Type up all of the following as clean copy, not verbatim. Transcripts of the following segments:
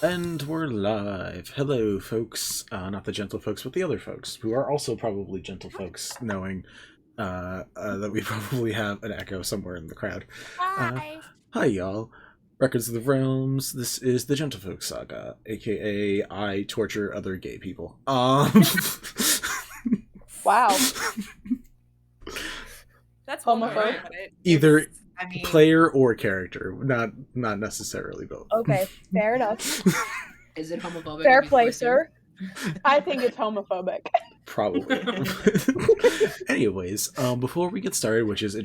And we're live. Hello, folks. Not the gentle folks, but the other folks, who are also probably gentle folks, knowing that we probably have an echo somewhere in the crowd. Hi. Hi, y'all. Records of the Realms. This is the Gentlefolk Saga, aka I torture other gay people. Wow. That's Homophobe. Either player or character, not necessarily both. Okay, fair enough. Is it homophobic? Fair play, sir. I think it's homophobic. Probably. Anyways, before we get started, which is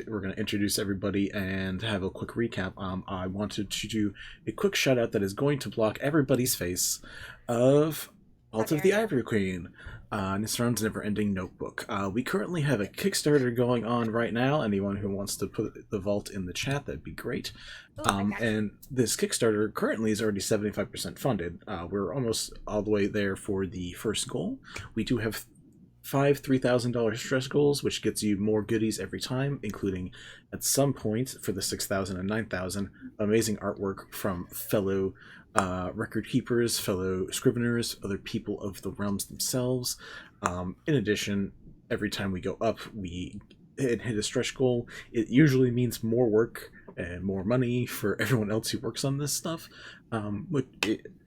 we're going to introduce everybody and have a quick recap. I wanted to do a quick shout out that is going to block everybody's face of Alt of the Ivory Queen. Nisran's Never-Ending Notebook. We currently have a Kickstarter going on right now. Anyone who wants to put the vault in the chat, that'd be great. And this Kickstarter currently is already 75% funded. We're almost all the way there for the first goal. We do have 5 $3,000 stretch goals, which gets you more goodies every time, including at some point for the 6,000 and 9,000 amazing artwork from fellow record keepers, fellow scriveners, other people of the realms themselves. In addition, every time we go up, we hit a stretch goal. It usually means more work and more money for everyone else who works on this stuff.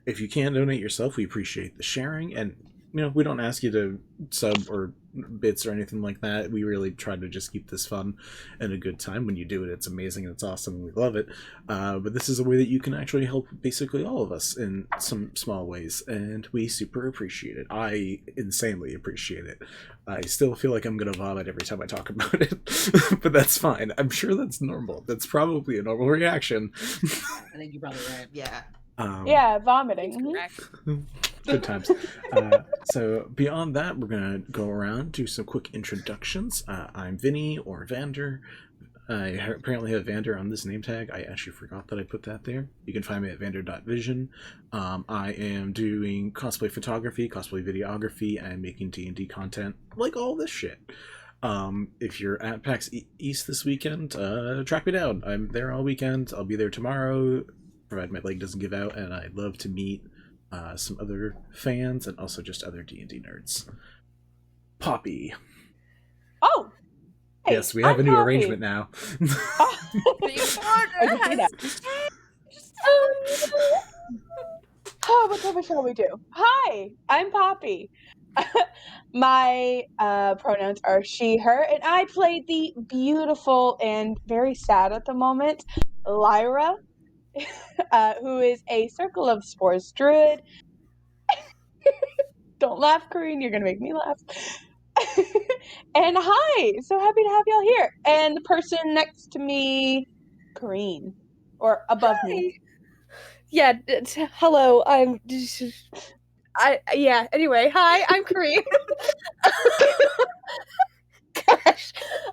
If you can donate yourself, we appreciate the sharing, and we don't ask you to sub or bits or anything like that. We really try to just keep this fun and a good time. When you do it, it's amazing and it's awesome and we love it. But this is a way that you can actually help basically all of us in some small ways, and we super appreciate it. I insanely appreciate it. I still feel like I'm gonna vomit every time I talk about it, but that's fine. I'm sure that's normal. That's probably a normal reaction. I think you're probably right. Yeah. Yeah, vomiting. Good times. So beyond that, we're going to go around, do some quick introductions. I'm Vinny, or Vander. I apparently have Vander on this name tag. I actually forgot that I put that there. You can find me at vander.vision. I am doing cosplay photography, cosplay videography, and making D&D content, like all this shit. If you're at PAX East this weekend, track me down. I'm there all weekend. I'll be there tomorrow, provided my leg doesn't give out, and I'd love to meet some other fans and also just other D&D nerds. Poppy. Oh! Hey, yes, we have a new Poppy. arrangement now. Whatever shall we do? Hi, I'm Poppy. My pronouns are she, her, and I played the beautiful and very sad at the moment, Lyra, who is a Circle of Spores druid. Don't laugh, Corinne, you're gonna make me laugh. And hi, so happy to have y'all here. And the person next to me, Corinne, or above me. Yeah, hello, anyway, hi, I'm Corinne. Gosh.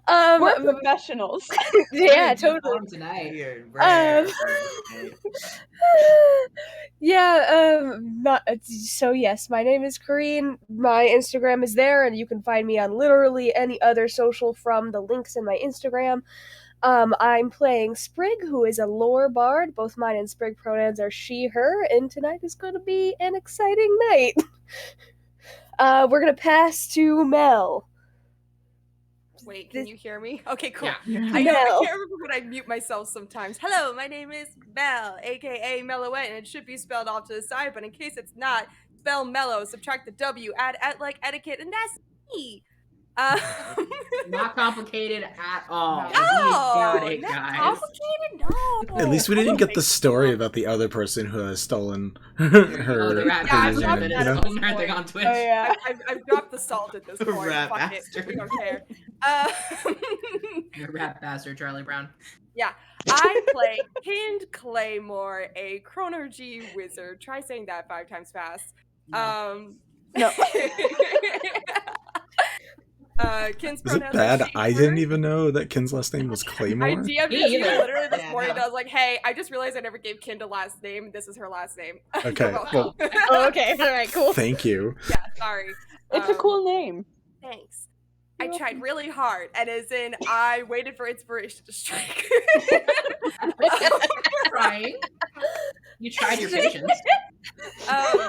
We're professionals. Yeah, totally. Tonight. So yes, my name is Corinne. My Instagram is there, and you can find me on literally any other social from the links in my Instagram. I'm playing Sprig, who is a lore bard. Both mine and Sprig pronouns are she, her, and tonight is going to be an exciting night. We're going to pass to Mel. Wait, can you hear me? Okay, cool. Yeah. I can't remember when I mute myself sometimes. Hello, my name is Mel, aka Mellowette, and it should be spelled off to the side, but in case it's not, spell mellow, subtract the W, add like etiquette, and that's me. Not complicated at all. No, got it, not guys. complicated, no. At least we didn't get the story about the other person who has stolen her username, username, her thing on Twitch. Oh, yeah. I've dropped the salt at this point. Rat Fuck bastard. it. We don't care. You're a rat bastard, Charlie Brown. Yeah, I play Kind Claymore, a Chronergy wizard. Try saying that 5 times fast. No. No. Kin's Is it pronouns bad? are she, I her. didn't even know that Kin's last name was Claymore. I DM'd Me this either. literally this Yeah, morning. no. I was like, hey, I just realized I never gave Kind a last name. This is her last name. Okay, well, Oh, okay, alright, cool. thank you. Yeah, sorry. It's a cool name. Thanks. I tried really hard, and as in, I waited for inspiration to strike. Trying. You tried your patience. Yeah,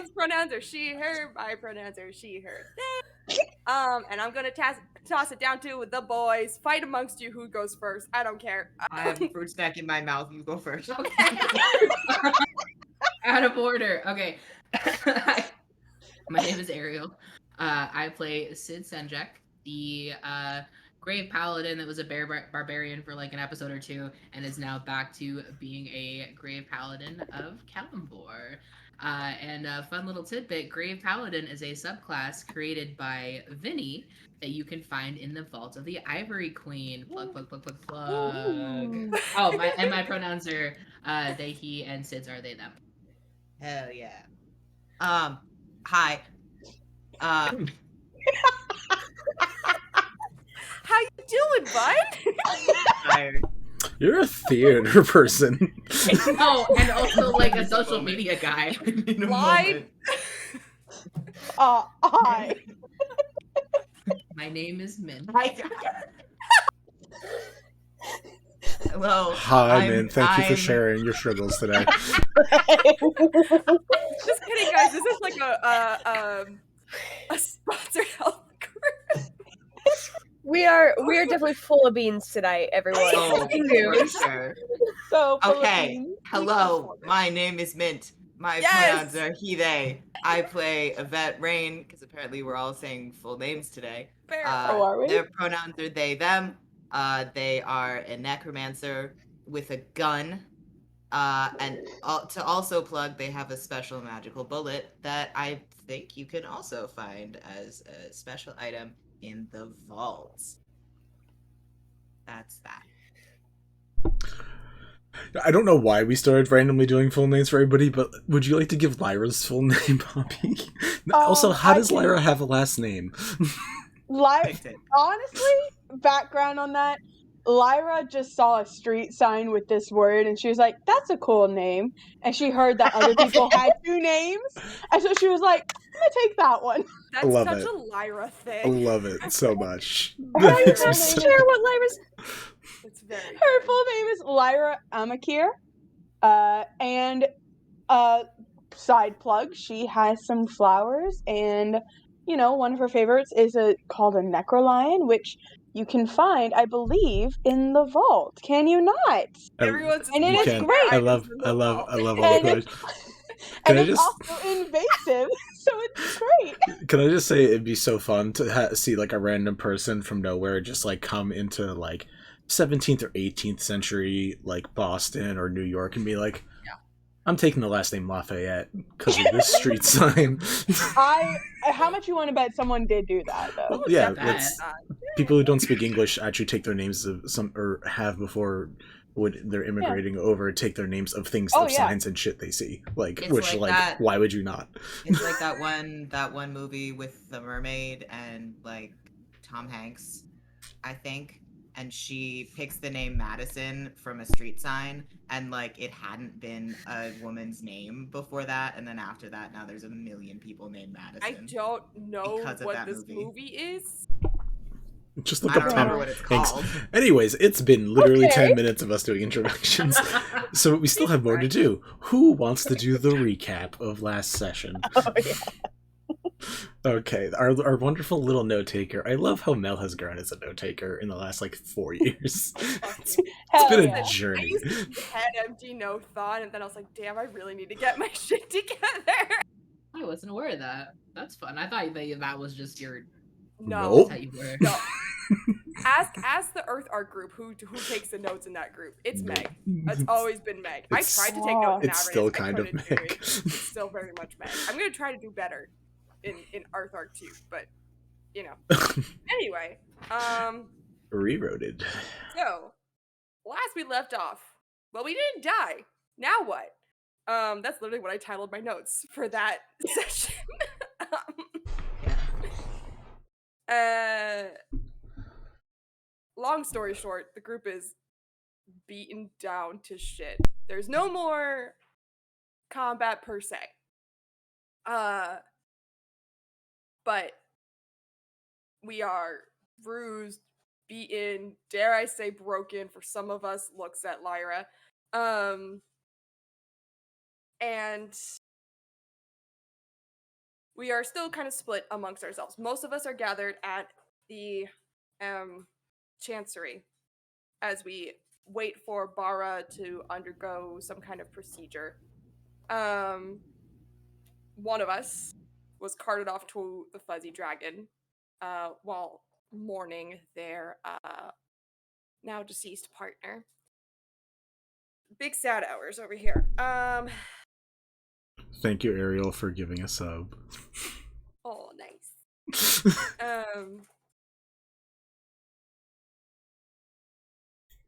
his pronouns are she, her. My pronouns are she, her. And I'm gonna toss it down to the boys. Fight amongst you who goes first. I don't care. I have a fruit snack in my mouth. You go first. Okay. Out of order. Okay. My name is Ariel. I play Sid Cenjek, the Grave Paladin that was a barbarian for like an episode or two, and is now back to being a Grave Paladin of Kelemvor. And a fun little tidbit, Grave Paladin is a subclass created by Vinny that you can find in the Vault of the Ivory Queen. Plug, plug, plug, plug, plug. Oh, my pronouns are they, he, and Sid's are they, them. Hell yeah. Hi. How you doing, bud? Tired. You're a theater person. Oh, and also like a social media guy. In a Lied. moment. Hi. My name is Min. Hello. Hi, man. Thank you for sharing your struggles today. Just kidding, guys. This is like a sponsored health group. We are definitely full of beans tonight, everyone. Oh, for sure. So Okay. Philippines. Hello. My name is Mint. My Yes! pronouns are he, they. I play Yvette Rain, because apparently we're all saying full names today. Fair. Oh, are we? Their pronouns are they, them. They are a necromancer with a gun. And to also plug, they have a special magical bullet that I think you can also find as a special item in the vaults. That's that. I don't know why we started randomly doing full names for everybody, but would you like to give Lyra's full name, Poppy? Also, how does Lyra have a last name? Honestly, background on that. Lyra just saw a street sign with this word and she was like, that's a cool name. And she heard that other people had 2 names. And so she was like, I'm going to take that one. That's Love such it. a Lyra I thing. love it so much. Her That full makes me name so- Share what Lyra's. It's very Her good. full name is Lyra Amakir. And side plug, she has some flowers, and you know, one of her favorites is called a necrolion, which you can find, I believe, in the vault. Can you not? Everyone's And it You is can. great. I love all And- the And I it's just- also invasive, so it's great. Can I just say it'd be so fun to see like a random person from nowhere just like come into like 17th or 18th century like Boston or New York and be like, I'm taking the last name Lafayette because of this street sign. How much you want to bet someone did do that though? Oh, Yeah, definitely it's- not. People who don't speak English actually take their names of some or have before when they're immigrating over take their names of things Oh, of yeah. signs and shit they see. Like It's which like like that. why would you not? It's like that one movie with the mermaid and like Tom Hanks, I think, and she picks the name Madison from a street sign, and like it hadn't been a woman's name before that, and then after that, now there's a million people named I Madison. don't know Because of what that this movie. movie is. Just I look don't up remember Tom what it's Hanks. called. Anyways, it's been literally Okay. 10 minutes of us doing introductions. So we still have more to do. Who wants to do the recap of last session? Oh, yeah. Okay, our wonderful little note taker. I love how Mel has grown as a note taker in the last like 4 years. It's Hell been yeah. a I journey. used to be head empty, no thought, and then I was like, damn, I really need to get my shit together. I wasn't aware of that. That's fun. I thought that was just your. No. Nope. That's how you were. No. Ask the Earth Art group who takes the notes in that group. It's Meg. It's always been Meg. I It's- tried to take notes in It's Avernus. still I kind of couldn't do Meg. it. It's still very much Meg. I'm gonna try to do better in Earth Art too, but you know. Anyway, Rewrote it. so last we left off, well, we didn't die. Now what? That's literally what I titled my notes for that session. Long story short, the group is beaten down to shit. There's no more combat per se. But we are bruised, beaten, dare I say broken for some of us, looks at Lyra. And we are still kind of split amongst ourselves. Most of us are gathered at the Chancery as we wait for Bara to undergo some kind of procedure. One of us was carted off to the Fuzzy Dragon while mourning their now deceased partner. Big sad hours over here. Thank you, Ariel, for giving a sub. Oh, nice.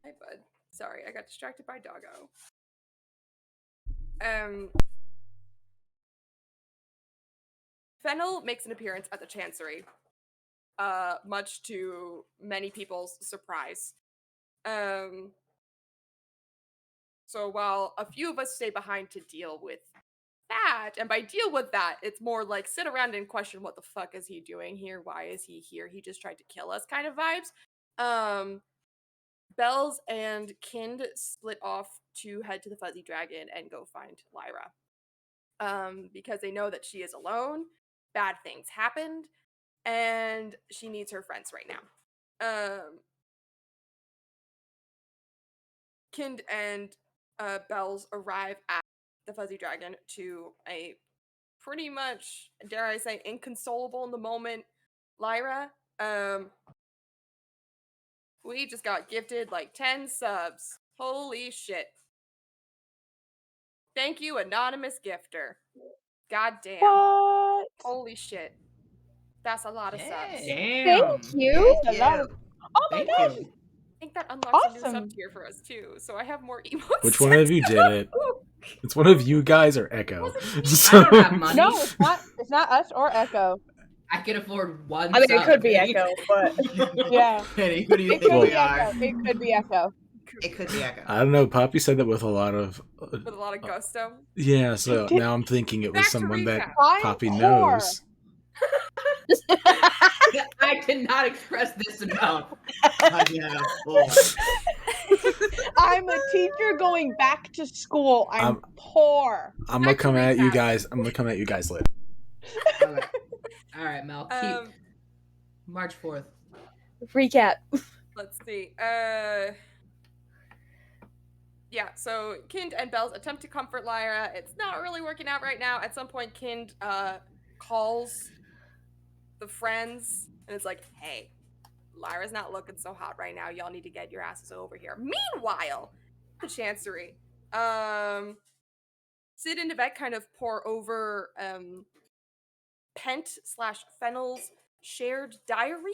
Hi, bud. Sorry, I got distracted by doggo. Fennel makes an appearance at the Chancery, much to many people's surprise. So while a few of us stay behind to deal with that, and by deal with that, it's more like sit around and question what the fuck is he doing here? Why is he here? He just tried to kill us kind of vibes. Bells and Kind split off to head to the Fuzzy Dragon and go find Lyra. Because they know that she is alone, bad things happened, and she needs her friends right now. Kind and Bells arrive at the Fuzzy Dragon to a pretty much, dare I say, inconsolable in the moment Lyra. We just got gifted like 10 subs. Holy shit. Thank you, anonymous gifter. God damn. What? Holy shit. That's a lot of subs. Damn. Thank you. That's a lot of- Oh my Thank gosh! you. I think that unlocks a new Awesome. sub tier for us too, so I have more emotes. Which one of you did it? It's one of you guys or Echo. I don't have money. No, it's not. It's not us or Echo. I can afford one I mean, sub. it could be Penny. Echo, but Yeah. Penny, who do you It think could we be are? Echo. It could be Echo. It could be Echo. I don't know. Poppy said that with a lot of. With a lot of gusto. Yeah, so now I'm thinking it was Back to someone that recap. I'm Poppy poor. knows. I cannot express this enough. Yeah, boy. I'm a teacher going back to school. I'm poor. I'm gonna Back to come at you recap. guys. I'm gonna come at you guys later. Okay. All right, Mel. Keep Um, March 4th. recap. let's see. Yeah, so Kind and Bells attempt to comfort Lyra. It's not really working out right now. At some point, Kind calls the friends and it's like, hey, Lyra's not looking so hot right now. Y'all need to get your asses over here. Meanwhile, the Chancery. Sid and Yvette kind of pour over Pent/Fennel's shared diary,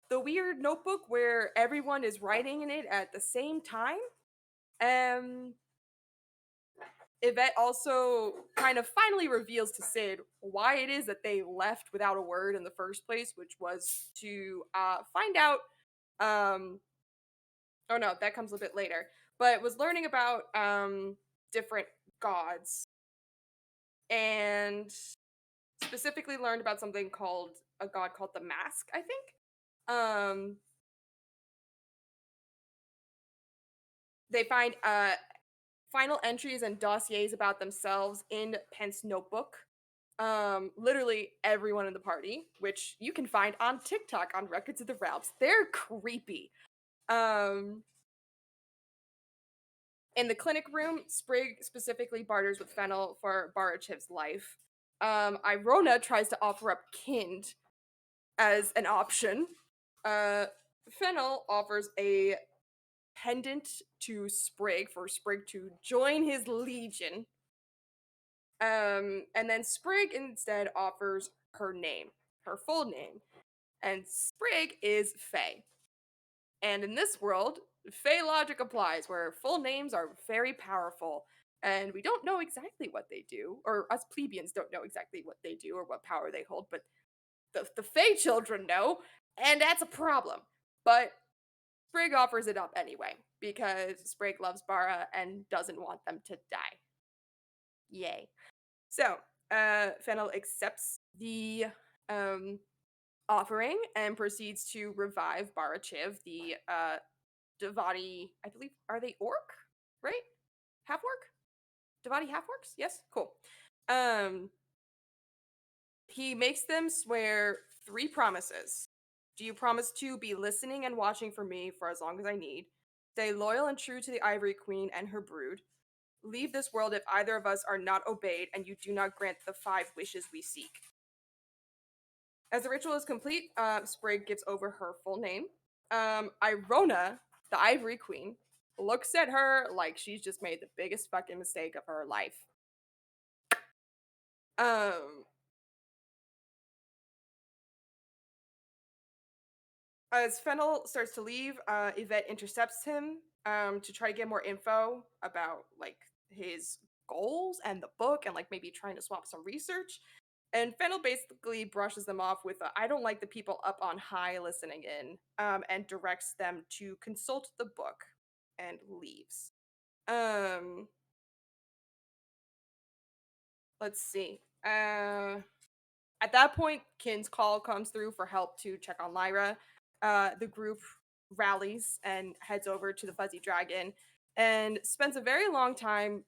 the weird notebook where everyone is writing in it at the same time. Yvette also kind of finally reveals to Sid why it is that they left without a word in the first place, which was to find out. Oh no, that comes a bit later. But was learning about different gods, and specifically learned about something called a god called the Mask, I think. They find final entries and dossiers about themselves in Pent's notebook. Literally everyone in the party, which you can find on TikTok on Records of the Realms. They're creepy. In the clinic room, Sprig specifically barters with Fennel for Barachiv's life. Irona tries to offer up Kind as an option. Fennel offers a pendant to Sprig for Sprig to join his legion. And then Sprig instead offers her name, her full name. And Sprig is Fae. And in this world, Fae logic applies, where full names are very powerful. And we don't know exactly what they do, or us plebeians don't know exactly what they do or what power they hold, but the Fae children know, and that's a problem. But Sprig offers it up anyway, because Sprig loves Bara and doesn't want them to die. Yay. So, Fennel accepts the offering and proceeds to revive Barachiv, the Devati, I believe, are they orc? Right? Half orc? Devati half-orcs? Yes? Cool. He makes them swear 3 promises. Do you promise to be listening and watching for me for as long as I need? Stay loyal and true to the Ivory Queen and her brood. Leave this world if either of us are not obeyed and you do not grant the 5 wishes we seek. As the ritual is complete, Sprig gives over her full name. Irona, the Ivory Queen, looks at her like she's just made the biggest fucking mistake of her life. As Fennel starts to leave, Yvette intercepts him to try to get more info about like his goals and the book and like maybe trying to swap some research. And Fennel basically brushes them off with I don't like the people up on high listening in, and directs them to consult the book and leaves. Let's see. At that point, Kin's call comes through for help to check on Lyra. The group rallies and heads over to the Fuzzy Dragon and spends a very long time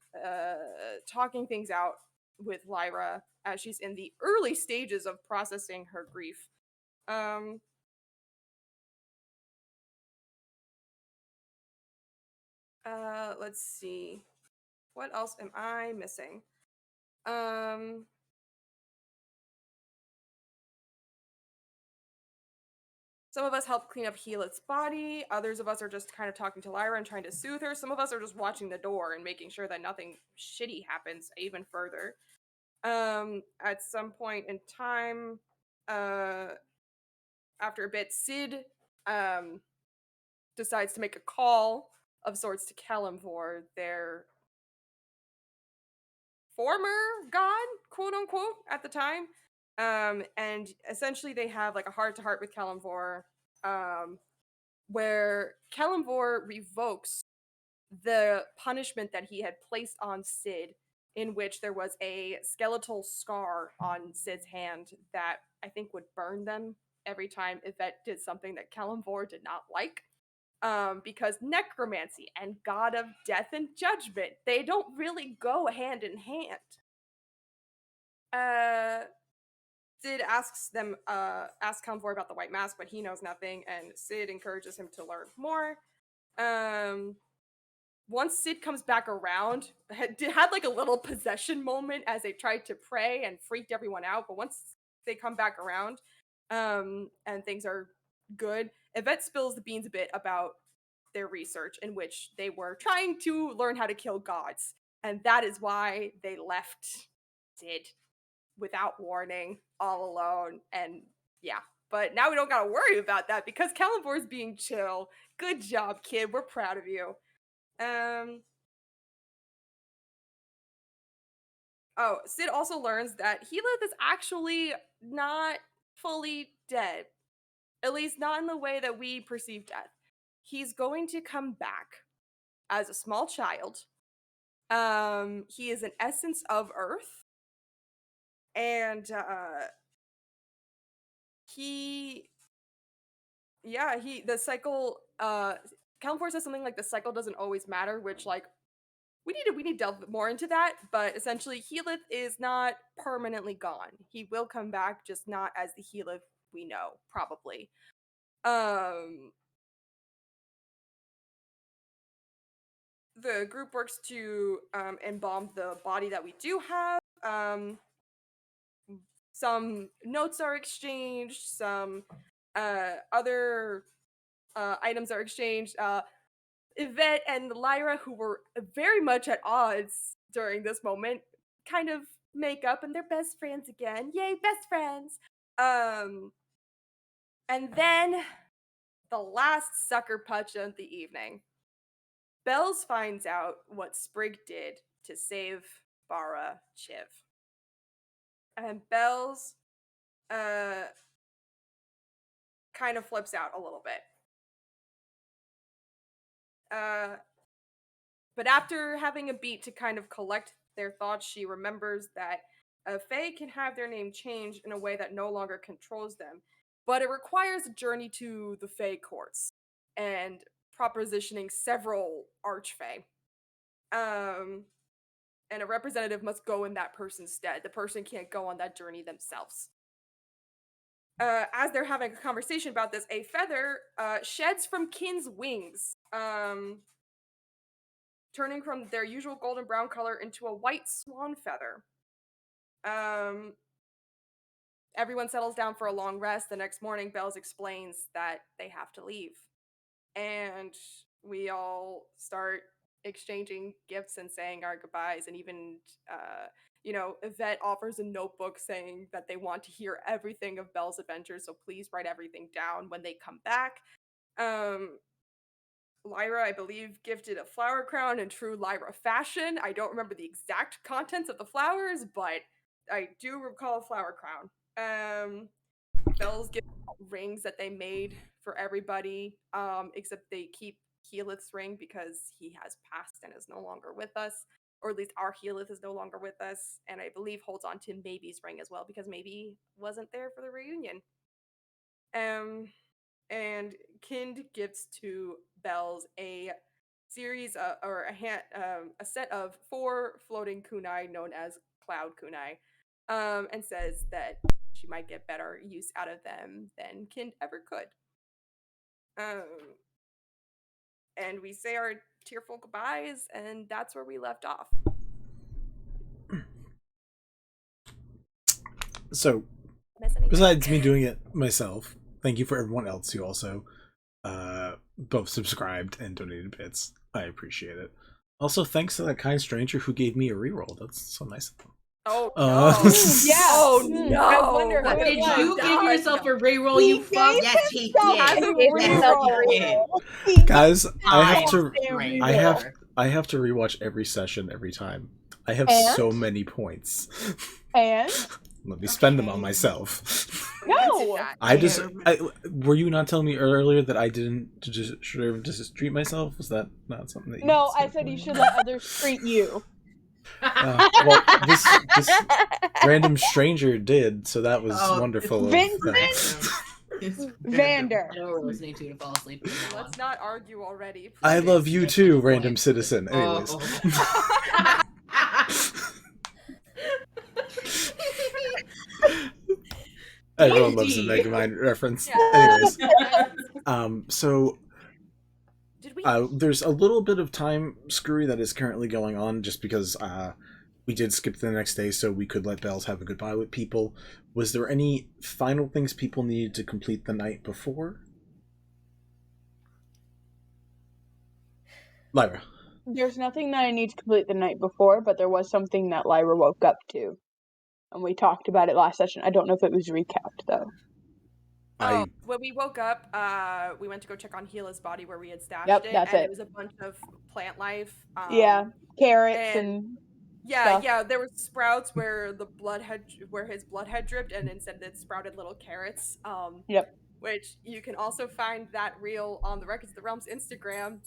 talking things out with Lyra as she's in the early stages of processing her grief. Let's see. What else am I missing? Some of us help clean up Healet's body. Others of us are just kind of talking to Lyra and trying to soothe her. Some of us are just watching the door and making sure that nothing shitty happens even further. At some point in time, after a bit, Sid decides to make a call of sorts to Kelemvor, their former god, quote unquote, at the time. And essentially they have like a heart-to-heart with Kelemvor, where Kelemvor revokes the punishment that he had placed on Sid, in which there was a skeletal scar on Sid's hand that I think would burn them every time Yvette did something that Kelemvor did not like. Because necromancy and god of death and judgment, they don't really go hand in hand. Sid asks Kelemvor about the white mask, but he knows nothing, and Sid encourages him to learn more. Once Sid comes back around, had like a little possession moment as they tried to pray and freaked everyone out, but once they come back around, and things are good, Yvette spills the beans a bit about their research, in which they were trying to learn how to kill gods, and that is why they left Sid without warning, all alone, and yeah. But now we don't gotta worry about that because Kelemvor's being chill. Good job, kid. We're proud of you. Oh, Sid also learns that Heath is actually not fully dead. At least not in the way that we perceive death. He's going to come back as a small child. He is an essence of Earth. And the cycle, Kelemvor says something like the cycle doesn't always matter, which like we need to delve more into that, but essentially Heath is not permanently gone. He will come back, just not as the Heath we know, probably. The group works to embalm the body that we do have. Some notes are exchanged, some other items are exchanged. Yvette and Lyra, who were very much at odds during this moment, kind of make up and they're best friends again. Yay, best friends! And then the last sucker punch of the evening. Bells finds out what Sprig did to save Bara Chiv. And Bells kind of flips out a little bit. But after having a beat to kind of collect their thoughts, she remembers that a Fae can have their name changed in a way that no longer controls them, but it requires a journey to the Fae courts and propositioning several Archfae. and a representative must go in that person's stead. The person can't go on that journey themselves. As they're having a conversation about this, a feather sheds from Kin's wings, turning from their usual golden brown color into a white swan feather. Everyone settles down for a long rest. The next morning, Bells explains that they have to leave. And we all start exchanging gifts and saying our goodbyes, and even Yvette offers a notebook saying that they want to hear everything of Belle's adventures, so please write everything down when they come back. Lyra, I believe, gifted a flower crown in true Lyra fashion. I don't remember the exact contents of the flowers, but I do recall a flower crown. Belle's give rings that they made for everybody, except they keep Healith's ring because he has passed and is no longer with us, or at least our Healith is no longer with us, and I believe holds on to Maybe's ring as well because Maybe wasn't there for the reunion. And Kind gives to Bells a series or a set of 4 floating kunai known as cloud kunai, and says that she might get better use out of them than Kind ever could. And we say our tearful goodbyes, and that's where we left off. So, besides me doing it myself, thank you for everyone else who also both subscribed and donated bits. I appreciate it. Also, thanks to that kind stranger who gave me a reroll. That's so nice of them. Oh no! Yeah. Oh no! I wonder who Did it was. you give yourself a reroll, you fuck? Yes, he Yes, did. he did. Guys, I have to. Right. I have to rewatch every session every time. I have And? so many points. And Let me spend them on myself. no, Were you not telling me earlier that I didn't just treat myself? Was that not something that you no, I said you should let others treat you. Well, this random stranger did, so that was wonderful. Vander. I know we're listening to fall asleep. Let's not argue already. Please. I love you too, random citizen. Anyways. Everyone loves a Megamind reference. Yeah. Anyways, so Did we? there's a little bit of time screwy that is currently going on, just because we did skip the next day, so we could let Bells have a goodbye with people. Was there any final things people needed to complete the night before? Lyra. There's nothing that I need to complete the night before, but there was something that Lyra woke up to. And we talked about it last session. I don't know if it was recapped, though. When we woke up, we went to go check on Gila's body where we had stashed Yep, it, that's and it. it was a bunch of plant life. Yeah, carrots and yeah, stuff. yeah. There were sprouts where his blood had dripped, and instead it sprouted little carrots. Yep. Which you can also find that reel on the Records of the Realm's Instagram.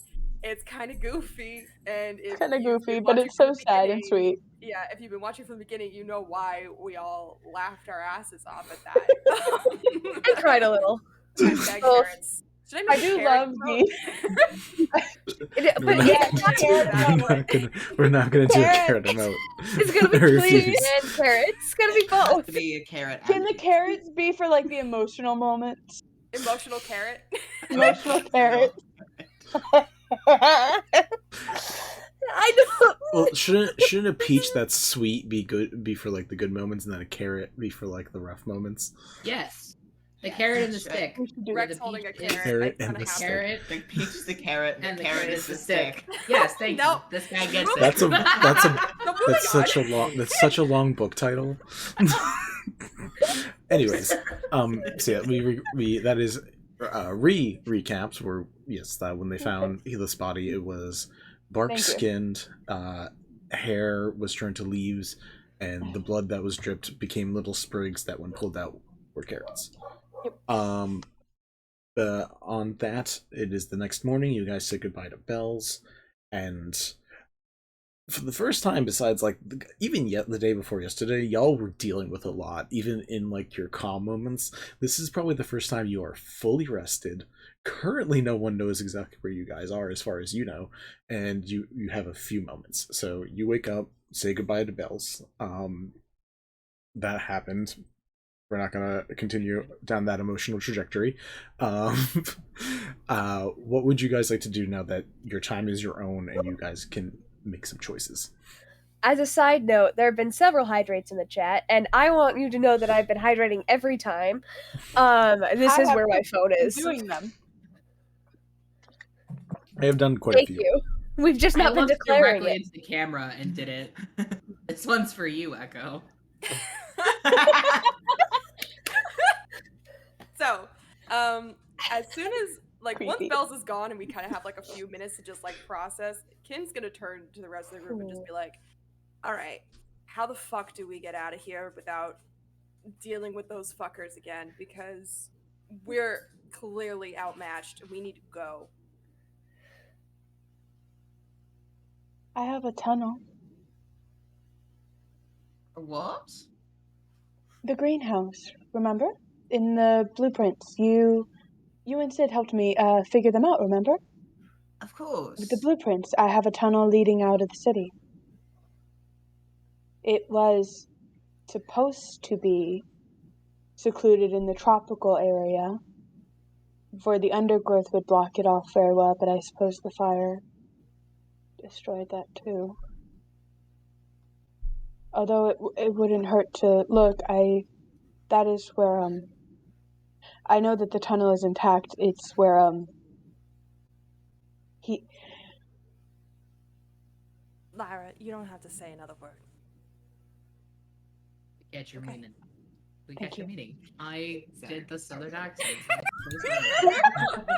It's kind of goofy, and It's kind of goofy, but it's so sad and sweet. Yeah, if you've been watching from the beginning, you know why we all laughed our asses off at that. I cried a little. Hashtag carrots. Should I make do carrot love emote? We're not gonna do a Carrot. carrot emote. It's gonna be I clean refuse. and carrots. It's gonna be It has both. to be a carrot. Can the carrots be for like the emotional moments? Emotional carrot. Emotional carrot. I know. Well, shouldn't a peach that's sweet be for like the good moments, and then a carrot be for like the rough moments? Yes. The carrot and the stick. We should do Rex the holding a peach is- carrot. Carrot and kinda the happy. stick. Carrot The peach is the carrot, and the carrot is the stick. Yes, thank Nope. you. This guy gets it. That's Moving such on. that's such a long book title. Anyways, so yeah, we that is recaps were that when they found Gila's body, it was bark Thank you. skinned, hair was turned to leaves, and the blood that was dripped became little sprigs that, when pulled out, were carrots. On that, it is the next morning. You guys say goodbye to Bells, and for the first time, besides like even yet the day before yesterday, y'all were dealing with a lot. Even in like your calm moments, this is probably the first time you are fully rested. Currently, no one knows exactly where you guys are, as far as you know, and you have a few moments. So you wake up, say goodbye to Bells. That happened. We're not going to continue down that emotional trajectory. What would you guys like to do now that your time is your own and you guys can make some choices? As a side note, there have been several hydrates in the chat, and I want you to know that I've been hydrating every time. This is where my phone is. Doing them. I have done quite a Thank few. you. We've just not I been looked declaring directly it. into the camera and did it. This one's for you, Echo. So, as soon as once Creepy. Bells is gone and we kind of have like a few minutes to just like process, Kin's gonna turn to the rest of the group and just be like, "All right, how the fuck do we get out of here without dealing with those fuckers again? Because we're clearly outmatched and we need to go." I have a tunnel. What? The greenhouse, remember? In the blueprints, you and Sid helped me figure them out, remember? Of course. With the blueprints, I have a tunnel leading out of the city. It was supposed to be secluded in the tropical area, for the undergrowth would block it off very well, but I suppose the fire destroyed that too. Although it wouldn't hurt to look, that is where, I know that the tunnel is intact. It's where, Lyra, you don't have to say another word. We get your Okay. meaning. We Thank get your you. meaning. I did the southern accent.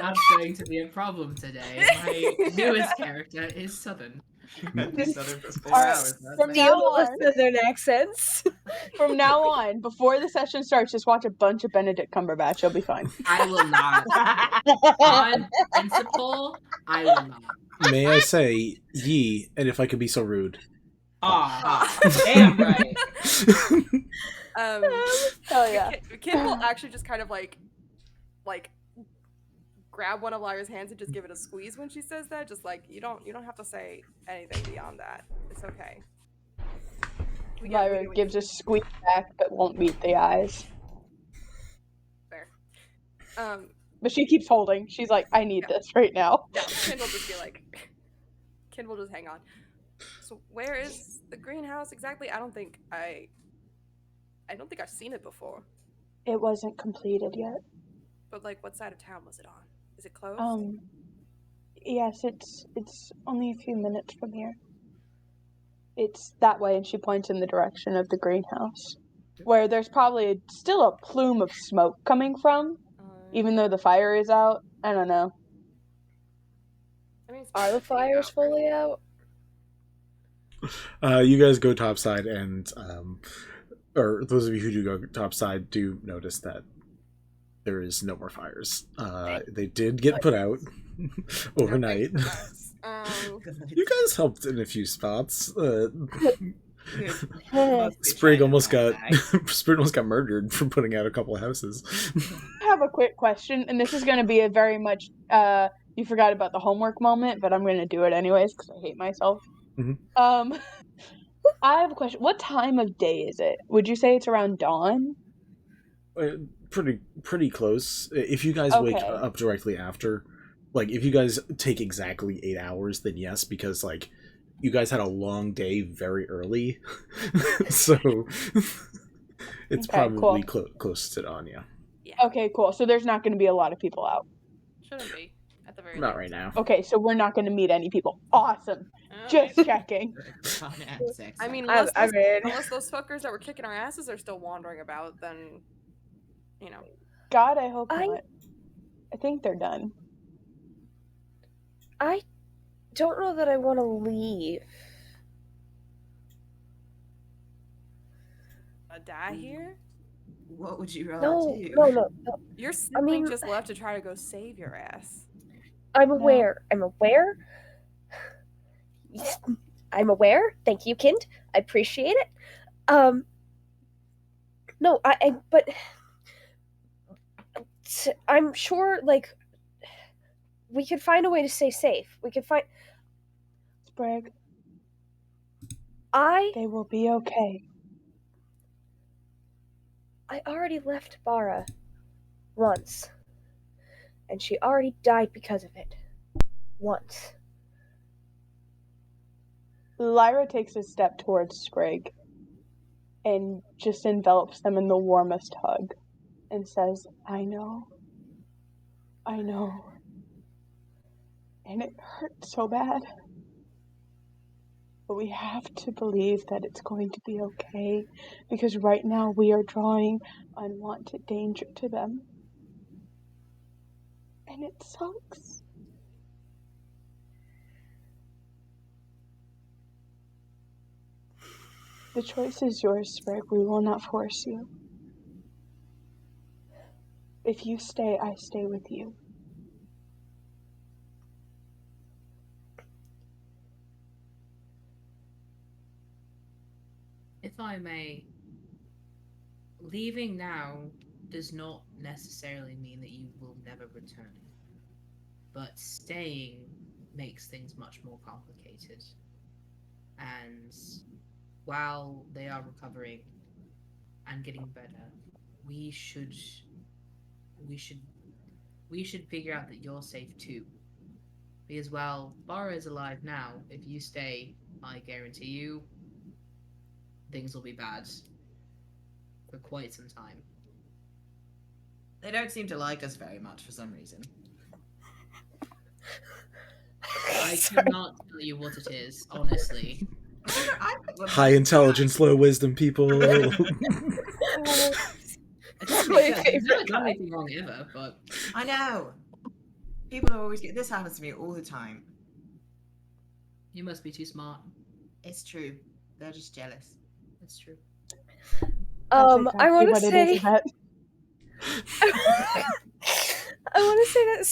That's going to be a problem today. My newest character is southern. Be southern for 4 Alright, hours. That's from it. now Deal with on, southern accents. from now on, before the session starts, just watch a bunch of Benedict Cumberbatch. You'll be fine. I will not. On principle, I will not. May I say, ye, and if I could be so rude. Ah, damn right. Hell yeah. Kin will actually just kind of like grab one of Lyra's hands and just give it a squeeze when she says that. Just like you don't have to say anything beyond that. It's okay. We get Lyra what gives you a squeak back, but won't meet the eyes. fair. But she keeps holding. She's like, I need this right now. No, Kin will just be like, Kin will just hang on. So where is the greenhouse exactly? I don't think I've seen it before. It wasn't completed yet. But like, what side of town was it on? Is it closed? Yes, it's only a few minutes from here. It's that way, and she points in the direction of the greenhouse, where there's probably still a plume of smoke coming from, even though the fire is out. I don't know. I mean, it's Are the pretty fires out, fully out? You guys go topside, and or those of you who do go topside do notice that there is no more fires. They did get put out overnight. No, thanks for that. You guys helped in a few spots. Mostly Sprig trying to almost got find Sprig almost got murdered for putting out a couple of houses. I have a quick question, and this is going to be a very much you forgot about the homework moment, but I'm going to do it anyways because I hate myself. Mhm. I have a question. What time of day is it? Would you say it's around dawn? Pretty close. If you guys wake Okay. up directly after, like if you guys take exactly 8 hours, then yes, because like you guys had a long day very early, so it's Okay, probably cool. close to dawn. Yeah, Okay, cool. So there's not going to be a lot of people out. Shouldn't be at the very not least. right now. Okay, so we're not going to meet any people. Awesome. Just checking. on at 6. I mean, I unless those fuckers that were kicking our asses are still wandering about, then you know. God, I hope I- not. I think they're done. I don't know that I want to leave. Die here? What would you rather No, do? no. Your sibling mean- just left to try to go save your ass. I'm aware. I'm aware. I'm aware. Thank you, Kind. I appreciate it. No, but I'm sure, like, we could find a way to stay safe. We could find. Sprig. They will be okay. I already left Bara once, and she already died because of it. Once. Lyra takes a step towards Sprig and just envelops them in the warmest hug and says, I know. And it hurts so bad. But we have to believe that it's going to be okay, because right now we are drawing unwanted danger to them. And it sucks. The choice is yours, Sprig. We will not force you. If you stay, I stay with you. If I may, leaving now does not necessarily mean that you will never return. But staying makes things much more complicated. And while they are recovering and getting better, we should figure out that you're safe too. Because while Bara is alive now, if you stay, I guarantee you, things will be bad for quite some time. They don't seem to like us very much for some reason. I cannot tell you what it is, honestly. High intelligence, low wisdom people. It's never done anything wrong ever, but I know. People are always this happens to me all the time. you must be too smart. It's true. They're just jealous. It's true. That's exactly I want to what it say. is, Yvette. I want to say that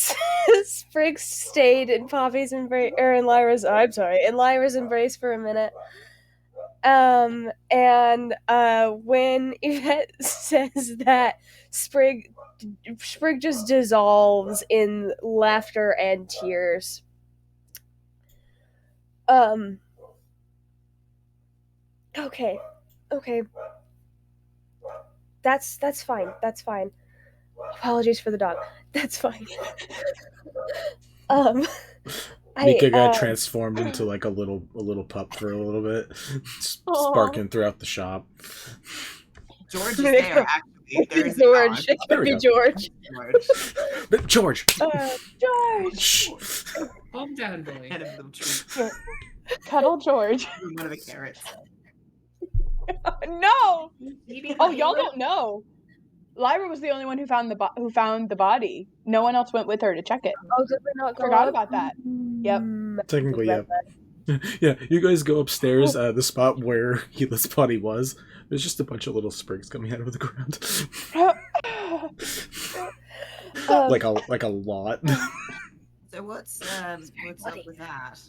Sprig stayed in Poppy's embrace, or in Lyra's. I'm sorry, in Lyra's embrace for a minute. And when Yvette says that, Sprig just dissolves in laughter and tears. Okay. That's fine. Apologies for the dog. That's fine. Nika got transformed into like a little pup for a little bit, sparking throughout the shop. George is there, actually. There is George. It could be George. George. George! Calm down, boy. Head of the tree. Cuddle George. One of the carrots. No! Oh, y'all don't know. Lyra was the only one who found the body. No one else went with her to check it. Oh, did we not go Forgot up? about that. Yep. Technically, yeah. Yeah, you guys go upstairs, the spot where Gila's body was. There's just a bunch of little sprigs coming out of the ground. like a lot. So what's up with that?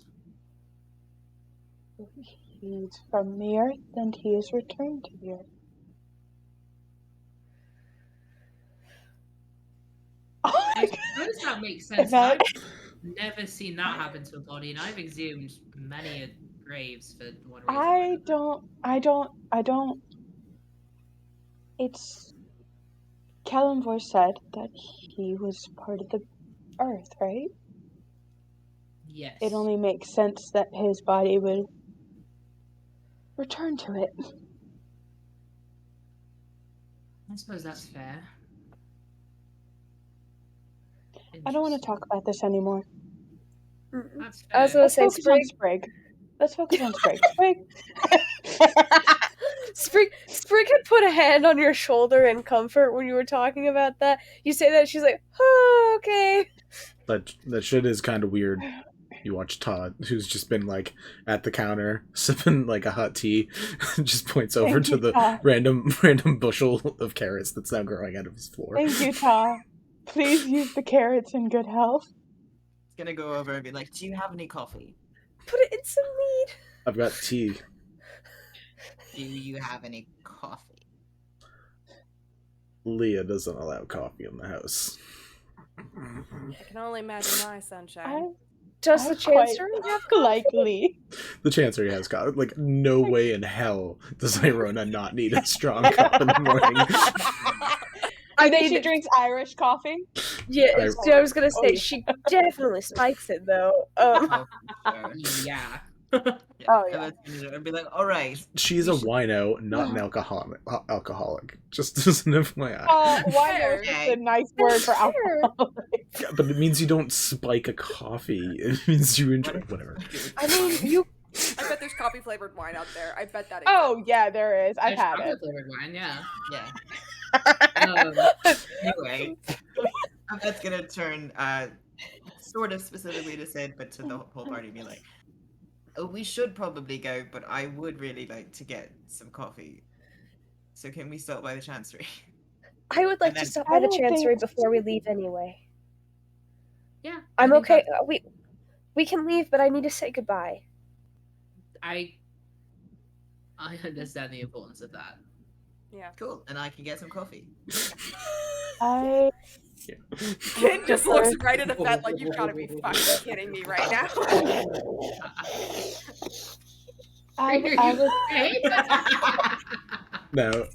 He's from the earth and he is returned to the earth. I suppose that makes sense. I've never seen that happen to a body, and I've exhumed many graves for one reason. I don't. It's Kelemvor said that he was part of the earth, right? Yes. It only makes sense that his body would return to it. I suppose that's fair. I don't want to talk about this anymore. That's fair. I was gonna say Let's focus on Sprig. Let's focus on Sprig. Sprig had put a hand on your shoulder in comfort when you were talking about that. You say that, she's like, oh, okay. That shit is kind of weird. You watch Todd, who's just been like at the counter sipping like a hot tea, just points over to the random bushel of carrots that's now growing out of his floor. Thank you, Ta. Please use the carrots in good health. It's gonna go over and be like, do you have any coffee? Put it in some mead. I've got tea. Do you have any coffee? Leah doesn't allow coffee in the house. I can only imagine my sunshine. Does the Chancellor have likely? The Chancery has coffee. Like, no way in hell does Irona not need a strong cup in the morning. I think she drinks Irish coffee. Yeah, I was gonna say Oh, yeah. she definitely spikes it though. Oh, for sure. Yeah. Oh, yeah. I'd be like, all right. She's a wino, not an alcoholic. Just as an FYI. Oh, why Fair. is a nice word for alcohol? Yeah, but it means you don't spike a coffee. It means you enjoy whatever. I mean, you. I bet there's coffee flavored wine out there. I bet that. Oh, yeah, there is. I've There's had it. chocolate flavored wine, yeah. Yeah. Anyway, that's gonna turn sort of specifically to Sid, but to the whole party, be like, oh, we should probably go, but I would really like to get some coffee. So can we stop by the Chancery? I would like And to then- stop I by the don't think- Chancery before we leave anyway. Yeah. I'm I think okay. that- We can leave, but I need to say goodbye. I understand the importance of that. Yeah. Cool, and I can get some coffee. I Kid just looks right at Yvette like you've got to be fucking kidding me right now. I would. Okay. No.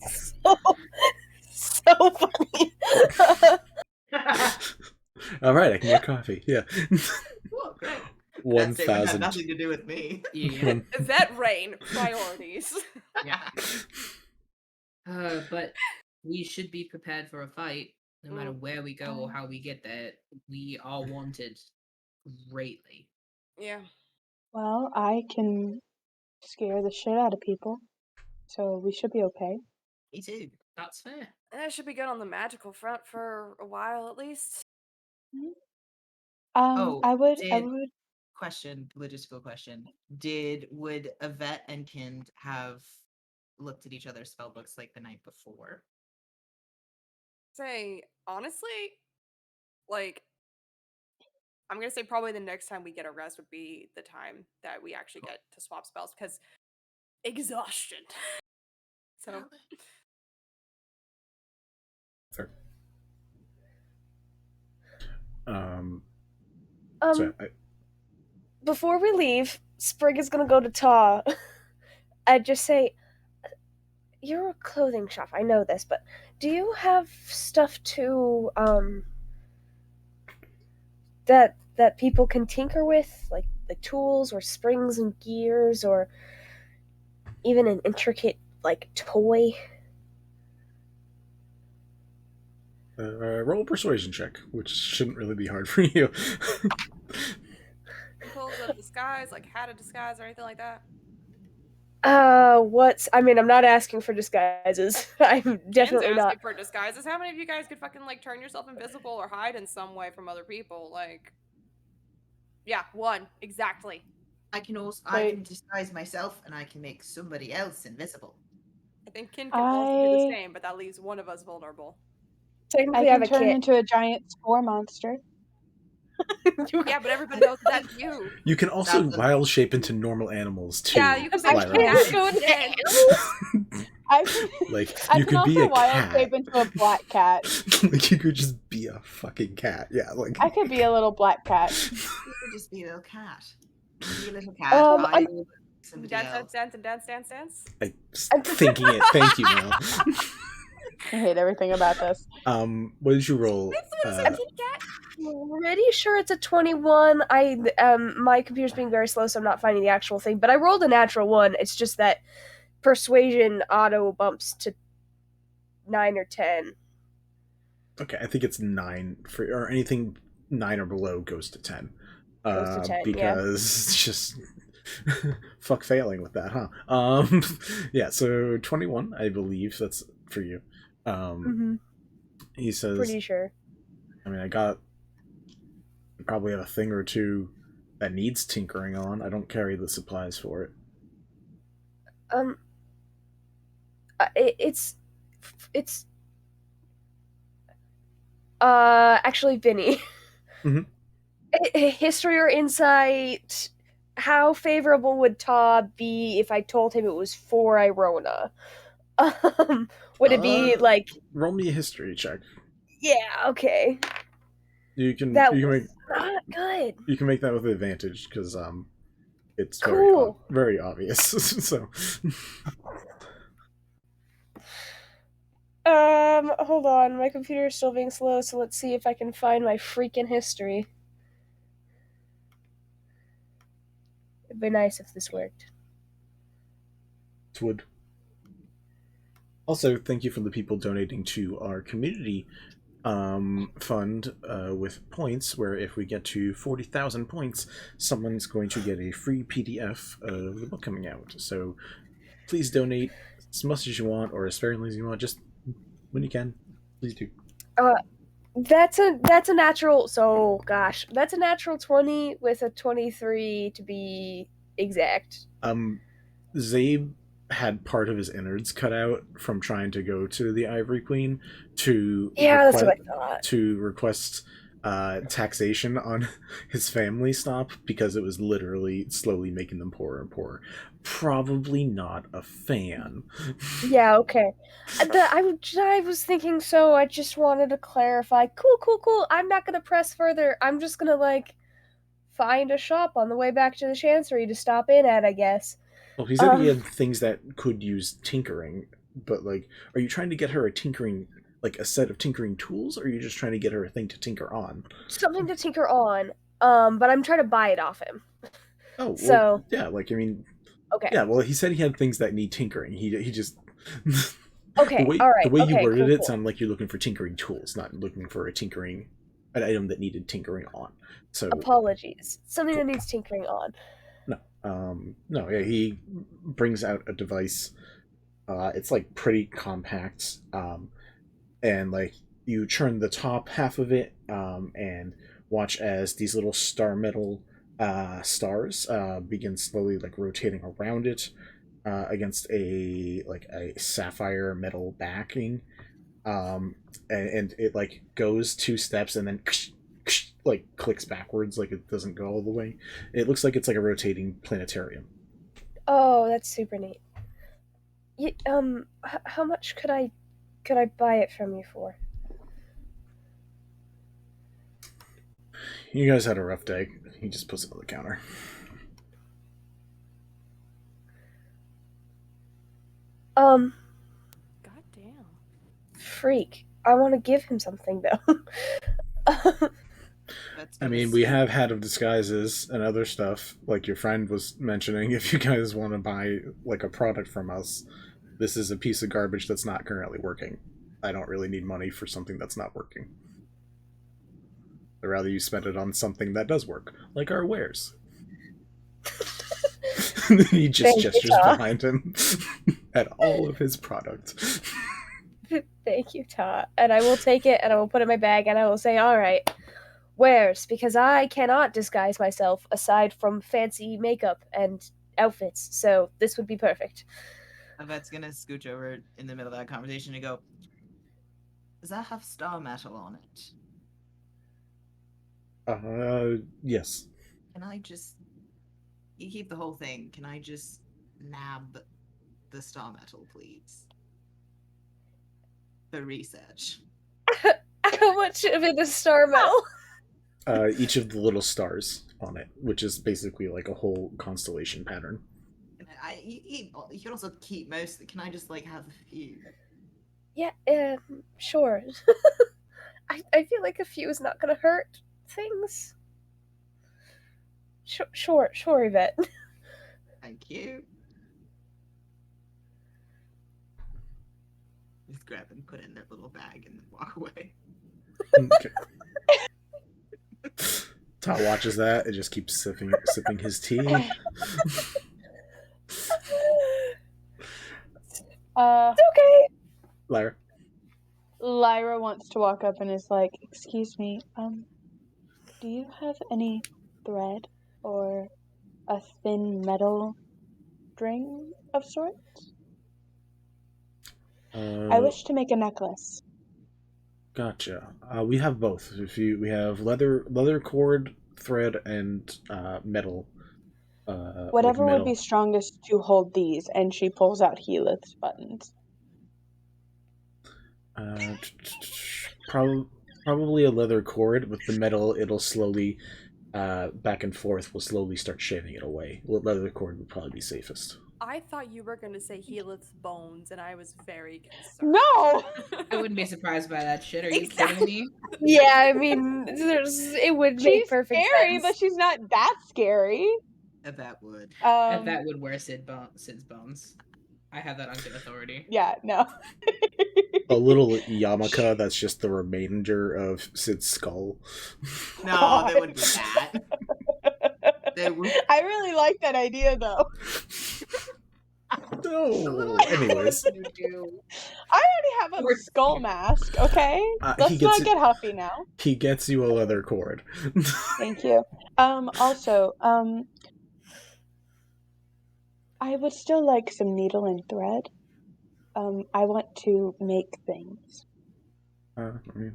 So funny. All right, I can get coffee. Yeah. Cool, great. That's it, it had 1,000. nothing to do with me. Yeah. Yvette Rain, priorities. Yeah. But we should be prepared for a fight, no matter where we go or how we get there. We are wanted greatly. Yeah. Well, I can scare the shit out of people, so we should be okay. Me too. That's fair. I should be good on the magical front for a while at least. Oh, I would. Question, logistical question. Would Yvette and Kind have looked at each other's spell books like the night before? Say, honestly, like, I'm going to say probably the next time we get a rest would be the time that we actually get to swap spells because exhaustion. So, Fair. Um, So before we leave, Sprig is gonna go to Ta. I'd just say, you're a clothing shop. I know this, but do you have stuff to that people can tinker with, like tools or springs and gears, or even an intricate like toy? roll a persuasion check, which shouldn't really be hard for you. tools of disguise, like hat of disguise or anything like that. I'm not asking for disguises. I'm definitely Ken's not. asking for disguises. How many of you guys could fucking like turn yourself invisible or hide in some way from other people? Like, yeah, one exactly. I can Wait. disguise myself and I can make somebody else invisible. I think Ken can also do the same, but that leaves one of us vulnerable. Technically, I I have can a turn kit. into a giant spore monster. Yeah, but everybody knows that's you. You can also That's a- wild shape into normal animals too. Yeah, you can I make Lyra. can't that go instead. I can, Like I you can could be also a wild cat. shape into a black cat. Like you could just be a fucking cat. Yeah, like I could be a little black cat. You could just be a little cat. Be a little cat. I'm- will be somebody Dance, else. dance, dance, dance, dance. I'm thinking it. Thank you, Mel. I hate everything about this. What did you roll? Cat. Pretty sure it's a 21. My computer's being very slow, so I'm not finding the actual thing. But I rolled a natural one. It's just that persuasion auto bumps to 9 or 10. Okay, I think it's 9 or anything 9 or below goes to 10. Goes to 10, yeah. Because it's just fuck failing with that, huh? Yeah. So 21, I believe that's for you. He says, Pretty sure. I mean, I probably have a thing or two that needs tinkering on. I don't carry the supplies for it. It's actually Vinny. Mhm. History or insight? How favorable would Ta be if I told him it was for Irona? Would it be like? Roll me a history check. Yeah, okay. You can That you can was make not good. you can make that with advantage because It's Cool. very obvious. So, hold on. My computer is still being slow, so let's see if I can find my freaking history. It'd be nice if this worked. it would. Also, thank you for the people donating to our community fund with points, where if we get to 40,000 points, someone's going to get a free PDF of the book coming out. So please donate as much as you want, or as sparingly as you want, just when you can. Please do. That's a natural. So gosh, that's a natural 20 with a 23 to be exact. Zabe had part of his innards cut out from trying to go to the Ivory Queen to Yeah, that's what I thought. to request taxation on his family stop, because it was literally slowly making them poorer and poorer. Probably not a fan. Yeah, okay. I was thinking, so I just wanted to clarify. Cool. I'm not gonna press further. I'm just gonna, like, find a shop on the way back to the Chancery to stop in at, I guess. Well, he said he had things that could use tinkering, but, like, are you trying to get her a tinkering, like, a set of tinkering tools, or are you just trying to get her a thing to tinker on? Something to tinker on, but I'm trying to buy it off him. Oh, well, So- yeah, like, I mean, Okay. yeah, well, he said he had things that need tinkering. He just... Okay, the alright. The way you worded it cool. sounded like you're looking for tinkering tools, not looking for an item that needed tinkering on. So Apologies. Something that needs tinkering on. no, yeah, he brings out a device. It's like pretty compact, and like you turn the top half of it, and watch as these little star metal stars begin slowly like rotating around it against a sapphire metal backing, and it like goes 2 steps and then like clicks backwards, like it doesn't go all the way. It looks like it's like a rotating planetarium. Oh, that's super neat. How much could I buy it from you for? You guys had a rough day. He just puts it on the counter. God damn. Freak. I want to give him something though. I mean, we have Hat of Disguises and other stuff, like your friend was mentioning. If you guys want to buy like a product from us, this is a piece of garbage that's not currently working. I don't really need money for something that's not working. I'd rather you spend it on something that does work, like our wares. He just gestures behind him at all of his product. Thank you, Ta. And I will take it and I will put it in my bag and I will say, alright, wares, because I cannot disguise myself aside from fancy makeup and outfits, so this would be perfect. Yvette's gonna scooch over in the middle of that conversation and go, does that have star metal on it? Yes. Can I just... You keep the whole thing. Can I just nab the star metal, please? For research. How much of it is star metal? Each of the little stars on it, which is basically like a whole constellation pattern. You can also keep most. Can I just like have a few? Yeah, sure. I feel like a few is not gonna hurt things. Sure, Yvette. Thank you. Just grab and put it in that little bag and then walk away. Okay. Todd watches that and just keeps sipping his tea. It's okay. Lyra wants to walk up and is like, "Excuse me, do you have any thread or a thin metal string of sorts? I wish to make a necklace." Gotcha. We have both. We have leather cord, thread, and metal. Whatever would be strongest to hold these, and she pulls out Helith's buttons. Probably a leather cord. With the metal, it'll slowly back and forth will slowly start shaving it away. Leather cord would probably be safest. I thought you were going to say heal its bones, and I was very concerned. No! I wouldn't be surprised by that shit. Are you Exactly. kidding me? Yeah, I mean, it would make She's perfect scary, sense. but she's not that scary. That would. And that would wear Sid's bones. I have that on good authority. Yeah, no. A little yarmulke that's just the remainder of Sid's skull. No, they wouldn't do that. They would. I really like that idea, though. No. Anyways, I already have a skull mask, okay? Let's not get huffy now. He gets you a leather cord. Thank you. Also, I would still like some needle and thread. I want to make things.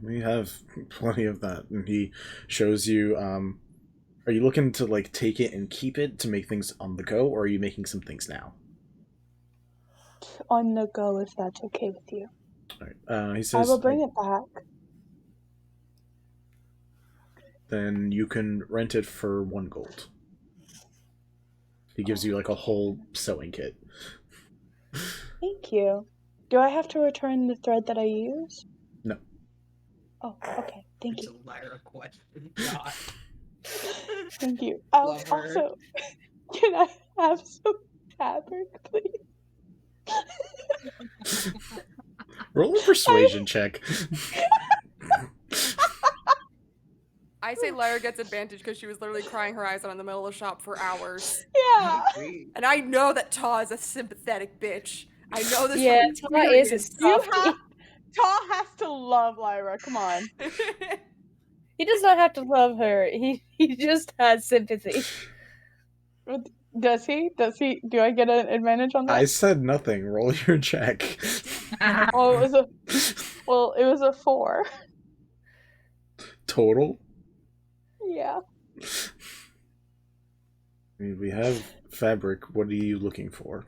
We have plenty of that. And he shows you, are you looking to, like, take it and keep it to make things on the go, or are you making some things now? On the go, if that's okay with you. He says, I will bring it back. Then you can rent it for 1 gold. He gives you, like, a whole sewing kit. Thank you. Do I have to return the thread that I use? No. Oh, okay. Thank you. It's a Lyra question. God. Thank you. Love her. Also, can I have some fabric, please? Roll a persuasion check. I say Lyra gets advantage because she was literally crying her eyes out in the middle of the shop for hours. Yeah. And I know that Ta is a sympathetic bitch. I know this. Yeah, from Ta is a experience. Ta has to love Lyra. Come on. He does not have to love her. He just has sympathy. Does he? Do I get an advantage on that? I said nothing. Roll your check. Oh, it was a 4. Total? Yeah. I mean, we have fabric. What are you looking for?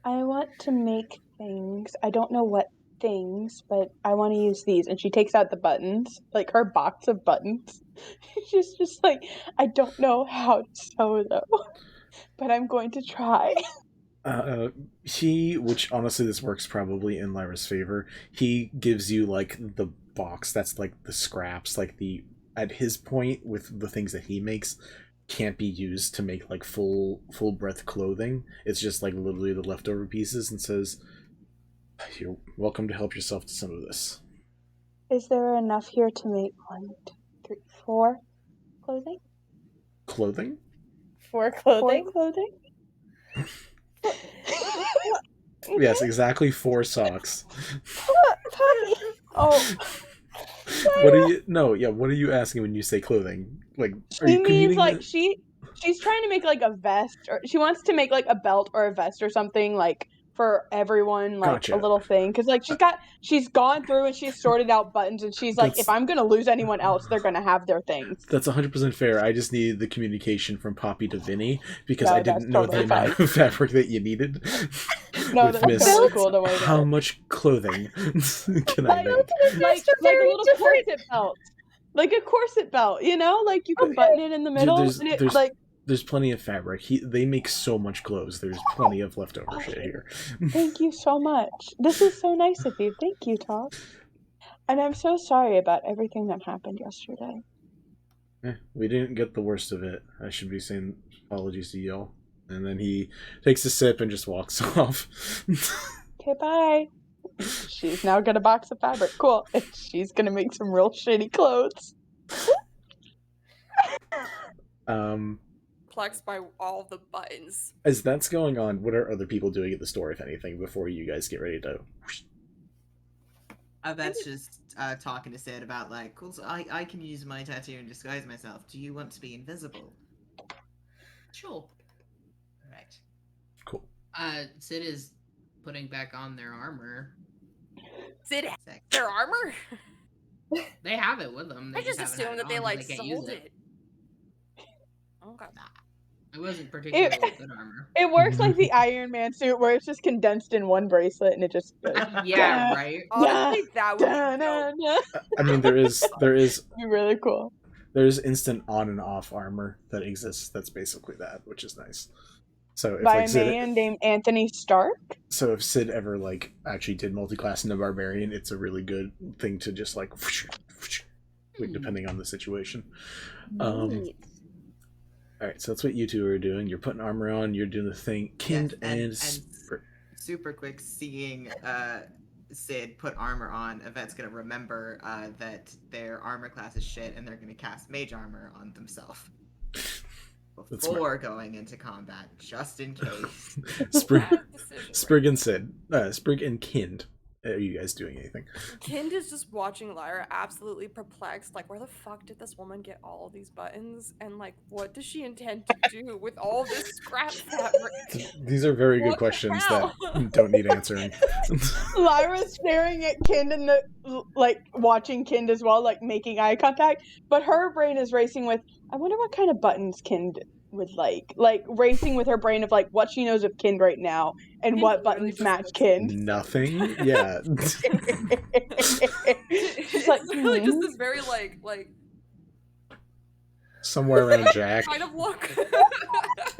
I want to make things. I don't know what things, but I want to use these. And she takes out the buttons, like her box of buttons. She's just like, I don't know how to sew though, but I'm going to try. Which honestly this works probably in Lyra's favor, he gives you like the box that's like the scraps, like the, at his point with the things that he makes, can't be used to make like full breadth clothing. It's just like literally the leftover pieces, and says, you're welcome to help yourself to some of this. Is there enough here to make 1, 2, 3, 4 clothing? Clothing? 4 clothing? 4 clothing? Yes, exactly 4 socks. Oh. What are you? No, yeah. What are you asking when you say clothing? Like, are She you means commuting like that? she's trying to make like a vest, or she wants to make like a belt or a vest or something, like for everyone, like Gotcha. a little thing, because like she's gone through and she's sorted out buttons, and she's like, if I'm gonna lose anyone else, they're gonna have their things. That's 100% fair. I just needed the communication from Poppy to Vinny because No, I didn't that's know totally the amount of fabric that you needed. No, With that's Miss, totally cool. Don't worry how about it. much clothing can I Like, make? like a little corset belt, like a corset belt, you know, like you can button it in the middle, Dude, and it like. There's plenty of fabric. They make so much clothes. There's plenty of leftover shit here. Thank you so much. This is so nice of you. Thank you, Todd. And I'm so sorry about everything that happened yesterday. We didn't get the worst of it. I should be saying apologies to y'all. And then he takes a sip and just walks off. Okay, bye. She's now got a box of fabric. Cool. And she's gonna make some real shitty clothes. Perplexed by all the buttons. As that's going on, what are other people doing at the store, if anything, before you guys get ready to... That's just talking to Sid about like, cool, so I can use my tattoo and disguise myself. Do you want to be invisible? Sure. Right. Cool. Sid is putting back on their armor. Sid, Sick. their armor? They have it with them. They I just haven't had assumed that it they on, like can't use sold it. Okay. It wasn't particularly good armor. It works like the Iron Man suit, where it's just condensed in one bracelet, and it just goes. Yeah, right. Honestly, that would be dope. Da-na-na. I mean, there is It'd be really cool. there's instant on and off armor that exists. That's basically that, which is nice. So if By like a Sid, man named Anthony Stark. so if Sid ever like actually did multi-class into barbarian, it's a really good thing to just like depending on the situation. Neat. All right, so that's what you two are doing. You're putting armor on. You're doing the thing. Kind Yes, and super quick, seeing Sid put armor on, Yvette's gonna remember that their armor class is shit, and they're gonna cast mage armor on themselves before going into combat, just in case. Sprig and Sid, Sprig and Kind. Are you guys doing anything? Kind is just watching Lyra, absolutely perplexed. Like, where the fuck did this woman get all these buttons? And like, what does she intend to do with all this scrap fabric? These are very good What the questions hell? that don't need answering. Lyra's staring at Kind and like watching Kind as well, like making eye contact. But her brain is racing with, I wonder what kind of buttons Kind would like racing with her brain of like what she knows of Kind right now and Kind what literally buttons just match looks- Kind. Nothing. Yeah. It's like, really just this very like Somewhere around Jack. kind of look.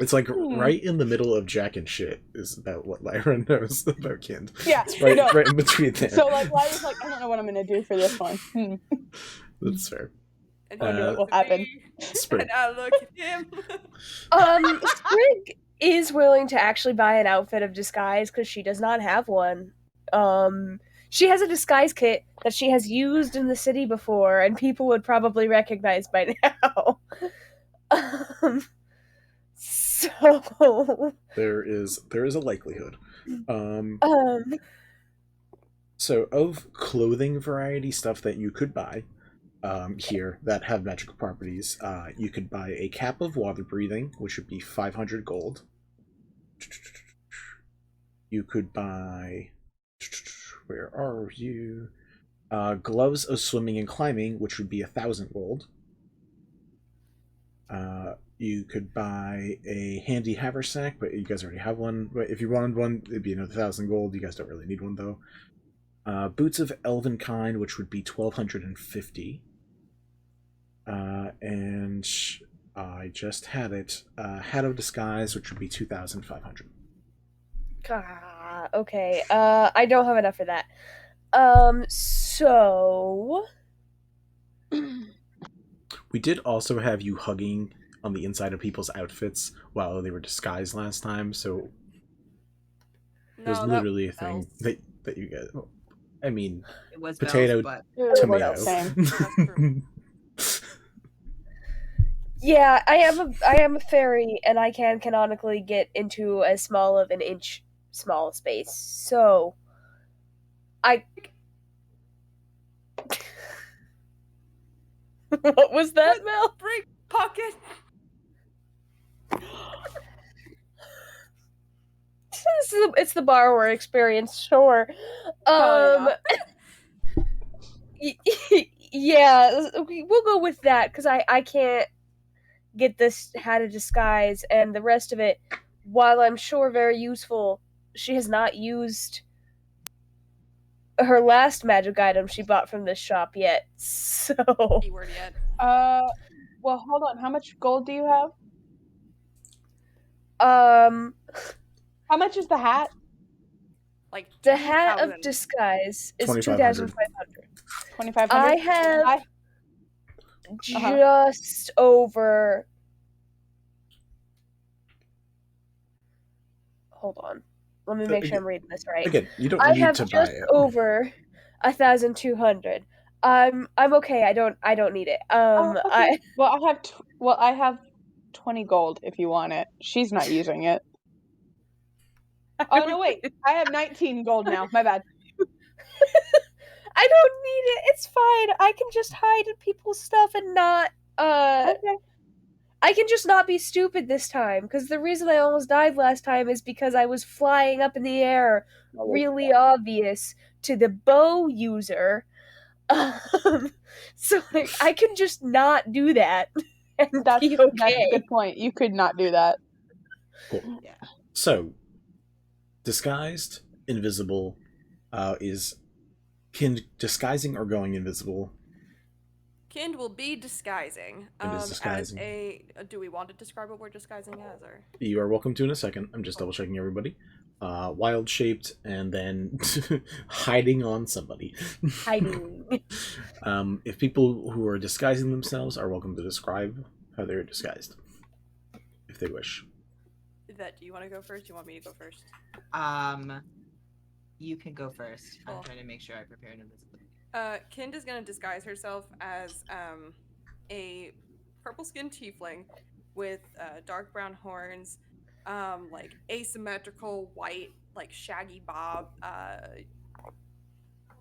It's like right in the middle of Jack and shit is about what Lyra knows about Kind. Yeah, It's right, no. right in between there. So like Lyra's like, I don't know what I'm gonna do for this one. That's fair. And wonder what will looks at happen. me, Sprig. and I look at him. Sprig is willing to actually buy an outfit of disguise because she does not have one. She has a disguise kit that she has used in the city before, and people would probably recognize by now. So, There is a likelihood. um, So of clothing variety stuff that you could buy here that have magical properties, you could buy a cap of water breathing, which would be 500 gold. You could buy, where are you? Gloves of swimming and climbing, which would be 1,000 gold. You could buy a handy haversack, but you guys already have one. But if you wanted one, it'd be another 1,000 gold. You guys don't really need one though. Boots of elven kind, which would be 1,250. And I just had it. Hat of disguise, which would be 2,500. okay. I don't have enough for that. So We did also have you hugging on the inside of people's outfits while they were disguised last time, so it was literally a thing that you guys. I mean, It was potato, Belle's, tomato. Same. yeah, I am a fairy, and I can canonically get into as small of an inch small space. So, I. What was that, Mel? Break pocket. It's the borrower experience, sure. Yeah, we'll go with that because I can't get this hat of disguise and the rest of it. While I'm sure very useful, she has not used her last magic item she bought from this shop yet. So Keyword yet. Well, hold on. How much gold do you have? How much is the hat? Like the hat of 2,000. disguise is 2,500. 2,500. 2,500. I have just over. Hold on. Let me make sure I'm reading this right. Again, you don't I need have to buy just it. over 1,200. I'm okay. I don't need it. Okay. I have 20 gold if you want it. She's not using it. Oh no, wait. I have 19 gold now. My bad. I don't need it. It's fine. I can just hide in people's stuff and not Okay. I can just not be stupid this time, because the reason I almost died last time is because I was flying up in the air, really obvious to the bow user. So like, I can just not do that and That's be okay. a good point. You could not do that. Cool. Yeah. So, disguised, invisible, is disguising or going invisible Kind will be disguising. It is disguising. As a. Do we want to describe what we're disguising as, or? You are welcome to in a second. I'm just double checking everybody. Wild shaped and then hiding on somebody. Hiding. If people who are disguising themselves are welcome to describe how they're disguised, if they wish. Yvette, do you want to go first? Do you want me to go first? You can go first. Cool. I'm trying to make sure I prepare an invisibility. Kind is gonna disguise herself as a purple-skinned tiefling with dark brown horns, like asymmetrical white, like shaggy bob,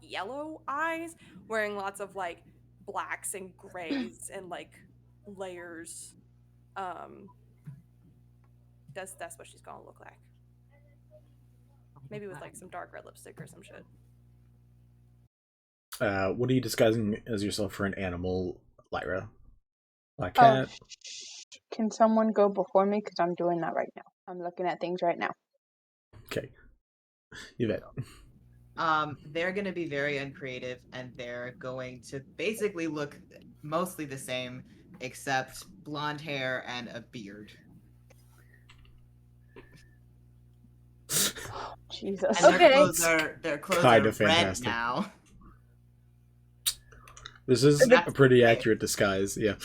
yellow eyes, wearing lots of like blacks and grays and like layers. That's what she's gonna look like. Maybe with like some dark red lipstick or some shit. What are you disguising as yourself for an animal, Lyra? Black cat? Can someone go before me? Because I'm doing that right now. I'm looking at things right now. Okay. Yvette. They're going to be very uncreative, and they're going to basically look mostly the same, except blonde hair and a beard. Jesus. And Okay. Their clothes Kind are of red fantastic. now. This is That's a pretty great. accurate disguise, yeah.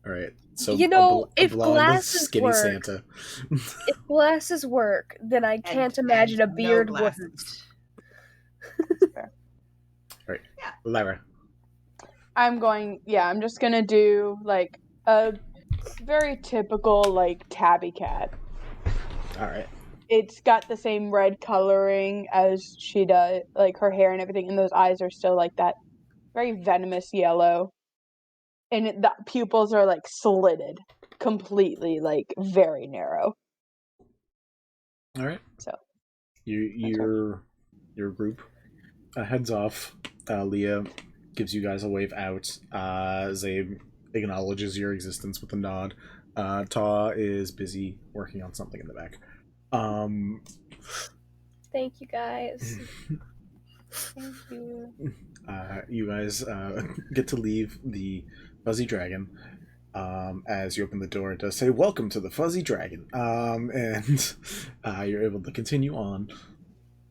Alright, so You know, a if blonde, glasses skinny work- Santa. If glasses work, then I can't imagine a no beard glasses. wouldn't. Alright, Yeah. Lyra. I'm just gonna do like a very typical like tabby cat. Alright. It's got the same red coloring as she does, like her hair and everything, and those eyes are still like that very venomous yellow. And the pupils are like slitted completely, like very narrow. Alright. So Your group heads off. Leah gives you guys a wave out. Zabe acknowledges your existence with a nod. Ta is busy working on something in the back. Thank you guys. thank you. You guys get to leave the Fuzzy Dragon. As you open the door, it does say, "Welcome to the Fuzzy Dragon." And you're able to continue on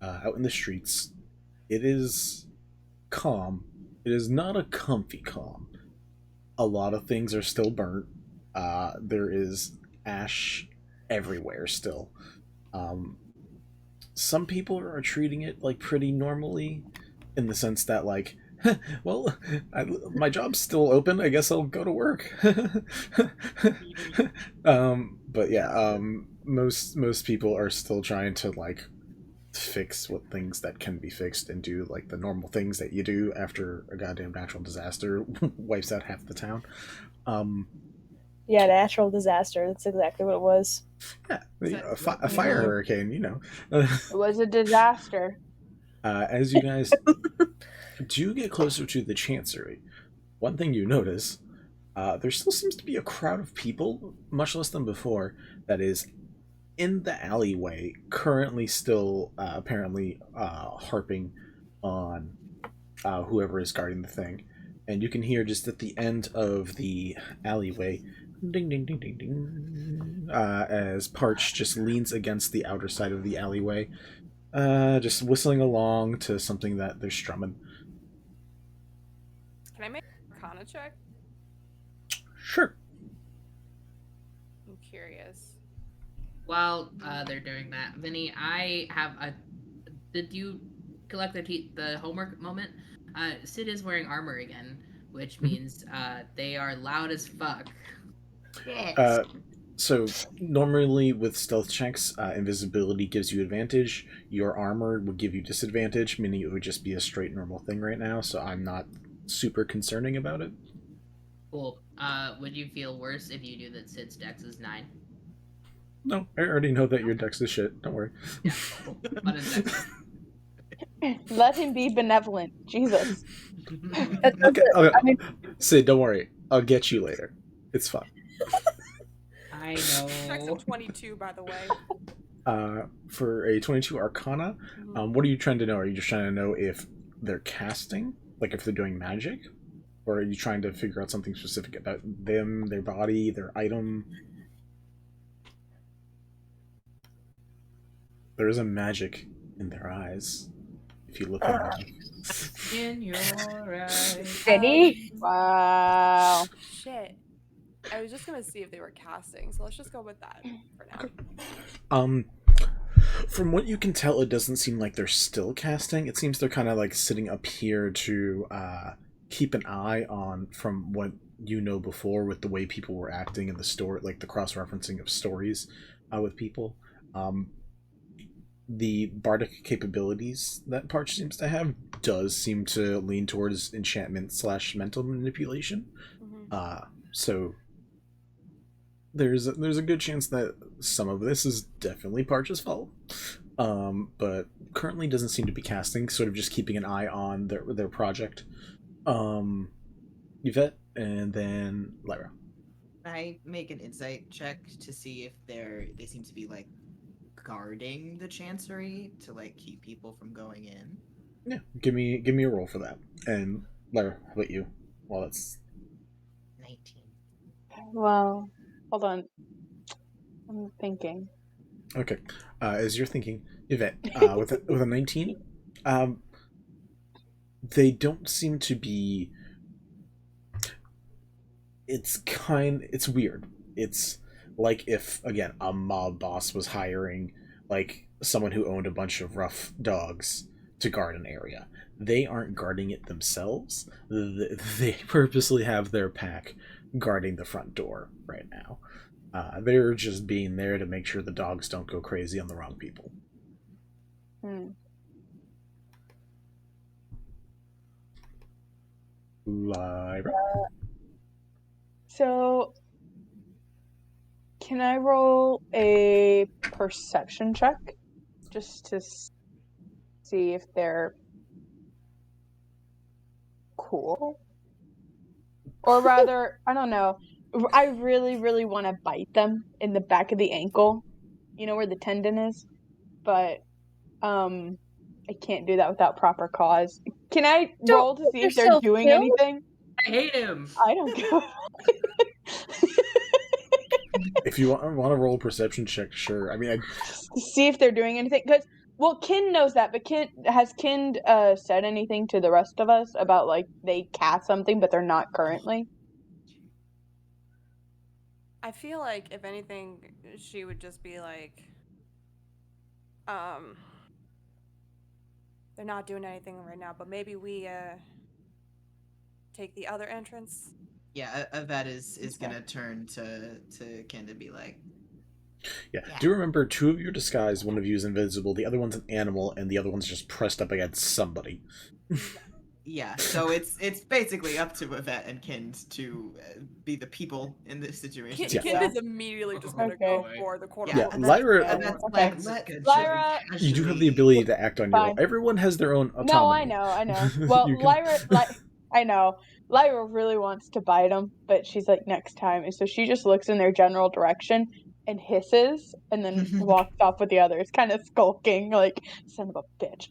out in the streets. It is calm. It is not a comfy calm. A lot of things are still burnt. There is ash everywhere still. Some people are treating it like pretty normally, in the sense that like, well, my job's still open. I guess I'll go to work. But yeah, most people are still trying to like fix what things that can be fixed and do like the normal things that you do after a goddamn natural disaster wipes out half the town. Yeah, natural disaster. That's exactly what it was. Yeah, a fire hurricane, you know. It was a disaster. As you guys do get closer to the Chancery, one thing you notice, there still seems to be a crowd of people, much less than before, that is in the alleyway, currently still apparently harping on whoever is guarding the thing. And you can hear just at the end of the alleyway, ding ding ding ding ding, as Parch just leans against the outer side of the alleyway, just whistling along to something that they're strumming. Can I make an Arcana check? Sure. I'm curious. While they're doing that, Vinny, I have a. Did you collect the homework moment? Sid is wearing armor again, which means they are loud as fuck. Yes. So normally with stealth checks, invisibility gives you advantage. Your armor would give you disadvantage, meaning it would just be a straight normal thing right now. So I'm not super concerning about it. Cool. Would you feel worse if you knew that Sid's dex is 9? No, I already know that your dex is shit. Don't worry. Yeah. What is dex? Let him be benevolent. Jesus. Okay, I mean, Sid, don't worry. I'll get you later. It's fine. I Check's know. a 22, by the way. For a 22 Arcana, what are you trying to know? Are you just trying to know if they're casting? Like if they're doing magic? Or are you trying to figure out something specific about them, their body, their item? There is a magic in their eyes. If you look at them. In your eyes. Jenny? Wow. Shit. I was just gonna see if they were casting, so let's just go with that for now. From what you can tell, it doesn't seem like they're still casting. It seems they're kind of like sitting up here to keep an eye on, from what you know before, with the way people were acting in the story, like the cross-referencing of stories with people. The bardic capabilities that Parch seems to have does seem to lean towards enchantment / mental manipulation. So there's a good chance that some of this is definitely Parch's fault, but currently doesn't seem to be casting. Sort of just keeping an eye on their project. Yvette and then Lyra. I make an insight check to see if they seem to be like guarding the chancery to like keep people from going in. Yeah, give me a roll for that. And Lyra, how about you? Well, that's 19. Well, hold on. I'm thinking. okay. As you're thinking, Yvette, with a 19, they don't seem to be. It's weird. It's like if, again, a mob boss was hiring like someone who owned a bunch of rough dogs to guard an area. They aren't guarding it themselves. They purposely have their pack guarding the front door right now. They're just being there to make sure the dogs don't go crazy on the wrong people. Lyra? So, can I roll a perception check just to see if they're cool? Or rather, I don't know. I really, really want to bite them in the back of the ankle. You know where the tendon is? But, I can't do that without proper cause. Can I roll to see if they're doing anything? I hate him. I don't go. If you want to roll a perception check, sure. I mean, See if they're doing anything. Because, well, Kin knows that, but has Kin said anything to the rest of us about, like, they cast something, but they're not currently? I feel like, if anything, she would just be like, they're not doing anything right now, but maybe we, take the other entrance. Yeah, Yvette is gonna turn to Ken and be like, yeah. Do remember, two of you are disguised, one of you is invisible, the other one's an animal, and the other one's just pressed up against somebody. yeah. So it's basically up to Yvette and Kind to be the people in this situation. Kind is immediately just gonna go for the corner. Yeah, Lyra, Lyra, you do have the ability to act on your own. Everyone has their own autonomy. No, I know. Well, Lyra, I know. Lyra really wants to bite him, but she's like, next time. And so she just looks in their general direction and hisses and then walks off with the others, kind of skulking, like, son of a bitch.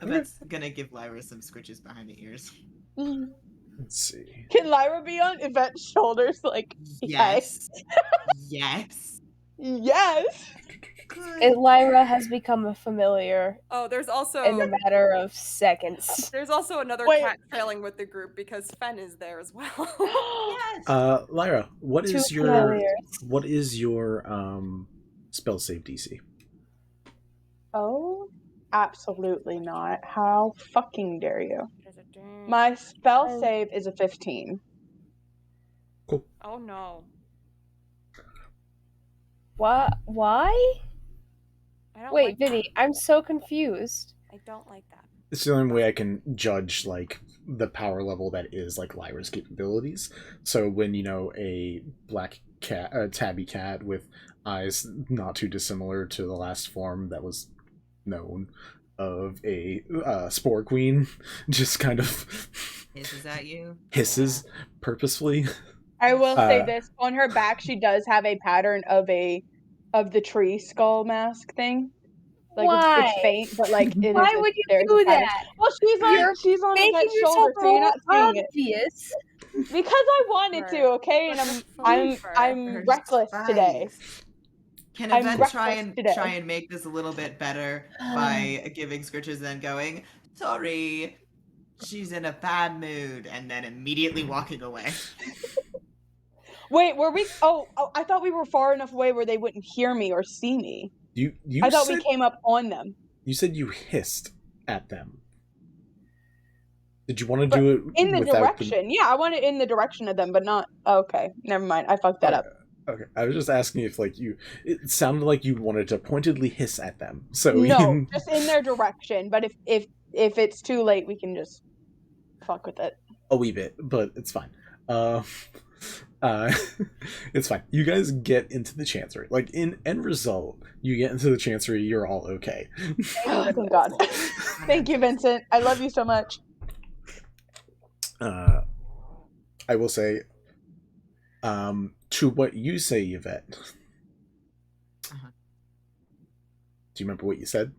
Yvette's gonna give Lyra some scritches behind the ears. Let's see. Can Lyra be on Yvette's shoulders? Like, yes. Yes. Yes. And Lyra has become a familiar. Oh, there's also in a matter of seconds. There's also another cat trailing with the group because Fen is there as well. Yes. Lyra, what is your spell save DC? Oh, absolutely not. How fucking dare you? My spell save is a 15. Cool. Oh no. What? Why? Wait, like Vinny, I'm so confused. I don't like that. It's the only way I can judge, like, the power level that is, like, Lyra's capabilities. So when, a black cat, a tabby cat with eyes not too dissimilar to the last form that was known of a spore queen, just kind of hisses at you. Hisses purposefully. I will say this: on her back, she does have a pattern of the tree skull mask thing. Like Why? it's faint, but like it is. Why would you there's do a pattern. that? Well, she's like You're she's on making Yvette's yourself shoulder, so you're not seeing it. obvious. Because I wanted to, okay, and I'm Her reckless today. spice. Can I'm Yvette try reckless today. and make this a little bit better by giving scritches and then going, sorry, she's in a bad mood, and then immediately walking away? Wait, were we? Oh, I thought we were far enough away where they wouldn't hear me or see me. I thought we came up on them. You said you hissed at them. Did you want to do it In the without direction? Yeah, I want it in the direction of them, but not. Okay, never mind. I fucked that up. Okay, I was just asking if like it sounded like you wanted to pointedly hiss at them. So No, just in their direction. But if it's too late, we can just fuck with it. A wee bit, but it's fine. It's fine. You guys get into the chancery. Like in end result, you get into the chancery. You're all okay. Oh, thank God. Thank you, Vincent. I love you so much. I will say, to what you say, Yvette. Uh-huh. Do you remember what you said?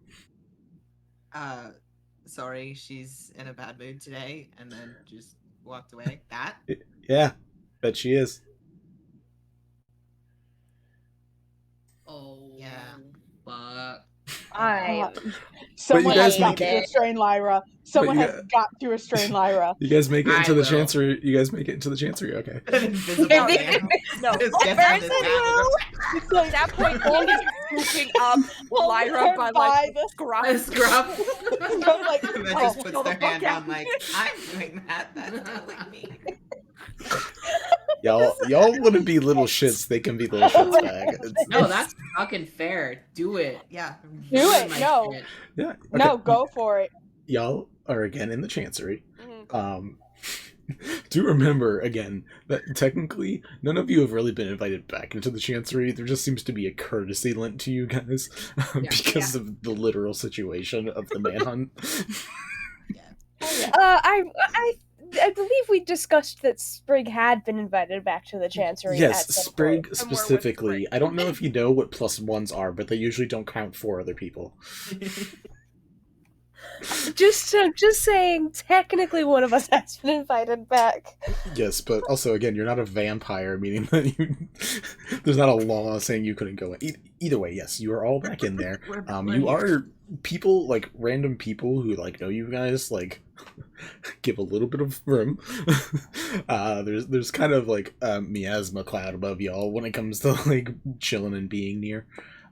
Sorry, she's in a bad mood today, and then just walked away. That? Yeah, bet she is. Oh, Yeah. Fuck. Someone has got make to it. restrain Lyra. Someone has got to restrain Lyra. You guys make it into I the will. chancery. You guys make it into the chancery. Okay. An invisible No, man. no. Just gets on this path. At that point, Andy's scooping up Well, Lyra by like the scruff. Scruff. like, Yvette Oh, just puts chill the their fuck hand out. on like, I'm doing that. That's killing me. Y'all wouldn't be little shits. They can be little shits back. No, that's fucking fair. Do it. Yeah. Do it. My No. shit. Yeah. Okay. No, go for it. Y'all are again in the chancery. Mhm. Do remember again that technically none of you have really been invited back into the chancery. There just seems to be a courtesy lent to you guys because of the literal situation of the manhunt. I believe we discussed that Sprig had been invited back to the Chancery. Yes, at some Sprig point. And we're with specifically. Sprig. I don't know if you know what +1s are, but they usually don't count for other people. Just saying, technically one of us has been invited back. Yes, but also again, you're not a vampire, meaning that there's not a law saying you couldn't go in. Either way, yes, you are all back in there. You are people, like random people who like know you guys, like give a little bit of room. There's kind of like a miasma cloud above y'all when it comes to like chilling and being near.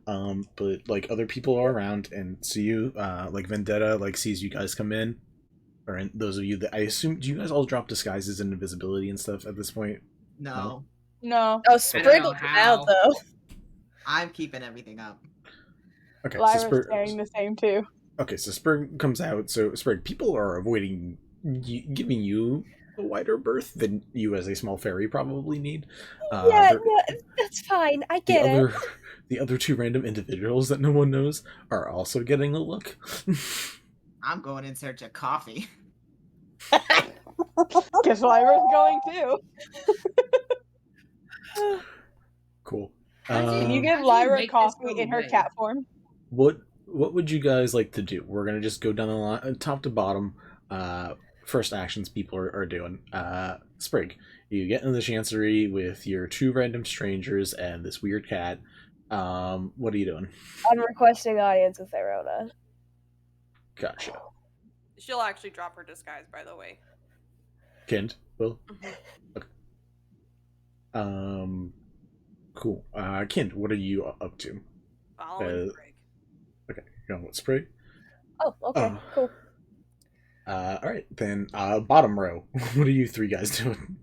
But like other people are around and see you, like Vendetta like sees you guys come in, or those of you that I assume, do you guys all drop disguises and invisibility and stuff at this point? No. No. Oh, Sprig know will come how. out though. I'm keeping everything up. Okay, Lyra's so saying the same too. okay, so Sprig comes out. So Sprig, people are avoiding giving you a wider berth than you as a small fairy probably need. Yeah, no, that's fine. I get it. The other two random individuals that no one knows are also getting a look. I'm going in search of coffee. Guess Lyra's going too. Cool. Can you Um, give How'd you Lyra make this coffee go in her away? cat form? What would you guys like to do? We're gonna just go down the line, top to bottom. First actions people are doing. Sprig, you get into the chancery with your two random strangers and this weird cat. What are you doing? I'm requesting audience with Therona. Gotcha. She'll actually drop her disguise, by the way. Kind, Will? Mhm. Okay. Cool. Kind, what are you up to? Following Sprig. Okay, you're going with Sprig? Oh, okay, cool. Alright, then, bottom row. What are you three guys doing?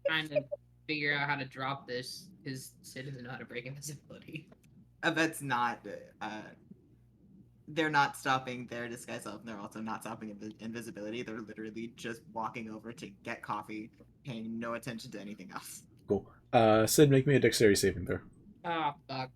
Trying to figure out how to drop this because Sid doesn't know how to break invisibility. Yvette's not. They're not stopping their disguise self, and they're also not stopping invisibility. They're literally just walking over to get coffee, paying no attention to anything else. Cool. Sid, make me a dexterity saving throw. Oh, fuck.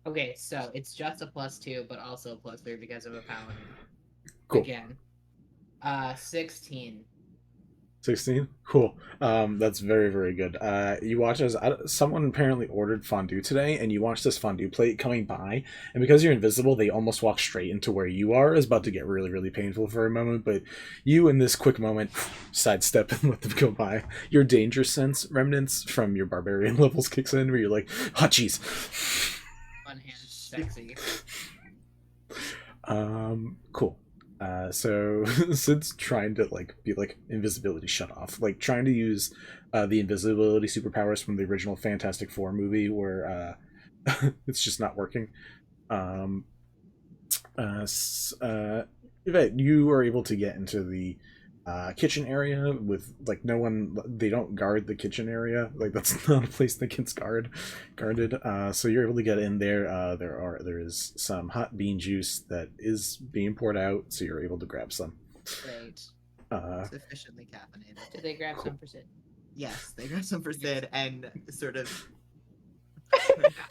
Okay, so it's just a +2, but also a +3 because of a paladin. Cool. Again. 16. 16? Cool. That's very, very good. You watch as someone apparently ordered fondue today, and you watch this fondue plate coming by, and because you're invisible, they almost walk straight into where you are. It's about to get really, really painful for a moment, but you, in this quick moment, sidestep and let them go by. Your danger sense remnants from your barbarian levels kicks in, where you're like, oh, jeez. One hand, sexy. Cool. So Sid's trying to be invisibility shut off, trying to use the invisibility superpowers from the original Fantastic Four movie where it's just not working. Yvette, you are able to get into the kitchen area with no one. They don't guard the kitchen area. That's not a place that gets guarded. So you're able to get in there. There is some hot bean juice that is being poured out, so you're able to grab some. Great. Sufficiently caffeinated. Did they grab some for Sid? Yes, they got some for Sid and sort of.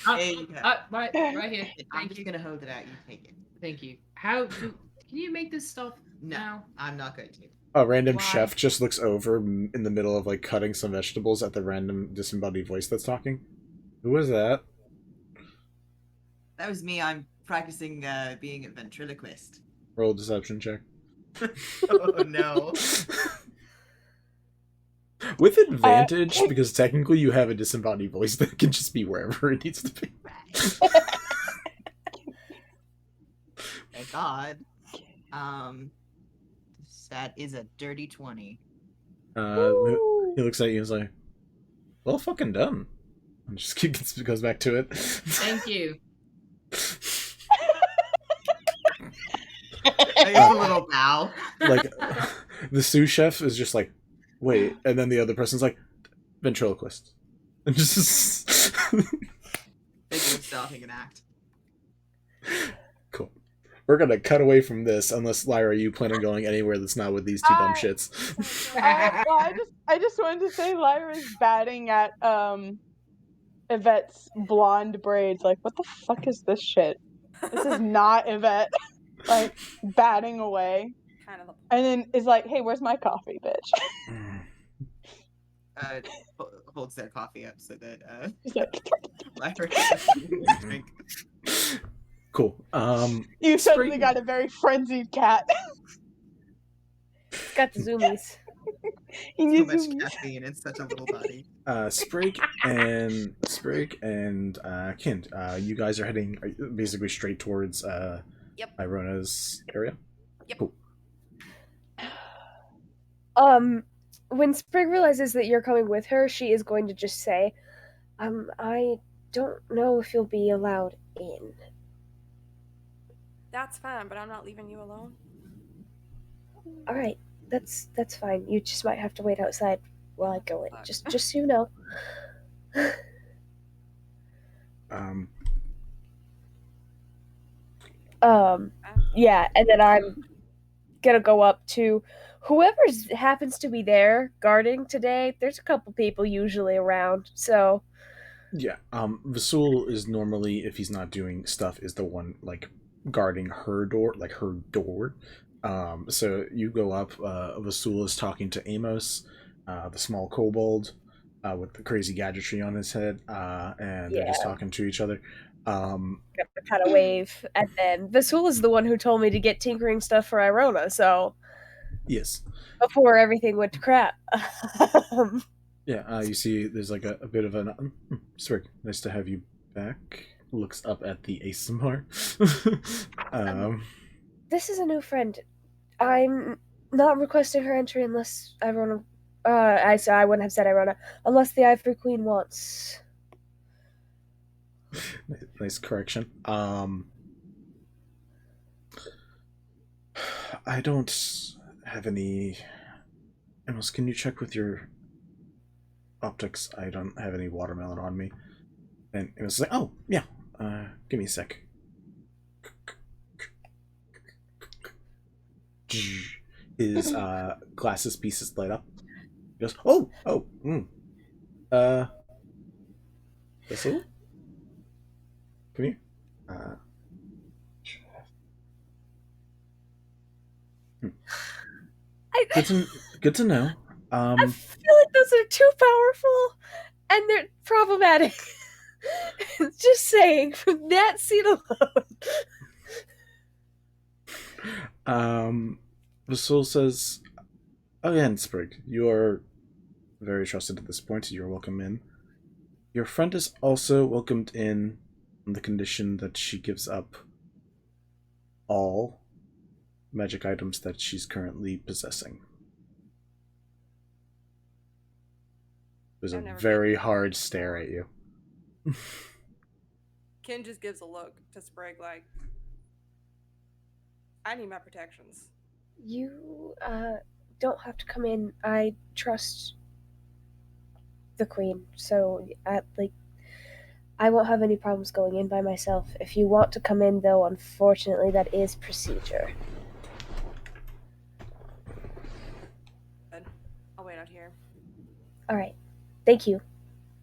Right here. I'm just gonna hold it out. You take it. Thank you. Can you make this stuff now? I'm not going to. A random Why? chef just looks over in the middle of cutting some vegetables at the random disembodied voice that's talking. Who was that? That was me. I'm practicing being a ventriloquist. Roll a deception check. Oh no. With advantage, because technically you have a disembodied voice that can just be wherever it needs to be. Thank God. That is a dirty 20. He looks at you and is like, well, fucking done. And just goes back to it. Thank you. I give a little bow. The sous chef is just like, wait, and then the other person's like, ventriloquist. And just... Thinking of starting an act. Cool. We're gonna cut away from this, unless, Lyra, you plan on going anywhere that's not with these two dumb shits. I just wanted to say Lyra's batting at Yvette's blonde braids. What the fuck is this shit? This is not Yvette. Batting away. Kind of. And then is like, hey, where's my coffee, bitch? Holds their coffee up so that She's like, Lyra can drink. Cool. You suddenly got a very frenzied cat. Got the zoomies. So much caffeine in such a little body. Sprig and Kind, you guys are heading basically straight towards Irona's area. Yep. Cool. When Sprig realizes that you're coming with her, she is going to just say, I don't know if you'll be allowed in. That's fine, but I'm not leaving you alone. Alright, that's fine. You just might have to wait outside while I go in. Just so you know. Yeah, and then I'm gonna go up to whoever happens to be there guarding today. There's a couple people usually around, so Yeah, Vasul is normally, if he's not doing stuff, is the one guarding her door, so you go up. Vasul is talking to Amos, the small kobold with the crazy gadgetry on his head, and they're just talking to each other. kind of wave, and then Vasul is the one who told me to get tinkering stuff for Irona. So yes, before everything went to crap. Yeah, you see there's a bit of an... Sprig, nice to have you back. Looks up at the ASMR. This is a new friend. I'm not requesting her entry unless Irona... I wouldn't have said Irona. Unless the Ivory Queen wants... Nice correction. I don't have any... Amos, can you check with your optics? I don't have any watermelon on me. And Amos is like, oh, yeah, give me a sec. His glasses pieces light up. He goes, Vasil? Come here. Uh, good to know. I feel like those are too powerful, and they're problematic. Just saying, from that scene alone. The soul says, again, Sprig, you are very trusted at this point. You're welcome in. Your friend is also welcomed in on the condition that she gives up all magic items that she's currently possessing. There's a very hard stare at you. Ken just gives a look to Sprig like, I need my protections. You don't have to come in. I trust the queen, so I won't have any problems going in by myself. If you want to come in, though, unfortunately, that is procedure. Good. I'll wait out here. All right. Thank you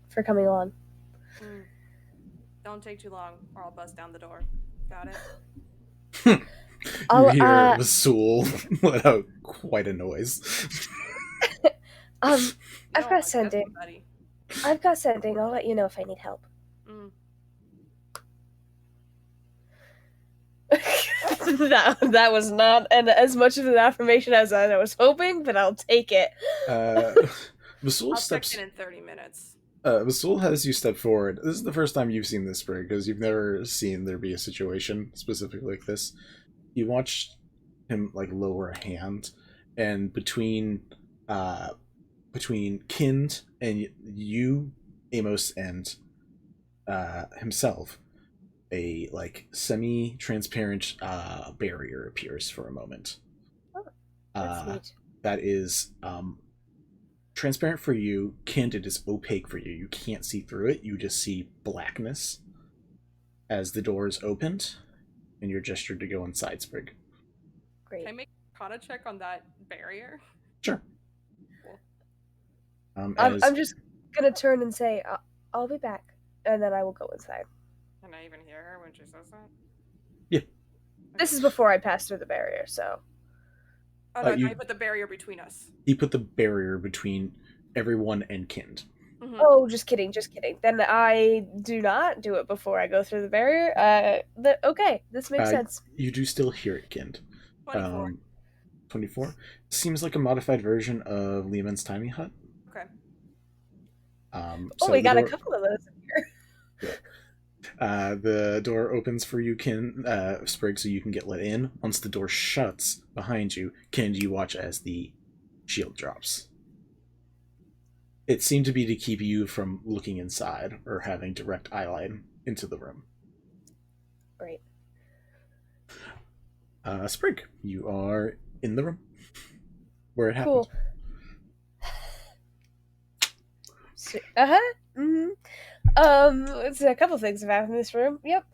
for coming along. Don't take too long, or I'll bust down the door. Got it? You hear Vasul let out quite a noise. I've got sending. I've got sending. I'll let you know if I need help. That was not as much of an affirmation as I was hoping, but I'll take it. Vasul steps in 30 minutes. Vasul has you step forward. This is the first time you've seen this, Sprig, because you've never seen there be a situation specifically like this. You watched him lower a hand, and between Kind and you, Amos, and himself, a semi-transparent barrier appears for a moment. Oh, that's neat. That is transparent for you. Kind, it is opaque for you. You can't see through it. You just see blackness as the door is opened, and you're gestured to go inside, Sprig. Great. Can I make a Arcana check on that barrier? Sure. Cool. I'm just gonna turn and say, I'll be back, and then I will go inside. Can I even hear her when she says that? Yeah. This is before I pass through the barrier, so. Oh no, you put the barrier between us. He put the barrier between everyone and Kind. Mm-hmm. Oh, just kidding. Then I do not do it before I go through the barrier. Okay, this makes sense. You do still hear it, Kind. 24. 24? Seems like a modified version of Lehman's tiny hut. Okay. We got a couple of those in here. Yeah. The door opens for you, Sprig, so you can get let in. Once the door shuts behind you, Kind, you watch as the shield drops. It seemed to be to keep you from looking inside or having direct eyeline into the room. Great. Sprig, you are in the room where it happened. Cool. It's a couple things have happened in this room. Yep.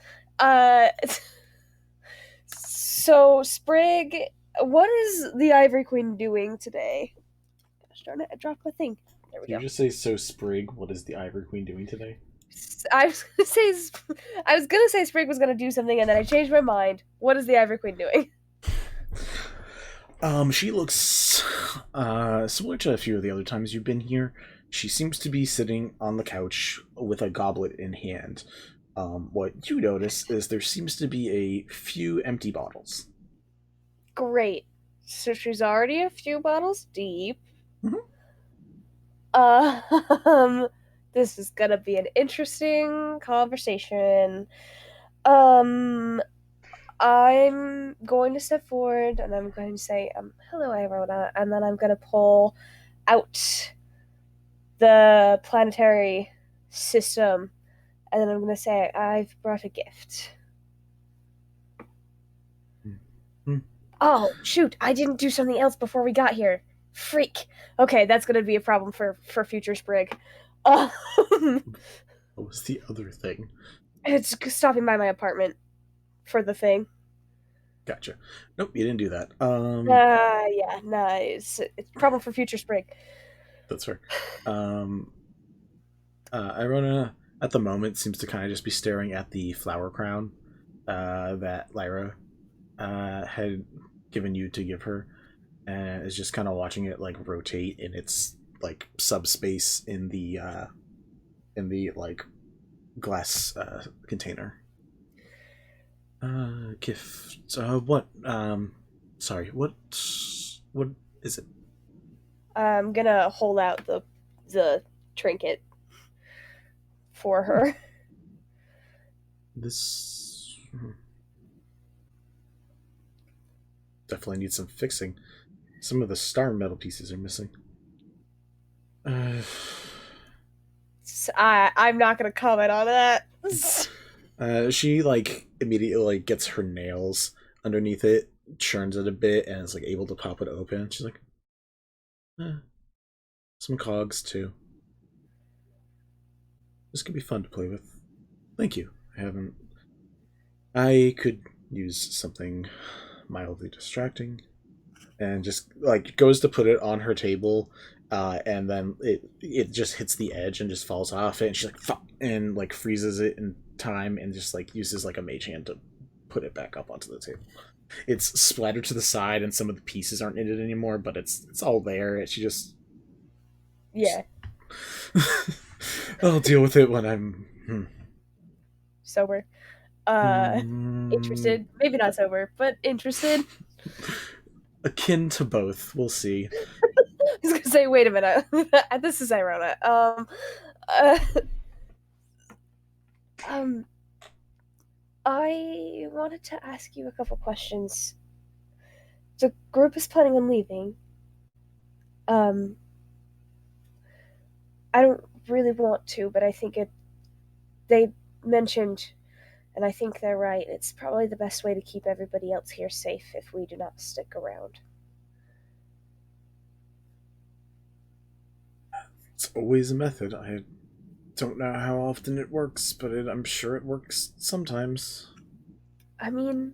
So Sprig, what is the Ivory Queen doing today? Gosh darn it, I dropped my thing. There we go. Did you just say, so Sprig, what is the Ivory Queen doing today? I was gonna say Sprig was gonna do something, and then I changed my mind. What is the Ivory Queen doing? She looks similar to a few of the other times you've been here. She seems to be sitting on the couch with a goblet in hand. What you notice is there seems to be a few empty bottles. Great. So she's already a few bottles deep. Mm-hmm. This is gonna be an interesting conversation. I'm going to step forward and I'm going to say, hello, Irona, and then I'm going to pull out the planetary system, and then I'm going to say, I've brought a gift. Mm-hmm. Oh, shoot, I didn't do something else before we got here. Freak. Okay, that's going to be a problem for future Sprig. What was the other thing? It's stopping by my apartment for the thing. Gotcha. Nope, you didn't do that. It's a problem for future Sprig. That's fair. Irona, at the moment, seems to kind of just be staring at the flower crown that Lyra had given you to give her, and is just kind of watching it like rotate in its like subspace in the like glass container. Gift. What? Sorry. What is it? I'm gonna hold out the trinket for her. This definitely needs some fixing. Some of the star metal pieces are missing. I'm not gonna comment on that. She like immediately like gets her nails underneath it, churns it a bit, and is like able to pop it open. She's like, some cogs too. This could be fun to play with. Thank you. I could use something mildly distracting. And just like goes to put it on her table, and then it just hits the edge and just falls off it, and she's like, fuck, and like freezes it in time and just like uses like a mage hand to put it back up onto the table. It's splattered to the side and some of the pieces aren't in it anymore, but it's all there. She just Yeah. I'll deal with it when I'm Sober. Interested. Maybe not sober, but interested. Akin to both. We'll see. I was gonna say, wait a minute. This is ironic. I wanted to ask you a couple questions. The group is planning on leaving. I don't really want to, but I think they mentioned, and I think they're right, it's probably the best way to keep everybody else here safe if we do not stick around. It's always a method. I don't know how often it works, but I'm sure it works sometimes. I mean,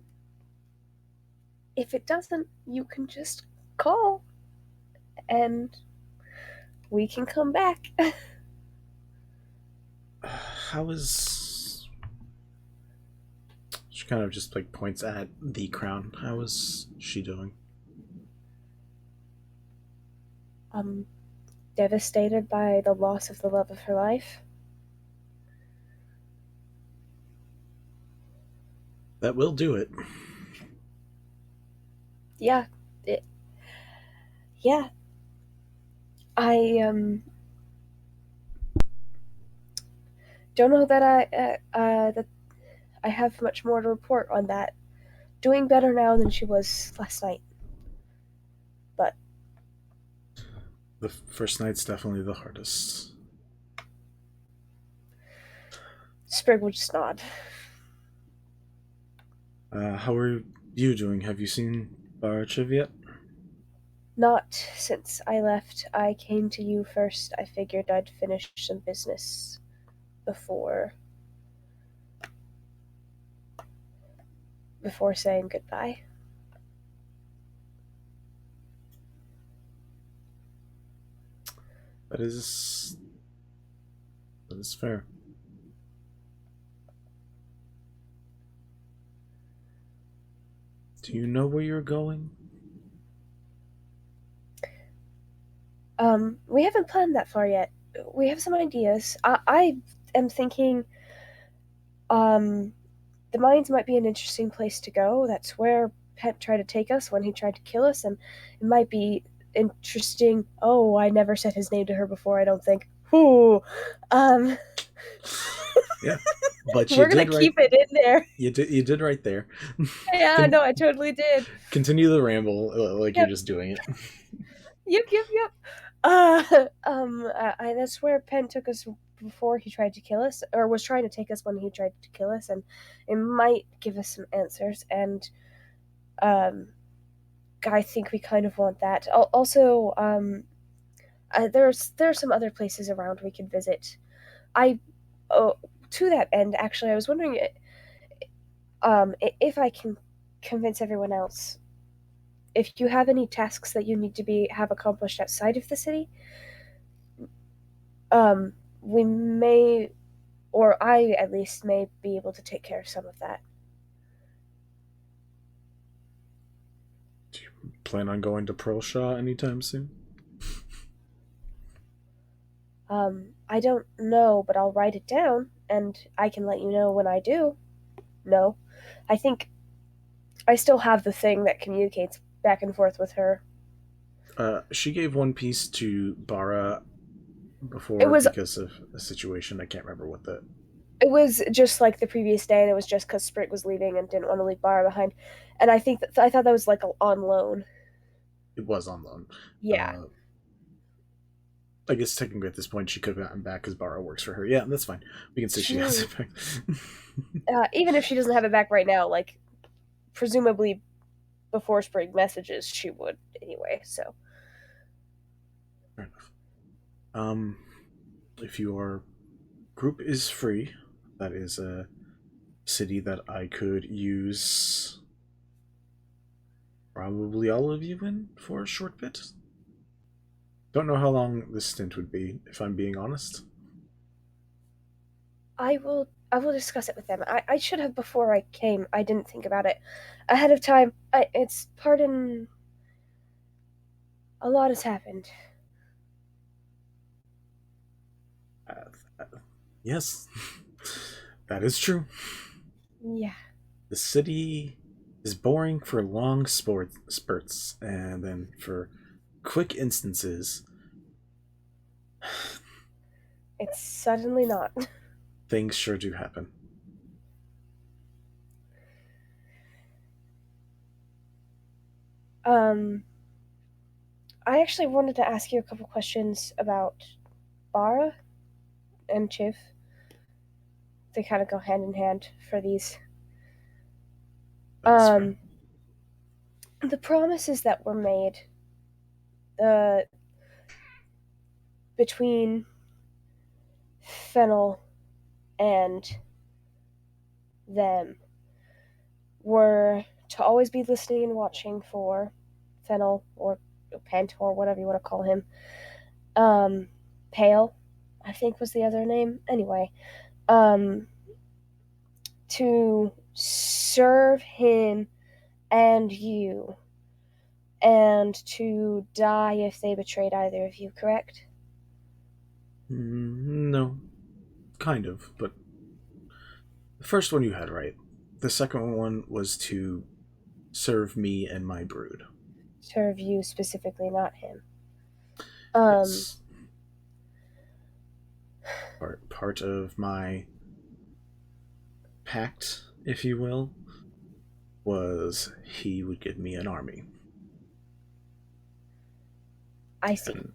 if it doesn't, you can just call, and we can come back. How is... She kind of just like points at the crown. How is she doing? Devastated by the loss of the love of her life. That will do it. Yeah. Yeah. I don't know that I have much more to report on that. Doing better now than she was last night. But the first night's definitely the hardest. Sprig will just nod. How are you doing? Have you seen Barachev yet? Not since I left. I came to you first. I figured I'd finish some business before saying goodbye. That is fair. Do you know where you're going? We haven't planned that far yet. We have some ideas. I am thinking, the mines might be an interesting place to go. That's where Pet tried to take us when he tried to kill us, and it might be interesting. Oh, I never said his name to her before, I don't think. Ooh. Yeah, but we're gonna keep it in there. You did right there. Yeah, no, I totally did. Continue the ramble like You're just doing it. Yep. That's where Penn took us before he tried to kill us, or was trying to take us when he tried to kill us, and it might give us some answers. And I think we kind of want that. Also, there's some other places around we could visit. To that end, actually, I was wondering, if I can convince everyone else. If you have any tasks that you need to have accomplished outside of the city, we may, or I at least may be able to take care of some of that. Plan on going to Pearlshaw anytime soon? I don't know, but I'll write it down, and I can let you know when I do. No. I think I still have the thing that communicates back and forth with her. She gave one piece to Bara before It was because of a situation. I can't remember what the... it was just like the previous day, and it was just because Sprig was leaving and didn't want to leave Bara behind. And I think I thought that was like on loan. It was on loan. Yeah. I guess technically at this point she could have gotten back because Bara works for her. Yeah, that's fine. We can say she has it back. Even if she doesn't have it back right now, like presumably before Sprig messages, she would anyway. So. Fair enough. If your group is free, that is a city that I could use probably all of you in for a short bit. Don't know how long this stint would be, if I'm being honest. I will discuss it with them. I should have before I came. I didn't think about it ahead of time. Pardon. A lot has happened. Yes, that is true. Yeah. The city is boring for long spurts, and then for quick instances, It's suddenly not. things sure do happen. I actually wanted to ask you a couple questions about Bara and Chiv. They kind of go hand in hand for these. That's fair. The promises that were made between Fennel and them were to always be listening and watching for Fennel or Pent or whatever you want to call him. Pale, I think was the other name. Anyway, to serve him and you, and to die if they betrayed either of you, correct? No, kind of, but the first one you had right. The second one was to serve me and my brood. Serve you specifically, not him. Yes. Part of my pact, if you will, was he would give me an army. I see. And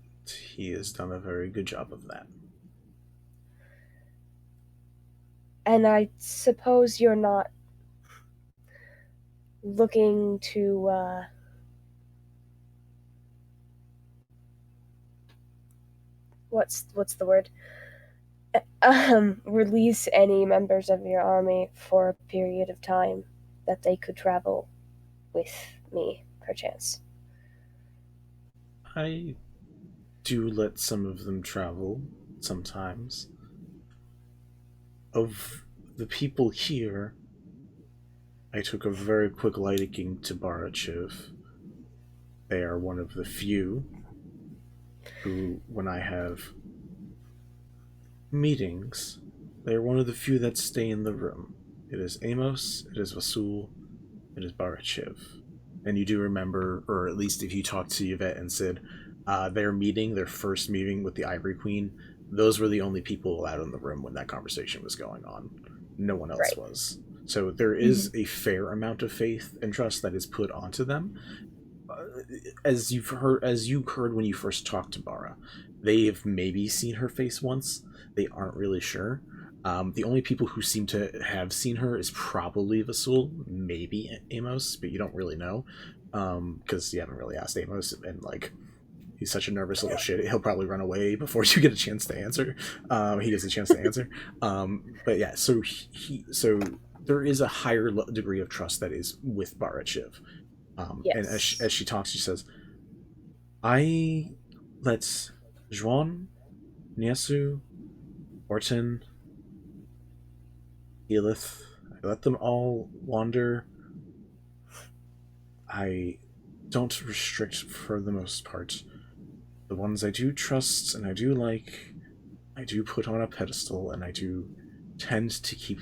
he has done a very good job of that. And I suppose you're not looking to, what's the word? Release any members of your army for a period of time that they could travel with me, perchance. I do let some of them travel sometimes. Of the people here, I took a very quick liking to Barachiv. They are one of the few who, when I have meetings, they are one of the few that stay in the room. It is Amos, it is Vasul, it is Barachiv. And you do remember, or at least if you talked to Yvette and said, their first meeting with the Ivory Queen, those were the only people allowed in the room when that conversation was going on. No one else was. So there is a fair amount of faith and trust that is put onto them. As you heard when you first talked to Bara, they have maybe seen her face once. They aren't really sure. The only people who seem to have seen her is probably Vasul, maybe Amos, but you don't really know because you haven't really asked Amos, and like he's such a nervous little shit. He'll probably run away before you get a chance to answer. He gets a chance to answer. But yeah, so there is a higher degree of trust that is with Barachiv. Yes. And as she talks, she says, I let Juan, Niasu, Orton, Elith, I let them all wander. I don't restrict for the most part. The ones I do trust and I do like, I do put on a pedestal, and I do tend to keep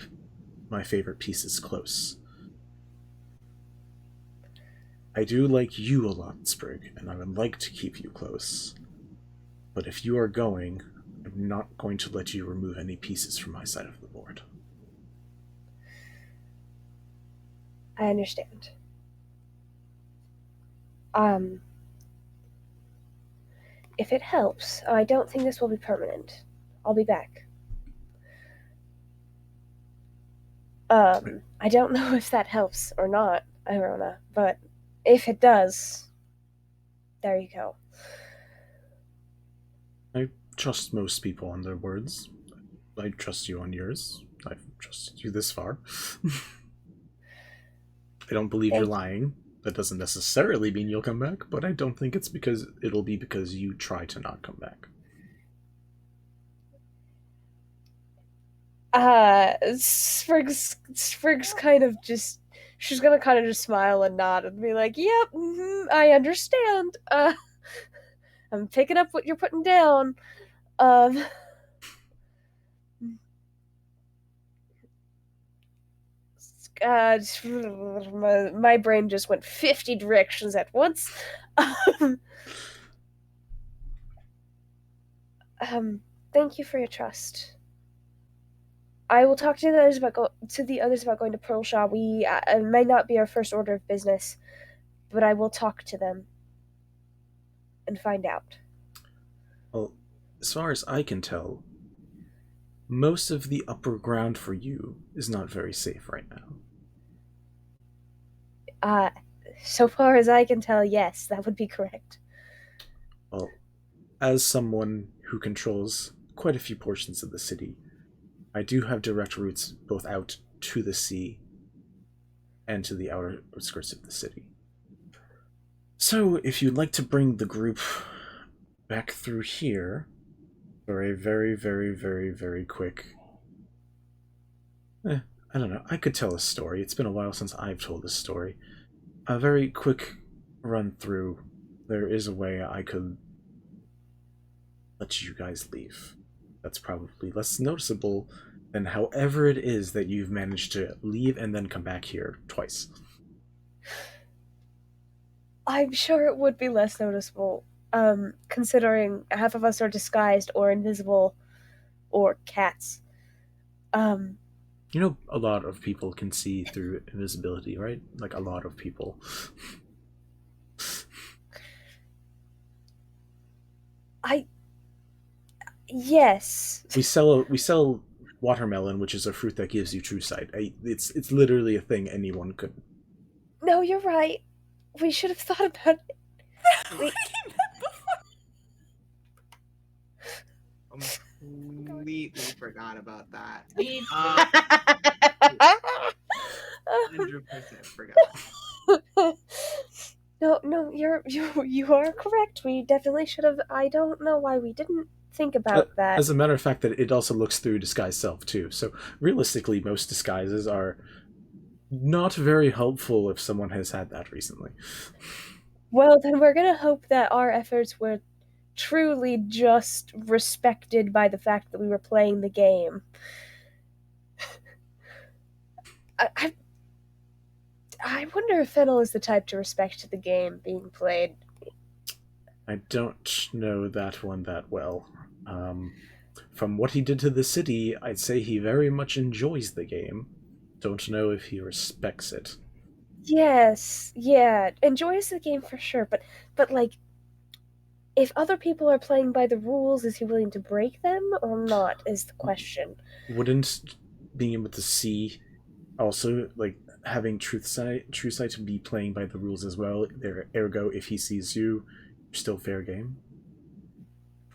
my favorite pieces close. I do like you a lot, Sprig, and I would like to keep you close. But if you are going, I'm not going to let you remove any pieces from my side of the board. I understand. If it helps, I don't think this will be permanent. I'll be back. I don't know if that helps or not, Irona, but if it does, there you go. I trust most people on their words. I trust you on yours. I've trusted you this far. I don't believe you're lying. That doesn't necessarily mean you'll come back, but I don't think it's because it'll be because you try to not come back. Sprig's kind of just, she's gonna kind of just smile and nod and be like, yep, I understand. I'm picking up what you're putting down. My brain just went 50 directions at once. Thank you for your trust. I will talk to the others about going to Pearl Shaw. It may not be our first order of business, but I will talk to them and find out. Well, as far as I can tell, most of the upper ground for you is not very safe right now. So far as I can tell, yes, that would be correct. Well, as someone who controls quite a few portions of the city, I do have direct routes both out to the sea and to the outer skirts of the city. So, if you'd like to bring the group back through here for a very, very, very, very quick... I don't know, I could tell a story. It's been a while since I've told a story. A very quick run through. There is a way I could let you guys leave. That's probably less noticeable than however it is that you've managed to leave and then come back here twice. I'm sure it would be less noticeable, considering half of us are disguised or invisible or cats. You know, a lot of people can see through invisibility, right? Like, a lot of people. Yes. We sell watermelon, which is a fruit that gives you true sight. It's literally a thing anyone could. No, you're right. We should have thought about it. Completely forgot about that. 100% forgot. No, you are correct. We definitely should have. I don't know why we didn't think about that. As a matter of fact, that it also looks through disguise self too. So realistically, most disguises are not very helpful if someone has had that recently. Well, then we're gonna hope that our efforts were truly just respected by the fact that we were playing the game. I wonder if Fennel is the type to respect the game being played. I don't know that one that well. From what he did to the city, I'd say he very much enjoys the game. Don't know if he respects it. Yes, yeah, enjoys the game for sure, but like, if other people are playing by the rules, is he willing to break them or not, is the question. Wouldn't being able to see, also, like, having true sight to be playing by the rules as well, ergo, if he sees you, you're still fair game?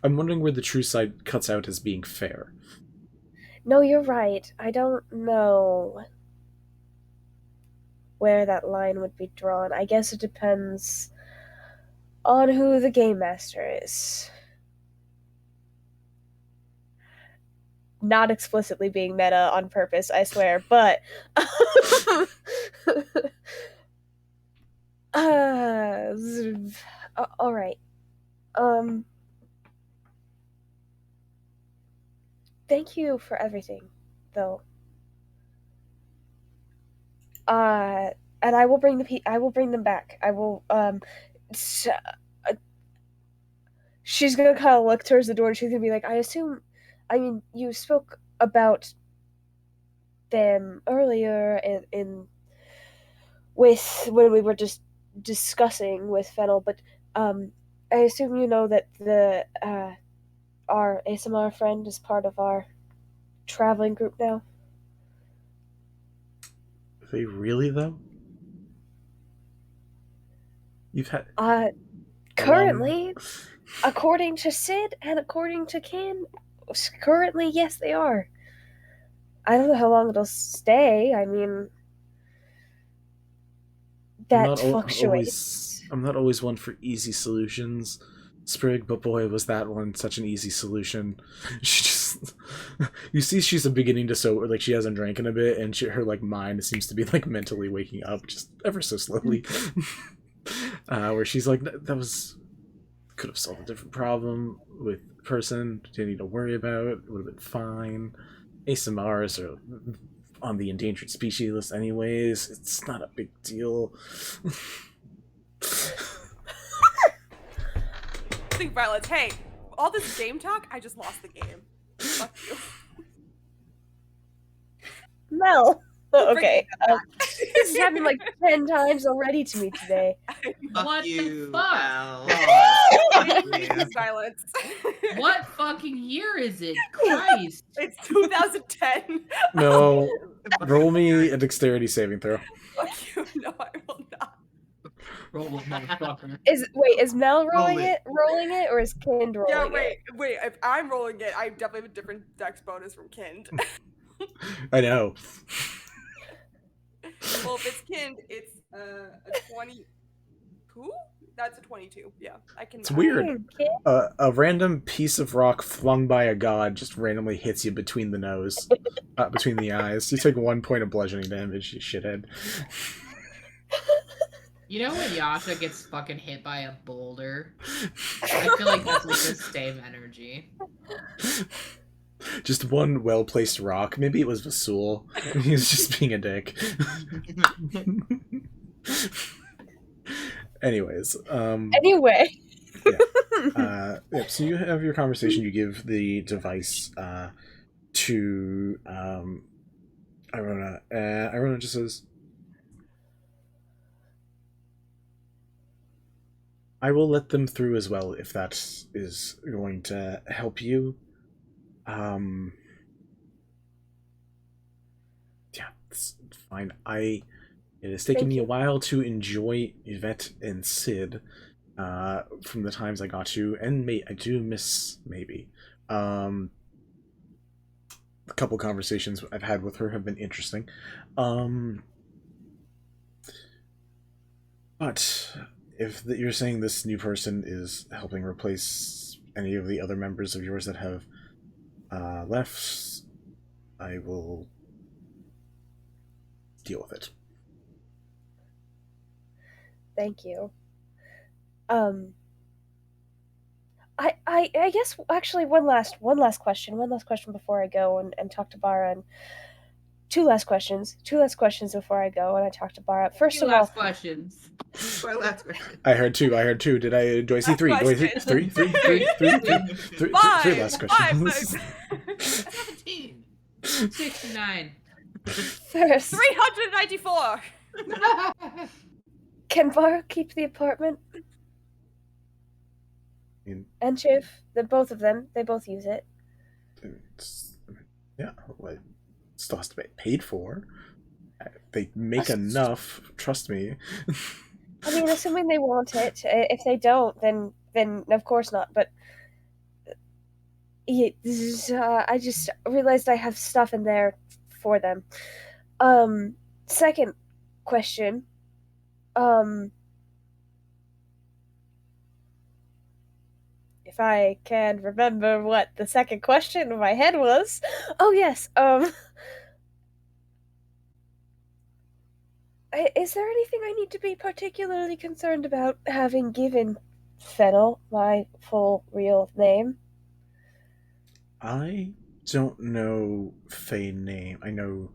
I'm wondering where the true sight cuts out as being fair. No, you're right. I don't know where that line would be drawn. I guess it depends on who the game master is. Not explicitly being meta on purpose, I swear, but All right. Thank you for everything, though. And I will bring I will bring them back. I will. S- she's gonna kind of look towards the door, and she's gonna be like, I mean, you spoke about them earlier with when we were just discussing with Fennel, but I assume you know that the our ASMR friend is part of our traveling group now. Are they really, though? You've had... Currently, according to Sid and according to Ken, currently, yes, they are. I don't know how long it'll stay. I mean, that fluctuates. I'm not always one for easy solutions, Sprig, but boy, was that one such an easy solution. She just... You see she's beginning to sober, like she hasn't drank in a bit, and her like mind seems to be like mentally waking up just ever so slowly. Where she's like, that was... Could have solved a different problem with the person, didn't need to worry about, it would have been fine. ASMRs are on the endangered species list anyways, it's not a big deal. Think violence. Hey, all this game talk, I just lost the game. Fuck you. Mel. Okay. Bring This has happened like 10 times already to me today. What the fuck? Val. Violence. What fucking year is it? Christ. It's 2010. No. Roll me a dexterity saving throw. Fuck you. No, I will not. Roll, motherfucker. Is Mel rolling it, or is Kind rolling Yeah, it? wait. If I'm rolling it, I definitely have a different dex bonus from Kind. I know. Well, if it's Kind, it's a 20. Who? That's a 22. Yeah, I can. It's weird. A random piece of rock flung by a god just randomly hits you between the nose, between the eyes. You take 1 point of bludgeoning damage, you shithead. You know when Yasha gets fucking hit by a boulder? I feel like that's like the same energy. Just one well-placed rock. Maybe it was Vasul. He was just being a dick. Anyways. Anyway. Yeah. So you have your conversation. You give the device to Irona. Irona just says, I will let them through as well if that is going to help you. Yeah, it's fine. It has taken me a while to enjoy Yvette and Sid from the times I got you, and I do miss maybe. A couple conversations I've had with her have been interesting. But if you're saying this new person is helping replace any of the other members of yours that have left, I will deal with it. Thank you. I guess actually one last question before I go and talk to Bara, and two last questions before I go and I talk to Bara. First of all, questions. My last question. I heard two. Do I see three? Do I see three? Three last questions. 17. 69. first, 394. can Bara keep the apartment? And Chiv, both of them, they both use it. Yeah, well, it still has to be paid for. They make enough, trust me. I mean, assuming they want it. If they don't, then of course not. But I just realized I have stuff in there for them. Second question. If I can remember what the second question in my head was. Oh yes. Is there anything I need to be particularly concerned about having given Fennel my full real name? I don't know Fae name. I know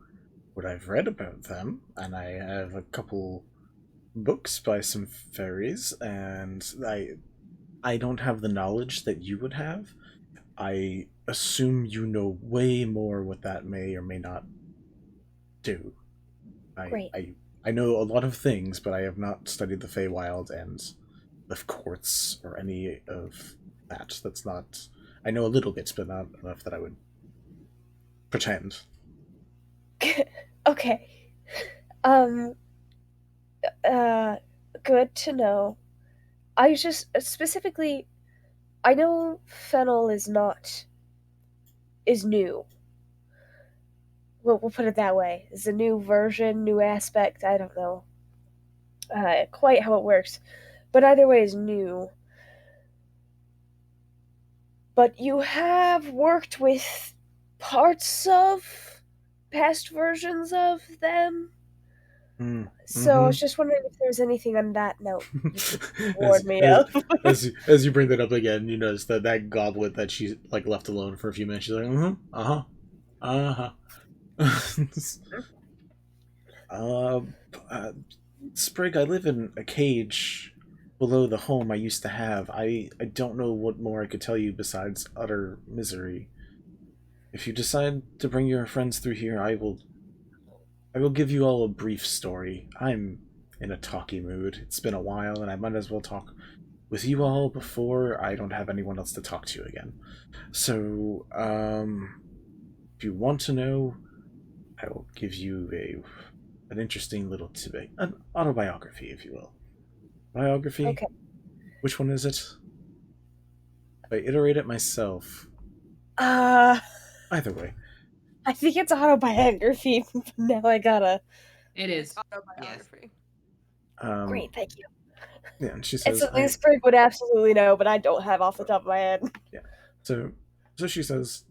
what I've read about them, and I have a couple books by some fairies, and I don't have the knowledge that you would have. I assume you know way more what that may or may not do. Great. I know a lot of things, but I have not studied the Feywild and the courts or any of that. That's not. I know a little bit, but not enough that I would pretend. Okay. Good to know. I just specifically, I know Fennel is new. We'll put it that way. It's a new version, new aspect. I don't know quite how it works, but either way is new. But you have worked with parts of past versions of them. So I was just wondering if there's anything on that note you could warn me of. As you bring that up again, you notice that goblet that she like left alone for a few minutes. She's like, Sprig, I live in a cage below the home I used to have. I don't know what more I could tell you besides utter misery. If you decide to bring your friends through here, I will give you all a brief story. I'm in a talky mood. It's been a while, and I might as well talk with you all before I don't have anyone else to talk to again. So, if you want to know, I will give you an interesting little tidbit, an autobiography, if you will. Biography? Okay. Which one is it? I iterate it myself. Either way. I think it's autobiography. Now I gotta. It is. Autobiography. Great, thank you. Yeah, and she says, It's something Sprig would absolutely know, but I don't have off the top of my head. Yeah. So she says,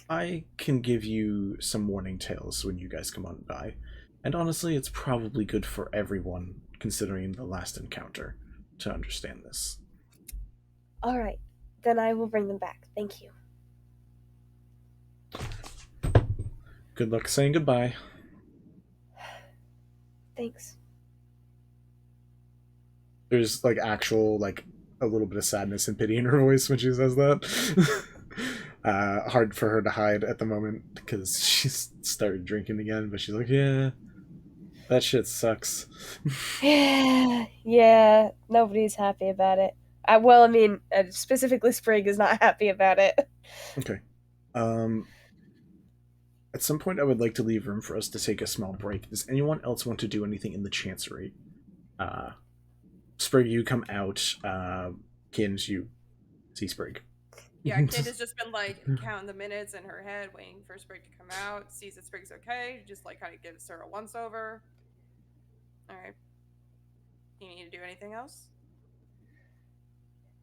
I can give you some warning tales when you guys come on by. And honestly, it's probably good for everyone, considering the last encounter, to understand this. Alright, then I will bring them back. Thank you. Good luck saying goodbye. Thanks. There's actual a little bit of sadness and pity in her voice when she says that. Hard for her to hide at the moment because she's started drinking again, but she's like, yeah, that shit sucks. Yeah, nobody's happy about it. Specifically Sprig is not happy about it. Okay. At some point I would like to leave room for us to take a small break. Does anyone else want to do anything in the Chancery? Sprig, you come out. Kins, you see Sprig. Yeah, Kid has just been counting the minutes in her head, waiting for Sprig to come out, sees that Sprig's okay, just kind of gives her a once over. Alright. You need to do anything else?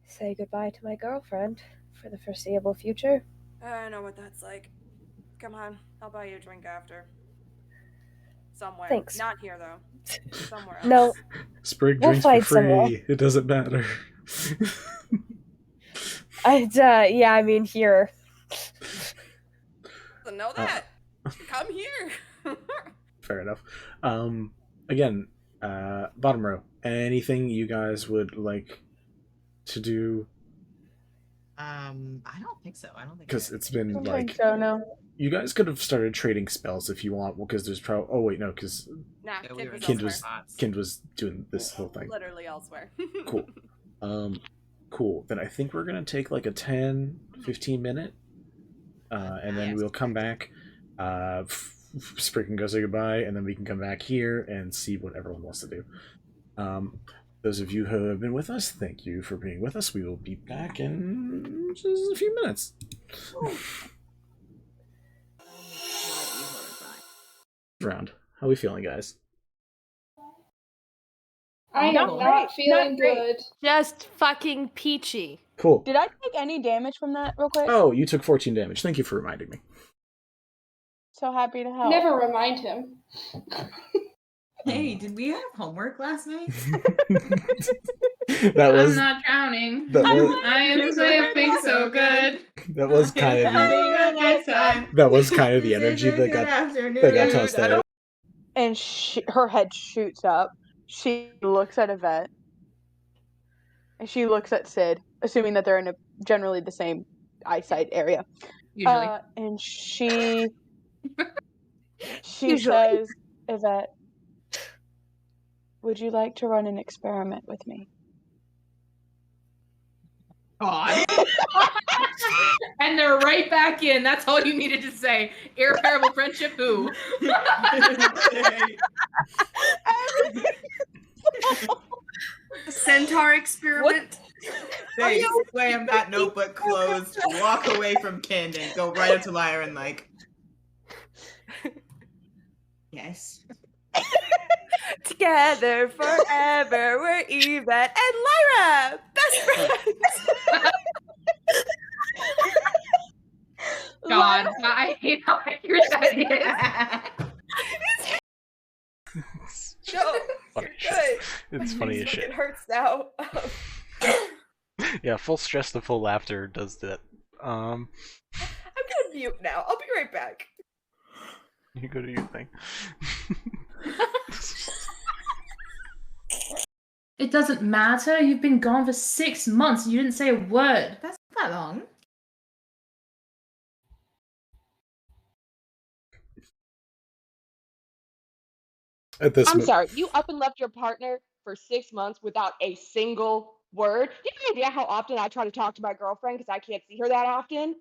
Say goodbye to my girlfriend for the foreseeable future. I know what that's like. Come on, I'll buy you a drink after. Somewhere. Thanks. Not here, though. Somewhere else. No. Sprig drinks for free. Somewhere. It doesn't matter. Here. So know that. Come here. Fair enough. Again, bottom row. Anything you guys would like to do? I don't think so. I don't think because it's been I don't think so, no. You guys could have started trading spells if you want. Well, because there's probably. Oh wait, no, because nah, Kind was doing this whole thing. Literally elsewhere. Cool. Cool. Then I think we're gonna take a 10-15 minute, and then we'll come back. Sprig can go say goodbye, and then we can come back here and see what everyone wants to do. Those of you who have been with us, thank you for being with us. We will be back in just a few minutes. Round. How are we feeling, guys? I'm not feeling good. Just fucking peachy. Cool. Did I take any damage from that real quick? Oh, you took 14 damage. Thank you for reminding me. So happy to help. Never remind him. Hey, did we have homework last night? That was I'm not drowning. that was I am sleeping so good. that was kind of the Having a nice time. that was kind of the This is energy a that good got afternoon. tossed there. And her head shoots up. She looks at Yvette. And she looks at Sid, assuming that they're in generally the same eyesight area. Usually. And she Usually. says, Yvette, would you like to run an experiment with me? God. And they're right back in. That's all you needed to say. Irreparable friendship, who? Centaur experiment. They slam that notebook closed, walk away from Camden, go right up to Lyra and like, yes. Together forever, we're Yvette and Lyra, best friends. God, I hate how accurate that is. No, Funny you're shit. good. It's funny as shit. It hurts now. Yeah, full stress to full laughter does that. I'm gonna mute now. I'll be right back. You go do your thing. It doesn't matter. You've been gone for 6 months. You didn't say a word. That's not that long. At this I'm sorry, you up and left your partner for 6 months without a single word? You have any idea how often I try to talk to my girlfriend because I can't see her that often?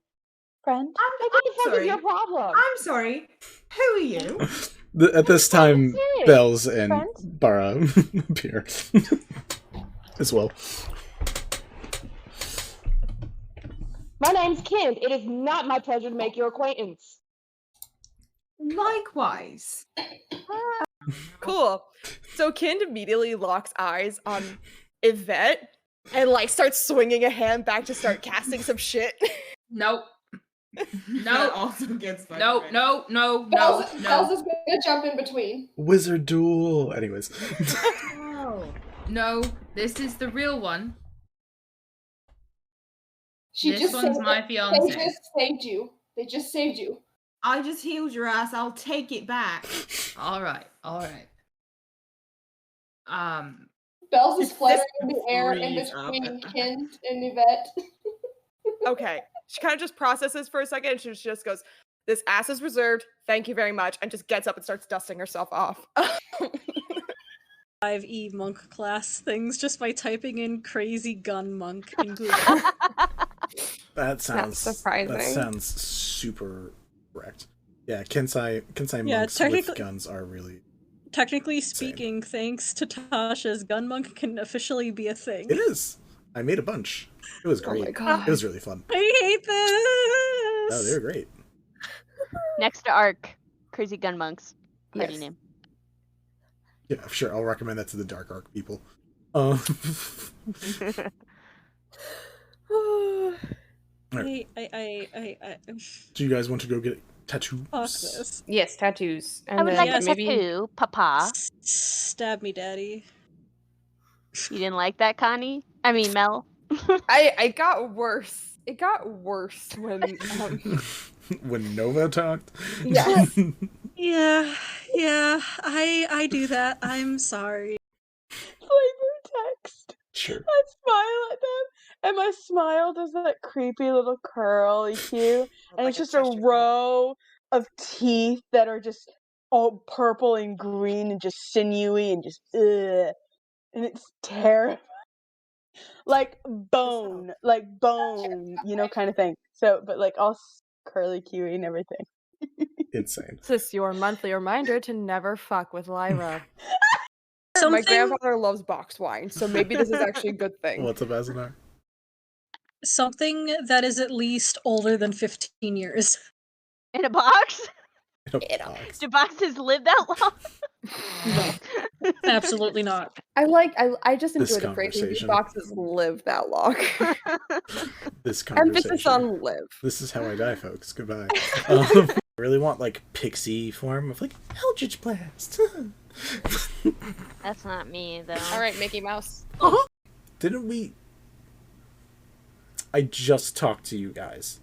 Friend? Like, what the fuck sorry. is your problem? I'm sorry. Who are you? At this time, That's it. Bells and Friends? Bara appear as well. My name's Kim. It is not my pleasure to make your acquaintance. Likewise. Cool. So Kind immediately locks eyes on Yvette and like starts swinging a hand back to start casting some shit. Nope. That No. also gets fucking No, ready. no. Bells is gonna jump in between. Wizard duel. Anyways. Oh. No, this is the real one. She This just one's saved my it. fiance. They just saved you. They just saved you. I just healed your ass. I'll take it back. All right. Bells is This fluttering in the air in freeze up. between Kent and Yvette. Okay. She kind of just processes for a second and she just goes, "This ass is reserved. Thank you very much," and just gets up and starts dusting herself off. 5e monk class things just by typing in crazy gun monk in Google. That sounds surprising. That sounds super correct. Yeah, Kensai Yeah, monks with technically- guns are really. Technically speaking, thanks to Tasha's gun monk can officially be a thing. It is. I made a bunch. It was Oh great. my god. It was really fun. I hate this. Oh, they were great. Next to Arc, Crazy Gun Monks. Party Yes. name. Yeah, sure. I'll recommend that to the Dark Arc people. I Do you guys want to go get tattoos? fuck this. Yes, tattoos. And I would then like a maybe tattoo, Papa. Stab me, daddy. You didn't like that, Connie? I mean, Mel. I got worse. It got worse when When Nova talked. yeah. Yeah, I do that. I'm sorry. Flavor text. Sure. I smile at them, and my smile does that creepy little curly cue, and Like it's a just a Cheshire cat. row of teeth that are just all purple and green and just sinewy and just ugh, and it's terrible, like bone, you know, kind of thing. So, but like all curly cuey and everything. Insane. This is your monthly reminder to never fuck with Lyra. My Something, grandfather loves boxed wine, so maybe this is actually a good thing. What's up, Azanar? something that is at least older than 15 years. In a box? In a box. Do boxes live that long? No, absolutely not. I just This enjoy the phrasing. These conversation. boxes live that long. This conversation. Emphasis on live. This is how I die, folks. Goodbye. I really want like pixie form of like Eldritch Blast. That's not me, though. All right, Mickey Mouse. Didn't we? I just talked to you guys.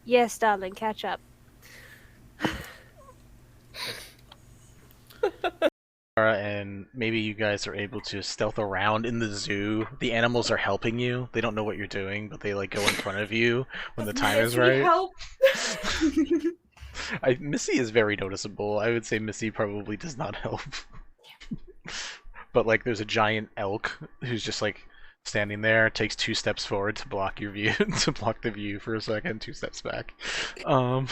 Yes, darling, catch up. And maybe you guys are able to stealth around in the zoo. The animals are helping you. They don't know what you're doing, but they like go in front of you when the time is right. Help! Missy is very noticeable. I would say Missy probably does not help. But like, there's a giant elk who's just like standing there, takes 2 steps forward to block your view, to block the view for a second, 2 steps back. So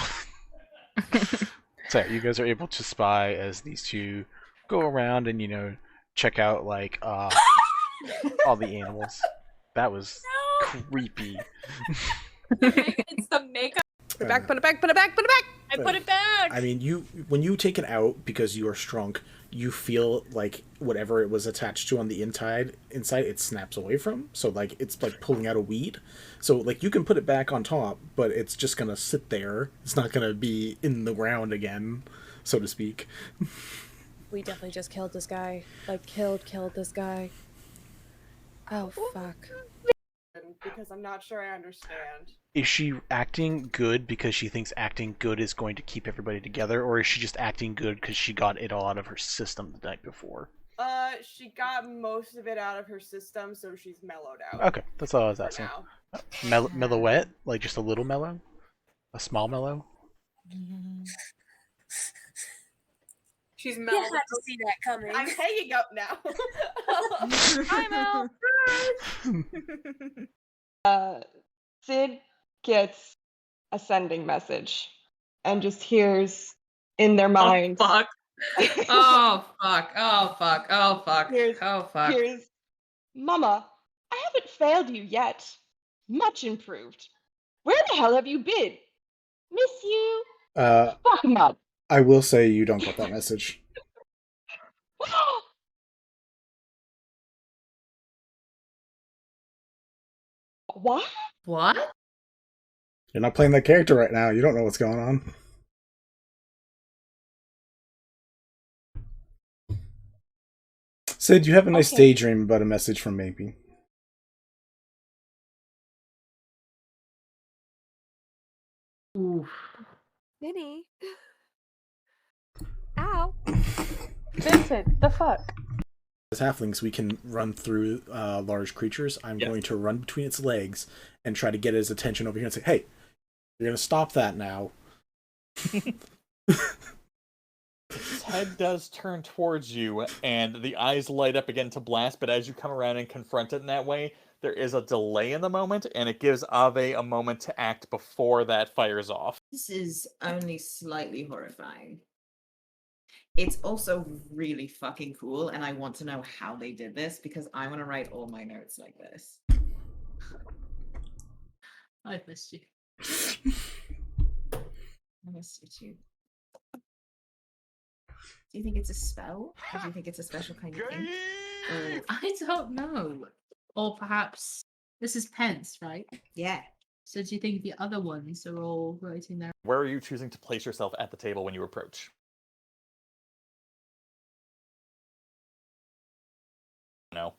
yeah, you guys are able to spy as these two go around and, you know, check out like all the animals. That was creepy. It's the makeup. Put it back, put it back, put it back, put it back! I put it back! I mean, when you take it out because you are shrunk, you feel like whatever it was attached to on the inside it snaps away from. So like it's like pulling out a weed. So like you can put it back on top, but it's just gonna sit there. It's not gonna be in the ground again, so to speak. We definitely just killed this guy. Like, killed this guy. Oh, fuck. Because I'm not sure I understand. Is she acting good because she thinks acting good is going to keep everybody together, or is she just acting good because she got it all out of her system the night before? She got most of it out of her system, so she's mellowed out. Okay, that's all I was asking. Mellowette? Like just a little mellow? A small mellow? She's mellowed. You had to see that coming. I'm hanging up now. Hi, Mel. Sid gets a sending message and just hears in their minds. Oh fuck. Oh fuck. Oh fuck. Oh fuck. Oh fuck. Here's Mama, I haven't failed you yet. Much improved. Where the hell have you been? Miss you. Fuck him up. I will say you don't get that message. What? What? You're not playing that character right now. You don't know what's going on. Sid, you have a nice daydream about a message from Maybe. Oof. Minnie. Ow. Vincent, the fuck? As halflings, we can run through large creatures. I'm going to run between its legs and try to get his attention over here and say, hey, you're going to stop that now. Its head does turn towards you, and the eyes light up again to blast, but as you come around and confront it in that way, there is a delay in the moment, and it gives Ave a moment to act before that fires off. This is only slightly horrifying. It's also really fucking cool, and I want to know how they did this, because I want to write all my notes like this. I've missed you. I missed you too. Do you think it's a spell? Or do you think it's a special kind of thing? I don't know. Or perhaps this is pence, right? Yeah. So do you think the other ones are all writing there? Where are you choosing to place yourself at the table when you approach? No.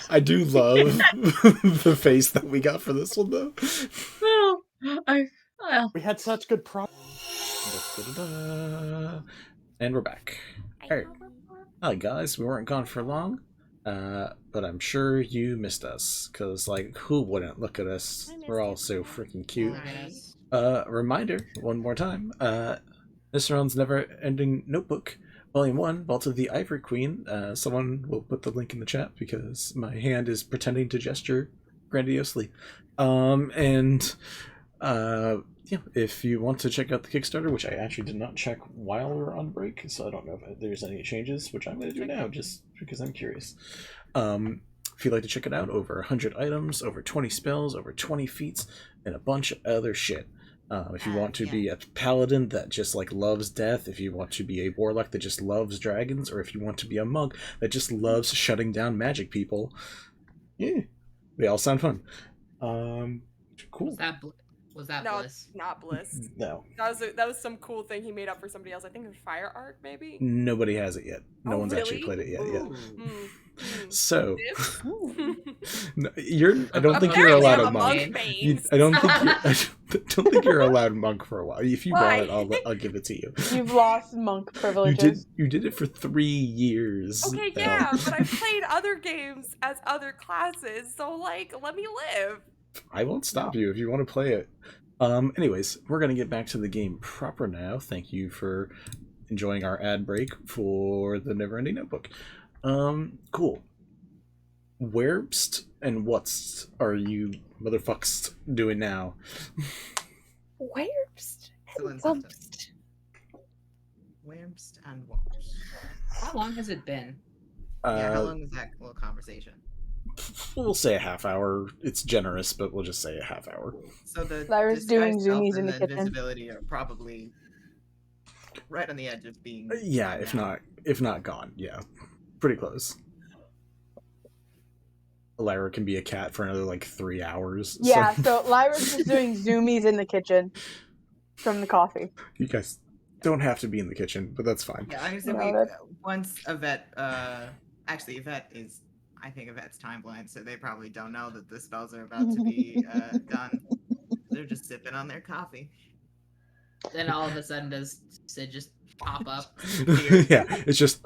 I do love the face that we got for this one, though. We had such good And we're back. Alright. Hi, guys. We weren't gone for long, but I'm sure you missed us, because, like, who wouldn't look at us? We're all so freaking cute. Reminder, one more time, Mr. Ron's Never-Ending Notebook, Volume 1, Vault of the Ivory Queen. Someone will put the link in the chat, because my hand is pretending to gesture grandiosely. Yeah, if you want to check out the Kickstarter, which I actually did not check while we were on break, so I don't know if there's any changes, which I'm going to do now, just because I'm curious. If you'd like to check it out, over 100 items, over 20 spells, over 20 feats, and a bunch of other shit. If you want to be a paladin that just like loves death, if you want to be a warlock that just loves dragons, or if you want to be a monk that just loves shutting down magic people, yeah, they all sound fun. Cool. Is that Was that No, Bliss? not Bliss. No. That was some cool thing he made up for somebody else. I think it was Fire Arc, maybe? Nobody has it yet. No Oh, one's actually really? played it yet. Ooh. So, This? no, I don't think you're Apparently allowed I'm a monk. Baines. I don't think you're allowed monk for a while. If you Why? want it, I'll give it to you. You've lost monk privileges. You did it for 3 years. Okay, Belle. yeah, but I've played other games as other classes, so like, let me live. I won't stop you if you want to play it. Anyways, we're gonna get back to the game proper now. Thank you for enjoying our ad break for the Neverending Notebook. Cool. Where'st and what's are you motherfucks doing now? Where'st Excellent and sentence. Wimps and womps. How long has it been? Yeah, how long was that little conversation? We'll say a half hour. It's generous, but we'll just say a half hour. So the Lyra's doing disguise self zoomies in and the kitchen. invisibility are probably right on the edge of being. Yeah, if not gone. Yeah, pretty close. Lyra can be a cat for another like 3 hours. Yeah, so Lyra's just doing zoomies in the kitchen from the coffee. You guys don't have to be in the kitchen, but that's fine. Yeah, I said once Yvette, actually Yvette is, I think Yvette's time blind, so they probably don't know that the spells are about to be done. They're just sipping on their coffee. Then all of a sudden does Sid just pop up? Yeah, it's just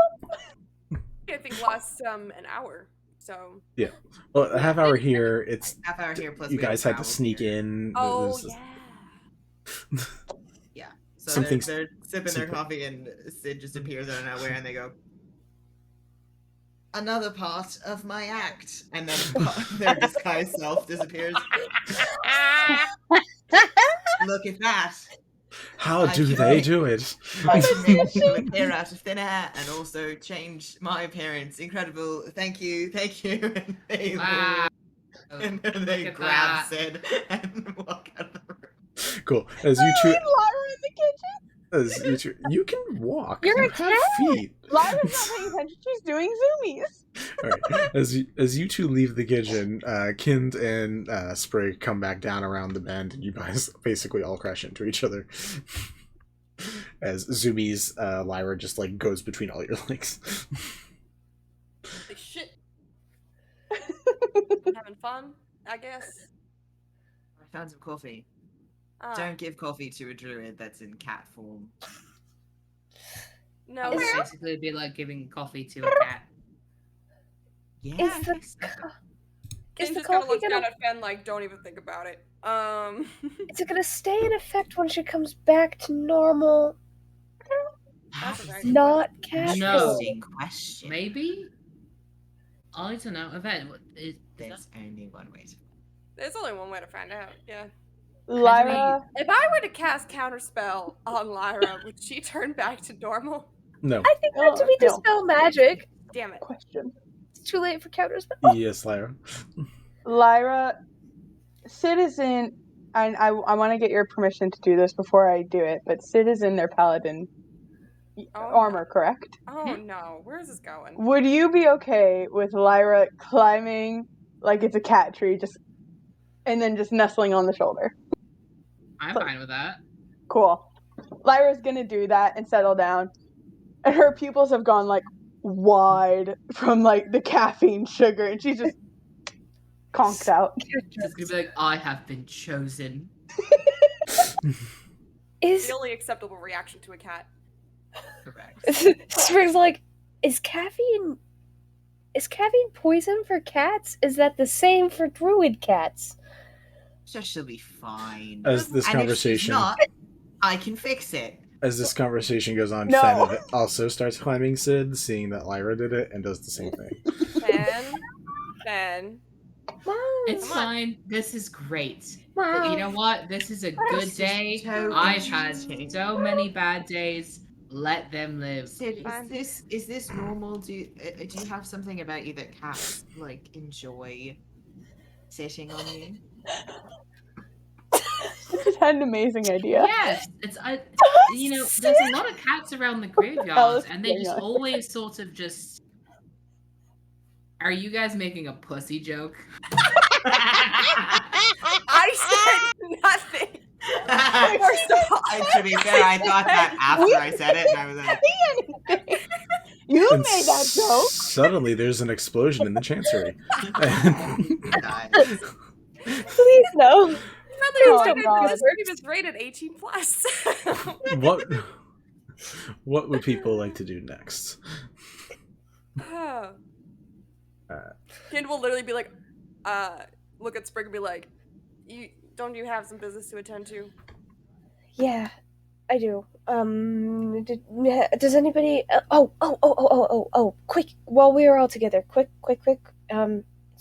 I think lost an hour. So yeah. Well, a half hour here. It's half hour here plus you we have guys had to travel sneak here. in. oh There's- yeah. Yeah. So Something's- they're sipping their coffee and Sid just appears out of nowhere and they go, another part of my act. And then their disguised self disappears. Look at that. How I do can they make- do it? I can make you appear out of thin air and also change my appearance. Incredible. Thank you. Thank you. And they, Wow. and then they Look at grab that. Sid and walk out of the room. Cool. As you two, Lyra in the kitchen? you can walk. You're You a have cat. feet. Lyra's not paying attention. She's doing zoomies. All right. As you two leave the kitchen, Kind and Sprig come back down around the bend, and you guys basically all crash into each other. As Zoomies, Lyra just like goes between all your legs. Like shit. Having fun, I guess. I found some coffee. Ah, Don't give coffee to a druid that's in cat form. no. It would where- basically be like giving coffee to a cat. Yeah, Is I the guess so. Is Ken the just kind of coffee looks gonna down at Fen like, don't even think about it. is it gonna stay in effect when she comes back to normal? That's a very Interesting Not cat No. form? question. Maybe? I'll need to know. Yvette, is There's only one way to. There's only one way to find out. Yeah. Lyra, If I were to cast Counterspell on Lyra, would she turn back to normal? No. I think not to be No. dispel magic. Damn it. question. It's too late for counterspell. Yes, Lyra. Lyra, Citizen, and I want to get your permission to do this before I do it, but Sid is in their Paladin Oh, armor, correct? Oh no, where is this going? Would you be okay with Lyra climbing like it's a cat tree, and then just nestling on the shoulder? I'm fine with that. Cool. Lyra's gonna do that and settle down, and her pupils have gone like wide from like the caffeine sugar, and she's just conked out. It's gonna be like, I have been chosen. Is The only acceptable reaction to a cat. Correct. Sprig's like, is caffeine poison for cats? Is that the same for druid cats? So she'll be fine. As this And if she's conversation not, I can fix it. as this conversation goes on, No. Fen also starts climbing Sid, seeing that Lyra did it, and does the same thing. Fen. It's Come on. fine. This is great. You know what? This is a good This is day. so I've had interesting. so many bad days. Let them live. Sid, Fine. is this normal? Do you have something about you that cats like enjoy sitting on you? This had an amazing idea. Yes, you know, there's a lot of cats around the graveyards, and they just always sort of just. Are you guys making a pussy joke? I said nothing. First of all, To be fair, I thought that after I said it, and I was like, You And made that joke. Suddenly, there's an explosion in the chancery. Please no. This game is rated 18 plus. What would people like to do next? Kind will literally be like, look at Sprig and be like, don't you have some business to attend to? Yeah, I do. Does anybody? Quick! While we are all together, quick!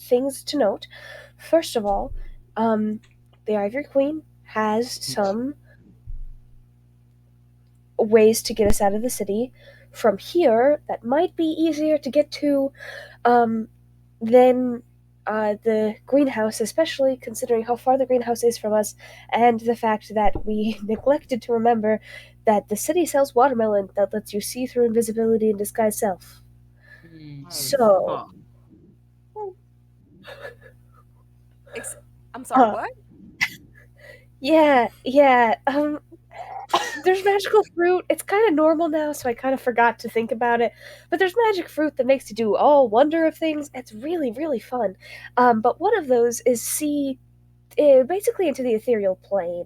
Things to note. First of all, the Ivory Queen has some ways to get us out of the city from here that might be easier to get to, than the greenhouse, especially considering how far the greenhouse is from us, and the fact that we neglected to remember that the city sells watermelon that lets you see through invisibility and disguise self. So... I'm sorry, what? Yeah, there's magical fruit. It's kind of normal now, so I kind of forgot to think about it. But there's magic fruit that makes you do all wonder of things. It's really, really fun. But one of those is see basically into the ethereal plane.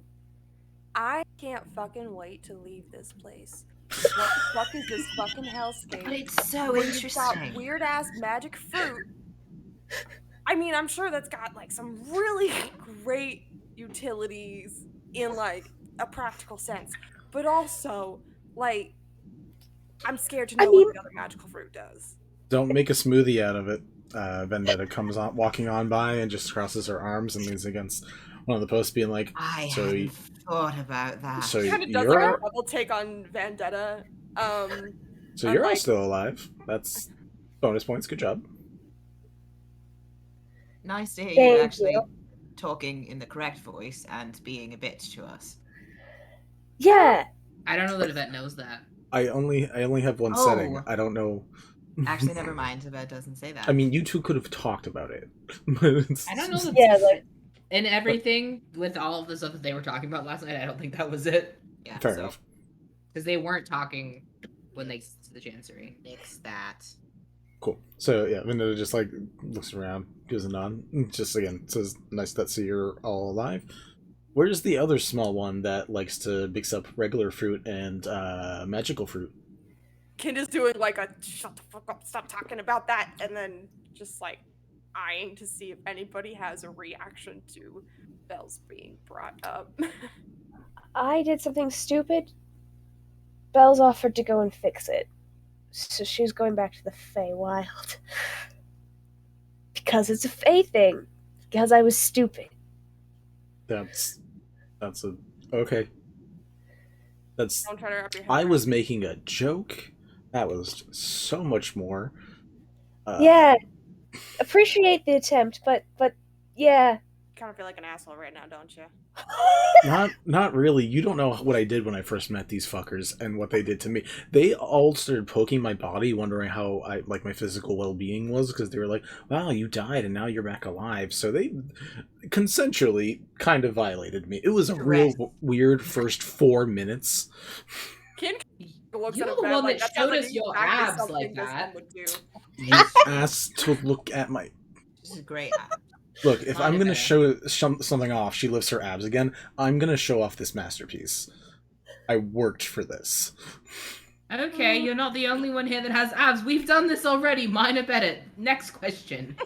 I can't fucking wait to leave this place. What the fuck is this fucking hellscape? But it's so where interesting. You've got weird ass magic fruit. I mean, I'm sure that's got like some really great utilities in like a practical sense, but also like I'm scared to know what the other magical fruit does. Don't make a smoothie out of it. Vendetta comes on, walking on by, and just crosses her arms and leans against one of the posts, being like, I hadn't thought about that. So kind of does like a double take on Vendetta. So you're all still alive. That's bonus points. Good job. Nice to hear you actually talking in the correct voice and being a bitch to us. Yeah. I don't know that Yvette knows that. I only have one setting. I don't know. Actually, never mind. Yvette doesn't say that. I mean, you two could have talked about it. I don't know that. And everything with all of the stuff that they were talking about last night, I don't think that was it. Yeah, fair enough. Because they weren't talking when they to the chancery. Nix that. Cool. So yeah, Vendetta just like looks around, gives a nod, just again says, "Nice that see you're all alive." Where's the other small one that likes to mix up regular fruit and magical fruit? Kind is doing like a shut the fuck up, stop talking about that, and then just like eyeing to see if anybody has a reaction to Belle's being brought up. I did something stupid. Belle's offered to go and fix it. So she's going back to the Feywild. Because it's a Fey thing. Because I was stupid. That's a okay. That's Don't try to wrap your head I around was making a joke. That was so much more. Yeah. Appreciate the attempt, but yeah. kind of feel like an asshole right now, don't you? Not really. You don't know what I did when I first met these fuckers and what they did to me. They all started poking my body, wondering how my physical well-being was, because they were like, "Wow, you died and now you're back alive." So they consensually kind of violated me. It was a real weird first 4 minutes. Ken looks You're at the bed one like, that that sounds showed like us your exactly abs something like this that. one would do. You asked to look at my... This is great. Look, if I'm going to show something off, she lifts her abs again, I'm going to show off this masterpiece. I worked for this. Okay, you're not the only one here that has abs. We've done this already. Mine are better. Next question.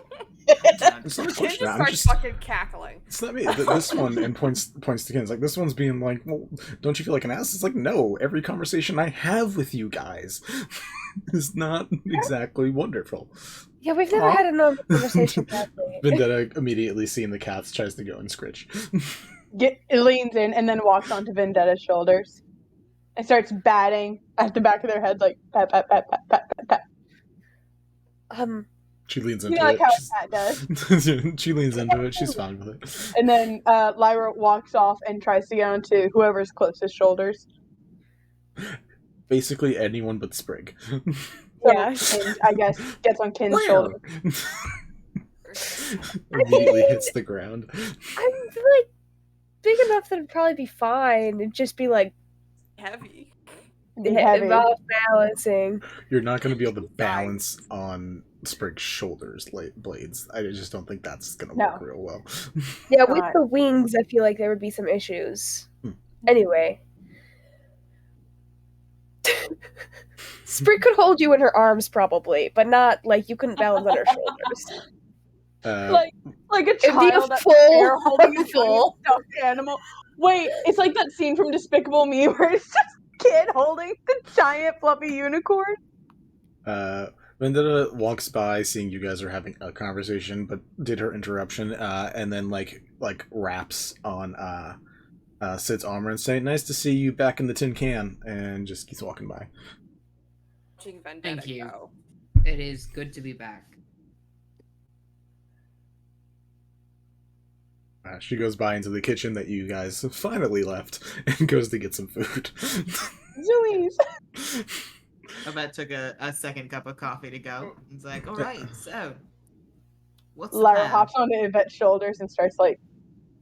It's not a Ken question. just I'm starts just... fucking cackling. It's not me. This one, and points to Ken. It's like, this one's being like, well, don't you feel like an ass? It's like, no, every conversation I have with you guys is not exactly wonderful. Yeah, we've never had a normal conversation that way. Vendetta immediately seeing the cats tries to go and scritch. Leans in and then walks onto Vendetta's shoulders and starts batting at the back of their head like pat pat pat pat pat pat pat. She leans You into know, like it. how a cat does. She leans into it. She's fine with it. And then Lyra walks off and tries to get onto whoever's closest shoulders. Basically anyone but Sprig. So, and I guess gets on Ken's shoulder. Immediately hits the ground. I'm like big enough that it'd probably be fine. It'd just be like Heavy. Heavy. Off balancing. You're not going to be able to balance on Sprig's shoulders blades. I just don't think that's going to work real well. Yeah, with the wings, I feel like there would be some issues. Anyway. Sprig could hold you in her arms probably, but not like you couldn't balance on her shoulders. Like a child at the fair holding a giant stuffed animal. Wait, it's like that scene from Despicable Me where it's just a kid holding the giant fluffy unicorn. Vendetta walks by, seeing you guys are having a conversation, but did her interruption, and then like raps on Sid's armor and saying, "Nice to see you back in the tin can," and just keeps walking by. Thank you. It is good to be back. She goes by into the kitchen that you guys finally left and goes to get some food. Zoomies! Yvette took a second cup of coffee to go. It's like, all right, so what's the Lyra plan? hops onto Yvette's shoulders and starts like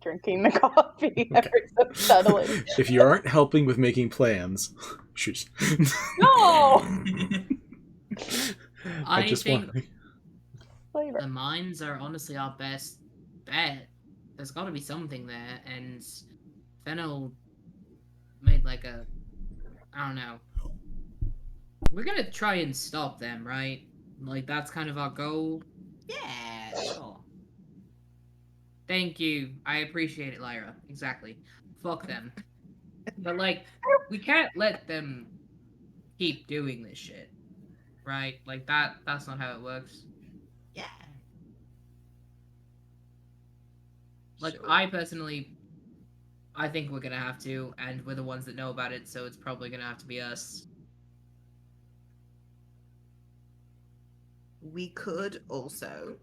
drinking the coffee ever so subtly. If you aren't helping with making plans, shoot. No! I just think Flavor. the mines are honestly our best bet. There's got to be something there, and Fennel made like a, I don't know. We're gonna try and stop them, right? Like that's kind of our goal. Yeah, sure. Thank you. I appreciate it, Lyra. Exactly. Fuck them. But like, we can't let them keep doing this shit, right? Like that's not how it works. Yeah. Like, Sure. I personally, I think we're gonna have to, and we're the ones that know about it, so it's probably gonna have to be us. We could also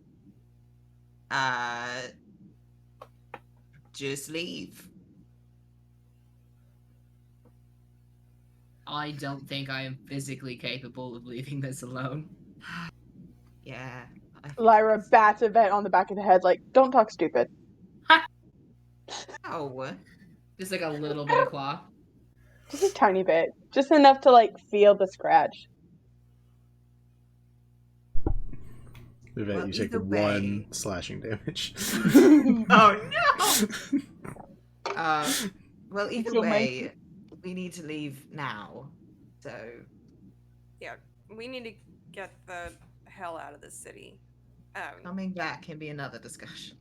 just leave. I don't think I am physically capable of leaving this alone. Yeah. Lyra bats Yvette on the back of the head like, don't talk stupid. Oh. Just like a little bit of claw. Just a tiny bit. Just enough to like feel the scratch. Yvette, Well, you take either way- 1 slashing damage. Oh no! Well, either You'll way, we need to leave now. So Yeah, we need to get the hell out of this city. coming back can be another discussion.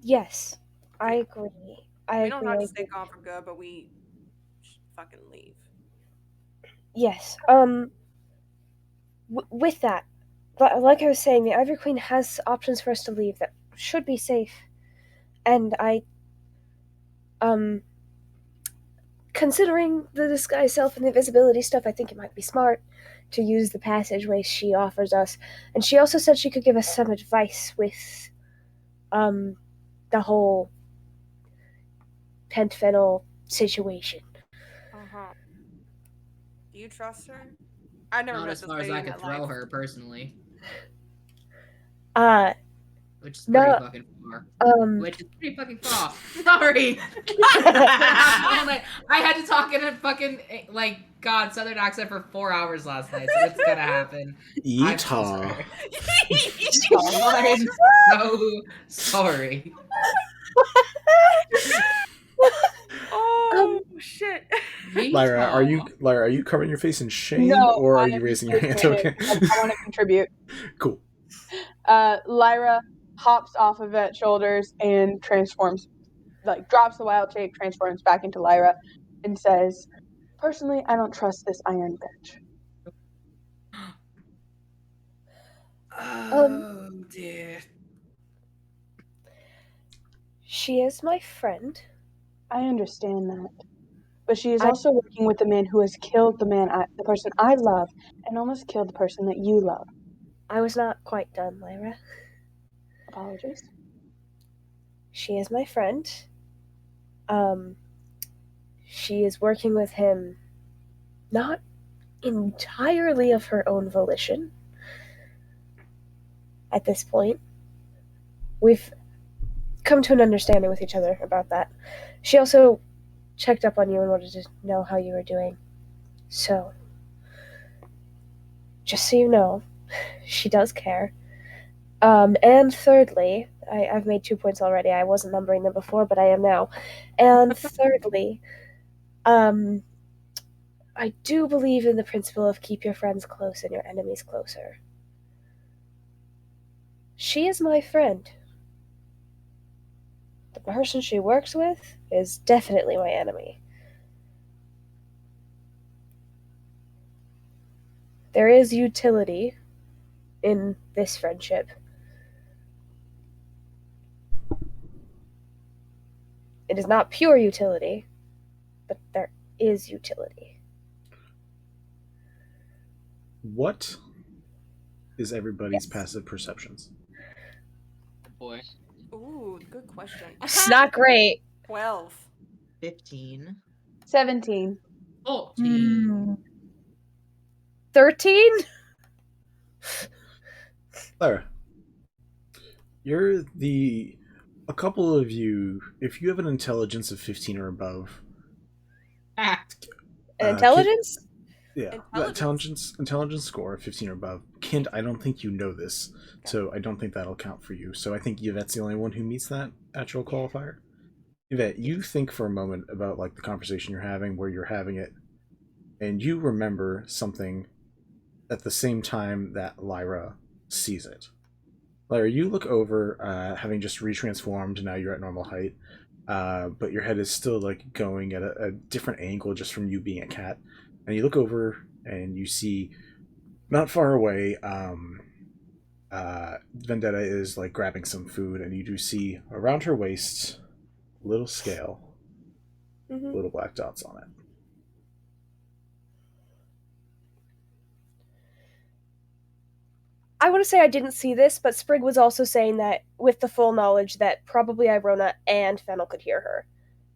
Yes, I agree. We don't have to stay gone for good, but we should fucking leave. Yes. With that, like I was saying, the Ivory Queen has options for us to leave that should be safe, and considering the disguise self and the invisibility stuff, I think it might be smart to use the passageway she offers us. And she also said she could give us some advice with, the whole Pentfennel situation. Do you trust her? I never Not met as this far as lady I in could my throw life. her personally. Which is No, pretty fucking far. Which is pretty fucking far. Sorry! I had to talk in a fucking, like, God, Southern accent for 4 hours last night, so it's gonna happen. I'm so sorry. I'm so sorry. Oh, shit. Lyra, are you covering your face in shame, No, or are I you am raising your hand? excited. Okay. I want to contribute. Cool. Lyra hops off of Yvette's shoulders and transforms, like drops the wild shape, transforms back into Lyra, and says, "Personally, I don't trust this iron bitch." Oh dear. She is my friend. I understand that. But she is also working with the man who has killed the person I love, and almost killed the person that you love. I was not quite done, Lyra. Apologies. She is my friend. She is working with him not entirely of her own volition. At this point, we've come to an understanding with each other about that. She also checked up on you and wanted to know how you were doing. So, just so you know, she does care. And thirdly, I've made 2 points already. I wasn't numbering them before, but I am now. And thirdly, I do believe in the principle of keep your friends close and your enemies closer. She is my friend. The person she works with is definitely my enemy. There is utility in this friendship. It is not pure utility, but there is utility. What is everybody's passive perceptions? Boy. Ooh, good question. It's not great. 12. 15. 17. 14. 13? Lara, you're a couple of you, if you have an intelligence of 15 or above. Intelligence? Intelligence score of 15 or above. Kent, I don't think you know this, so I don't think that'll count for you. So I think Yvette's the only one who meets that actual qualifier. Yvette, you think for a moment about like the conversation you're having, where you're having it, and you remember something at the same time that Lyra sees it. Lyra, you look over, having just retransformed, now you're at normal height, but your head is still like going at a different angle just from you being a cat. And you look over and you see, not far away, Vendetta is like grabbing some food, and you do see around her waist, little scale, little black dots on it. I want to say I didn't see this, but Sprig was also saying that with the full knowledge that probably Irona and Fennel could hear her.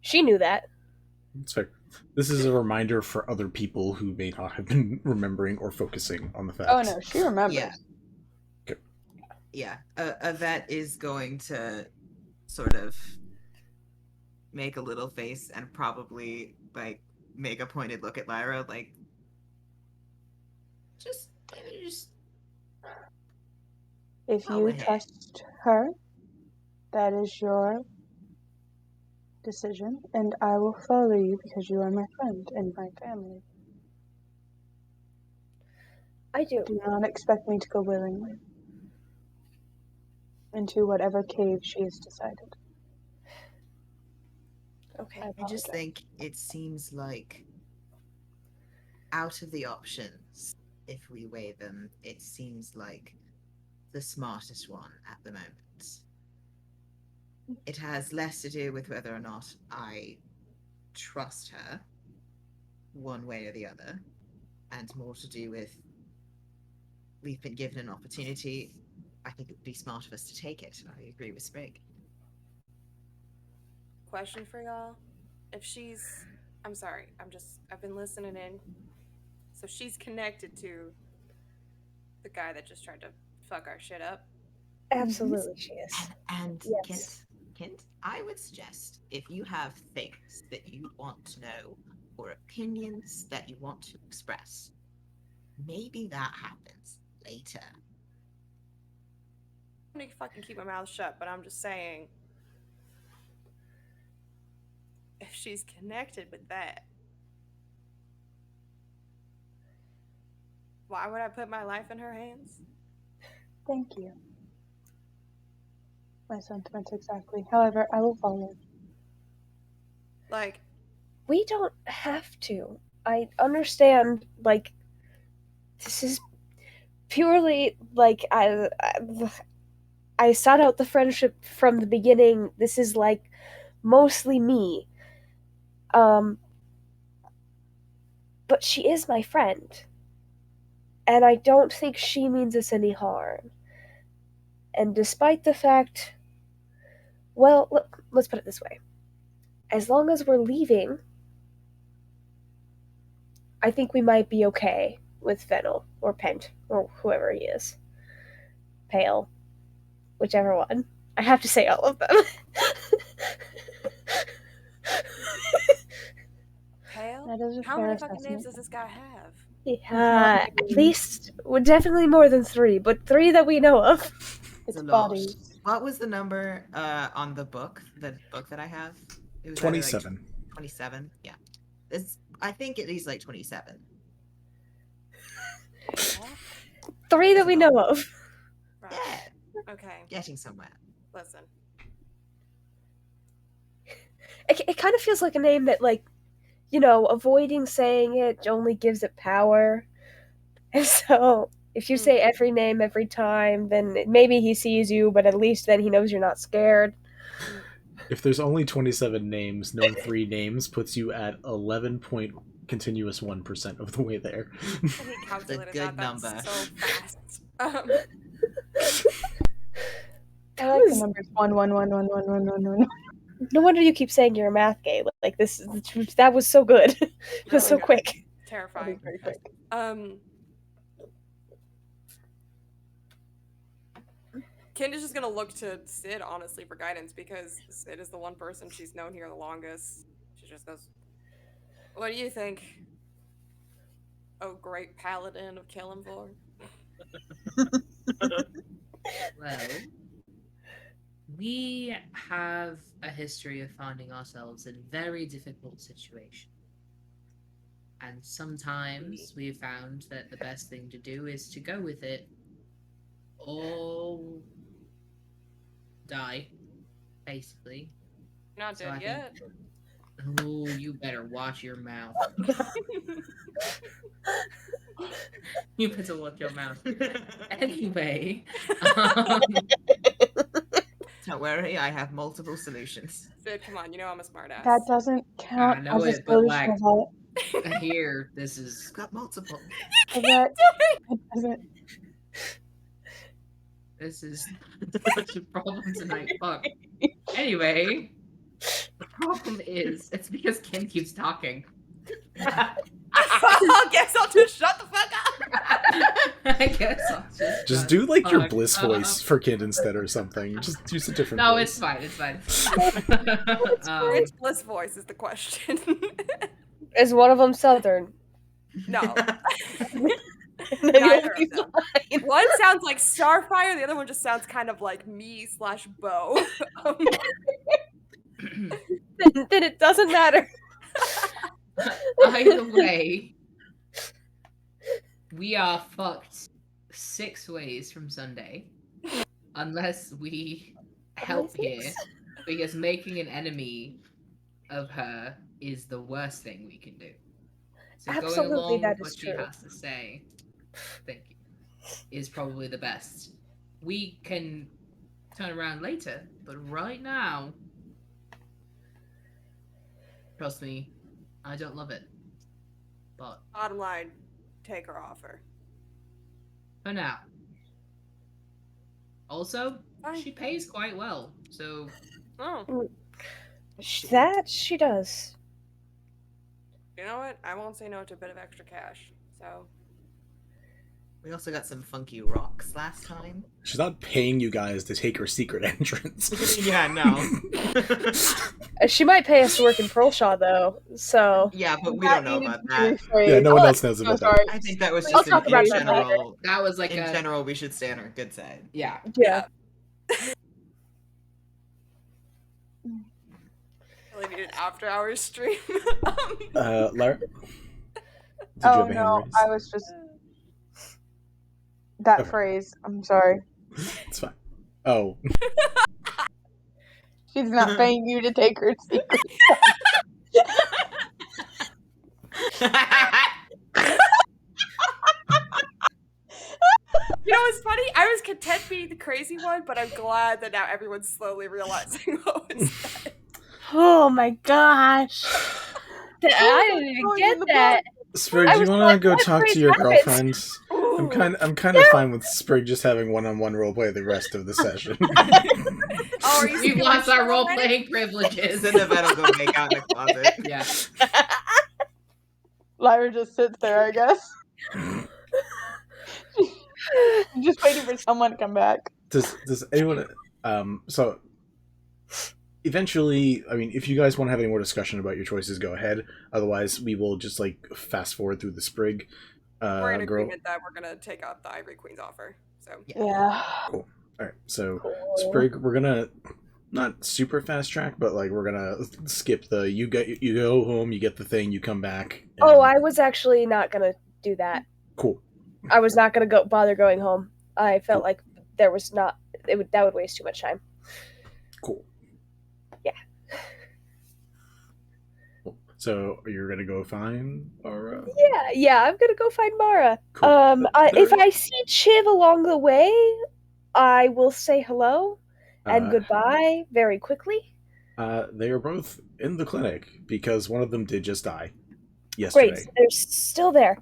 She knew that. It's fair. This is a reminder for other people who may not have been remembering or focusing on the facts. Oh no, she remembers. Yeah. Okay. Yeah. Yvette is going to sort of make a little face and probably like make a pointed look at Lyra, like just if you trust her, that is your decision, and I will follow you because you are my friend and my family. I do. Do not expect me to go willingly into whatever cave she has decided. Okay. I just think it seems like out of the options, if we weigh them, it seems like the smartest one at the moment. It has less to do with whether or not I trust her, one way or the other, and more to do with we've been given an opportunity. I think it would be smart of us to take it. I agree with Sprig. Question for y'all. If she's... I'm sorry, I've been listening in. So she's connected to the guy that just tried to fuck our shit up? Absolutely she is. And yes. Kent, I would suggest if you have things that you want to know or opinions that you want to express, maybe that happens later. I need to fucking keep my mouth shut, but I'm just saying, if she's connected with that, why would I put my life in her hands? Thank you. My sentiments exactly. However, I will follow. Like, we don't have to. I understand, like, this is purely, like, I sought out the friendship from the beginning. This is, like, mostly me. But she is my friend. And I don't think she means us any harm. And despite the fact... Well, let's put it this way. As long as we're leaving, I think we might be okay with Fennel or Pent or whoever he is. Pale. Whichever one. I have to say all of them. Pale? That is a How fair many fucking assessment. names does this guy have? At least, well, definitely more than 3, but 3 that we know of. It's It's a lot. bodies. What was the number on the book that I have? It was either, 27. 27. Yeah. I think at least like 27. 3 that we know of. Right. Yeah. Okay. Getting somewhere. Listen. It kind of feels like a name that, like, you know, avoiding saying it only gives it power. And so, if you say every name every time, then maybe he sees you, but at least then he knows you're not scared. If there's only 27 names, knowing 3 names puts you at 11 point continuous 1% of the way there. That's a good number. So fast. I like the numbers 1, 1, 1, 1, 1, 1, 1, 1. No wonder you keep saying you're a math gay. Like this is that was so good. It was so quick. Terrifying. Very quick. Candace is gonna look to Sid honestly for guidance because Sid is the one person she's known here the longest. She just goes, "What do you think? Oh, great Paladin of Kelemvor." Well, we have a history of finding ourselves in very difficult situations. And sometimes we have found that the best thing to do is to go with it or die, basically. You're not So dead I yet. Oh, you better watch your mouth. You better watch your mouth. Anyway, Don't worry, I have multiple solutions. Sid, come on, you know I'm a smartass. That doesn't count I know as a it, but solution, like, Yvette. here, this is Got multiple. Yvette, it doesn't. This is such a problem tonight. Fuck. Anyway, the problem is it's because Kim keeps talking. I guess I'll just shut the fuck up. I guess I'll Just do like your fuck bliss up. voice for Kid instead or something. Just use a different No, voice. it's fine. It's fine. Which bliss voice is the question? Is one of them Southern? No. Then Neither you'll be of them. fine. One sounds like Starfire, the other one just sounds kind of like me/Bo. Then it doesn't matter. Either way, we are fucked 6 ways from Sunday. Unless we help here. Because making an enemy of her is the worst thing we can do. So Absolutely, going along that with is what she true. has to say, thank you, is probably the best. We can turn around later, but right now, trust me, I don't love it. But Bottom line, take her offer. for now. Also, she pays quite well, so Oh, That she does. you know what? I won't say no to a bit of extra cash. So We also got some funky rocks last time. She's not paying you guys to take her secret entrance. Yeah, no. She might pay us to work in Pearlshaw, though. So Yeah, but we don't know about that. Yeah, no one else knows about that. I think that was I'll just talk in about that general. that was like In a general, we should stay on our good side. yeah. yeah. really need an after-hours stream. Lara? Did you Oh have a hand no, raised? I was just that Okay. phrase. I'm sorry. It's fine. Oh. She's not paying you to take her secret. You know what's funny? I was content being the crazy one, but I'm glad that now everyone's slowly realizing what was said. Oh my gosh. I didn't even get that. Sprig, I do you was want like, to go what talk to phrase your happens? girlfriend? I'm kind of fine with Sprig just having one-on-one roleplay the rest of the session. Oh, are you We've speaking lost like our shit role already? playing privileges. Then Yvette will go make out in the closet. Yeah. Lyra just sits there, I guess. Just waiting for someone to come back. Does anyone so eventually, I mean, if you guys want to have any more discussion about your choices, go ahead. Otherwise, we will just like fast forward through the Sprig. We're in girl. agreement that we're gonna take up the Ivory Queen's offer. So Yeah. Cool. All right. So Sprig, we're gonna not super fast track, but like we're gonna skip the you go home, you get the thing, you come back. Oh, I was actually not gonna do that. Cool. I was not gonna bother going home. I felt like there was not that would waste too much time. Cool. Yeah. So you're gonna go find Mara? Yeah, I'm gonna go find Mara. Cool. If I see Chiv along the way, I will say hello and goodbye very quickly. They are both in the clinic because one of them did just die yesterday. Great, they're still there.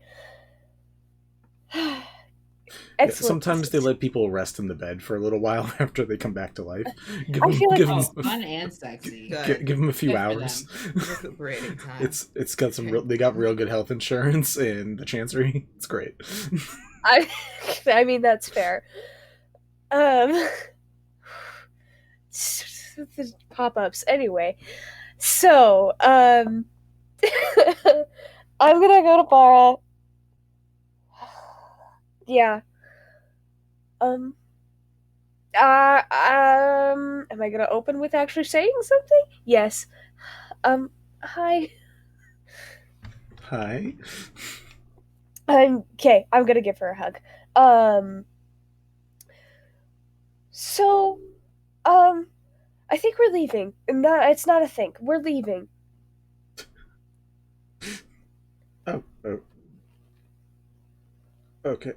Yeah, sometimes they let people rest in the bed for a little while after they come back to life. Give fun and sexy. Give them a few hours. Recuperating time. It's got some they got real good health insurance in the Chancery. It's great. I mean that's fair. Pop-ups anyway. So I'm gonna go to Mara. Yeah. Am I gonna open with actually saying something? Yes. Hi. Hi. Okay, I'm gonna give her a hug. So, I think we're leaving. No, it's not a think. We're leaving. Oh. Okay.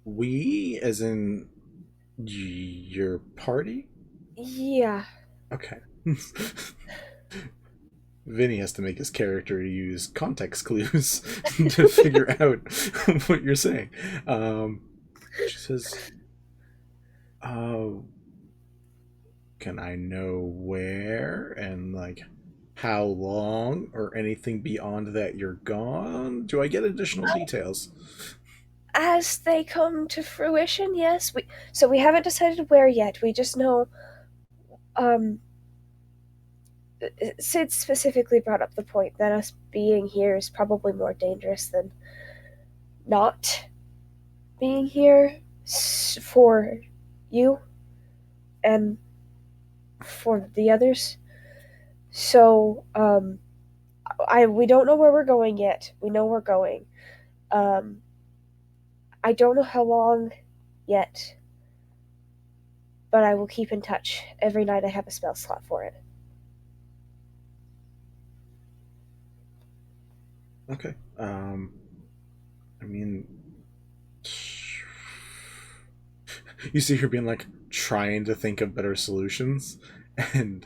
We, as in your party? Yeah. Okay. Vinny has to make his character use context clues to figure out what you're saying. She says, can I know where and like how long or anything beyond that you're gone? Do I get additional details? As they come to fruition, yes. We haven't decided where yet. We just know Sid specifically brought up the point that us being here is probably more dangerous than not being here for you and for the others. So, we don't know where we're going yet. We know we're going. I don't know how long yet, but I will keep in touch. Every night I have a spell slot for it. Okay. I mean, you see her being like trying to think of better solutions and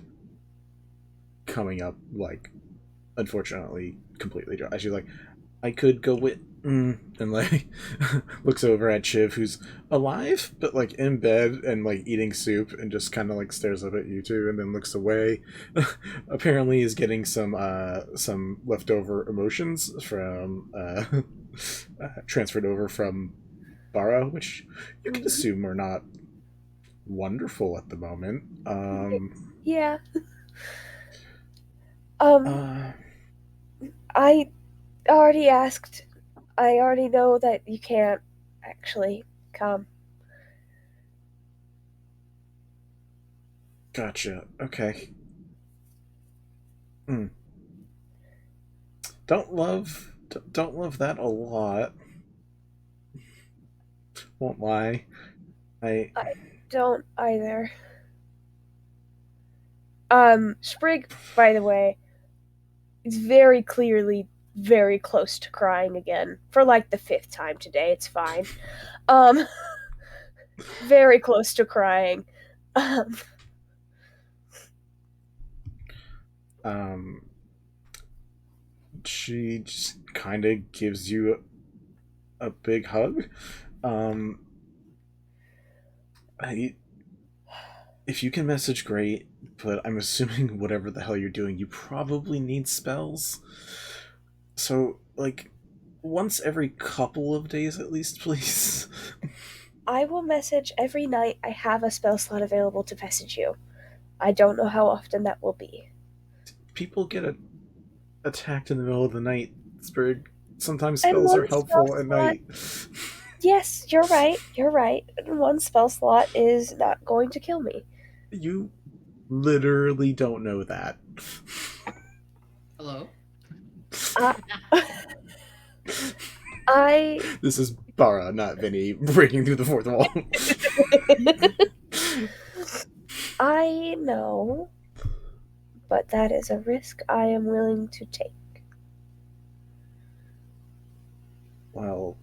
coming up like, unfortunately, completely dry. She's like, I could go with, and like looks over at Chiv, who's alive but like in bed and like eating soup, and just kind of like stares up at you two, and then looks away. Apparently, is getting some leftover emotions from transferred over from Bara, which you can assume are not wonderful at the moment. Yeah. I already asked. I already know that you can't actually come. Gotcha. Okay. Don't love that a lot. Won't lie. I don't either. Sprig, by the way, is very clearly very close to crying again for like the 5th time today. It's fine. Very close to crying. She just kind of gives you a big hug. If you can message, great, but I'm assuming whatever the hell you're doing, you probably need spells. So, like, once every couple of days at least, please. I will message every night I have a spell slot available to message you. I don't know how often that will be. People get attacked in the middle of the night, Sprig. Sometimes spells are helpful at night. Yes, you're right. You're right. One spell slot is not going to kill me. You literally don't know that. Hello? This is Bara, not Vinny, breaking through the fourth wall. I know, but that is a risk I am willing to take. Well,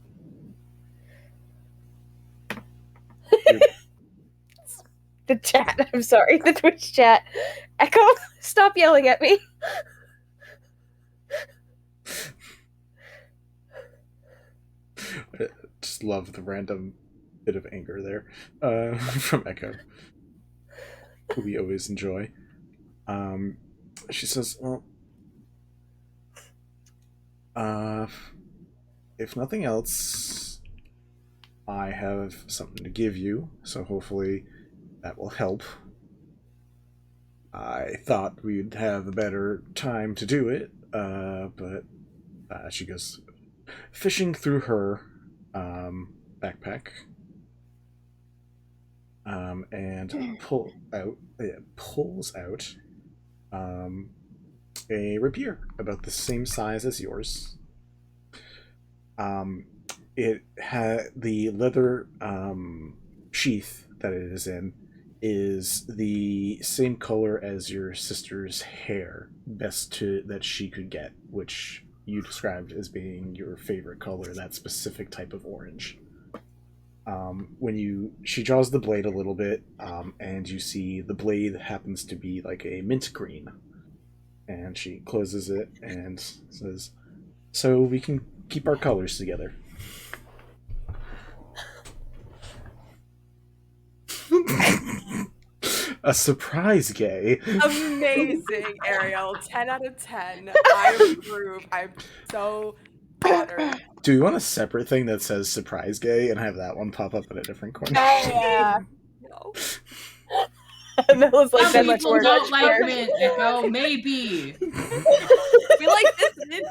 the chat, I'm sorry, the Twitch chat. Echo, stop yelling at me. I just love the random bit of anger there from Echo. We always enjoy. She says, well, if nothing else, I have something to give you, so hopefully that will help. I thought we'd have a better time to do it, but she goes fishing through her backpack and pulls out a rapier about the same size as yours. It had the leather sheath that it is in is the same color as your sister's hair, that she could get, which you described as being your favorite color, that specific type of orange. She draws the blade a little bit, and you see the blade happens to be like a mint green. And she closes it and says, so we can keep our colors together. A surprise gay. Amazing, Ariel. 10 out of 10. I approve. I'm so honored. Do you want a separate thing that says surprise gay and have that one pop up in a different corner? Oh, yeah. No. And that was like Some that much people more. don't like mint, Echo. Maybe. We like this mint.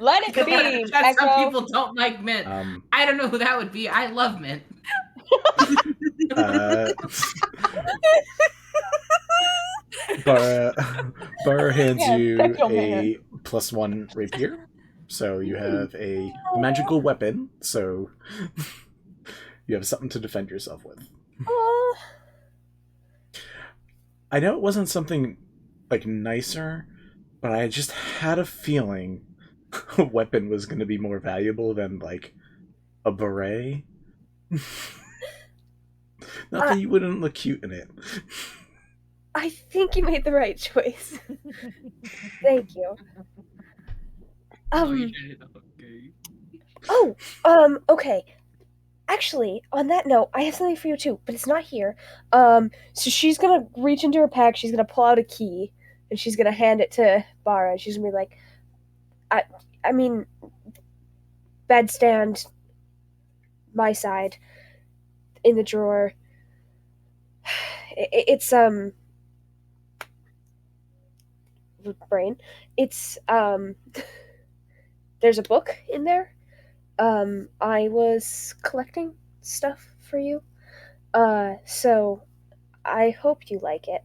Let it be. Some Echo. people don't like mint. I don't know who that would be. I love mint. Bara hands you a +1 rapier, so you have a magical weapon, so you have something to defend yourself with. I know it wasn't something like nicer, but I just had a feeling a weapon was going to be more valuable than like a beret. Not that you wouldn't look cute in it. I think you made the right choice. Thank you. Okay. Actually, on that note, I have something for you too, but it's not here. So she's gonna reach into her pack, she's gonna pull out a key, and she's gonna hand it to Bara. She's gonna be like, I mean, bedstand, my side, in the drawer. It's brain. It's there's a book in there. I was collecting stuff for you. So I hope you like it.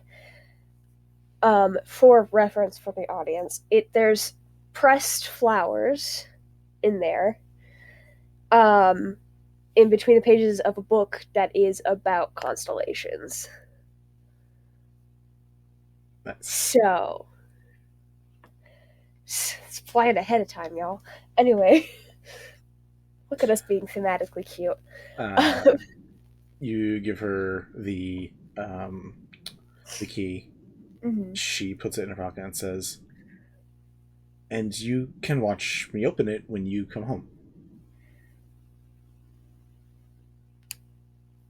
For reference for the audience, there's pressed flowers in there. In between the pages of a book that is about constellations. So, it's planned ahead of time, y'all. Anyway, look at us being thematically cute. You give her the key. Mm-hmm. She puts it in her pocket and says, and you can watch me open it when you come home.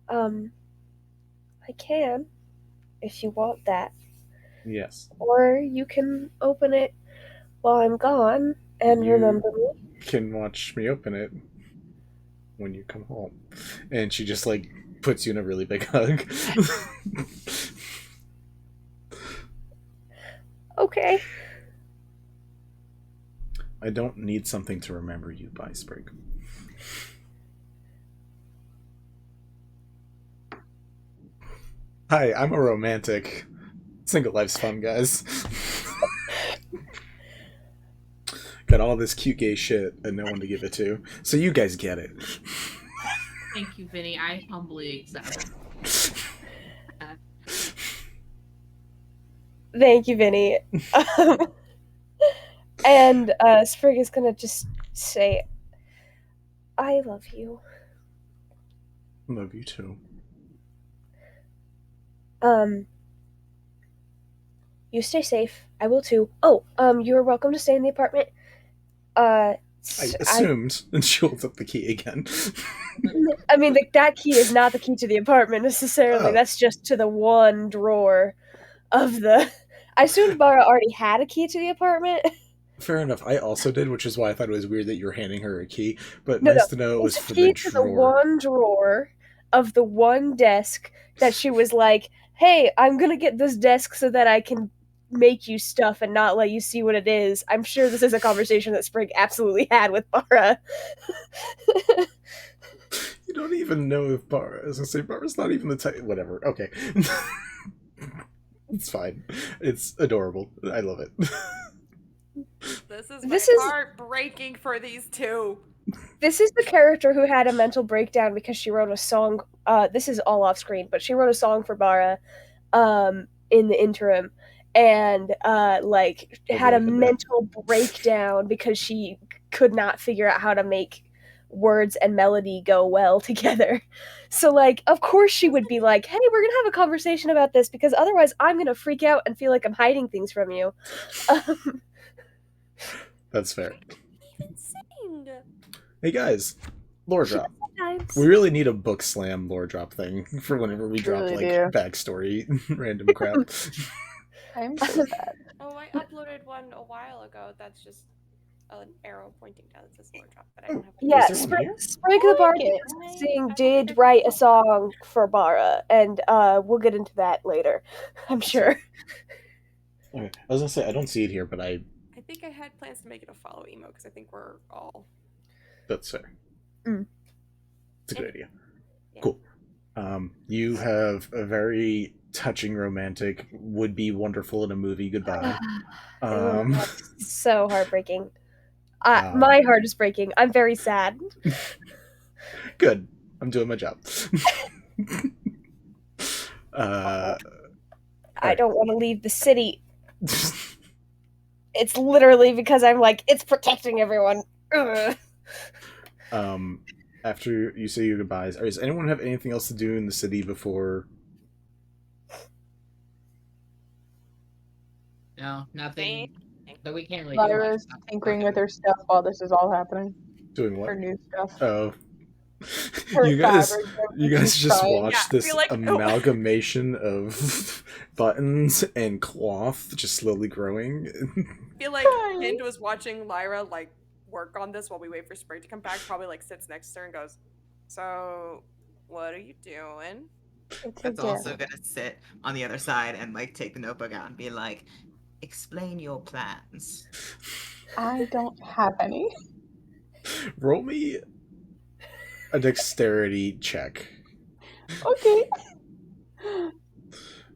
I can, if you want that. Yes. Or you can open it while I'm gone and remember me. can watch me open it when you come home. And she just, like, puts you in a really big hug. Okay. I don't need something to remember you by, Sprig. Hi, I'm a romantic. Single life's fun, guys. Got all this cute gay shit and no one to give it to. So you guys get it. Thank you, Vinny. I humbly accept. Thank you, Vinny. And Sprig is gonna just say, I love you. Love you too. You stay safe. I will too. Oh, you're welcome to stay in the apartment. I assumed, and she holds up the key again. I mean, that key is not the key to the apartment necessarily. Oh. That's just to the one drawer of the... I assumed Bara already had a key to the apartment. Fair enough. I also did, which is why I thought it was weird that you were handing her a key. But No, nice to know it was it's for a key the to drawer. the one drawer of the one desk that she was like, hey, I'm gonna get this desk so that I can make you stuff and not let you see what it is. I'm sure this is a conversation that Sprig absolutely had with Bara. You don't even know if Bara... I was gonna say, Bara's not even the type... Whatever. Okay. It's fine. It's adorable. I love it. This is heartbreaking for these two. This is the character who had a mental breakdown because she wrote a song. This is all off screen, but she wrote a song for Bara in the interim, and had a mental breakdown because she could not figure out how to make words and melody go well together. So, like, of course she would be like, hey, we're gonna have a conversation about this because otherwise I'm gonna freak out and feel like I'm hiding things from you. That's fair. Even sing. Hey guys, lore drop. We really need a book slam lore drop thing for whenever we drop Really like do. backstory random crap. I'm so sad. Oh, I uploaded one a while ago. That's just an arrow pointing down that says lore drop, but I don't have. Yeah, Is there one here? Sprig the Bard did write a song for Bara, and we'll get into that later, I'm sure. Okay. I was gonna say I don't see it here, but I think I had plans to make it a follow emo because I think we're all. That's fair. Mm. It's a good idea. Yeah. Cool. You have a very touching, romantic, would be wonderful in a movie goodbye. So heartbreaking. My heart is breaking. I'm very sad. Good. I'm doing my job. I don't want to leave the city. It's literally because I'm like, it's protecting everyone. Ugh. After you say your goodbyes, does anyone have anything else to do in the city before? No, nothing. But we can't really Lyra's tinkering with her stuff while this is all happening. Doing what? Her new stuff. Oh. Her You guys fabric, just trying. watched this amalgamation of buttons and cloth just slowly growing. I feel like Hind was watching Lyra like work on this while we wait for Sprig to come back. Probably like sits next to her and goes, "So, what are you doing?" That's also gonna sit on the other side and like take the notebook out and be like, "Explain your plans." I don't have any. Roll me a dexterity check. Okay.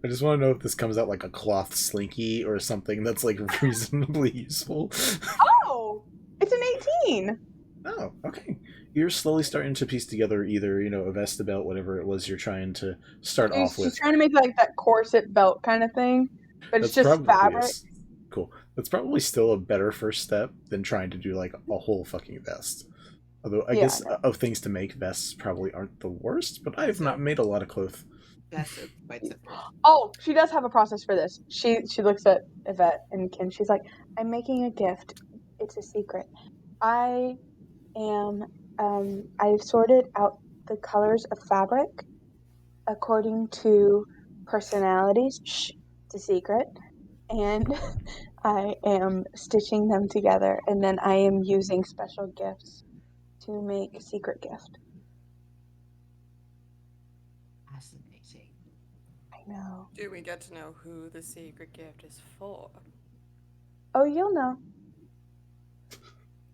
I just want to know if this comes out like a cloth slinky or something that's like reasonably useful. Oh, it's an 18. Oh, okay. You're slowly starting to piece together either, a vest, a belt, whatever it was you're trying to start off with. She's trying to make like that corset belt kind of thing, but it's just fabric. Cool. That's probably still a better first step than trying to do like a whole fucking vest. Although I guess of things to make, vests probably aren't the worst, but I have not made a lot of clothes. Oh, she does have a process for this. She looks at Yvette and Ken. She's like, I'm making a gift. It's a secret. I've sorted out the colors of fabric according to personalities. Shh, it's a secret. And I am stitching them together, and then I am using special gifts to make a secret gift. Fascinating. I know. Do we get to know who the secret gift is for? Oh, you'll know.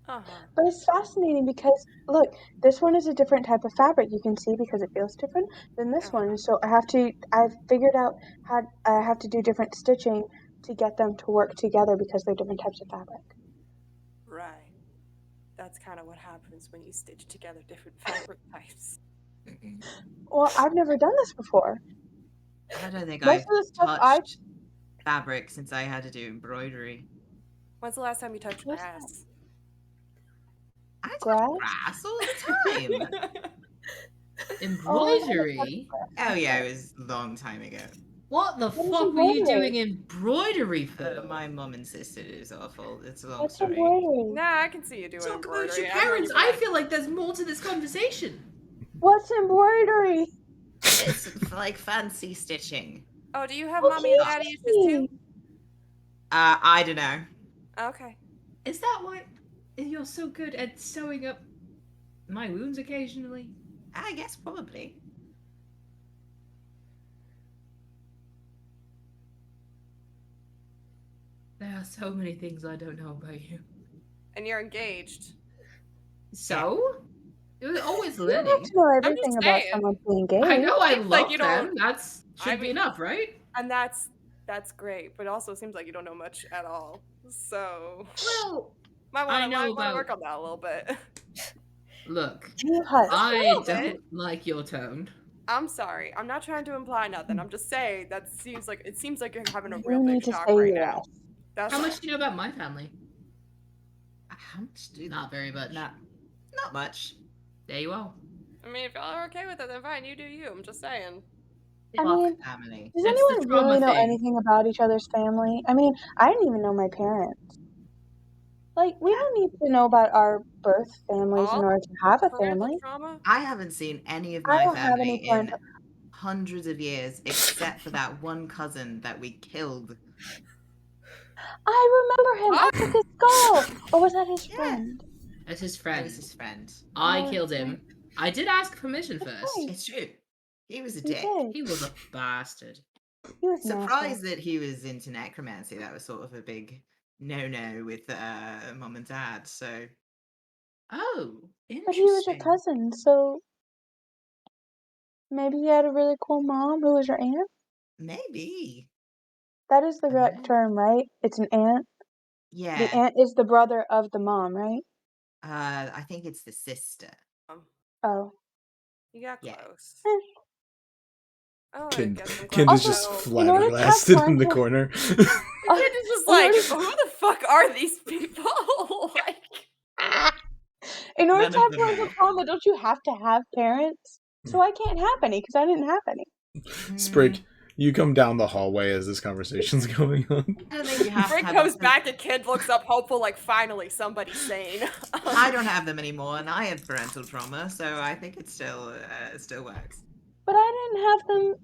Uh-huh. But it's fascinating because, look, this one is a different type of fabric, you can see, because it feels different than this one. So I've figured out how I have to do different stitching to get them to work together because they're different types of fabric. Right. That's kind of what happens when you stitch together different fabric types. Well, I've never done this before. I don't think Most I've of the stuff touched fabric since I had to do embroidery. When's the last time you touched grass? I touch Grass? grass all the time. Embroidery? Oh yeah, it was a long time ago. What the What is fuck were you embroidery? doing embroidery for? My mum insisted it was awful. It's a long What's story. embroidery? Nah, I can see you doing Talk embroidery. about your I know parents. you I like- feel like there's more to this conversation. What's embroidery? It's like fancy stitching. Oh, do you have mommy and daddy issues too? I don't know. Okay. Is that why you're so good at sewing up my wounds occasionally? I guess probably. There are so many things I don't know about you. And you're engaged. So? You're always You don't learning. have to know I'm everything just about saying. someone being engaged. I know I Seems love like you them. don't- That's should I be mean- enough, right? And that's great, but it also seems like you don't know much at all. So Well, might I want know to about- work on that a little bit. Look, You hush. I little don't bit. like your tone. I'm sorry. I'm not trying to imply nothing. I'm just saying that seems like you're having a You real need big to shock say right yes. now. That's How all. much do you know about my family? How much do Not very much. Not much. There you are. I mean, if y'all are okay with it, then fine. You do you. I'm just saying. I Fuck. mean, Family. does That's the anyone trauma really know thing. anything about each other's family? I mean, I didn't even know my parents. Like, we don't need to know about our birth families in All order to have a parental family. trauma? I haven't seen any of I my don't have family any in parental. hundreds of years, except for that one cousin that we killed. I remember him. I took his skull. Or was that his Yeah. friend? That's his That friend. was his friend. I Oh, killed that's him. right. I did ask permission That's first. right. It's true. He was a He dick. did. He was a bastard. He was nasty. Surprised that he was into necromancy. That was sort of a big no-no with mom and dad. So Oh, But he was your interesting. cousin, so maybe you had a really cool mom who was your aunt? maybe, That is the I don't correct know. term, right? It's an aunt. The Yeah. aunt is the brother of the mom, right? I think it's the sister. Oh. You got Yeah. close. Eh. Oh, I Kind guess I'm is glad to just know. in order to have flabbergasted in the parental- corner. Kid is just like, who the fuck are these people? Like, In order None to of have them parental know. trauma, don't you have to have parents? So I can't have any because I didn't have any. Sprig, you come down the hallway as this conversation's going on. I don't think you have to Rick have comes them. back and Kid looks up hopeful, like, finally somebody's sane. I don't have them anymore, and I have parental trauma, so I think it still works. But I didn't have them.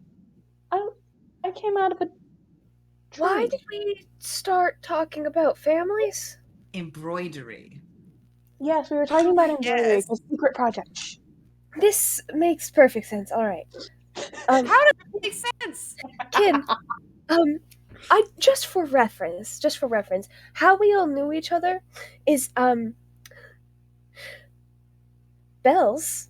I came out of a Why tree. did we start talking about families? Embroidery. Yes, we were talking about embroidery. Yes. It's a secret project. Shh. This makes perfect sense. All right. How does it make sense? Kim, I just for reference, how we all knew each other is Bells,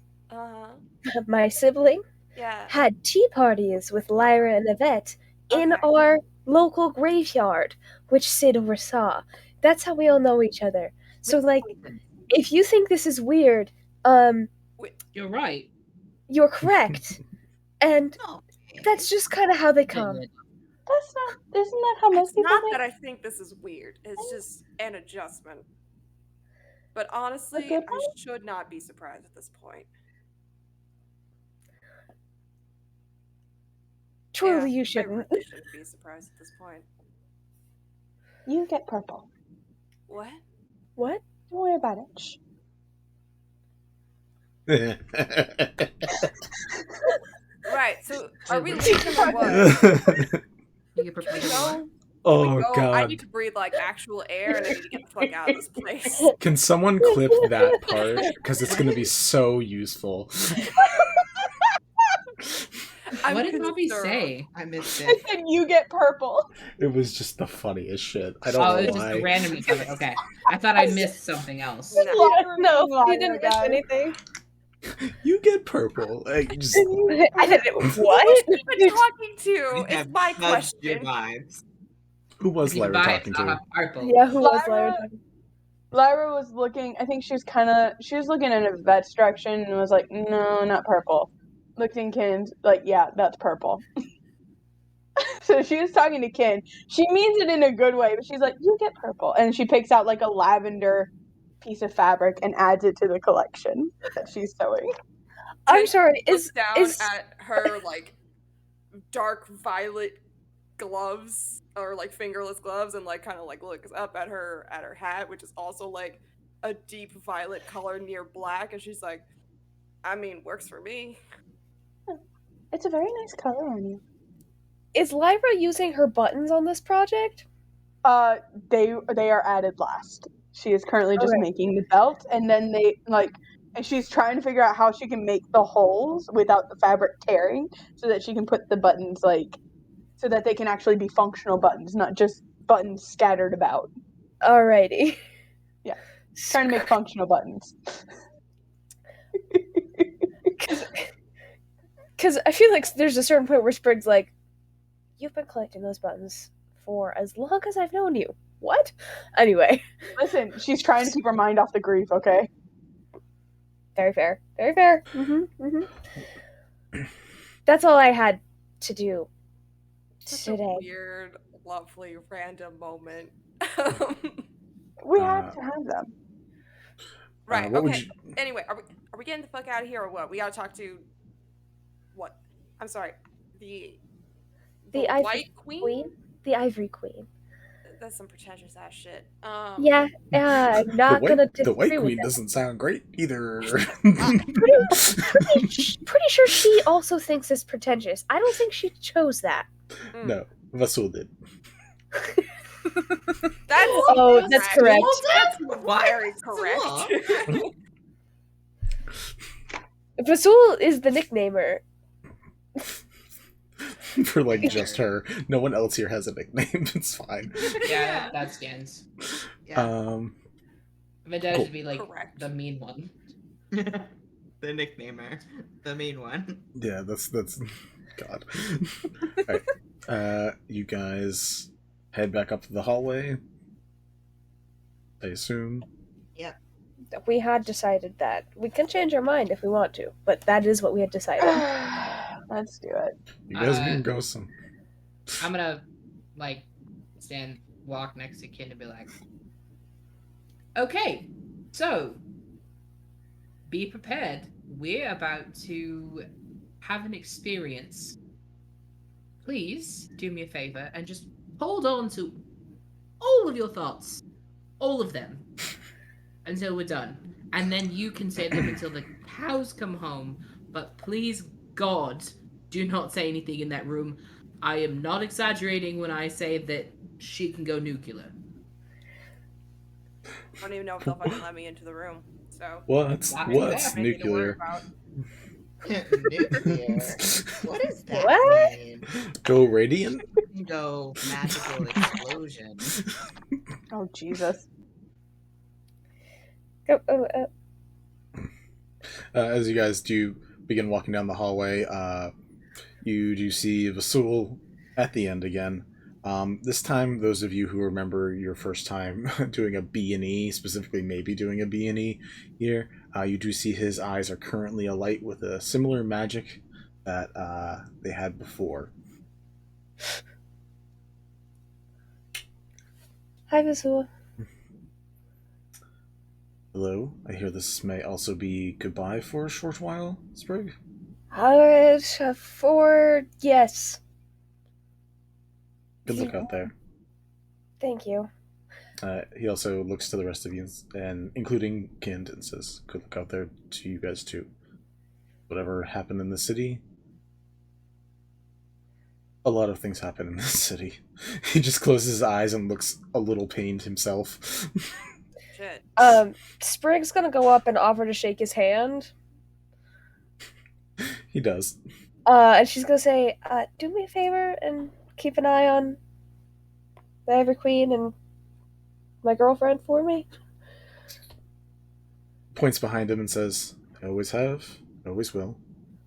my sibling, Yeah. had tea parties with Lyra and Yvette in Okay. our local graveyard, which Sid oversaw. That's how we all know each other. So, like, if you think this is weird, You're right. you're correct. And Okay. that's just kind of how they come. That's not. Isn't that how most It's people not think? that I think this is weird. It's just an adjustment. But honestly, good I should not be surprised at this point. Truly, Yeah, you I shouldn't. really shouldn't be surprised at this point. You get purple. What? What? Don't worry about it. Shh. Right, so are we Wait, leaving or what? You get prepared. Can we go? Oh Can we go I god. need to breathe like actual air, and I need to get the fuck out of this place. Can someone clip that part? Because it's going to be so useful. What did Bobby say? I missed I it. said you get purple. It was just the funniest shit. I don't Oh, know it was why. just the randomness of it. Okay. I thought I missed something else. No, you didn't miss anything. You get purple. Like, just... I said, what? Who have been talking to? Is my Your question. vibes. Who was Lyra talking to? Yeah, who was Lyra Lyra, talking? Lyra was looking. I think she was looking in Yvette's direction and was like, "No, not purple." Looked in Kin's, like, "Yeah, that's purple." So she was talking to Kin. She means it in a good way, but she's like, "You get purple," and she picks out like a lavender piece of fabric and adds it to the collection that she's sewing. I'm sorry. Looks down at her like dark violet gloves or like fingerless gloves, and like kind of like looks up at her hat, which is also like a deep violet color near black, and she's like, "I mean, works for me." It's a very nice color on you. Is Lyra using her buttons on this project? They are added last. She is currently just making the belt, and then and she's trying to figure out how she can make the holes without the fabric tearing, so that she can put the buttons so that they can actually be functional buttons, not just buttons scattered about. Alrighty. Yeah, trying to make functional buttons. Because I feel like there's a certain point where Sprig's like, "You've been collecting those buttons for as long as I've known you." What? Anyway. Listen, she's trying to keep her mind off the grief, okay? Very fair. Very fair. That's all I had to do today. A weird, lovely, random moment. We have to have them. Right. what would Okay. Anyway, are we getting the fuck out of here or what? We gotta talk to what? I'm sorry. The Ivory White Queen? The Ivory Queen. That's some pretentious ass shit. Yeah, I'm not gonna The disagree White with Queen that. doesn't sound great either. Pretty sure she also thinks it's pretentious. I don't think she chose that. No, Vasul did. That's correct. That's very correct. Vasul is the nicknamer. For like just her. No one else here has a nickname. It's fine. Yeah, that scans. Vendetta Cool. should be like the mean one. The nicknamer. The mean one. Yeah, that's God. Alright. You guys head back up to the hallway. I assume. Yep. We had decided that. We can change our mind if we want to, but that is what we had decided. Let's do it. You guys can go some. I'm gonna walk next to Kin and be like, "Okay, so be prepared. We're about to have an experience. Please do me a favor and just hold on to all of your thoughts, all of them, until we're done. And then you can say them until the cows come home. But please, God, do not say anything in that room. I am not exaggerating when I say that she can go nuclear." I don't even know if they'll fucking let me into the room. So What's nuclear? Nuclear. What is that? What? Mean? Go radiant? Go magical explosion. Oh Jesus. As you guys do begin walking down the hallway, you do see Vasul at the end again. This time, those of you who remember your first time doing a B&E, specifically maybe doing a B&E here, you do see his eyes are currently alight with a similar magic that they had before. Hi, Vasul. Hello, I hear this may also be goodbye for a short while, Sprig? Yes. Good look out there. Thank you. He also looks to the rest of you, and including Kind, and says, good look out there to you guys too. Whatever happened in the city, A lot of things happen in this city. He just closes his eyes and looks a little pained himself. Shit. Sprig's gonna go up and offer to shake his hand. He does. And she's gonna say, do me a favor and keep an eye on the Ivory Queen and my girlfriend for me. Points behind him and says, I always have, always will.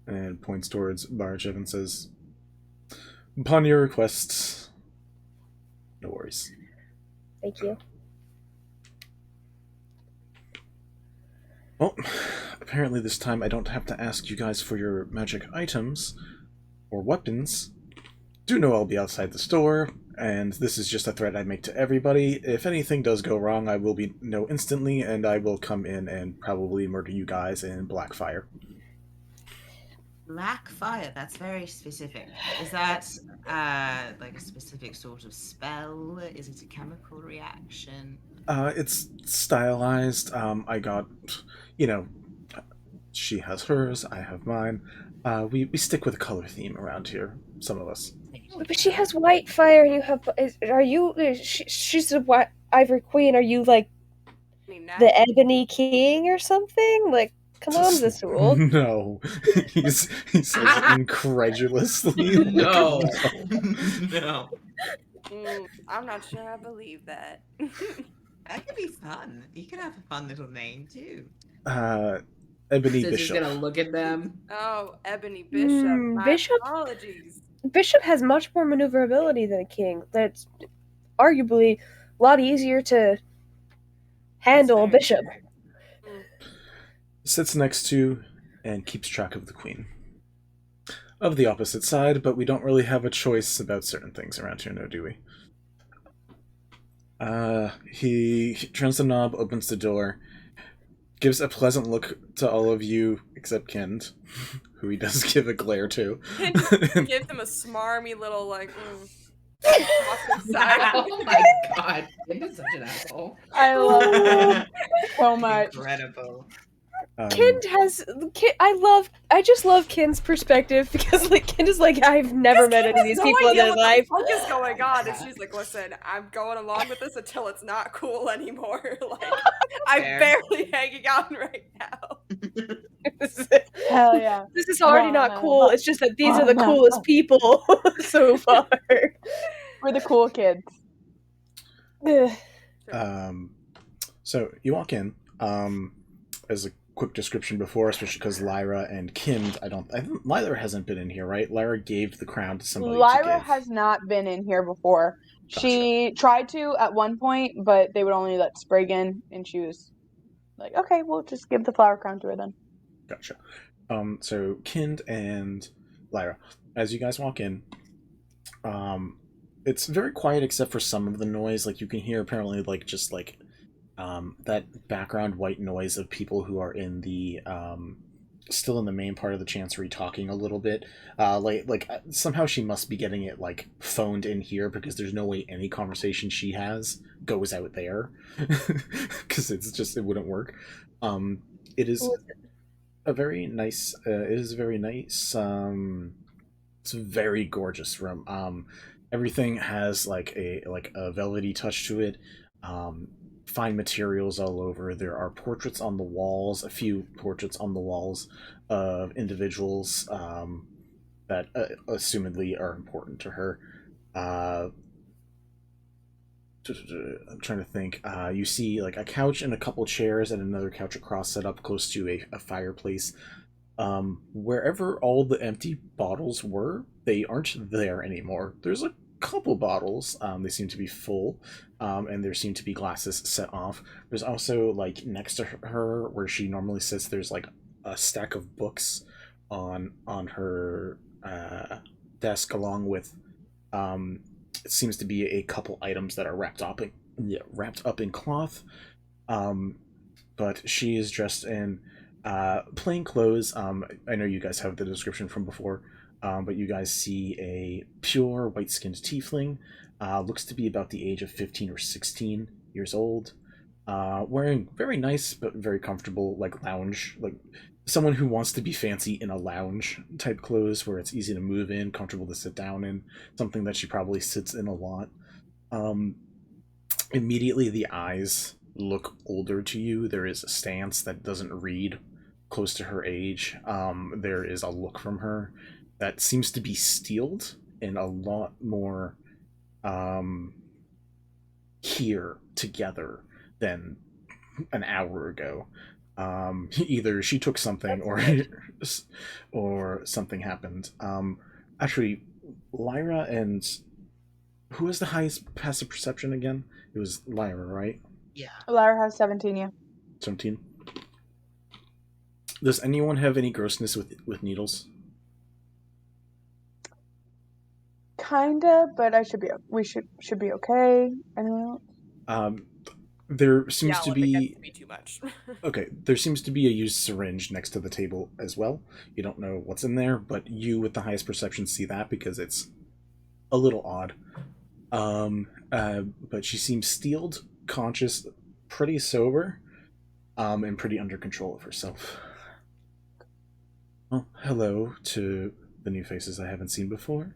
And points towards Barajev and says, upon your request, no worries. Thank you. Well, apparently this time I don't have to ask you guys for your magic items or weapons. Do know I'll be outside the store, and this is just a threat I make to everybody. If anything does go wrong, I will know instantly, and I will come in and probably murder you guys in Blackfire. Blackfire, that's very specific. Is that like a specific sort of spell? Is it a chemical reaction? It's stylized. I got, she has hers, I have mine. We stick with a color theme around here, some of us. But she has white fire, and you have. She's the Ivory Queen. Are you like the Ebony King or something? Like, come on, Zazul. No, he says incredulously. No. No. I'm not sure I believe that. That could be fun. You could have a fun little name too. Ebony Sis Bishop. is gonna look at them. Oh, Ebony Bishop. My Bishop? apologies. Bishop has much more maneuverability than a king. That's arguably a lot easier to handle a bishop. Sits next to and keeps track of the queen. Of the opposite side, but we don't really have a choice about certain things around here, no, do we? He turns the knob, opens the door, gives a pleasant look to all of you, except Kend, who he does give a glare to. Kend gives him a smarmy little, like, Oh my god, Kend is such an asshole. I love him so much. Incredible. Kend has. I just love Kend's perspective because, like, Kend is like, I've never met any of these people in their life. What is going on? And she's like, listen, I'm going along with this until it's not cool anymore. Like, I'm barely hanging on right now. Hell yeah. This is already not cool. It's just that these are the coolest people so far. We're the cool kids. So you walk in. As a quick description before, especially because Lyra and Kind, I think Lyra hasn't been in here, right? Lyra gave the crown to somebody. Lyra has not been in here before. Gotcha. She tried to at one point, but they would only let Sprig in, and she was like, okay, we'll just give the flower crown to her then. Gotcha. So Kind and Lyra, as you guys walk in, it's very quiet except for some of the noise. Like, you can hear apparently, like, just like that background white noise of people who are in the still in the main part of the chancery talking a little bit. Like somehow she must be getting it like phoned in here, because there's no way any conversation she has goes out there, because it wouldn't work. It is a very nice. It's a very gorgeous room. Everything has like a velvety touch to it. Fine materials all over. There are portraits on the walls, a few portraits on the walls of individuals that assumedly are important to her. I'm trying to think. You see like a couch and a couple chairs and another couch across set up close to a fireplace. Wherever all the empty bottles were, they aren't there anymore. There's a couple bottles. They seem to be full, and there seem to be glasses set off. There's also, like, next to her where she normally sits, there's like a stack of books on her desk, along with it seems to be a couple items that are wrapped up in cloth. But she is dressed in plain clothes. I know you guys have the description from before. But you guys see a pure white-skinned tiefling, looks to be about the age of 15 or 16 years old, wearing very nice but very comfortable, like, lounge, like, someone who wants to be fancy in a lounge type clothes where it's easy to move in, comfortable to sit down in, something that she probably sits in a lot. Immediately the eyes look older to you. There is a stance that doesn't read close to her age. There is a look from her that seems to be steeled and a lot more here together than an hour ago. Either she took something or something happened. Actually, Lyra and who has the highest passive perception again? It was Lyra, right? Yeah. Lyra has 17, yeah. 17. Does anyone have any grossness with needles? Kinda, but we should be okay. Anyone else? There seems to if it gets be to be too much. okay. There seems to be a used syringe next to the table as well. You don't know what's in there, but you with the highest perception see that because it's a little odd. But she seems steeled, conscious, pretty sober, and pretty under control of herself. Well, hello to the new faces I haven't seen before.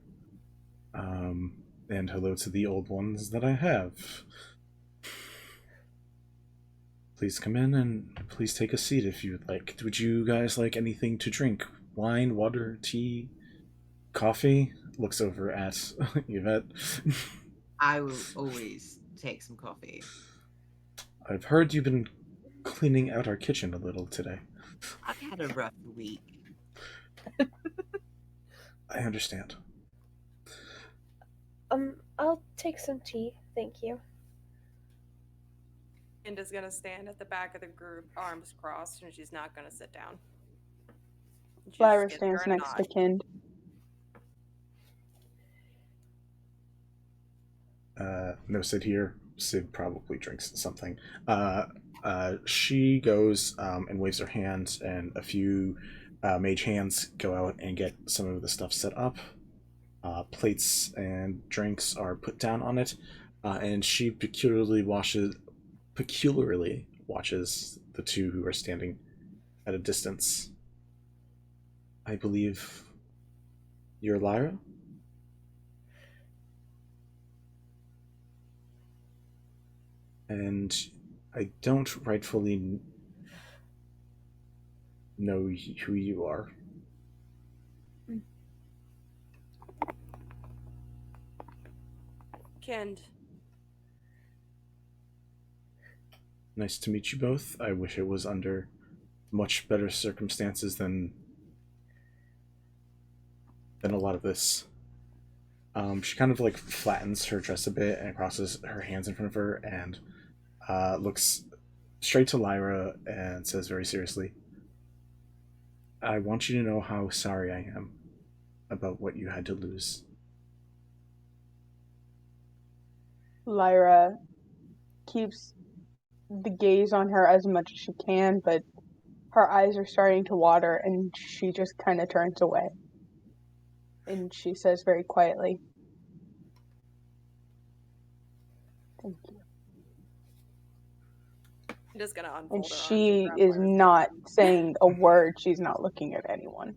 And hello to the old ones that I have. Please come in and please take a seat if you'd like. Would you guys like anything to drink? Wine, water, tea, coffee? Looks over at Yvette. I will always take some coffee. I've heard you've been cleaning out our kitchen a little today. I've had a rough week. I understand. I'll take some tea, thank you. Kinda's gonna stand at the back of the group, arms crossed, and she's not gonna sit down. She's Lyra just giving stands her a next to nod. Kind. No Sid here. Sid probably drinks something. She goes and waves her hand, and a few mage hands go out and get some of the stuff set up. Plates and drinks are put down on it, and she peculiarly watches the two who are standing at a distance. I believe you're Lyra? And I don't rightfully know who you are. Kind. Nice to meet you both. I wish it was under much better circumstances than a lot of this. She kind of like flattens her dress a bit and crosses her hands in front of her and looks straight to Lyra and says very seriously, I want you to know how sorry I am about what you had to lose. Lyra keeps the gaze on her as much as she can, but her eyes are starting to water and she just kind of turns away. And she says very quietly, thank you. I'm just gonna unfold And her arms she grab is Lyra's not saying a word. She's not looking at anyone.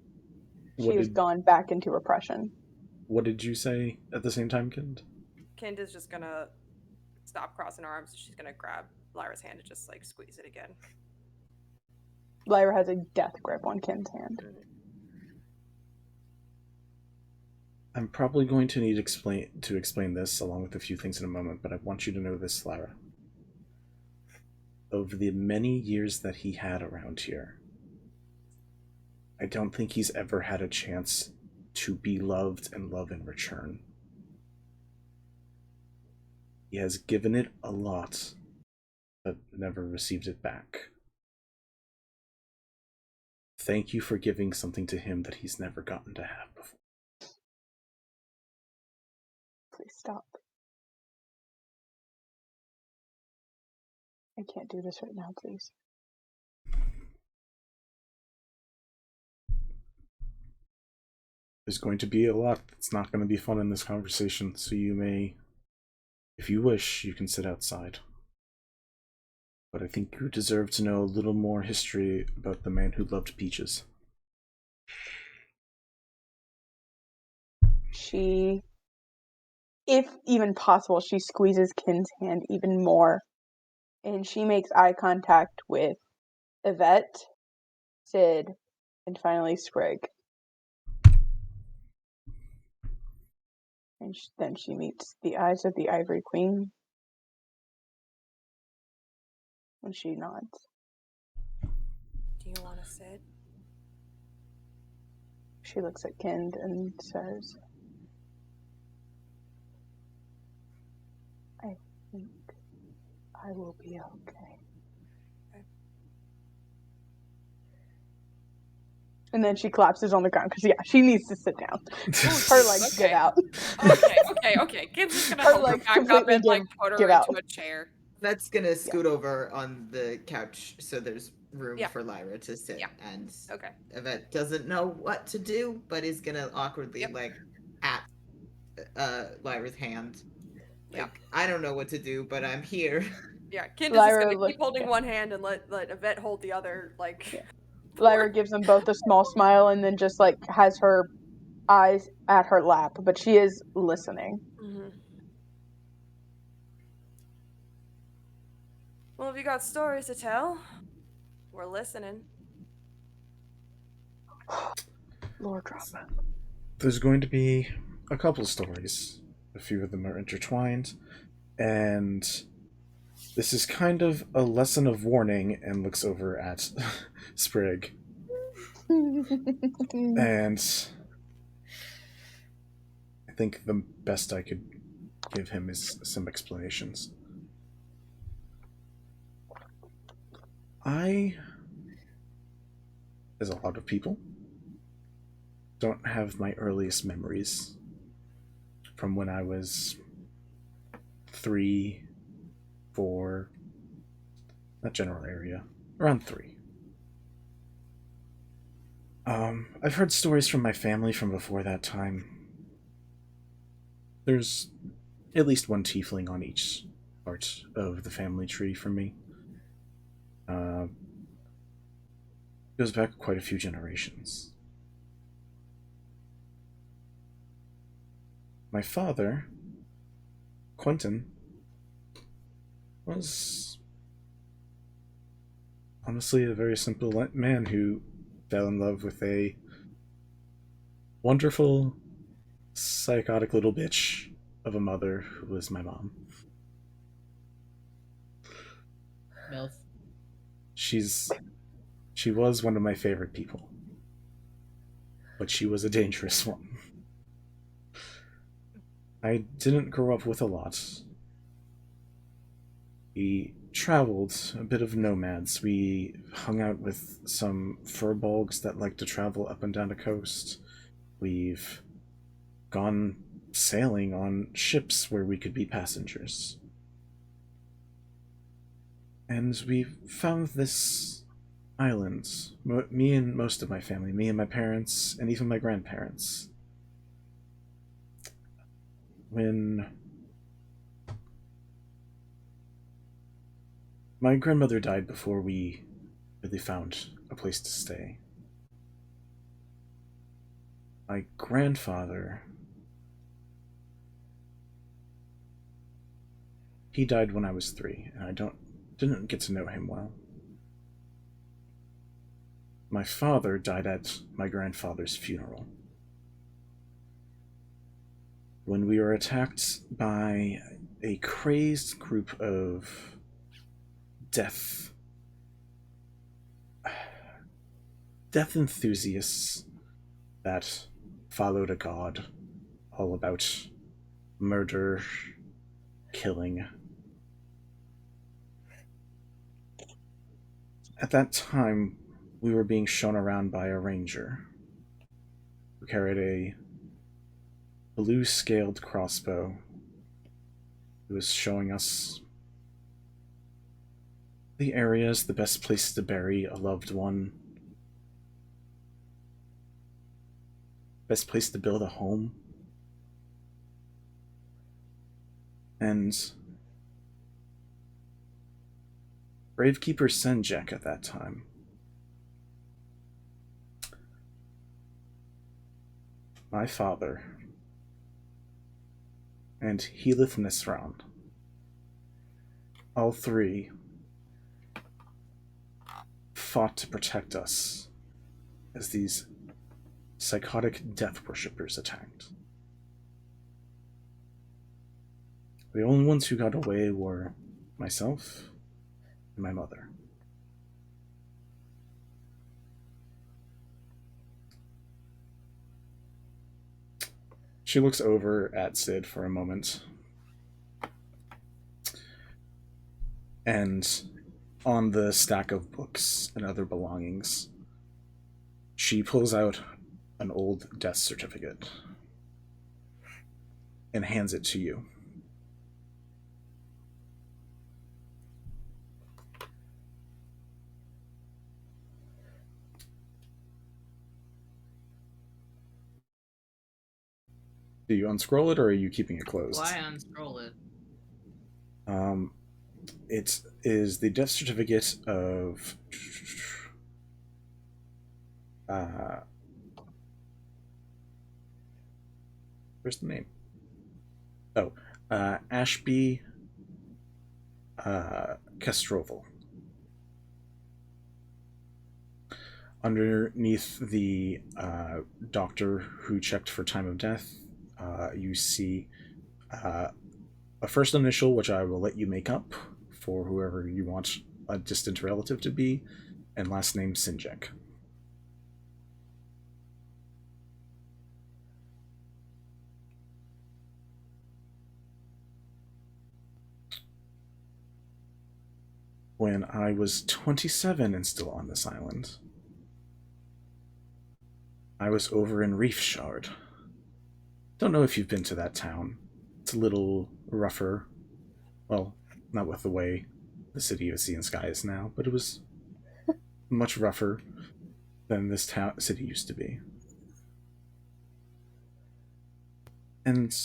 What She has did- gone back into repression. What did you say at the same time, Kind? Kind is just gonna stop crossing her arms. She's gonna grab Lyra's hand and just like squeeze it again. Lyra has a death grip on Kin's hand. I'm probably going to need to explain this along with a few things in a moment, but I want you to know this, Lyra. Over the many years that he had around here, I don't think he's ever had a chance to be loved and love in return. He has given it a lot, but never received it back. Thank you for giving something to him that he's never gotten to have before. Please stop. I can't do this right now, please. There's going to be a lot that's not going to be fun in this conversation, so you may, if you wish, you can sit outside. but I think you deserve to know a little more history about the man who loved peaches. She, if even possible, she squeezes Kin's hand even more, and she makes eye contact with Yvette, Sid, and finally Sprig. And then she meets the eyes of the Ivory Queen. And she nods. Do you want to sit? She looks at Kind and says, I think I will be okay. And then she collapses on the ground because, she needs to sit down. Her legs give out. Okay. Kim's just gonna help her back up and put her into a chair. That's gonna scoot over on the couch so there's room for Lyra to sit. Yeah. And Okay. Yvette doesn't know what to do, but is gonna awkwardly pat Lyra's hand. I don't know what to do, but I'm here. Yeah, Kind is just gonna keep holding one hand and let Yvette hold the other, Lyra gives them both a small smile and then just, has her eyes at her lap, but she is listening. Mm-hmm. Well, if you got stories to tell, we're listening. Lord drop. There's going to be a couple stories. A few of them are intertwined, and this is kind of a lesson of warning, and looks over at Sprig. And I think the best I could give him is some explanations. I, as a lot of people, don't have my earliest memories from when I was 3, 4, that general area, around 3. I've heard stories from my family from before that time. There's at least one tiefling on each part of the family tree for me. Goes back quite a few generations. My father, Quentin, was honestly a very simple man who fell in love with a wonderful, psychotic little bitch of a mother who was my mom. MILF. She was one of my favorite people, but she was a dangerous one. I didn't grow up with a lot. We traveled, a bit of nomads. We hung out with some furbolgs that like to travel up and down the coast. We've gone sailing on ships where we could be passengers. And we found this island. Me and most of my family, me and my parents, and even my grandparents. When my grandmother died before we really found a place to stay. My grandfather, he died when I was 3, and I didn't get to know him well. My father died at my grandfather's funeral. When we were attacked by a crazed group of death enthusiasts that followed a god all about murder, killing. At that time, we were being shown around by a ranger who carried a blue-scaled crossbow. He was showing us the areas, the best place to bury a loved one, best place to build a home. And Gravekeeper Cenjek at that time. My father and Helith Nisran. All three fought to protect us as these psychotic death worshippers attacked. The only ones who got away were myself and my mother. She looks over at Sid for a moment. And on the stack of books and other belongings, she pulls out an old death certificate and hands it to you. Do you unscroll it, or are you keeping it closed? Why unscroll it? It is the death certificate of where's the name? Oh, Ashby Castroval. Underneath the doctor who checked for time of death, you see a first initial, which I will let you make up for whoever you want a distant relative to be, and last name Cenjek. When I was 27 and still on this island, I was over in Reef Shard. Don't know if you've been to that town. It's a little rougher. Well, not with the way the city of Sea and Sky is now, but it was much rougher than this city used to be. And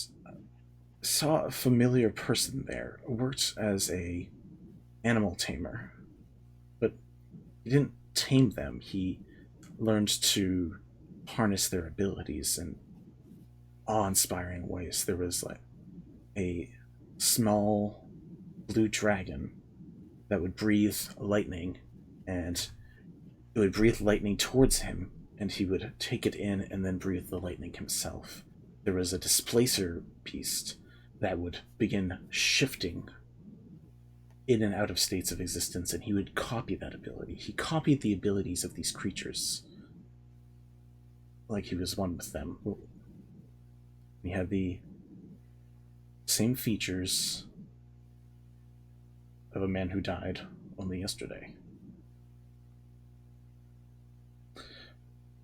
saw a familiar person there. Worked as a animal tamer, but he didn't tame them. He learned to harness their abilities in awe-inspiring ways. There was like a small blue dragon that would breathe lightning, and it would breathe lightning towards him, and he would take it in and then breathe the lightning himself. There was a displacer beast that would begin shifting in and out of states of existence, and he would copy that ability. He copied the abilities of these creatures like he was one with them. He had the same features of a man who died only yesterday.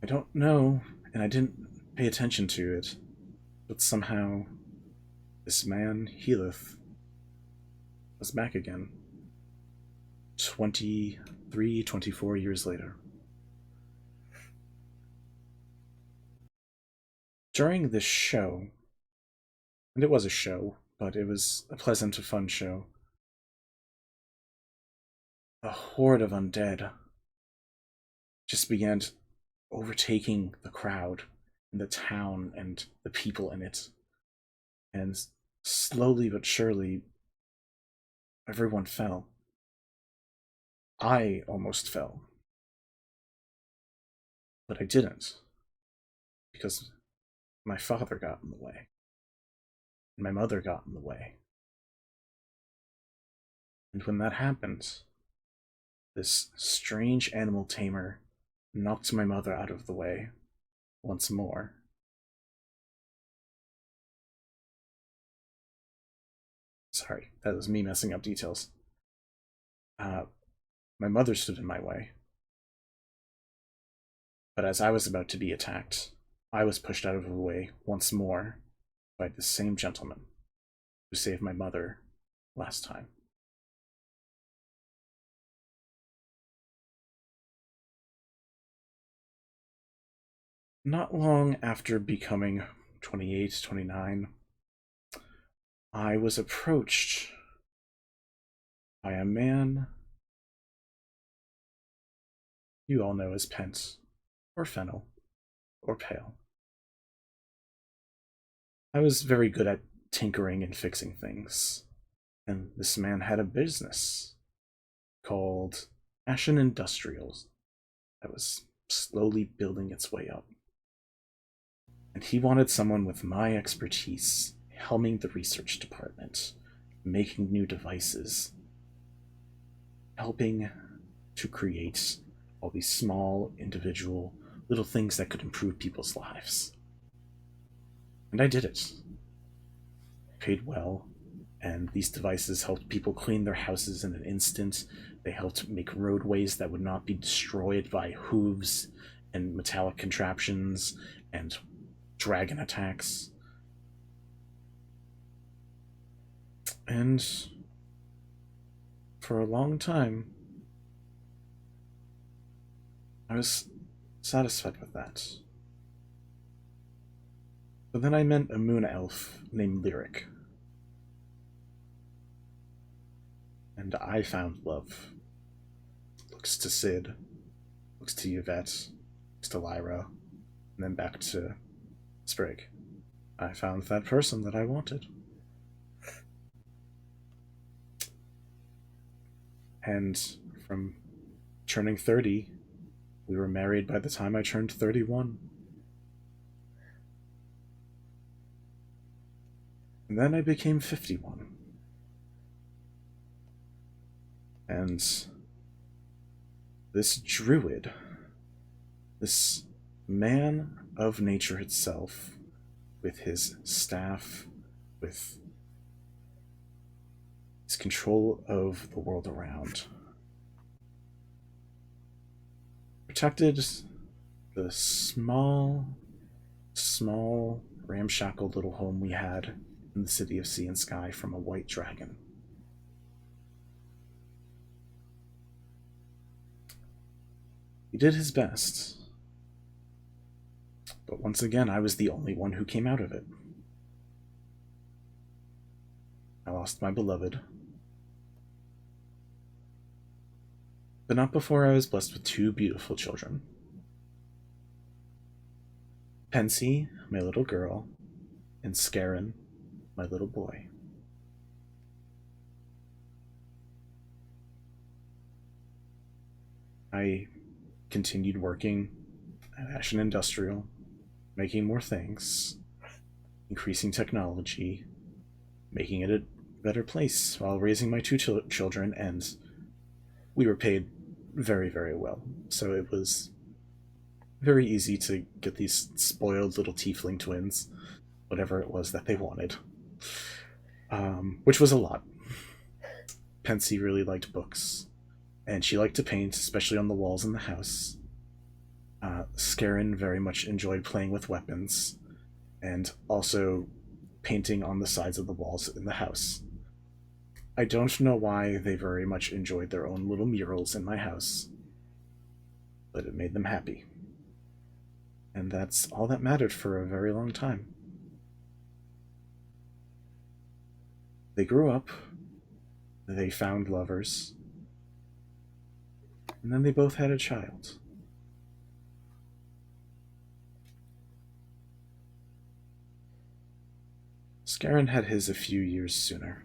I don't know, and I didn't pay attention to it, but somehow this man, Helith, was back again 23, 24 years later. During this show, and it was a show, but it was a pleasant and fun show, a horde of undead just began overtaking the crowd and the town and the people in it. And slowly but surely, everyone fell. I almost fell. But I didn't. Because my father got in the way. And my mother got in the way. And when that happened, this strange animal tamer knocked my mother out of the way once more. Sorry, that was me messing up details. My mother stood in my way. But as I was about to be attacked, I was pushed out of the way once more by the same gentleman who saved my mother last time. Not long after becoming 28, 29, I was approached by a man you all know as Pent, or Fennel, or Pale. I was very good at tinkering and fixing things, and this man had a business called Ashen Industrials that was slowly building its way up. And he wanted someone with my expertise helming the research department, making new devices, helping to create all these small, individual, little things that could improve people's lives. And I did it. Paid well, and these devices helped people clean their houses in an instant. They helped make roadways that would not be destroyed by hooves and metallic contraptions and dragon attacks. And for a long time, I was satisfied with that. But then I met a moon elf named Lyric. And I found love. Looks to Sid, looks to Yvette, looks to Lyra, and then back to Sprig. I found that person that I wanted. And from turning 30, we were married by the time I turned 31. And then I became 51. And this druid, this man of nature itself, with his staff, with his control of the world around, protected the small, ramshackle little home we had in the city of Sea and Sky from a white dragon. He did his best, but once again I was the only one who came out of it. I lost my beloved, but not before I was blessed with two beautiful children. Pensy, my little girl, and Scarin, my little boy. I continued working at Ashen Industrial, making more things, increasing technology, making it a better place while raising my two children, and we were paid very, very well. So it was very easy to get these spoiled little tiefling twins, whatever it was that they wanted, which was a lot. Pensy really liked books, and she liked to paint, especially on the walls in the house. Scarin very much enjoyed playing with weapons, and also painting on the sides of the walls in the house. I don't know why they very much enjoyed their own little murals in my house, but it made them happy. And that's all that mattered for a very long time. They grew up, they found lovers, and then they both had a child. Scarin had his a few years sooner.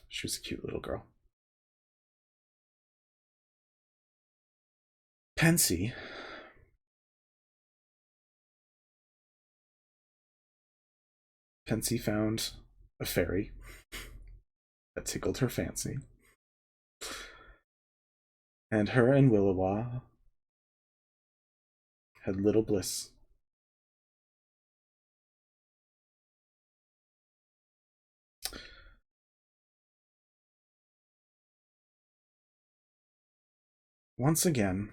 She was a cute little girl. Pensy found a fairy that tickled her fancy, and her and Willowa had little bliss. Once again,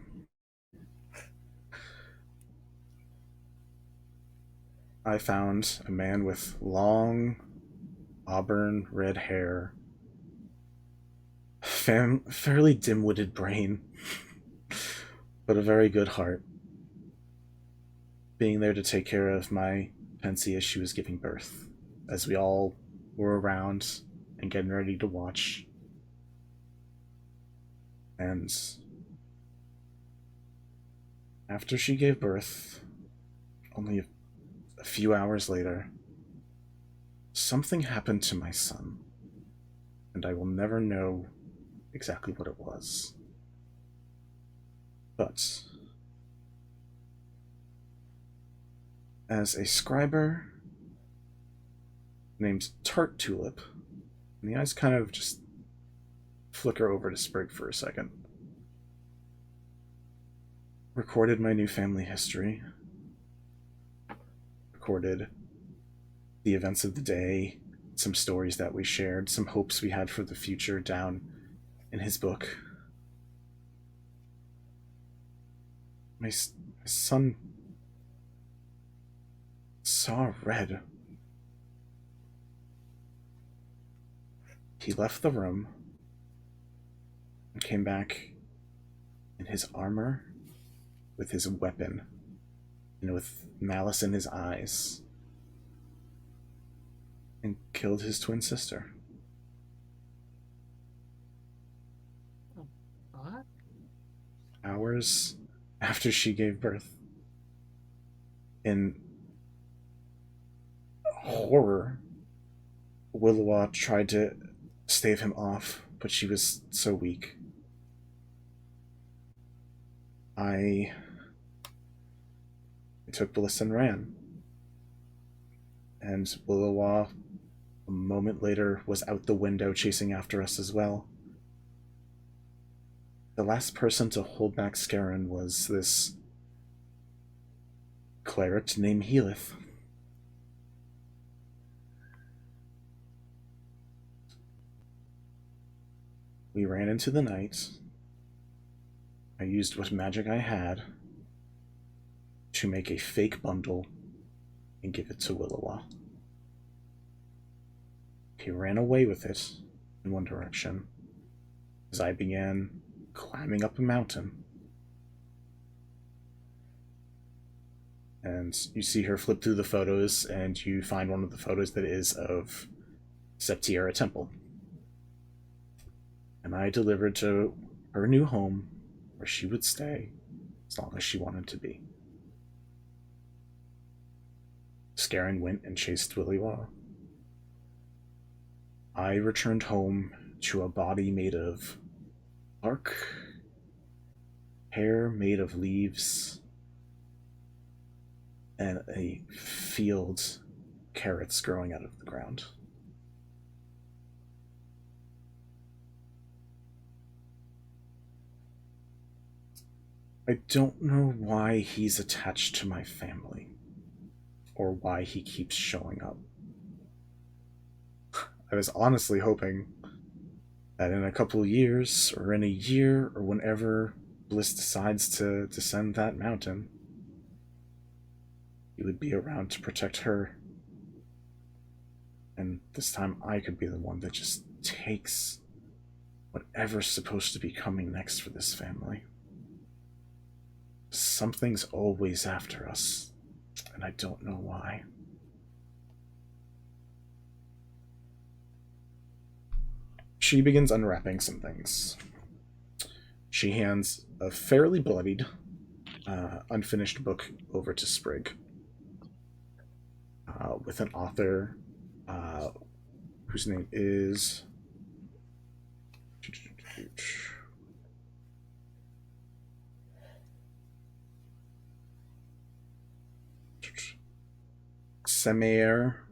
I found a man with long, auburn red hair, fairly dim-witted brain, but a very good heart, being there to take care of my Pensy as she was giving birth, as we all were around and getting ready to watch. And after she gave birth, only a few hours later, something happened to my son, and I will never know exactly what it was. But as a scriber named Tart Tulip, and the eyes kind of just flicker over to Sprig for a second, recorded my new family history, recorded the events of the day, some stories that we shared, some hopes we had for the future down in his book. My son saw red. He left the room and came back in his armor, with his weapon, and with malice in his eyes, and killed his twin sister. What? Hours after she gave birth. In horror, Willowa tried to stave him off, but she was so weak. I took Bliss and ran. And Willowa, a moment later, was out the window chasing after us as well. The last person to hold back Scarron was this cleric named Healith. We ran into the night. I used what magic I had to make a fake bundle and give it to Willowa. He ran away with it in one direction as I began climbing up a mountain. And you see her flip through the photos, and you find one of the photos that is of Septiera Temple. And I delivered to her new home, where she would stay as long as she wanted to be. Scarron went and chased Willowa. I returned home to a body made of bark, hair made of leaves, and a field carrots growing out of the ground. I don't know why he's attached to my family, or why he keeps showing up. I was honestly hoping that in a couple of years, or in a year, or whenever Bliss decides to descend that mountain, he would be around to protect her. And this time I could be the one that just takes whatever's supposed to be coming next for this family. Something's always after us, and I don't know why. She begins unwrapping some things. She hands a fairly bloodied, unfinished book over to Sprig, with an author whose name is Semaire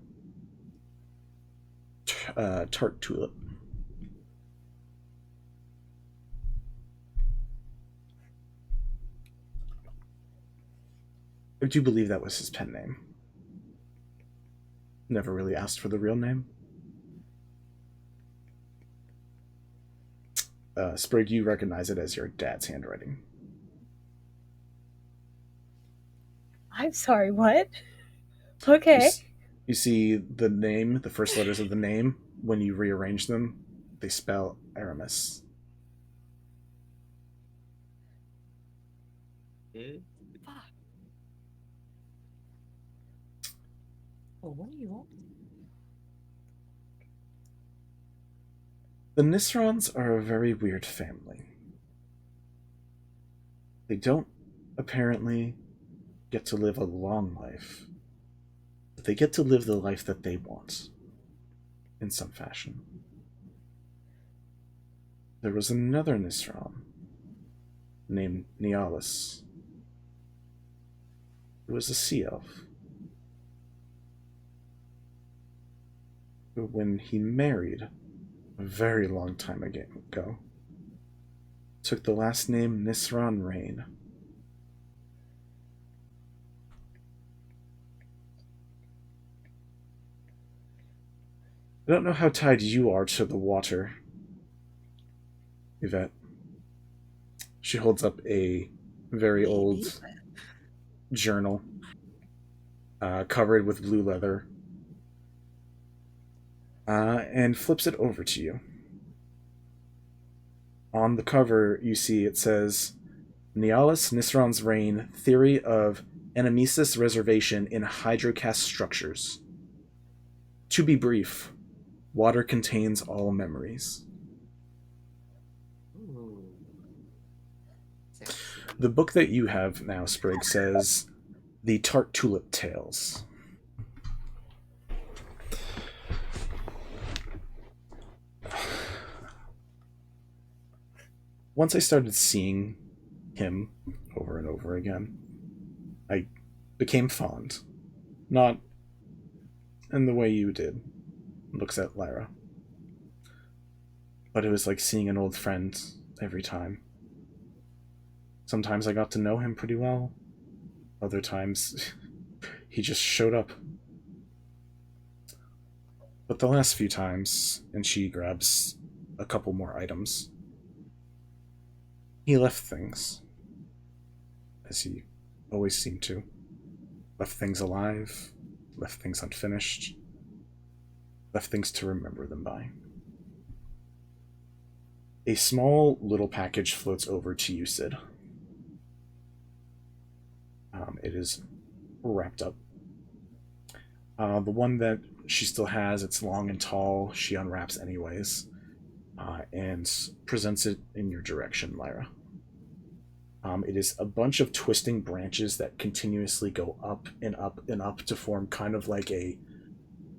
Tart Tulip. I do believe that was his pen name. Never really asked for the real name. Sprig, you recognize it as your dad's handwriting. I'm sorry, what? Okay. You see the name, the first letters of the name, when you rearrange them, they spell Aramis. Oh, what do you want? The Nisrons are a very weird family. They don't apparently get to live a long life, but they get to live the life that they want in some fashion. There was another Nisram named Nialis, who was a sea elf. Who, when he married a very long time ago, took the last name Nisran Rain. I don't know how tied you are to the water, Yvette. She holds up a very old journal covered with blue leather and flips it over to you. On the cover, you see it says, Nialis Nisran's Reign, Theory of Enemesis Reservation in Hydrocast Structures. To be brief, water contains all memories. Ooh. The book that you have now, Sprig, says The Tart Tulip Tales. Once I started seeing him over and over again, I became fond. Not in the way you did. Looks at Lyra. But it was like seeing an old friend every time. Sometimes I got to know him pretty well. Other times, he just showed up. But the last few times, and she grabs a couple more items, he left things. As he always seemed to. Left things alive, left things unfinished, left things to remember them by. A small little package floats over to you, Sid. It is wrapped up. The one that she still has, it's long and tall, she unwraps anyways, and presents it in your direction, Lyra. It is a bunch of twisting branches that continuously go up and up and up to form kind of like I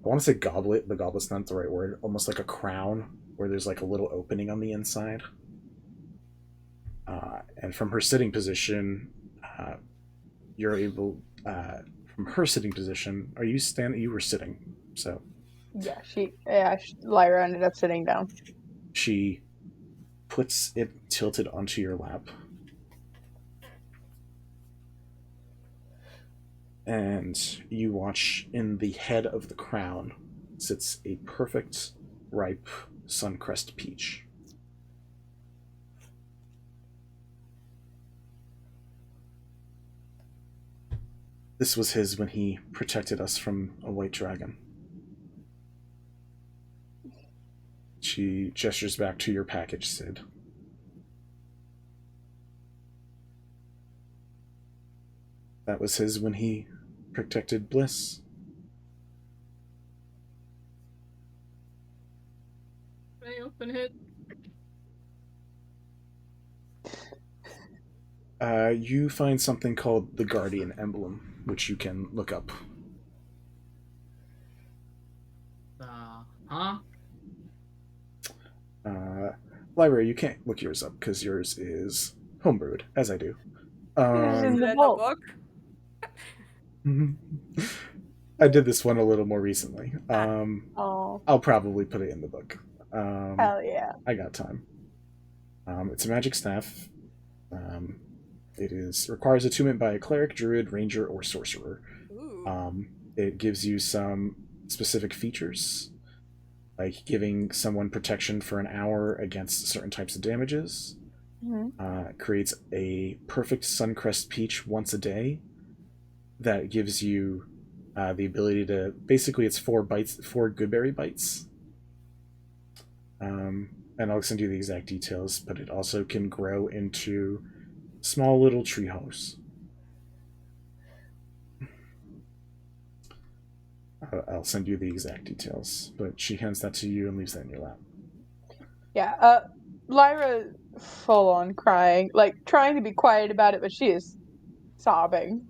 want to say goblet, but goblet's not the right word, almost like a crown, where there's like a little opening on the inside. And from her sitting position, you're able, from her sitting position, are you standing? You were sitting, so. Lyra ended up sitting down. She puts it tilted onto your lap. And you watch in the head of the crown sits a perfect, ripe Suncrest peach. This was his when he protected us from a white dragon. She gestures back to your package, Sid. That was his when he protected Bliss. Can I open it? You find something called the Guardian Emblem, which you can look up. Lyra, you can't look yours up because yours is homebrewed, as I do. in the book. I did this one a little more recently. I'll probably put it in the book. Hell yeah. I got time. It's a magic staff. It requires attunement by a cleric, druid, ranger, or sorcerer. It gives you some specific features, like giving someone protection for an hour against certain types of damages. Creates a perfect Suncrest peach once a day that gives you the ability to, basically it's 4 goodberry bites. And I'll send you the exact details, but it also can grow into small little treehouse. I'll send you the exact details, but she hands that to you and leaves that in your lap. Yeah, Lyra full on crying, like trying to be quiet about it, but she is sobbing.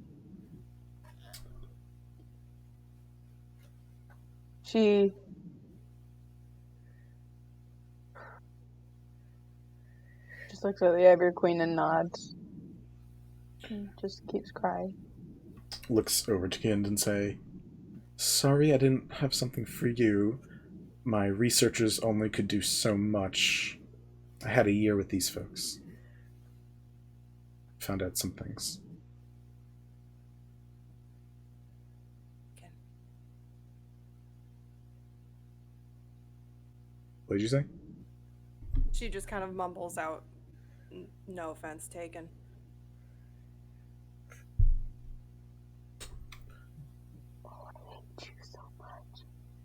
She just looks at the Ivory Queen and nods. And just keeps crying. Looks over to Kind and say, "Sorry I didn't have something for you. My researchers only could do so much. I had a year with these folks. Found out some things." What did you say? She just kind of mumbles out, "No offense taken."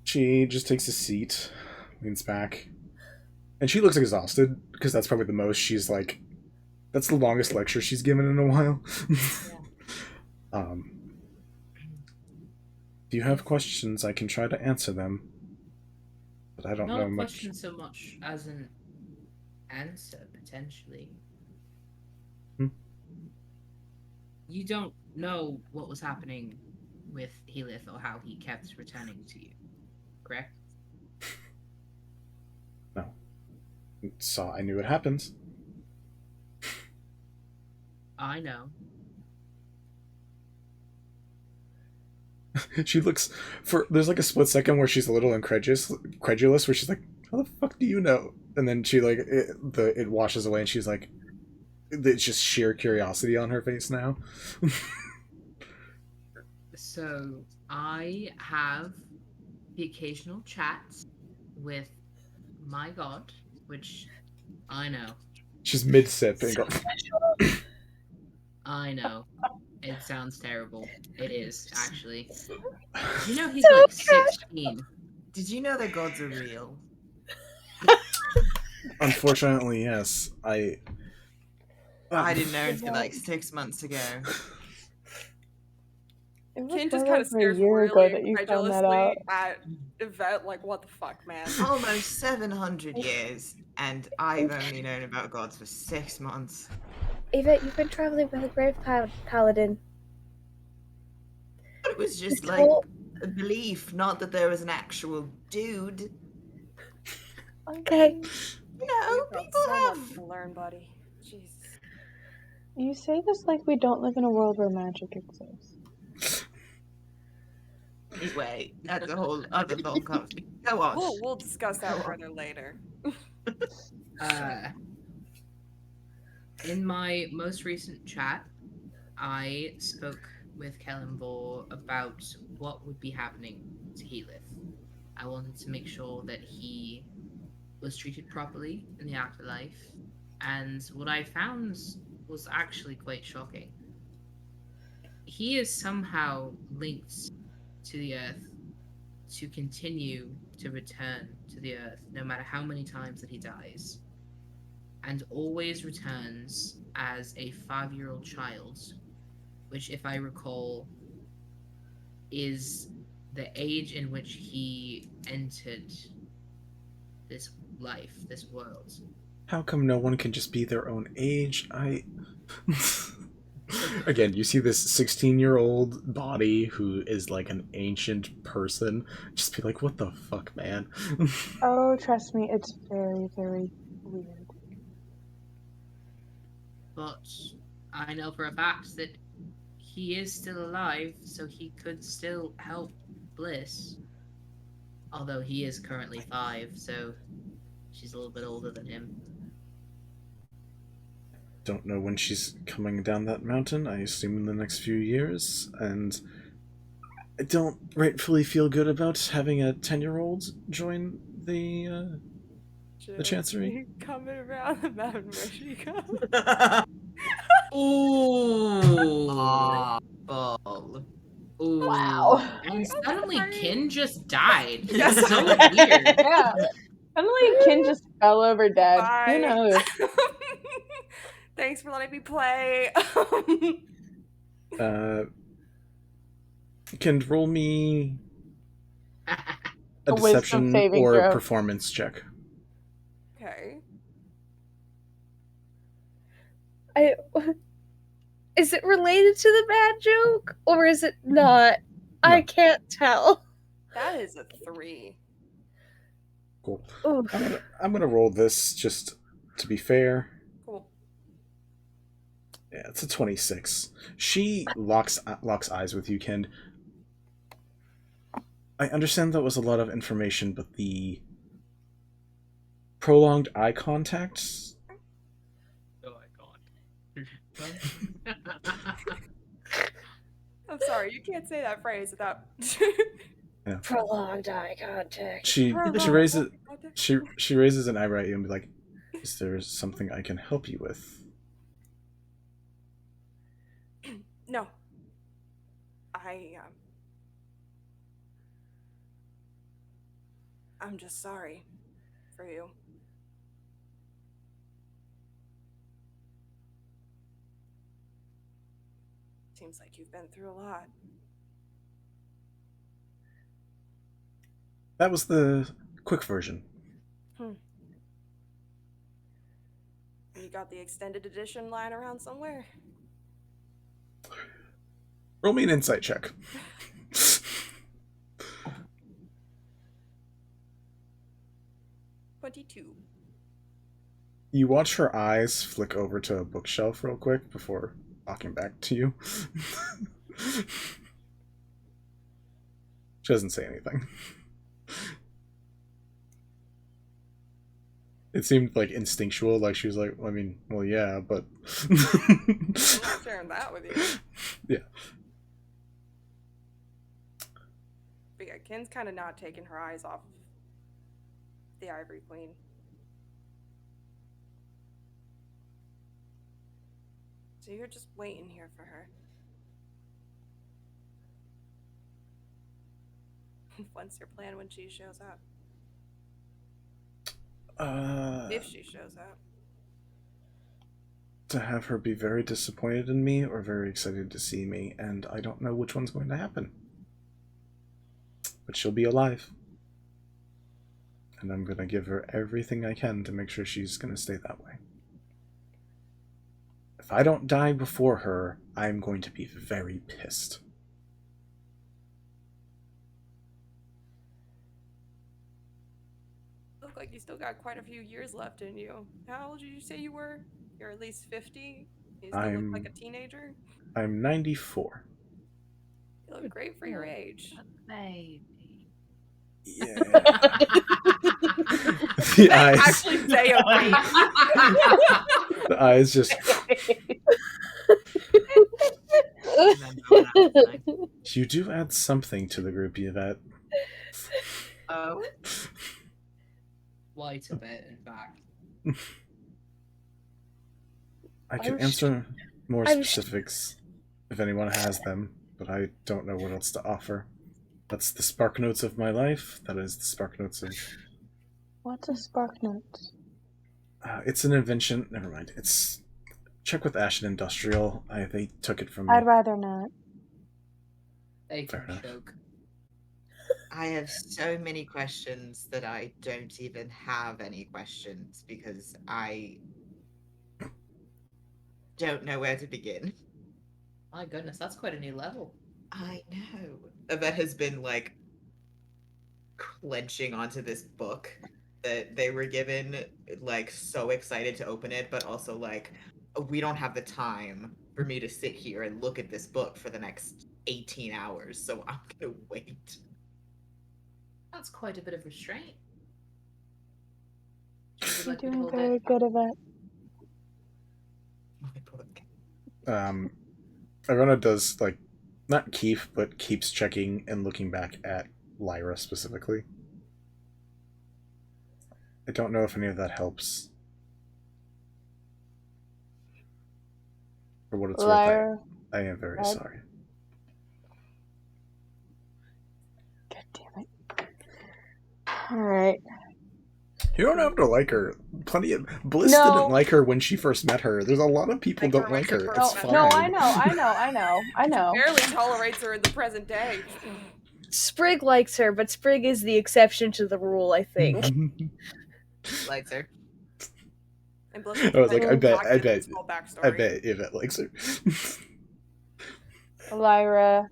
She just takes a seat, leans back, and she looks exhausted, because that's probably the most she's like... That's the longest lecture she's given in a while. Do you have questions? I can try to answer them. But I don't Not know a much. question so much as an answer, potentially. You don't know what was happening with Helith or how he kept returning to you, correct? No. I knew it happened. I know. She looks there's like a split second where she's a little incredulous, where she's like, "How the fuck do you know?" And then she like it washes away, and she's like, it's just sheer curiosity on her face now. So I have the occasional chats with my god, which I know. She's mid sip and go. I know. It sounds terrible. It is, actually. Did you know he's So like trash. 16? Did you know that gods are real? Unfortunately, yes. I didn't know until like 6 months ago. Ken just kind of stares year ago really that you found that incredulously out. at Yvette, like, what the fuck, man? Almost 700 years, and I've only known about gods for 6 months. Yvette, you've been traveling with a grave Paladin. It was just like a belief, not that there was an actual dude. Okay. You know, people so have much to learn, buddy. Jesus. You say this like we don't live in a world where magic exists. Anyway, that's a whole other long conversation. Go on. We'll discuss that further later. In my most recent chat, I spoke with Kelemvor about what would be happening to Helith. I wanted to make sure that he was treated properly in the afterlife, and what I found was actually quite shocking. He is somehow linked to the Earth to continue to return to the Earth no matter how many times that he dies, and always returns as a 5-year-old child, which, if I recall, is the age in which he entered this life, this world. How come no one can just be their own age? Again, you see this 16-year-old body who is like an ancient person. Just be like, what the fuck, man? Oh, trust me, it's very, very weird. But I know for a fact that he is still alive, so he could still help Bliss. Although he is currently 5, so she's a little bit older than him. Don't know when she's coming down that mountain. I assume in the next few years. And I don't rightfully feel good about having a 10-year-old join the Chancery. Coming around the mountain where she goes. Ooh. Ooh. Wow. And suddenly Kin just died. Yes. It's so weird. Yeah. Suddenly Kin just fell over dead. Bye. Who knows? Thanks for letting me play. Can roll me a A wisdom deception saving or throw. performance check. Okay. Is it related to the bad joke, or is it not? No. I can't tell. That is a 3. Cool. Oof. I'm gonna roll this just to be fair. Cool. Yeah, it's a 26. She locks eyes with you, Ken. I understand that was a lot of information, but the prolonged eye contact. I'm sorry, you can't say that phrase without. Yeah. Prolonged eye contact. She raises an eyebrow at you and be like, "Is there something I can help you with?" No. I'm just sorry for you. Seems like you've been through a lot. That was the quick version. You got the extended edition lying around somewhere? Roll me an insight check. 22. You watch her eyes flick over to a bookshelf real quick before walking back to you. She doesn't say anything. It seemed like instinctual, like she was like, well, yeah, but... I'm not sharing that with you. Yeah. But yeah, Ken's kind of not taking her eyes off the Ivory Queen. So you're just waiting here for her. What's your plan when she shows up? If she shows up. To have her be very disappointed in me or very excited to see me, and I don't know which one's going to happen. But she'll be alive. And I'm going to give her everything I can to make sure she's going to stay that way. If I don't die before her, I'm going to be very pissed. Look like you still got quite a few years left in you. How old did you say you were? You're at least 50? You still look like a teenager? I'm 94. You look great for your age. Baby. Yeah. The eyes. Actually say a baby. The eyes just... You do add something to the group, Yvette. Oh. Quite a bit, in fact. I can answer more specifics if anyone has them, but I don't know what else to offer. That's the spark notes of my life. That is the spark notes of... What's a spark note? It's an invention. Never mind. It's... Check with Ashen Industrial. They took it from me. I'd rather not. Fair enough. I have so many questions that I don't even have any questions because I don't know where to begin. My goodness, that's quite a new level. I know. Yvette has been like clenching onto this book that they were given, like so excited to open it, but also like, we don't have the time for me to sit here and look at this book for the next 18 hours, so I'm gonna wait. That's quite a bit of restraint. You're doing very good, Yvette. My book. Arona does, like, not keep, but keeps checking and looking back at Lyra specifically. I don't know if any of that helps. For what it's worth, I am very sorry. God damn it. Alright. You don't have to like her. Plenty of Bliss didn't like her when she first met her. There's a lot of people don't like her. It's fine. No, I know. Barely tolerates her in the present day. Sprig likes her, but Sprig is the exception to the rule, I think. Likes her. And Bliss's I was like, I bet backstory. Yvette likes her. Lyra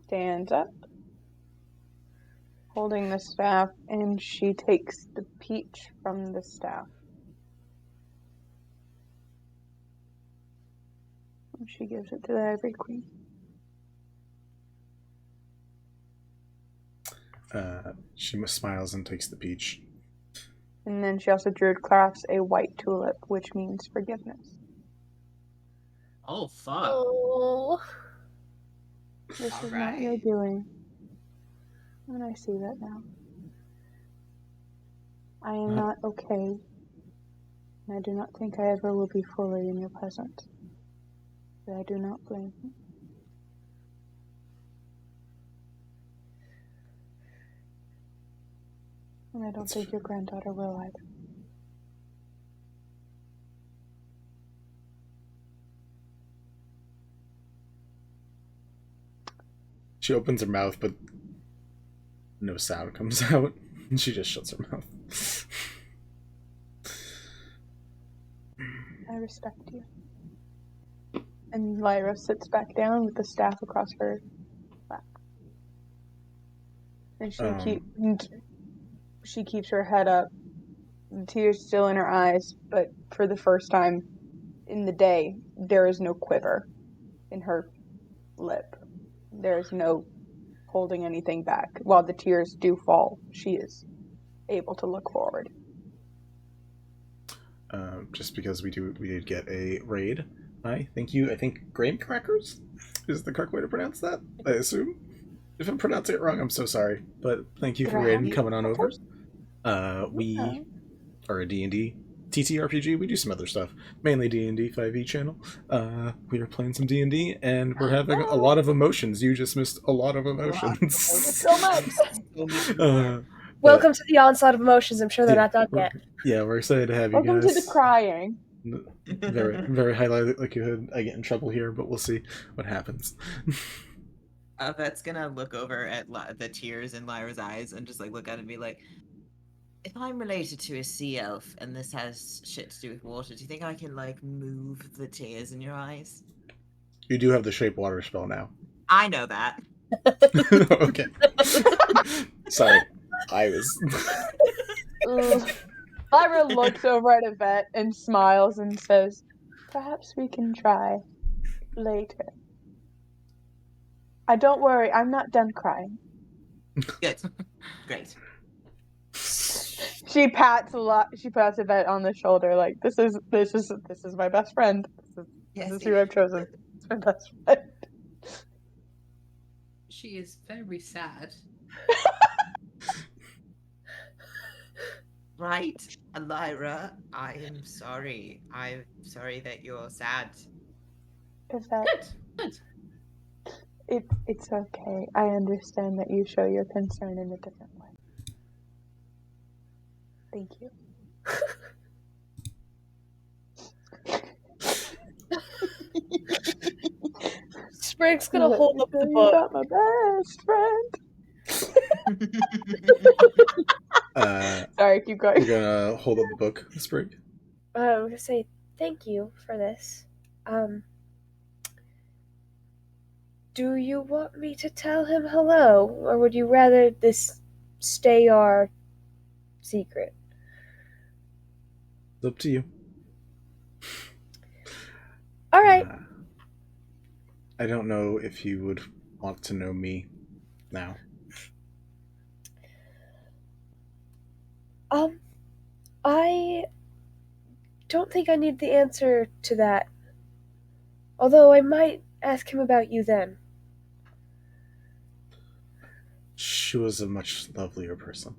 stands up, holding the staff, and she takes the peach from the staff. And she gives it to the Ivory Queen. She smiles and takes the peach. And then she also druid crafts a white tulip, which means forgiveness. Oh, fuck. Oh. This All is right. not your doing. And I see that now. I am not okay. And I do not think I ever will be fully in your presence. But I do not blame you. And I don't think your granddaughter will either. She opens her mouth, but no sound comes out. She just shuts her mouth. I respect you. And Lyra sits back down with the staff across her lap. And she keeps her head up, tears still in her eyes, but for the first time in the day, there is no quiver in her lip. There is no holding anything back. While the tears do fall, she is able to look forward. Just because we did get a raid. Hi, thank you. I think graham crackers is the correct way to pronounce that, I assume. If I'm pronouncing it wrong, I'm so sorry. But thank you for raiding, coming on over. We are a D&D TTRPG. We do some other stuff, mainly D&D 5e channel. We are playing some D&D, and we're having a lot of emotions. You just missed a lot of emotions. So much. Welcome to the onslaught of emotions. I'm sure they're not done yet. Yeah, we're excited to have you Welcome guys. to the crying. Very, very high likelihood I get in trouble here, but we'll see what happens. That's gonna look over at the tears in Lyra's eyes and just like look at it and be like, if I'm related to a sea elf and this has shit to do with water, do you think I can like move the tears in your eyes? You do have the shape water spell now. I know that. Okay. Sorry. I was... Lyra looks over at Yvette and smiles and says, perhaps we can try later. Don't worry, I'm not done crying. Good. Great. She pats Yvette on the shoulder like, this is my best friend. This is who I've chosen. It's my best friend. She is very sad. Right, Lyra, I am sorry. I'm sorry that you're sad. Yvette, Good. it's okay. I understand that you show your concern in a different way. Thank you. Sprig's gonna hold up the book. About my best friend. Sorry, keep going. You're gonna hold up the book, Sprig? I'm gonna say thank you for this. Do you want me to tell him hello, or would you rather this stay our secret? It's up to you. All right. I don't know if you would want to know me now. I don't think I need the answer to that. Although I might ask him about you then. She was a much lovelier person.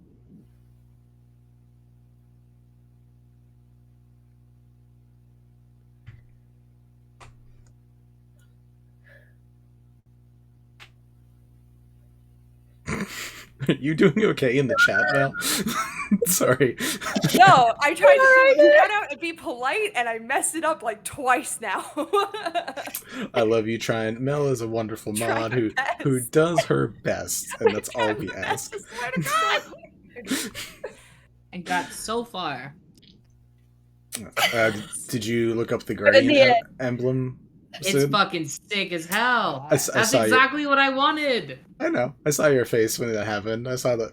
Are you doing okay in the chat, Val? Sorry. No, I tried to figure that out and be polite, and I messed it up like twice now. I love you trying. Mel is a wonderful mod who does her best, and that's all we ask. I swear to God. And got so far. Did you look up the Guardian emblem? It's Sid? fucking sick as hell. I That's saw exactly what I wanted. I know. I saw your face when that happened. I saw that.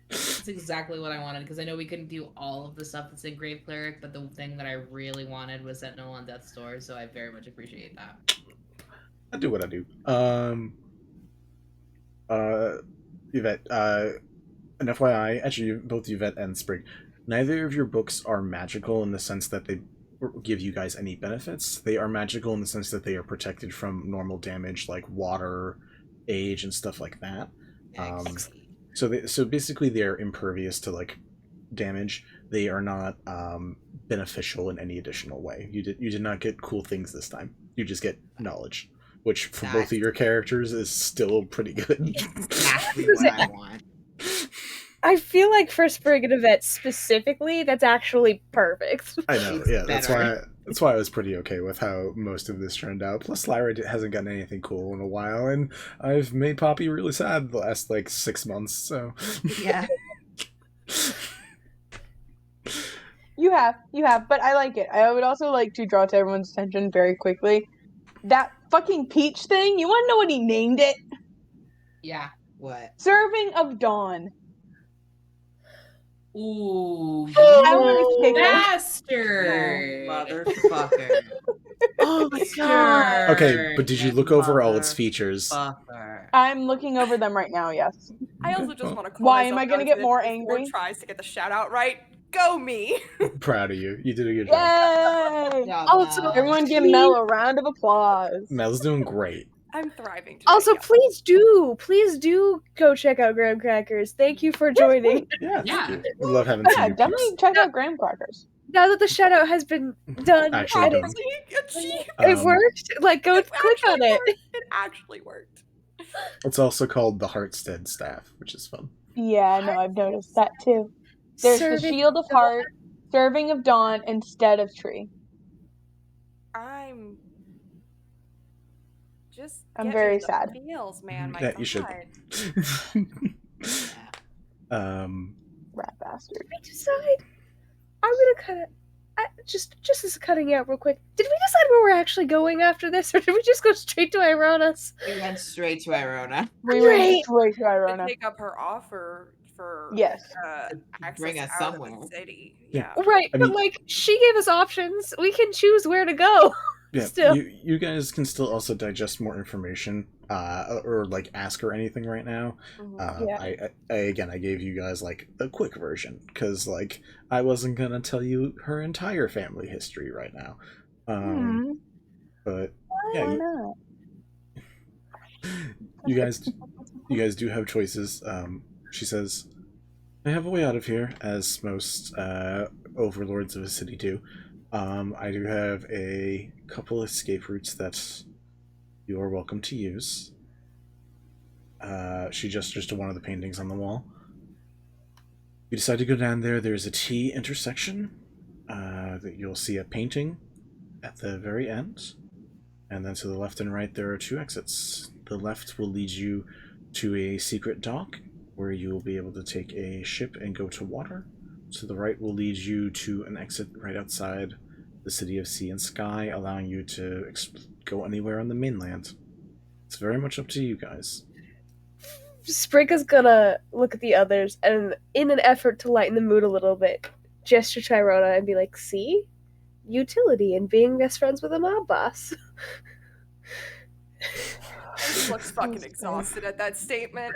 That's exactly what I wanted, because I know we couldn't do all of the stuff that's in Grave Cleric, but the thing that I really wanted was Sentinel on Death's Door, so I very much appreciate that. I do what I do. Yvette, an FYI, actually, both Yvette and Sprig, neither of your books are magical in the sense that they give you guys any benefits. They are magical in the sense that they are protected from normal damage like water, age, and stuff like that. So basically they're impervious to like damage. They are not beneficial in any additional way. You did not get cool things this time. You just get knowledge, which for both of your characters is still pretty good. Exactly what I want. I feel like for Sprig and Yvette specifically, that's actually perfect. I know, yeah, that's why I was pretty okay with how most of this turned out. Plus, Lyra hasn't gotten anything cool in a while, and I've made Poppy really sad the last, 6 months, so... Yeah. You have, but I like it. I would also like to draw to everyone's attention very quickly. That fucking peach thing, you want to know what he named it? Yeah, what? Serving of Dawn. Ooh, I want to kick bastard! Motherfucker. Oh my god. Okay, but did you look over all its features? I'm looking over them right now, yes. I also just want to call Why am myself I going to out get more this angry? before tries to get the shout out right. Go me! Proud of you. You did a good job. Yay! Also, everyone give Mel a round of applause. Mel's doing great. I'm thriving today. Also, please do go check out Graham Crackers. Thank you for joining. Yeah. We love having some new definitely check out Graham Crackers. Now that the shout out has been done, Actually done. it worked. Go click on it. It actually worked. It's also called the Heartstead Staff, which is fun. Yeah, no, I've noticed that too. There's the Shield of Heart, Serving of Dawn, instead of Tree. I'm very sad. Feels, man. My Yeah, God. you should. Rat bastard. I decide I'm gonna kind of just as cutting out real quick. Did we decide where we're actually going after this, or did we just go straight to Ironas? We went straight to Irona. We went straight to To Irona. take up her offer for Yes. access Bring us out somewhere. of the city. Yeah. Right, I but mean- she gave us options. We can choose where to go. Yeah, Still. you guys can still also digest more information, or ask her anything right now. Yeah. I gave you guys a quick version because I wasn't gonna tell you her entire family history right now. But yeah, Why not? you guys do have choices. She says, "I have a way out of here, as most overlords of a city do. I do have a couple escape routes that you are welcome to use." She gestures to one of the paintings on the wall. You decide to go down there. There's a T intersection that you'll see a painting at the very end. And then to the left and right, there are two exits. The left will lead you to a secret dock where you will be able to take a ship and go to water. To the right will lead you to an exit right outside the city of Sea and Sky, allowing you to go anywhere on the mainland. It's very much up to you guys. Sprig is gonna look at the others and, in an effort to lighten the mood a little bit, gesture to Irona and be like, "See? Utility in being best friends with a mob boss." She looks fucking exhausted at that statement.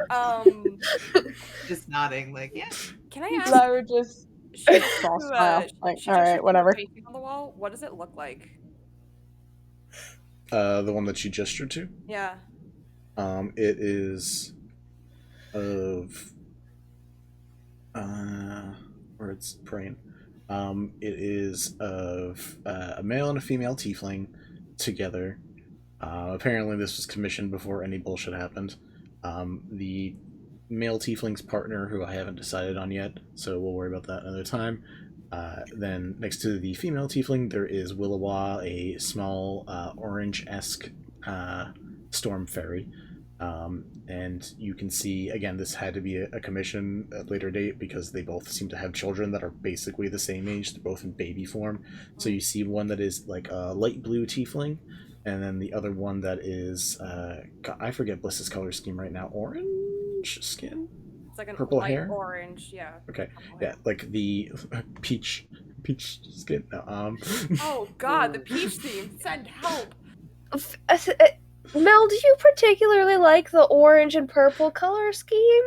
Just nodding, yeah. Can I ask? Lyra just small smile. she All right, just whatever. painting on the wall. What does it look like? The one that you gestured to? Yeah. It is of where it's praying. It is of a male and a female tiefling together. Apparently this was commissioned before any bullshit happened. The male tiefling's partner, who I haven't decided on yet, so we'll worry about that another time. Then next to the female tiefling, there is Willowa, a small orange-esque storm fairy. And you can see, again, this had to be a commission at a later date because they both seem to have children that are basically the same age. They're both in baby form. So you see one that is like a light blue tiefling, and then the other one that is, I forget Bliss's color scheme right now, orange skin? It's like an purple light hair? orange, yeah. Okay, yeah, like the peach skin. No, Oh god, the peach theme. Send help. Mel, do you particularly like the orange and purple color scheme?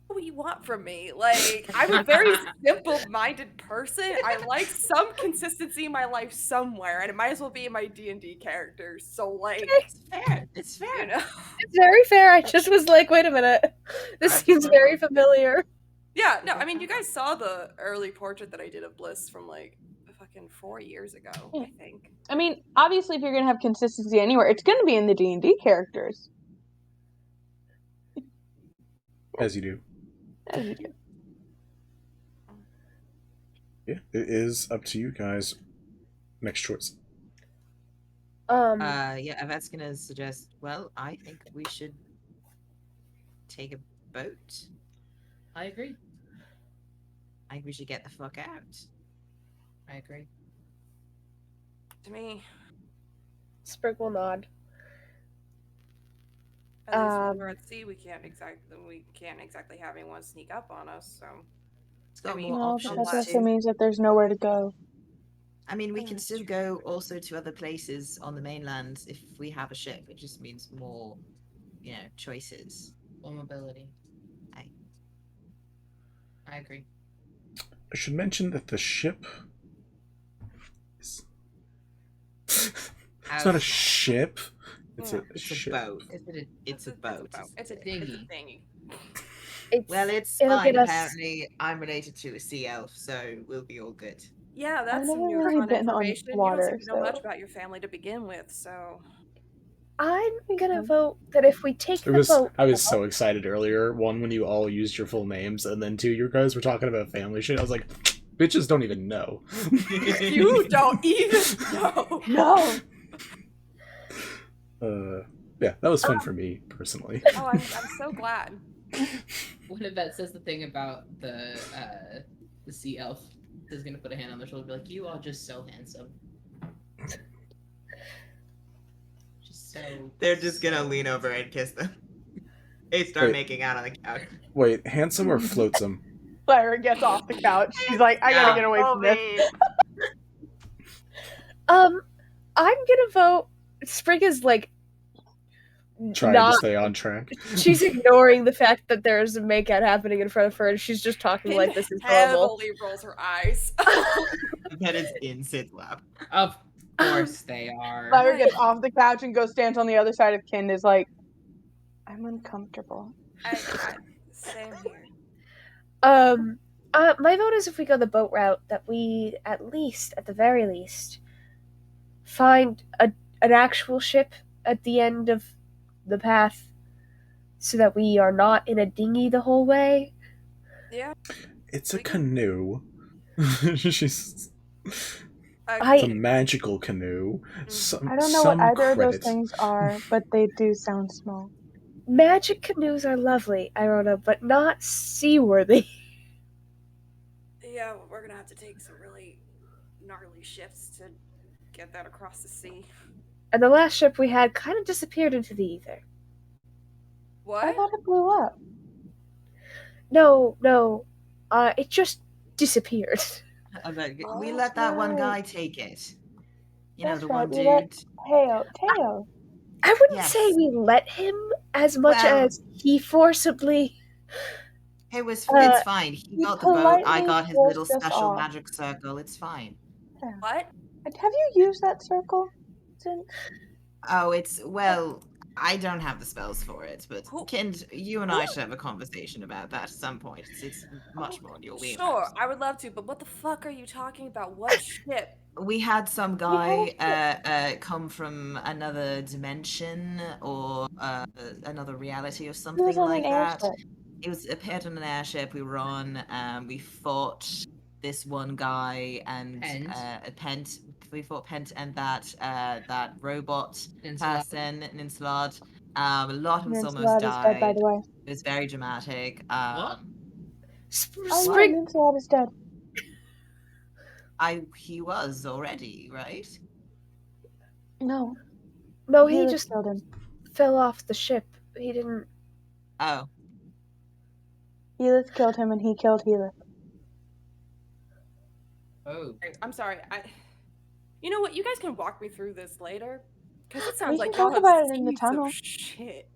What do you want from me? Like, I'm a very simple-minded person. I like some consistency in my life somewhere, and it might as well be in my D&D characters. So, like, it's fair. It's fair. You know? It's very fair. I just was like, wait a minute. This seems very familiar. Yeah, no, I mean, you guys saw the early portrait that I did of Bliss from, like, fucking 4 years ago, I think. I mean, obviously, if you're gonna have consistency anywhere, it's gonna be in the D&D characters. as you do. As you do. Yeah, it is up to you guys. Next choice. Yeah, Yvette's gonna suggest, well, I think we should take a boat. I agree. I think we should get the fuck out. I agree. To me, Sprig will nod. at least when we're at sea, we can't exactly have anyone sneak up on us. So, It's got I mean, more No, but options. that also means that there's nowhere to go. I mean, we can still go also to other places on the mainland if we have a ship. It just means more, choices. More mobility. I agree. I should mention that the ship is... it's not a ship. It's a ship. Boat. It's a boat. It's a dinghy. Well, it's it'll fine. get us- Apparently, I'm related to a sea elf, so we'll be all good. Yeah, that's I've some never new really fun been on information. water, You don't seem to know much so- about your family to begin with, so. I'm gonna vote that if we take the boat, I was so excited earlier. One, when you all used your full names, and then two, you guys were talking about family shit. I was like, bitches don't even know. You don't even know. No. Yeah, that was fun for me personally. Oh, I'm so glad. When Yvette says the thing about the sea elf, is gonna put a hand on their shoulder and be like, "You are just so handsome." Just so. They're just gonna lean over and kiss them. They start Wait. making out on the couch. Wait, handsome or floatsome? Lyra gets off the couch. She's like, I gotta get away from this. I'm gonna vote. Sprig is like Trying not. to stay on track. She's ignoring the fact that there's a makeout happening in front of her, and she's just talking like this is normal. Heavily rolls her eyes. That is in Sid's lap. Of course they are. Lyra gets off the couch and goes stands on the other side of Kin. Is like, I'm uncomfortable. Same here. My vote is if we go the boat route, that we at the very least, find an actual ship at the end of the path, so that we are not in a dinghy the whole way. Yeah. It's a canoe. She's. It's I- a magical canoe. I don't know what either of those things are, but they do sound small. Magic canoes are lovely, Irona, but not seaworthy. Yeah, we're gonna have to take some really gnarly shifts to get that across the sea. And the last ship we had kind of disappeared into the ether. What? I thought it blew up. No, it just disappeared. We let that one guy take it. You know, That's the right, one we let dude. Teo. I wouldn't Yes. say we let him as much Well- as he forcibly. It's Uh, fine. He he got the boat. I politely got his forced little us special off. magic circle. It's fine. What? Have you used that circle since? Oh, I don't have the spells for it, but Kind, you and I should have a conversation about that at some point. It's much more in your wheelhouse. Sure, I would love to, but what the fuck are you talking about? What ship? We had some guy come from another dimension or another reality or something on like an that. airship. It appeared on an airship we were on. We fought this one guy and we fought Pent and that robot Insulad. person, Ninsalad. A lot of us almost Ninsalad is dead, by died. the way. It was very dramatic. Oh Sprig. yeah, Ninsalad is dead. He was already, right? No. No, he Helix just killed him. fell off the ship. He didn't. Oh. Helix killed him, and he killed Helix. Oh. I'm sorry. You know what? You guys can walk me through this later, because it We sounds like can y'all talk have about it in the seeds tunnel. of shit.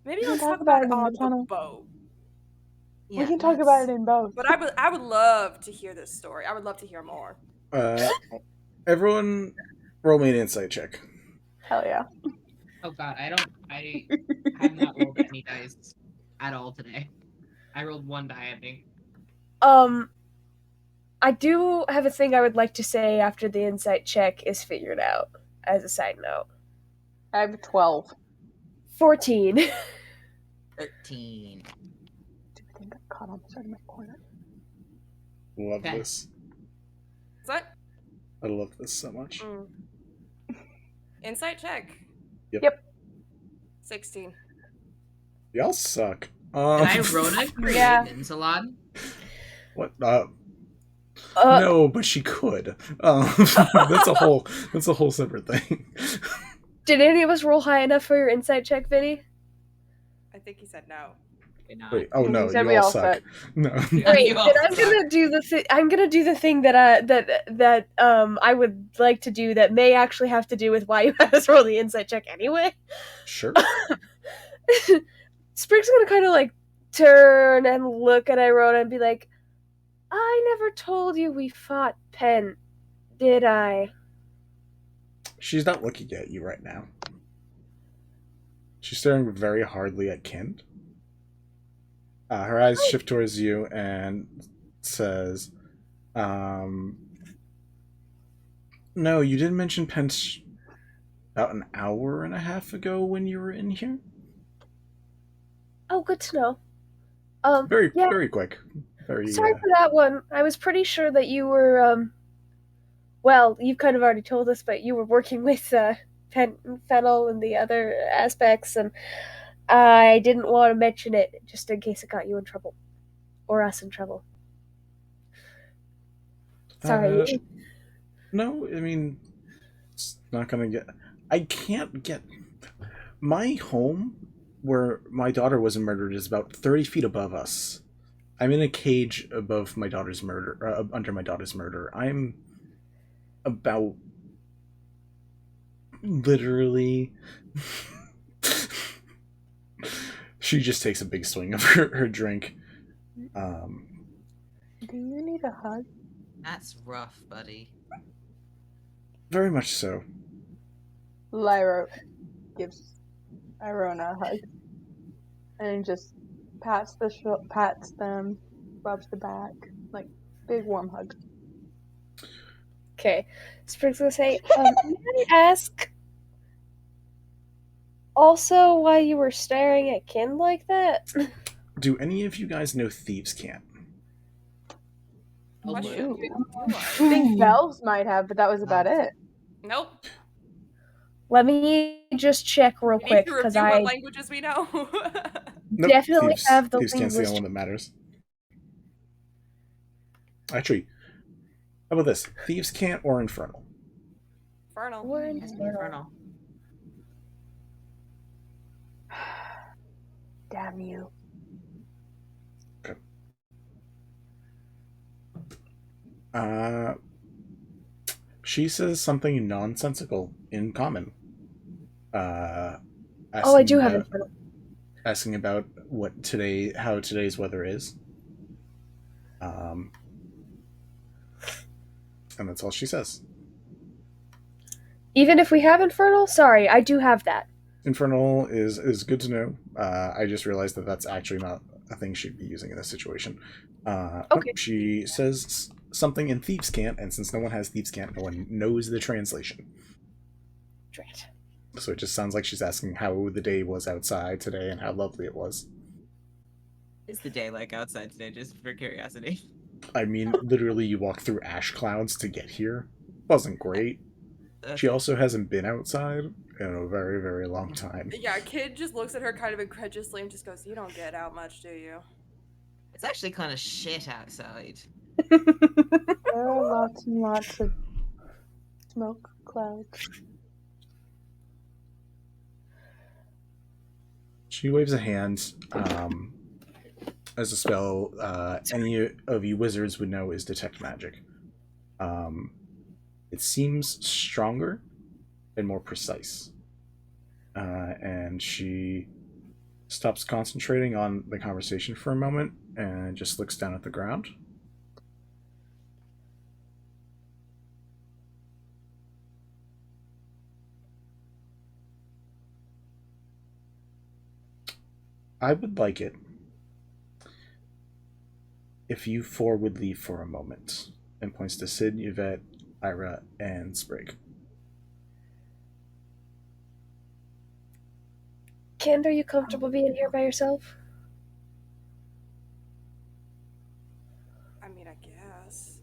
Maybe We can let's talk talk about about it it in the on the tunnel. boat. We can talk about it in both. But I would love to hear this story. I would love to hear more. Everyone, roll me an insight check. Hell yeah. Oh god, I have not rolled any dice at all today. I rolled 1 die, I think. I do have a thing I would like to say after the insight check is figured out, as a side note. I have 12. 14. 13. I think I caught on the side of my corner. Love Okay. this. Is that? I love this so much. Insight check. Yep. 16. Y'all suck. Did I Rona create Insulad? What? No, but she could. That's a whole separate thing. Did any of us roll high enough for your insight check, Vinny? I think he said no. Wait, oh no, He said you we all all suck. suck. No. Wait, then I'm gonna do the thing that I would like to do that may actually have to do with why you had us roll the insight check anyway. Sure. Sprig's gonna kind of like turn and look at Irona and be like, I never told you we fought Pen, did I? She's not looking at you right now. She's staring very hardly at Kent. Her eyes shift towards you and says, no, you didn't mention Pen about an hour and a half ago when you were in here? Oh, good to know. Very quick. Sorry for that one. I was pretty sure that you were, well, you've kind of already told us, but you were working with, Fennel and the other aspects, and I didn't want to mention it, just in case it got you in trouble. Or us in trouble. Sorry. No, I mean, it's not gonna get... I can't get... My home, where my daughter was murdered, is about 30 feet above us. I'm in a cage above my daughter's murder, under my daughter's murder. I'm about... literally... She just takes a big swing of her drink. Do you need a hug? That's rough, buddy. Very much so. Lyra gives Irona a hug. And just pats them, rubs the back. Like, big warm hug. Okay. Sprig's gonna say, may I ask also why you were staring at Kin like that? Do any of you guys know Thieves' Cant? Question. I think Bells might have, but that was about it. Nope. Let me just check real We quick, need to because review I what languages we know. Nope, definitely have the Thieves' Cant's the linguist. only one that matters. Actually, how about this? Thieves' Cant or Infernal? Infernal. We're Infernal. Damn you. She says something nonsensical in common. Oh, I do have Infernal. Asking about how today's weather is. And that's all she says. Even if we have Infernal? Sorry, I do have that. Infernal is good to know. I just realized that that's actually not a thing she'd be using in this situation. Okay. She says something in Thieves' Cant, and since no one has Thieves' Cant, no one knows the translation. Drat. So it just sounds like she's asking how the day was outside today and how lovely it was. Is the day like outside today, just for curiosity? I mean, literally, you walked through ash clouds to get here. Wasn't great. She also hasn't been outside in a very, very long time. Yeah, Kid just looks at her kind of incredulously and just goes, "You don't get out much, do you?" It's actually kind of shit outside. There are lots and lots of smoke clouds. She waves a hand. As a spell, any of you wizards would know is detect magic. It seems stronger and more precise. And she stops concentrating on the conversation for a moment and just looks down at the ground. I would like it if you four would leave for a moment, and points to Sid, Yvette, Ira, and Sprig. Kend, are you comfortable being here by yourself? I mean, I guess.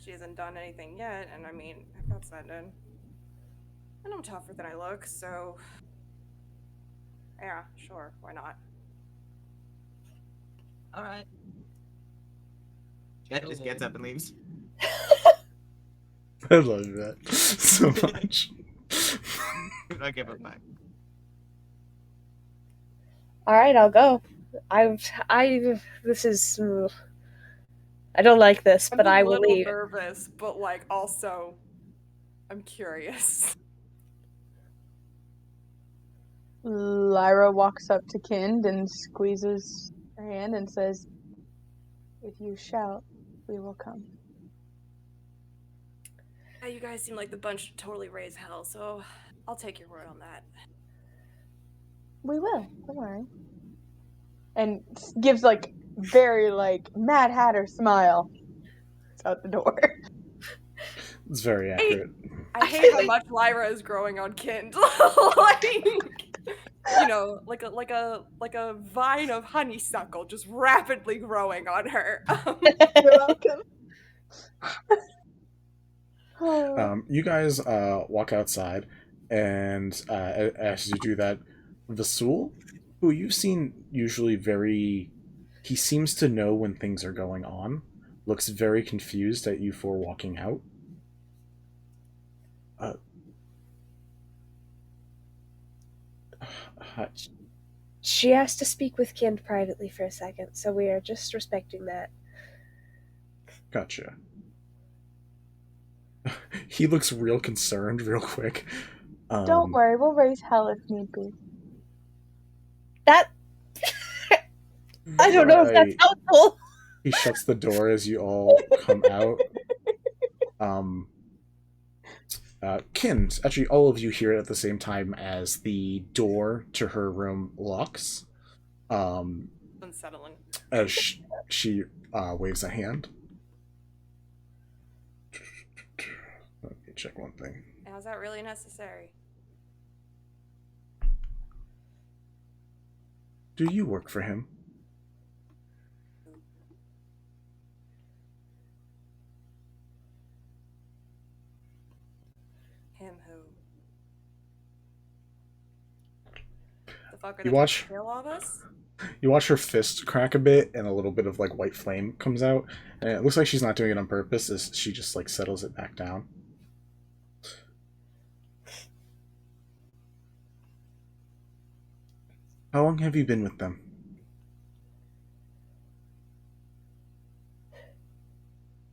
She hasn't done anything yet, and I mean, I've got Sendin. And I'm tougher than I look, so... Yeah, sure, why not? Alright. Jet just gets up and leaves. I love that so much. I'll give it back. Alright, I'll go. This is... I don't like this, but I will leave. I'm a little nervous, but, like, also, I'm curious. Lyra walks up to Kind and squeezes her hand and says, "If you shout, we will come." You guys seem like the bunch to totally raise hell, so I'll take your word on that. We will, don't worry. And gives, like, very, like, Mad Hatter smile. It's out the door. It's very accurate. I hate how much Lyra is growing on Kind. Like, you know, like a vine of honeysuckle just rapidly growing on her. You're welcome. You guys walk outside, and as you do that, Vasul, who you've seen usually he seems to know when things are going on, looks very confused at you for walking out. She asked to speak with Kind privately for a second, so we are just respecting that. Gotcha. He looks real concerned real quick. Don't worry, we'll raise hell if need be. That... I don't know if that's helpful. He shuts the door as you all come out. Kind, actually, all of you hear it at the same time as the door to her room locks. Unsettling. As she waves a hand. Let me check one thing. Is that really necessary? Do you work for him? Him who? The fucker that You watch? kill all of us? You watch her fist crack a bit, and a little bit of like white flame comes out, and it looks like she's not doing it on purpose. As she just like settles it back down. How long have you been with them?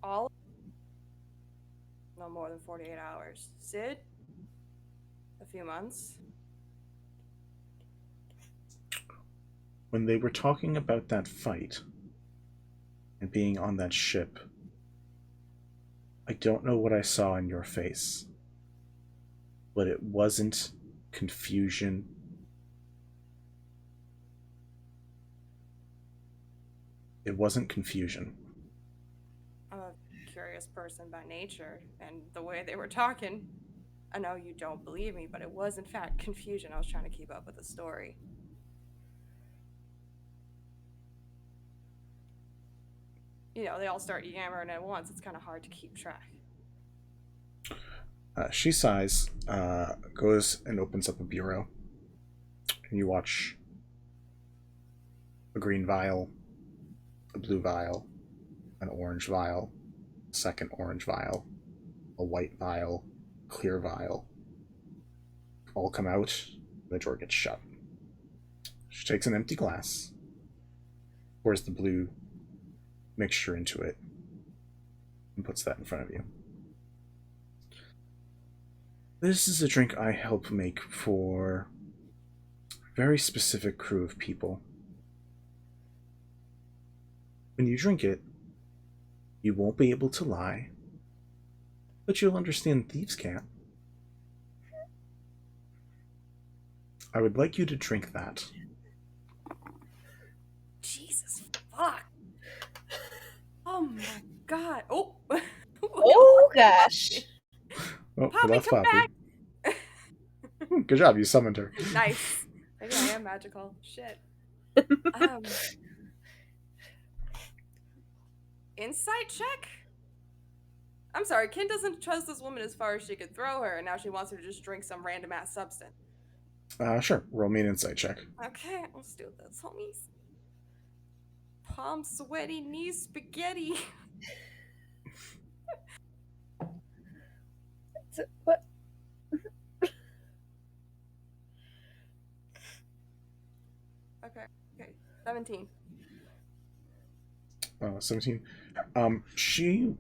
All? No more than 48 hours. Sid? A few months. When they were talking about that fight and being on that ship, I don't know what I saw in your face, but it wasn't confusion. It wasn't confusion. I'm a curious person by nature, and the way they were talking, I know you don't believe me, but it was in fact confusion. I was trying to keep up with the story. You know, they all start yammering at once. It's kind of hard to keep track. She sighs, goes and opens up a bureau, and you watch a green vial, a blue vial, an orange vial, a second orange vial, a white vial, clear vial, all come out, the drawer gets shut. She takes an empty glass, pours the blue mixture into it, and puts that in front of you. This is a drink I help make for a very specific crew of people. When you drink it, you won't be able to lie, but you'll understand thieves can't. I would like you to drink that. Jesus fuck. Oh my god. Oh. Oh gosh. Oh, Poppy, we lost come Poppy. back. Good job, you summoned her. Nice. Maybe I am magical. Shit. Insight check? I'm sorry, Kin doesn't trust this woman as far as she could throw her, and now she wants her to just drink some random ass substance. Sure. Roll me an insight check. Okay, let's do this, homies. Palm sweaty, knees spaghetti. What? Okay, 17. 17. She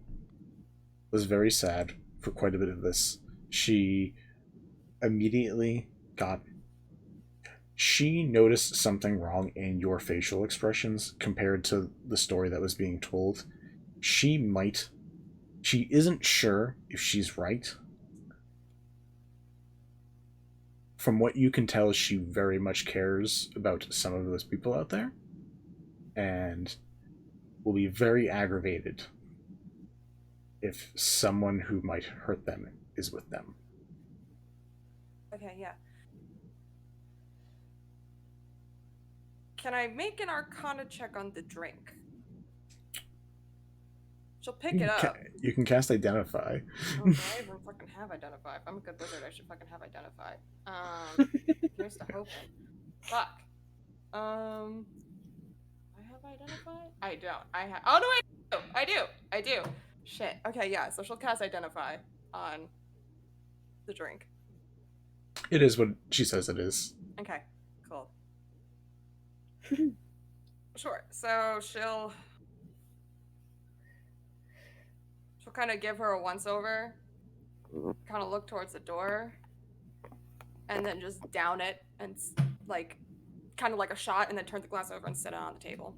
was very sad for quite a bit of this. She immediately got... She noticed something wrong in your facial expressions compared to the story that was being told. She isn't sure if she's right. From what you can tell, she very much cares about some of those people out there, and will be very aggravated if someone who might hurt them is with them. Okay, yeah. Can I make an Arcana check on the drink? She'll pick it up. You can cast Identify. Oh, do I even fucking have Identify? If I'm a good wizard, I should fucking have Identify. Here's the hoping. Fuck. I have Identify? I don't. I have. Oh no, I do. Shit. Okay, yeah. So she'll cast Identify on the drink. It is what she says it is. Okay. Cool. Sure. So she'll kind of give her a once-over, kind of look towards the door, and then just down it, and like, kind of like a shot, and then turn the glass over and sit it on the table.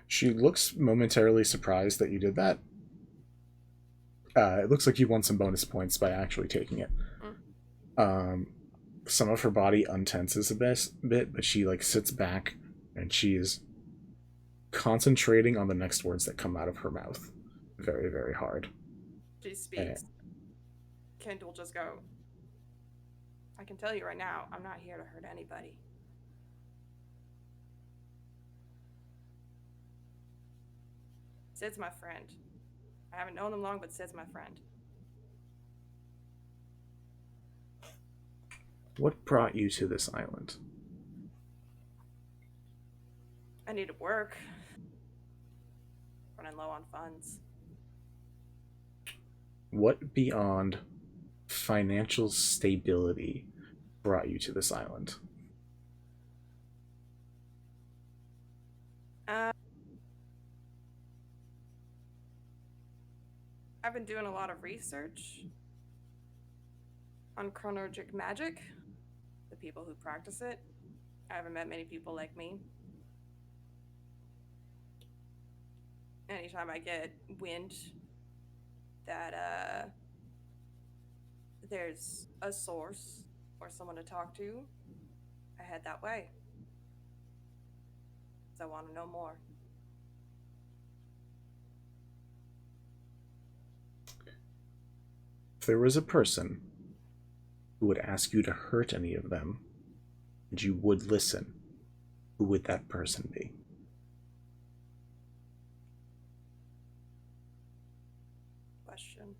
She looks momentarily surprised that you did that. It looks like you won some bonus points by actually taking it. Some of her body untenses a bit, but she like sits back and she is concentrating on the next words that come out of her mouth very, very hard. She speaks. Kent will just go, I can tell you right now, I'm not here to hurt anybody. Sid's my friend. I haven't known him long, but Sid's my friend. What brought you to this island? I need to work. Running low on funds. What beyond financial stability brought you to this island? I've been doing a lot of research on chronologic magic, the people who practice it. I haven't met many people like me. Anytime I get wind that there's a source or someone to talk to, I head that way. Because I want to know more. If there was a person who would ask you to hurt any of them, and you would listen, who would that person be? question.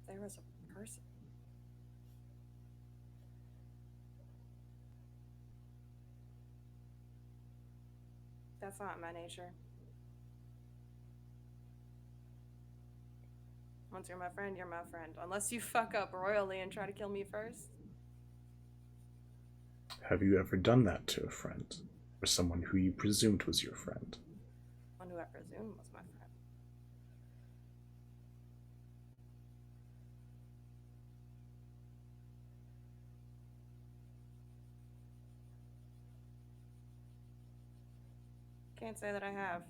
There was a person. That's not my nature. Once you're my friend, you're my friend. Unless you fuck up royally and try to kill me first. Have you ever done that to a friend? Or someone who you presumed was your friend? One who I presume was my friend. Can't say that I have.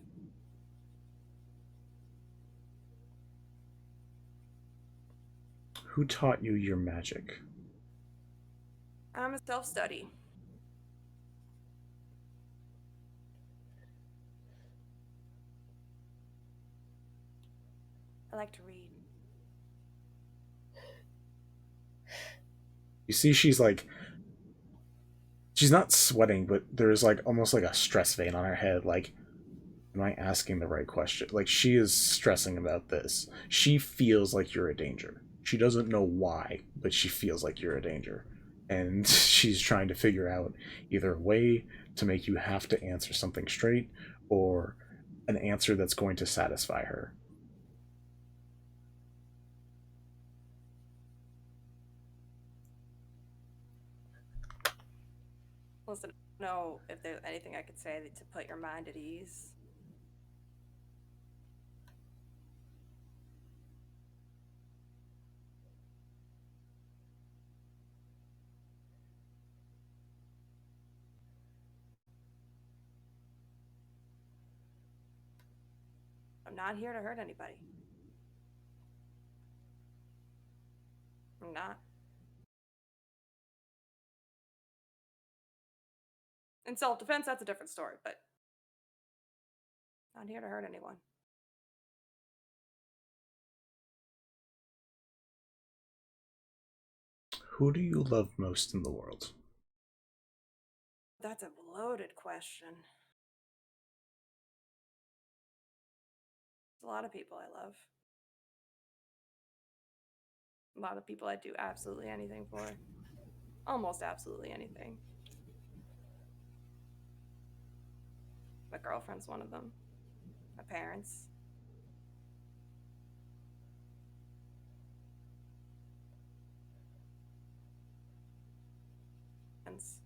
Who taught you your magic? I'm a self-study. I like to read. You see, she's like, she's not sweating, but there's like almost like a stress vein on her head. Like, am I asking the right question? Like, she is stressing about this. She feels like you're a danger. She doesn't know why, but she feels like you're a danger. And she's trying to figure out either a way to make you have to answer something straight or an answer that's going to satisfy her. Listen, I don't know if there's anything I could say to put your mind at ease. I'm not here to hurt anybody. I'm not. In self-defense, that's a different story, but not here to hurt anyone. Who do you love most in the world? That's a loaded question. There's a lot of people I love. A lot of people I'd do absolutely anything for. Almost absolutely anything. My girlfriend's one of them. My parents. Friends.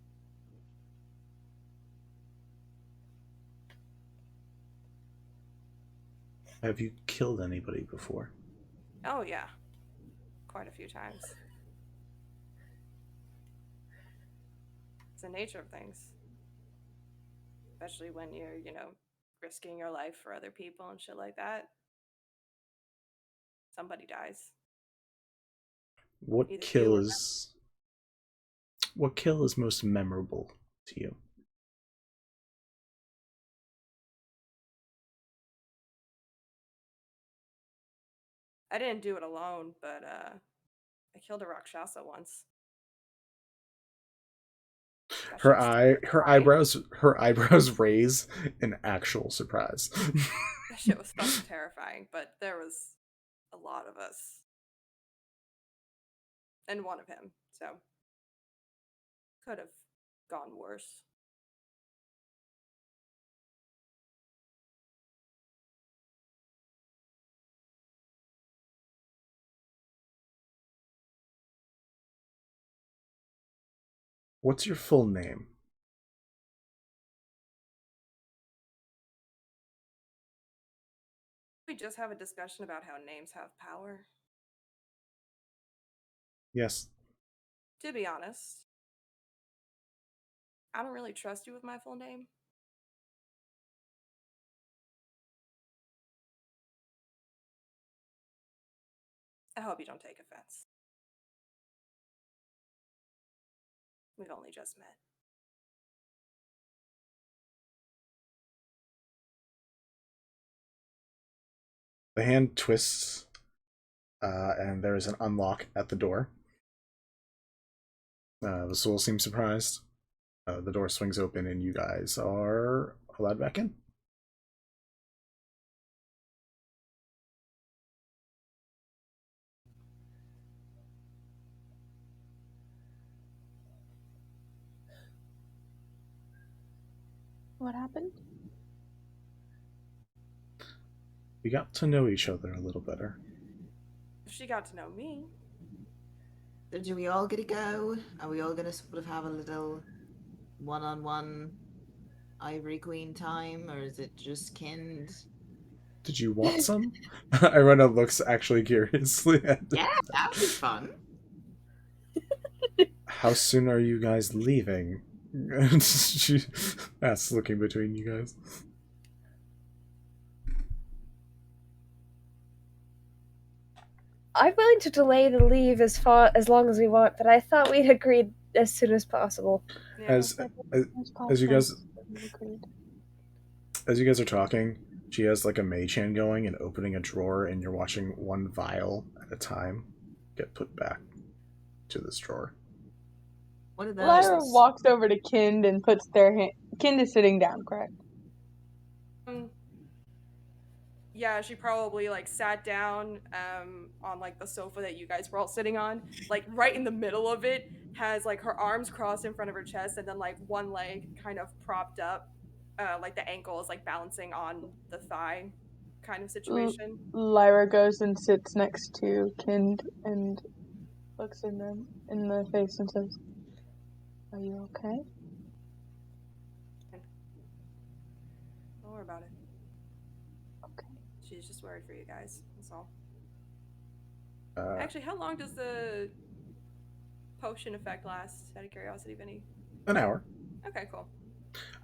Have you killed anybody before? Oh yeah. Quite a few times. It's the nature of things. Especially when you're, risking your life for other people and shit like that. Somebody dies. What Either kill you or is most memorable to you? I didn't do it alone, but I killed a Rakshasa once. Her eyebrows raise in actual surprise. That shit was fucking terrifying, but there was a lot of us. And one of him, so could have gone worse. What's your full name? We just have a discussion about how names have power. Yes. To be honest, I don't really trust you with my full name. I hope you don't take offense. We've only just met. The hand twists, and there is an unlock at the door. The soul seems surprised. The door swings open, and you guys are allowed back in. What happened? We got to know each other a little better. She got to know me. So do we all get to go? Are we all gonna sort of have a little one-on-one Ivory Queen time, or is it just Kind? Did you want some? Irena looks actually curiously at Yeah, that would be fun. How soon are you guys leaving? She asks, looking between you guys. I'm willing to delay the leave as long as we want, but I thought we'd agreed as soon as possible. Yeah. As you guys are talking, she has like a mage hand going and opening a drawer, and you're watching one vial at a time get put back to this drawer. What are those? Lyra walks over to Kind and puts their hand. Kind is sitting down, correct? Yeah, she probably like sat down on like the sofa that you guys were all sitting on. Like right in the middle of it has like her arms crossed in front of her chest, and then like one leg kind of propped up, like the ankle is like balancing on the thigh, kind of situation. Lyra goes and sits next to Kind and looks in the face and says, "Are you okay?" Don't worry about it. Okay. She's just worried for you guys. That's all. Uh, Actually, how long does the potion effect last? Out of curiosity, Vinny. An hour. Okay, cool.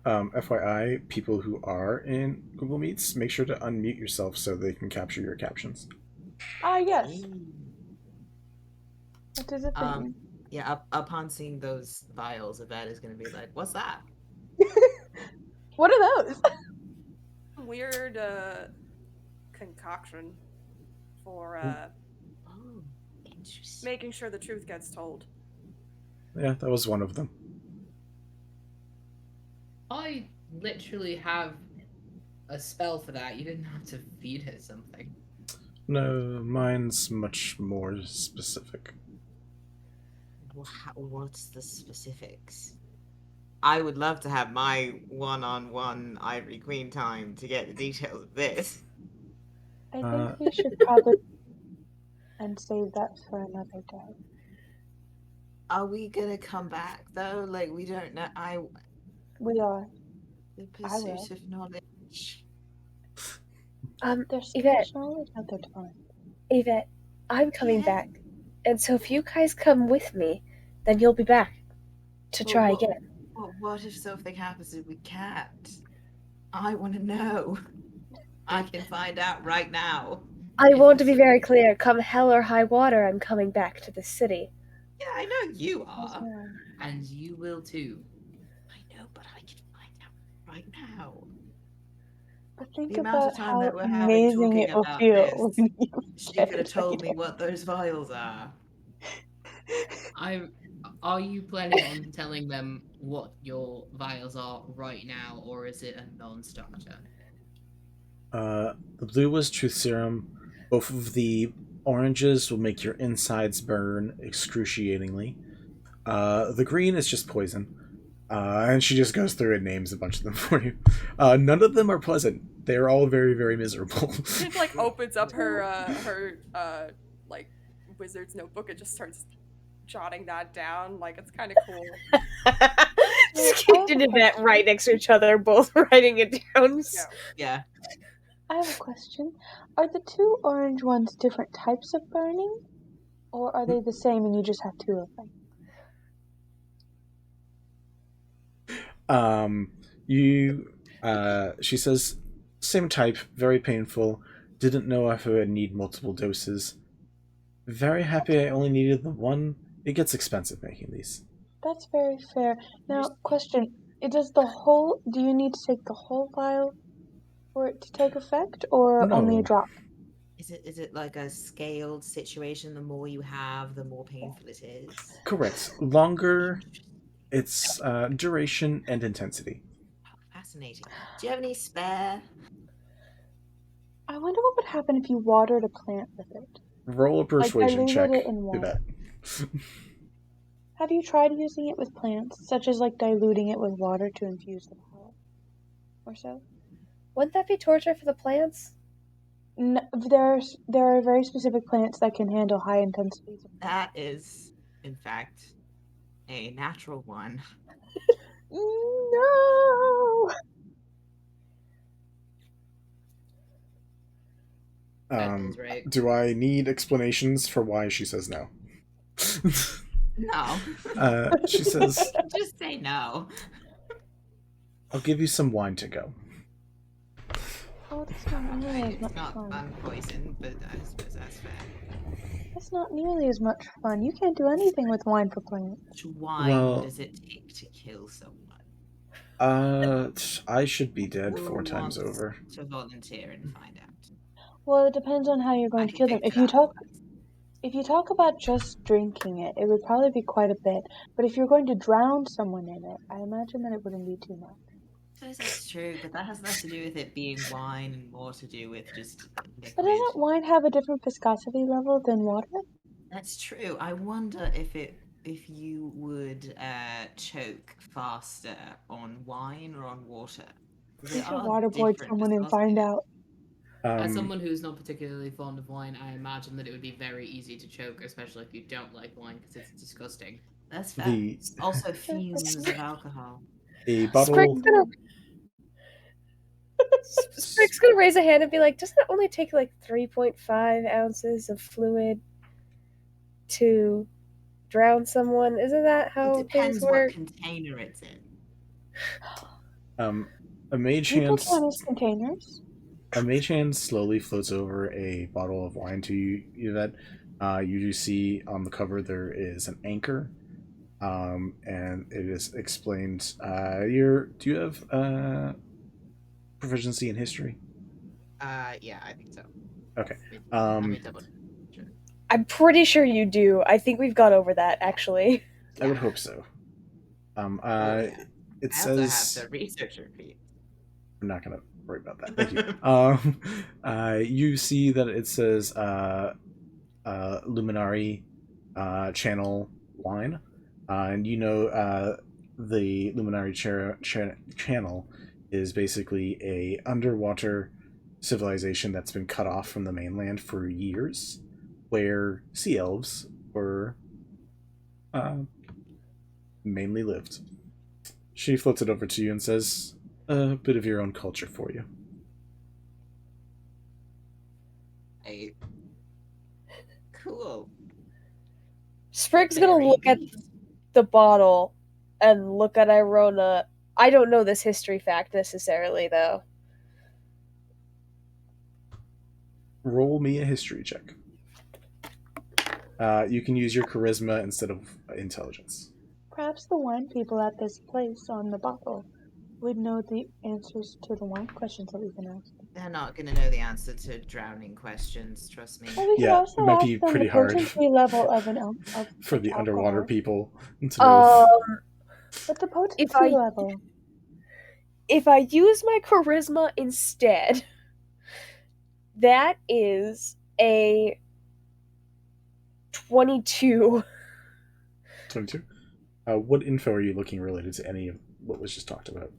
FYI, people who are in Google Meets, make sure to unmute yourself so they can capture your captions. Yes. That is a thing. Yeah, upon seeing those vials, Yvette is going to be like, "What's that?" What are those? Weird concoction for making sure the truth gets told. Yeah, that was one of them. I literally have a spell for that. You didn't have to feed her something. No, mine's much more specific. What's the specifics? I would love to have my one-on-one Ivory Queen time to get the details of this. I think we should probably and save that for another day. Are we gonna come back though? Like, we don't know. We are. The pursuit of knowledge. There's so Yvette. much knowledge out there to find. Yvette, I'm coming back, and so if you guys come with me, then you'll be back to try again. What if something happens and we can't? I want to know. I can find out right now. I want to be very clear. Come hell or high water, I'm coming back to the city. Yeah, I know you are. And you will too. I know, but I can find out right now. But think the amount about of time how that we're having amazing talking it will about feel. this, she could have told me what those vials are. Are you planning on telling them what your vials are right now, or is it a non-starter? The blue was truth serum. Both of the oranges will make your insides burn excruciatingly. The green is just poison. And she just goes through and names a bunch of them for you. None of them are pleasant. They're all very, very miserable. She like opens up her like wizard's notebook and just starts jotting that down. Like, it's kind of cool. Skip and Yvette right next to each other, both writing it down. Yeah. I have a question. Are the two orange ones different types of burning? Or are they the same and you just have two of them? She says, same type, very painful. Didn't know if I would need multiple doses. Very happy I only needed the one. It gets expensive making these. That's very fair. Now, question. Do you need to take the whole vial for it to take effect, or No. only a drop? Is it like a scaled situation? The more you have, the more painful it is? Correct. Longer, it's duration and intensity. fascinating. Do you have any spare? I wonder what would happen if you watered a plant with it. Roll a persuasion check. Diluted it in water. Have you tried using it with plants, such as like diluting it with water to infuse the power, or so? Wouldn't that be torture for the plants? No, there are very specific plants that can handle high intensities. That is, in fact, a natural one. No. Right. Do I need explanations for why she says no? No. She says, just say no. I'll give you some wine to go. Oh, that's not nearly as much Not fun. poison, but I suppose that's fair. That's not nearly as much fun. You can't do anything with wine for plants. Which wine does it take to kill someone? I should be dead Who 4 times wants over. to volunteer and find out? Well, it depends on how you're going to kill them. If you talk about just drinking it, it would probably be quite a bit. But if you're going to drown someone in it, I imagine that it wouldn't be too much. I suppose that's true, but that has less to do with it being wine and more to do with just liquid. But doesn't wine have a different viscosity level than water? That's true. I wonder if you would choke faster on wine or on water. You should waterboard someone and find out. As someone who's not particularly fond of wine, I imagine that it would be very easy to choke, especially if you don't like wine, because it's disgusting. That's fair. Also, fumes of alcohol. A bottle. Sprig's gonna raise a hand and be like, doesn't it only take like 3.5 ounces of fluid to drown someone? Isn't that how It depends things work? what container it's in. A mage People hand. count as containers. A mage hand slowly floats over a bottle of wine to you, Yvette. You do see on the cover there is an anchor, and it is explained. Do you have proficiency in history? Yeah, I think so. Okay. Let me double. Sure. I'm pretty sure you do. I think we've got over that, actually. I would hope so. It I says. also have the researcher feat. I'm not gonna worry about that. Thank you. You see that it says Luminari channel wine, and you know the Luminari channel is basically a underwater civilization that's been cut off from the mainland for years, where sea elves were mainly lived. She floats it over to you and says, a bit of your own culture for you. Hey. Cool. Sprig's gonna look at the bottle and look at Irona. I don't know this history fact necessarily, though. Roll me a history check. You can use your charisma instead of intelligence. Perhaps the wine people at this place on the bottle would know the answers to the wine questions that we've been asking. They're not going to know the answer to drowning questions, trust me. Well, we could also it might ask be them pretty the hard potency level of for the underwater alcohol. people to know. But the potency level. If I use my charisma instead, that is a 22. 22? What info are you looking related to any of what was just talked about?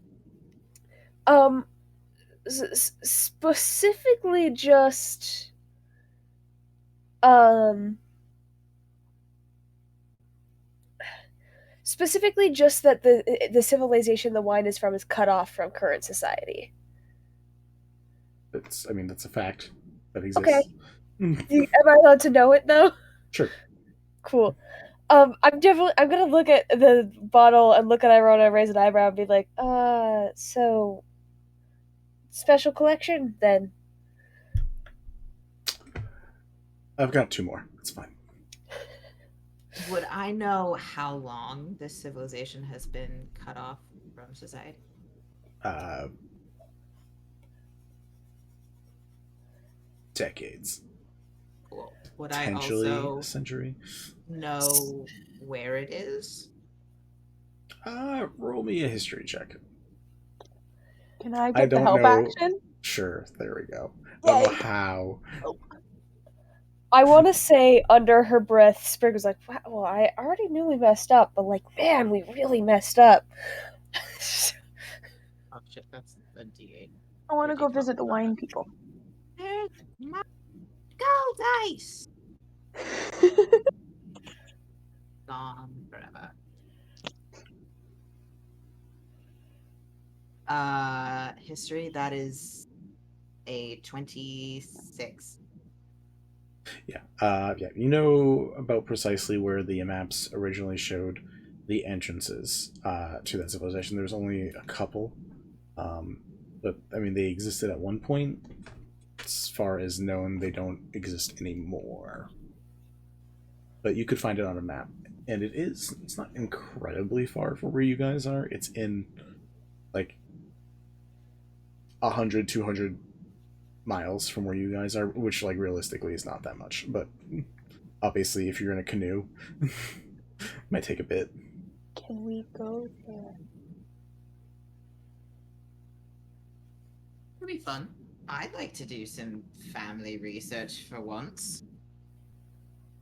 Specifically just that the civilization the wine is from is cut off from current society. That's a fact that exists. Okay. Am I allowed to know it though? Sure. Cool. I'm gonna look at the bottle and look at Irona, raise an eyebrow, and be like, so special collection then. I've got 2 more. It's fine. Would I know how long this civilization has been cut off from society? Decades. Cool. Would I Potentially also a century. know where it is? Roll me a history check. Can I I get the don't help know. action? Sure, there we go. I don't know Yay. how. I want to say under her breath, Sprig was like, wow, well, I already knew we messed up, but like, man, we really messed up. Oh shit, that's a D8. I want to go visit the wine people. There's my gold dice! Gone forever. History, that is a 26. Yeah. You know about precisely where the maps originally showed the entrances to that civilization. There's only a couple, but I mean they existed at one point. As far as known, they don't exist anymore. But you could find it on a map, and it's not incredibly far from where you guys are. It's in like 100, 200 miles from where you guys are, which like realistically is not that much, but obviously if you're in a canoe might take a bit. Can we go there? It'll be fun. I'd like to do some family research for once.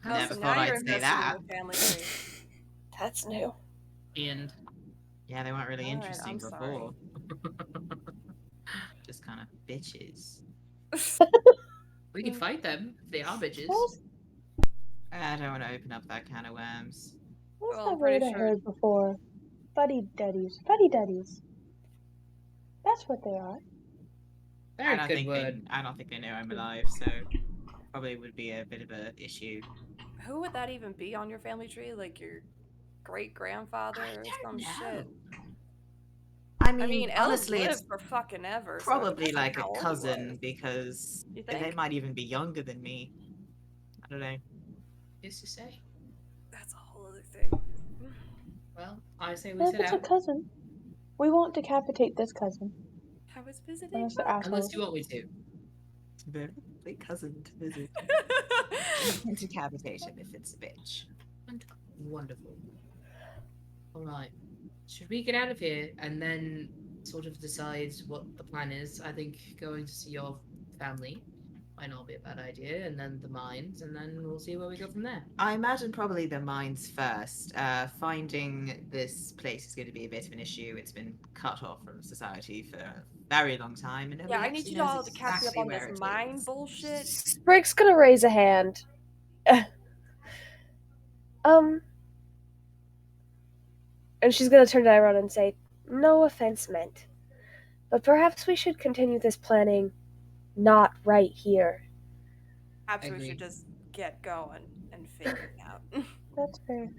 Never thought I'd say that. That's new. And yeah, they weren't really All right, interesting I'm before. Just kind of bitches. we can fight them if they are bitches. I don't want to open up that can of worms. What's Well, that I'm pretty word I sure- heard before? Fuddy-duddies. Fuddy-duddies. That's what they are. Very I don't good think word. I don't think they know I'm alive, so probably would be a bit of an issue. Who would that even be on your family tree? Like your great grandfather or some shit? I mean, elves honestly, live it's for fucking ever. so it probably depends on like how a old you cousin was. because You they think? might even be younger than me. I don't know. Who's to say? That's a whole other thing. Well, I say we Well, if sit it's a out. cousin, we won't decapitate this cousin. I was visiting. Unless they're Unless assholes. you want me to. Very lovely cousin to visit. And decapitation if it's a bitch. Wonderful. Alright. Should we get out of here and then sort of decide what the plan is? I think going to see your family might not be a bad idea, and then the mines, and then we'll see where we go from there. I imagine probably the mines first. Finding this place is going to be a bit of an issue. It's been cut off from society for a very long time, and Yeah, nobody I need actually you knows all to catch me up exactly on where this it mine is. bullshit. Sprig's gonna raise a hand. And she's gonna turn to Iron and say, no offense meant, but perhaps we should continue this planning not right here. Perhaps we Agreed. should just get going and figure it out. That's fair.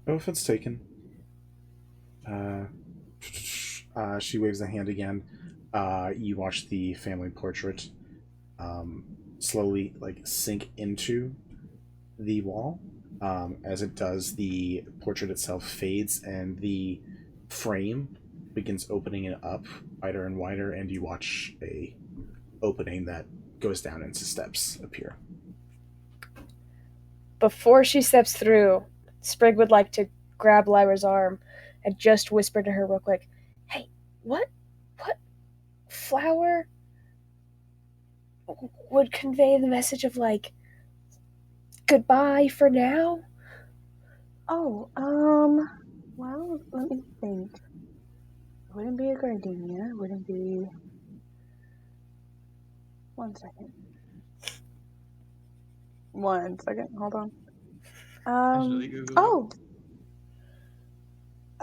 No offense taken. She waves a hand again. You watch the family portrait slowly like sink into the wall. As it does, the portrait itself fades and the frame begins opening it up wider and wider, and you watch a opening that goes down into steps appear. Before she steps through, Sprig would like to grab Lyra's arm and just whisper to her real quick, hey, what flower would convey the message of, like, goodbye for now? Oh, well, let me think. It wouldn't be a gardenia. It wouldn't be... One second, hold on. Oh!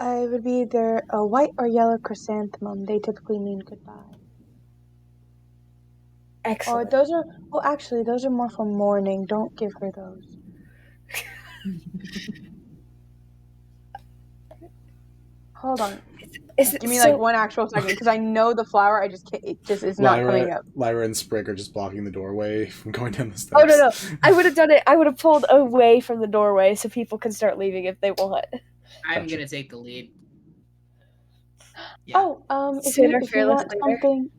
It would be either a white or yellow chrysanthemum. They typically mean goodbye. Excellent. Or those are... Well, actually, those are more for mourning. Don't give her those. Hold on. Give me like one actual second, because I know the flower. I just can't. It just is not coming up. Lyra and Sprig are just blocking the doorway from going down the steps. Oh, no. I would have done it. I would have pulled away from the doorway so people can start leaving if they want. I'm gonna take the lead. Yeah. Oh, if Sooner you fearless want leader. something,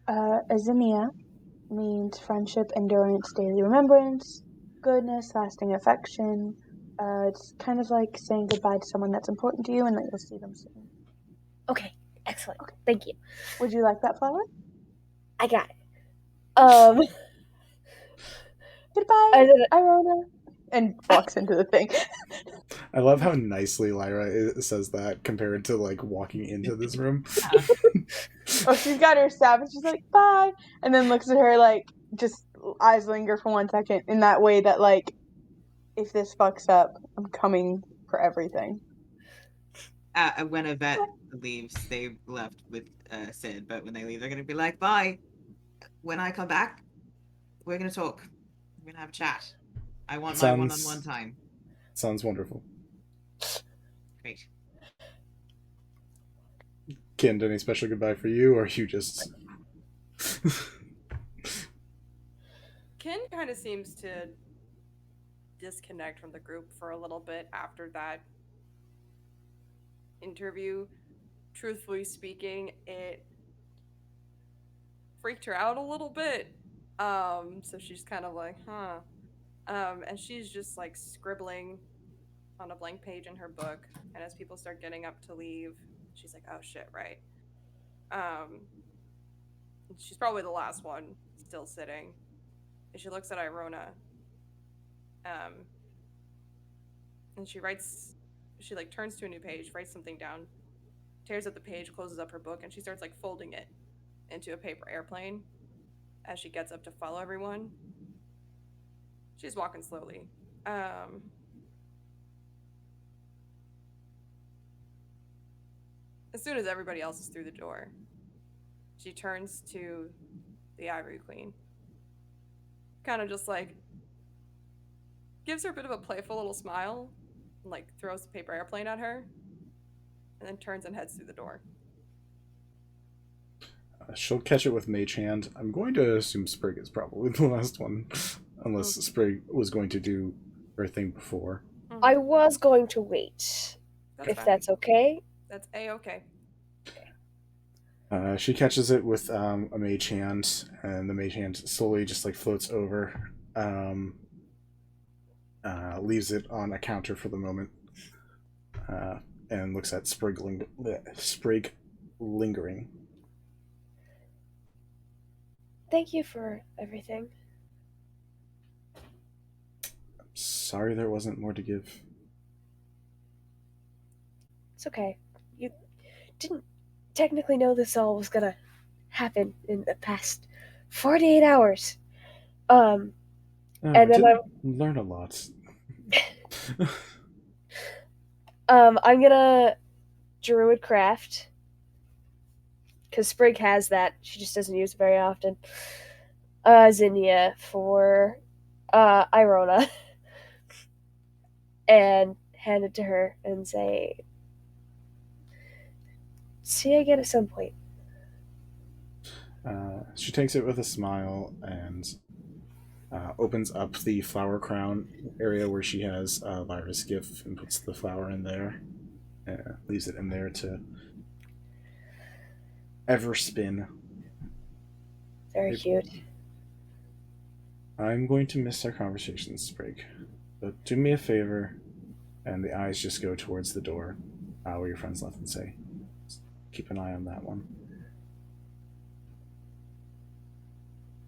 Azimia means friendship, endurance, daily remembrance, goodness, lasting affection, It's kind of like saying goodbye to someone that's important to you and that you'll see them soon. Okay, excellent. Okay. Thank you. Would you like that flower? I got it. Goodbye, Irona. And walks into the thing. I love how nicely Lyra says that compared to like walking into this room. Oh, she's got her staff and she's like, bye. And then looks at her like, just eyes linger for 1 second in that way that like, if this fucks up, I'm coming for everything. When Yvette leaves, they left with Sid, but when they leave, they're going to be like, bye. When I come back, we're going to talk. We're going to have a chat. I want my one-on-one time. Sounds wonderful. Great. Kind, any special goodbye for you, or you just... Ken kind of seems to disconnect from the group for a little bit after that interview. Truthfully speaking, it freaked her out a little bit. So she's kind of like, huh. And she's just like scribbling on a blank page in her book. And as people start getting up to leave, she's like, oh shit, right. She's probably the last one still sitting. And she looks at Irona. And she like turns to a new page, writes something down, tears up the page, closes up her book, and she starts like folding it into a paper airplane as she gets up to follow everyone. She's walking slowly. As soon as everybody else is through the door, she turns to the Ivory Queen. Kind of just like gives her a bit of a playful little smile and like throws the paper airplane at her and then turns and heads through the door. She'll catch it with Mage Hand. I'm going to assume Sprig is probably the last one, unless Sprig was going to do her thing before. I was going to wait, if that's okay. That's A-okay. She catches it with a Mage Hand, and the Mage Hand slowly just like floats over, leaves it on a counter for the moment, and looks at Sprig lingering. Thank you for everything. I'm sorry there wasn't more to give. It's okay. You didn't technically know this all was gonna happen in the past 48 hours. And then I learn a lot. I'm gonna Druid Craft. Because Sprig has that. She just doesn't use it very often. Zinnia for Irona. And hand it to her and say, see you again at some point. She takes it with a smile and opens up the flower crown area where she has Lyra's gift and puts the flower in there. Leaves it in there to ever spin. Very cute. I'm going to miss our conversations, Sprig. But do me a favor, and the eyes just go towards the door where your friends left and say, keep an eye on that one.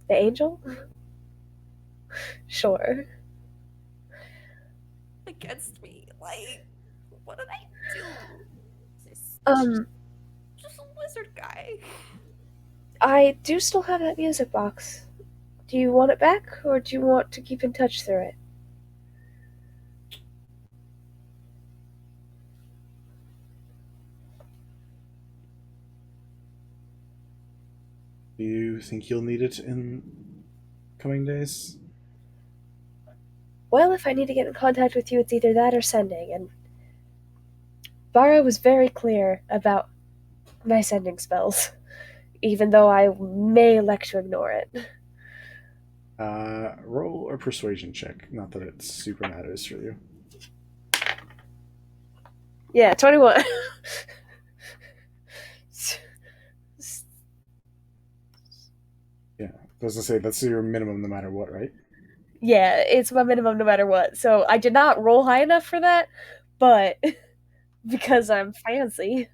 The angel? Sure. Against me. Like, what did I do? Just a wizard guy. I do still have that music box. Do you want it back, or do you want to keep in touch through it? Do you think you'll need it in coming days? Well, if I need to get in contact with you, it's either that or sending, and Bara was very clear about my sending spells, even though I may elect to ignore it. Roll a persuasion check. Not that it super matters for you. Yeah, 21. Yeah, I was gonna say that's your minimum no matter what, right? Yeah, it's my minimum no matter what. So I did not roll high enough for that, but because I'm fancy.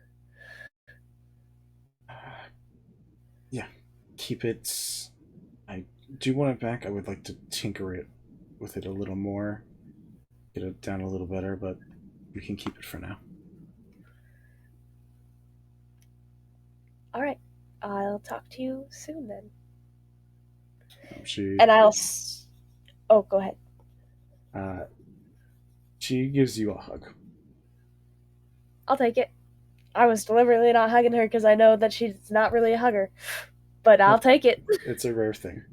Yeah, keep it. I do want it back. I would like to tinker it with it a little more, get it down a little better, but we can keep it for now. All right, I'll talk to you soon then. She And I'll. Oh, go ahead. She gives you a hug. I'll take it. I was deliberately not hugging her because I know that she's not really a hugger, but I'll take it. It's a rare thing.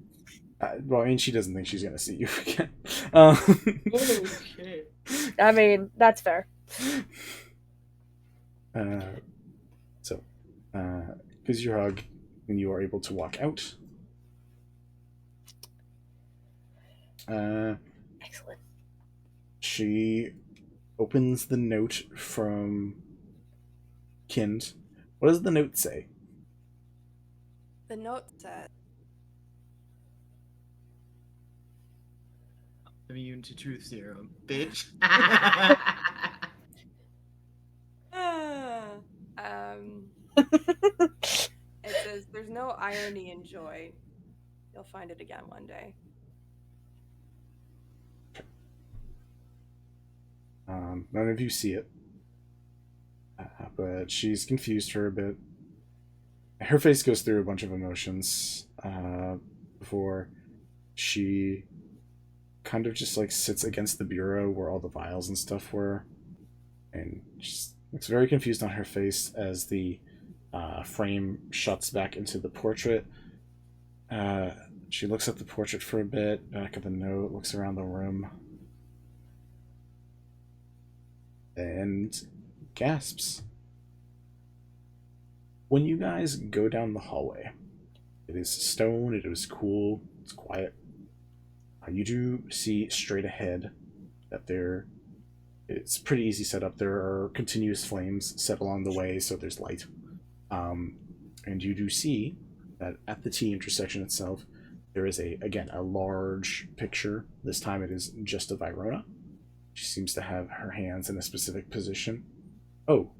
Well, I mean, she doesn't think she's gonna see you again. Okay. I mean, that's fair. So, gives you a hug, and you are able to walk out. Excellent. She opens the note from Kind. What does the note say? The note said, immune to truth serum, bitch. It says, "There's no irony in joy. You'll find it again one day." None of you see it, but she's confused for a bit. Her face goes through a bunch of emotions before she kind of just like sits against the bureau where all the vials and stuff were, and just looks very confused on her face as the frame shuts back into the portrait. She looks at the portrait for a bit, back at the note, looks around the room, and gasps. When you guys go down the hallway, it is stone, it is cool, it's quiet. You do see straight ahead that it's pretty easy setup. There are continuous flames set along the way, so there's light. And you do see that at the T intersection itself, there is a large picture. This time it is just of Irona. She seems to have her hands in a specific position. Oh,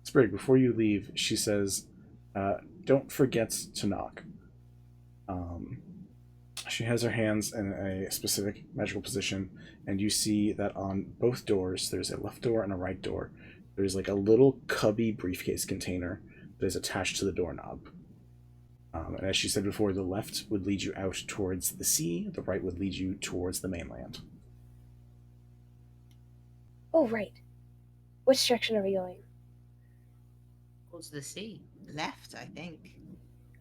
Sprig, before you leave, she says, don't forget to knock. She has her hands in a specific magical position, and you see that on both doors, there's a left door and a right door. There's like a little cubby briefcase container that is attached to the doorknob. And as she said before, the left would lead you out towards the sea, the right would lead you towards the mainland. Oh, right. Which direction are we going? Towards the sea. Left, I think.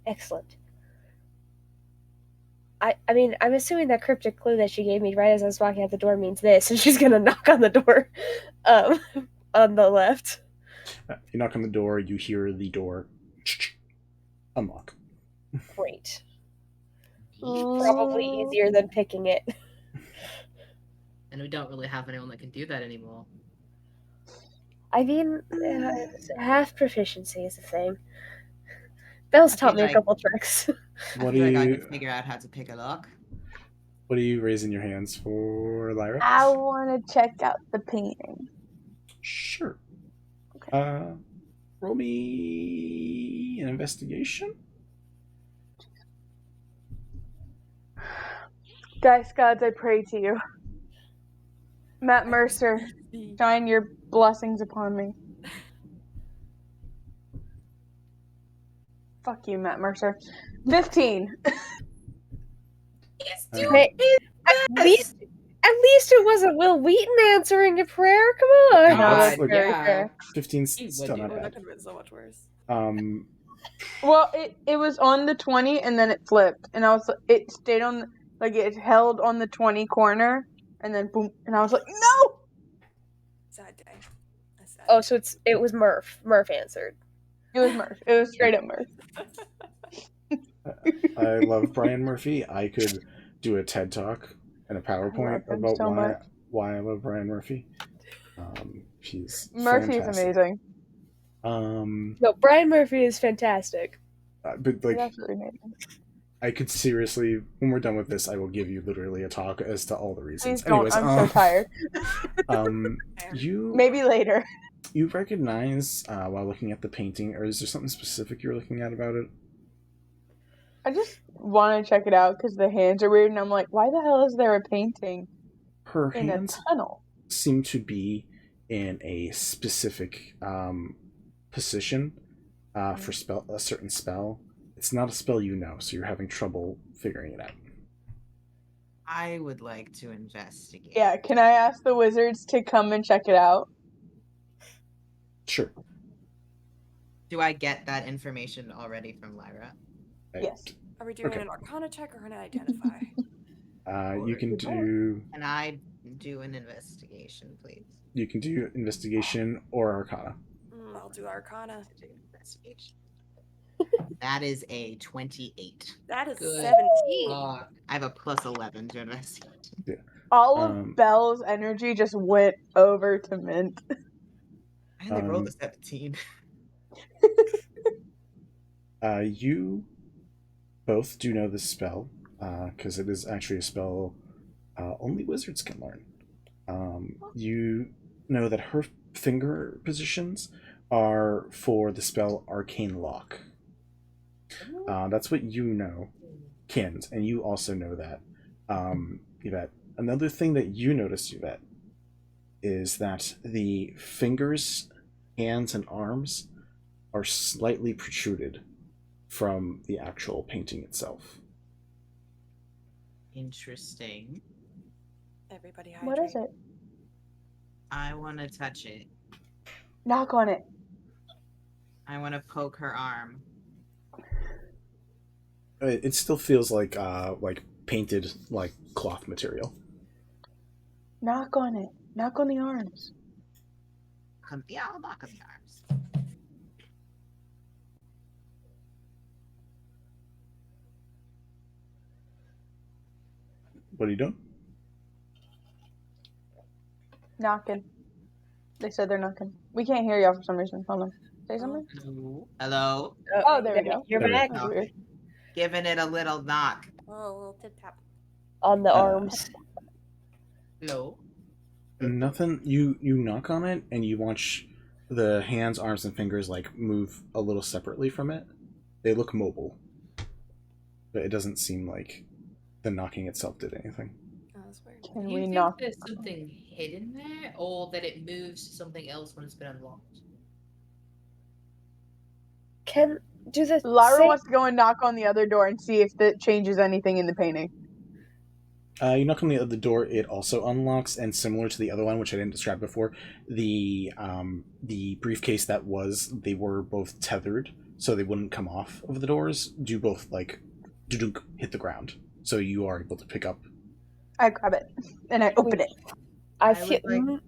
Excellent. I mean, I'm assuming that cryptic clue that she gave me right as I was walking out the door means this, and she's gonna knock on the door on the left. You knock on the door, you hear the door unlock. Great. Probably easier than picking it. And we don't really have anyone that can do that anymore. I mean, half proficiency is a thing. Belle's taught me a couple tricks. I feel like I could figure out how to pick a lock. What are you raising your hands for, Lyra? I want to check out the painting. Sure. Okay. Roll me an investigation. Dice gods, I pray to you. Matt Mercer, shine your blessings upon me. Fuck you, Matt Mercer. 15. Hey, at least it wasn't Will Wheaton answering a prayer. Come on. No, that's very fair. 15's still not That bad. could have been so much worse. Well, it was on the 20 and then it flipped, and it stayed on it held on the 20 corner, and then boom, and I was like, no. Sad day. Oh, so it was Murph. Murph answered. It was Murph. It was straight up Murph. I love Brian Murphy. I could do a TED Talk and a PowerPoint about so why I love Brian Murphy. He's Murphy is fantastic. amazing. No, Brian Murphy is fantastic. But He's absolutely amazing. I could seriously, when we're done with this, I will give you literally a talk as to all the reasons. Please don't. Anyways, I'm so tired. You Maybe later. You recognize while looking at the painting, or is there something specific you're looking at about it? I just want to check it out because the hands are weird, and I'm like, why the hell is there a painting Her in hands a tunnel? seem to be in a specific position for a certain spell. It's not a spell you know, so you're having trouble figuring it out. I would like to investigate. Yeah, can I ask the wizards to come and check it out? Sure. Do I get that information already from Lyra? Yes. Are we doing an Arcana check or an Identify? You can do. Can I do an investigation, please? You can do investigation or Arcana. I'll do Arcana. Investigation. That is a 28. That is Good. 17. I have a plus 11 to investigation. Yeah. All of Belle's energy just went over to Mint. I only rolled a 17. You both do know this spell, because it is actually a spell only wizards can learn. You know that her finger positions are for the spell Arcane Lock. That's what you know, Kins, and you also know that, Yvette. Another thing that you notice, Yvette, is that the fingers, hands, and arms are slightly protruded from the actual painting itself. Interesting. Everybody hydrate. What is it? I want to touch it. Knock on it. I want to poke her arm. It still feels like painted like cloth material. Knock on it. Knock on the arms. Yeah, I'll knock on the arms. What are you doing? Knocking. They said they're knocking. We can't hear y'all for some reason. Hold on. Say something? Hello? Oh, there we go. You're There we back. That's weird. Giving it a little knock. Oh, a little tip tap. On the arms. Hello? Nothing. You knock on it, and you watch the hands, arms, and fingers like move a little separately from it. They look mobile, but it doesn't seem like the knocking itself did anything. Oh, that's weird. Can Do you we think knock? there's something hidden there, or that it moves to something else when it's been unlocked? Can do the Lyra same- wants to go and knock on the other door and see if that changes anything in the painting. You knock on the other door, it also unlocks, and similar to the other one, which I didn't describe before, the briefcase they were both tethered, so they wouldn't come off of the doors, do both, like, dudunk, hit the ground. So you are able to pick up. I grab it, and I open it. I feel.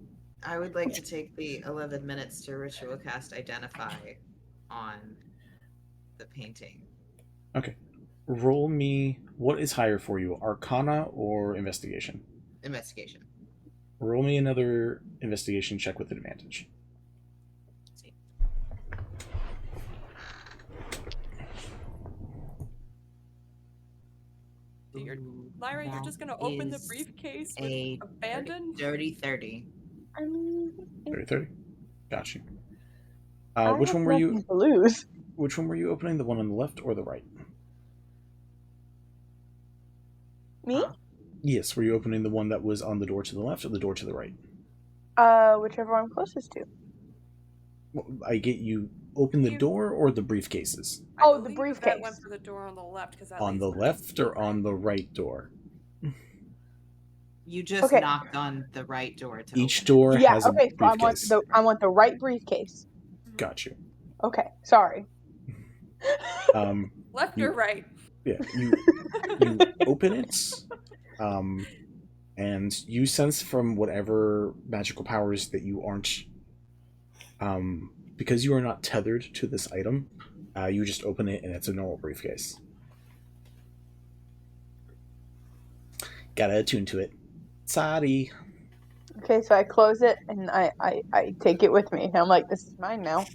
I would like to take the 11 minutes to ritual cast Identify on the painting. Okay. Roll me... What is higher for you, Arcana or Investigation? Investigation. Roll me another investigation check with advantage. Lyra, you're just gonna open the briefcase with abandon? Dirty 30. 30. Got you. I Which have one were you... nothing to lose. Which one were you opening? The one on the left or the right? Me? Yes, were you opening the one that was on the door to the left or the door to the right? Whichever I'm closest to. Well, I get you open the door or the briefcases? Oh, the briefcase. That went for the door on the left because On the left or on the right door? You just knocked on the right door to Each door has a briefcase. So I want the right briefcase. Got you. Okay, sorry. Left or right? Yeah, you open it, and you sense from whatever magical powers that you aren't, because you are not tethered to this item, you just open it and it's a normal briefcase. Gotta attune to it. Sorry. Okay, so I close it and I take it with me. I'm like, this is mine now.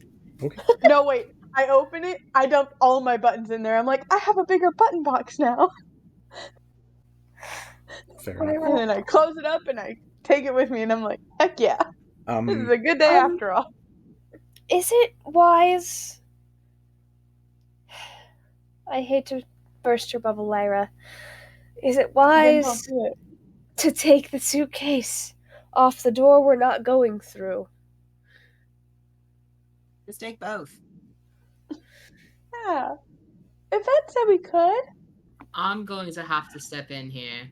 Okay. No, wait. I open it, I dump all my buttons in there. I'm like, I have a bigger button box now. Fair enough. And then I close it up and I take it with me, and I'm like, heck yeah. This is a good day after all. Is it wise? I hate to burst your bubble, Lyra. Is it wise to take the suitcase off the door we're not going through? Just take both. Yeah. Yvette said we could. I'm going to have to step in here.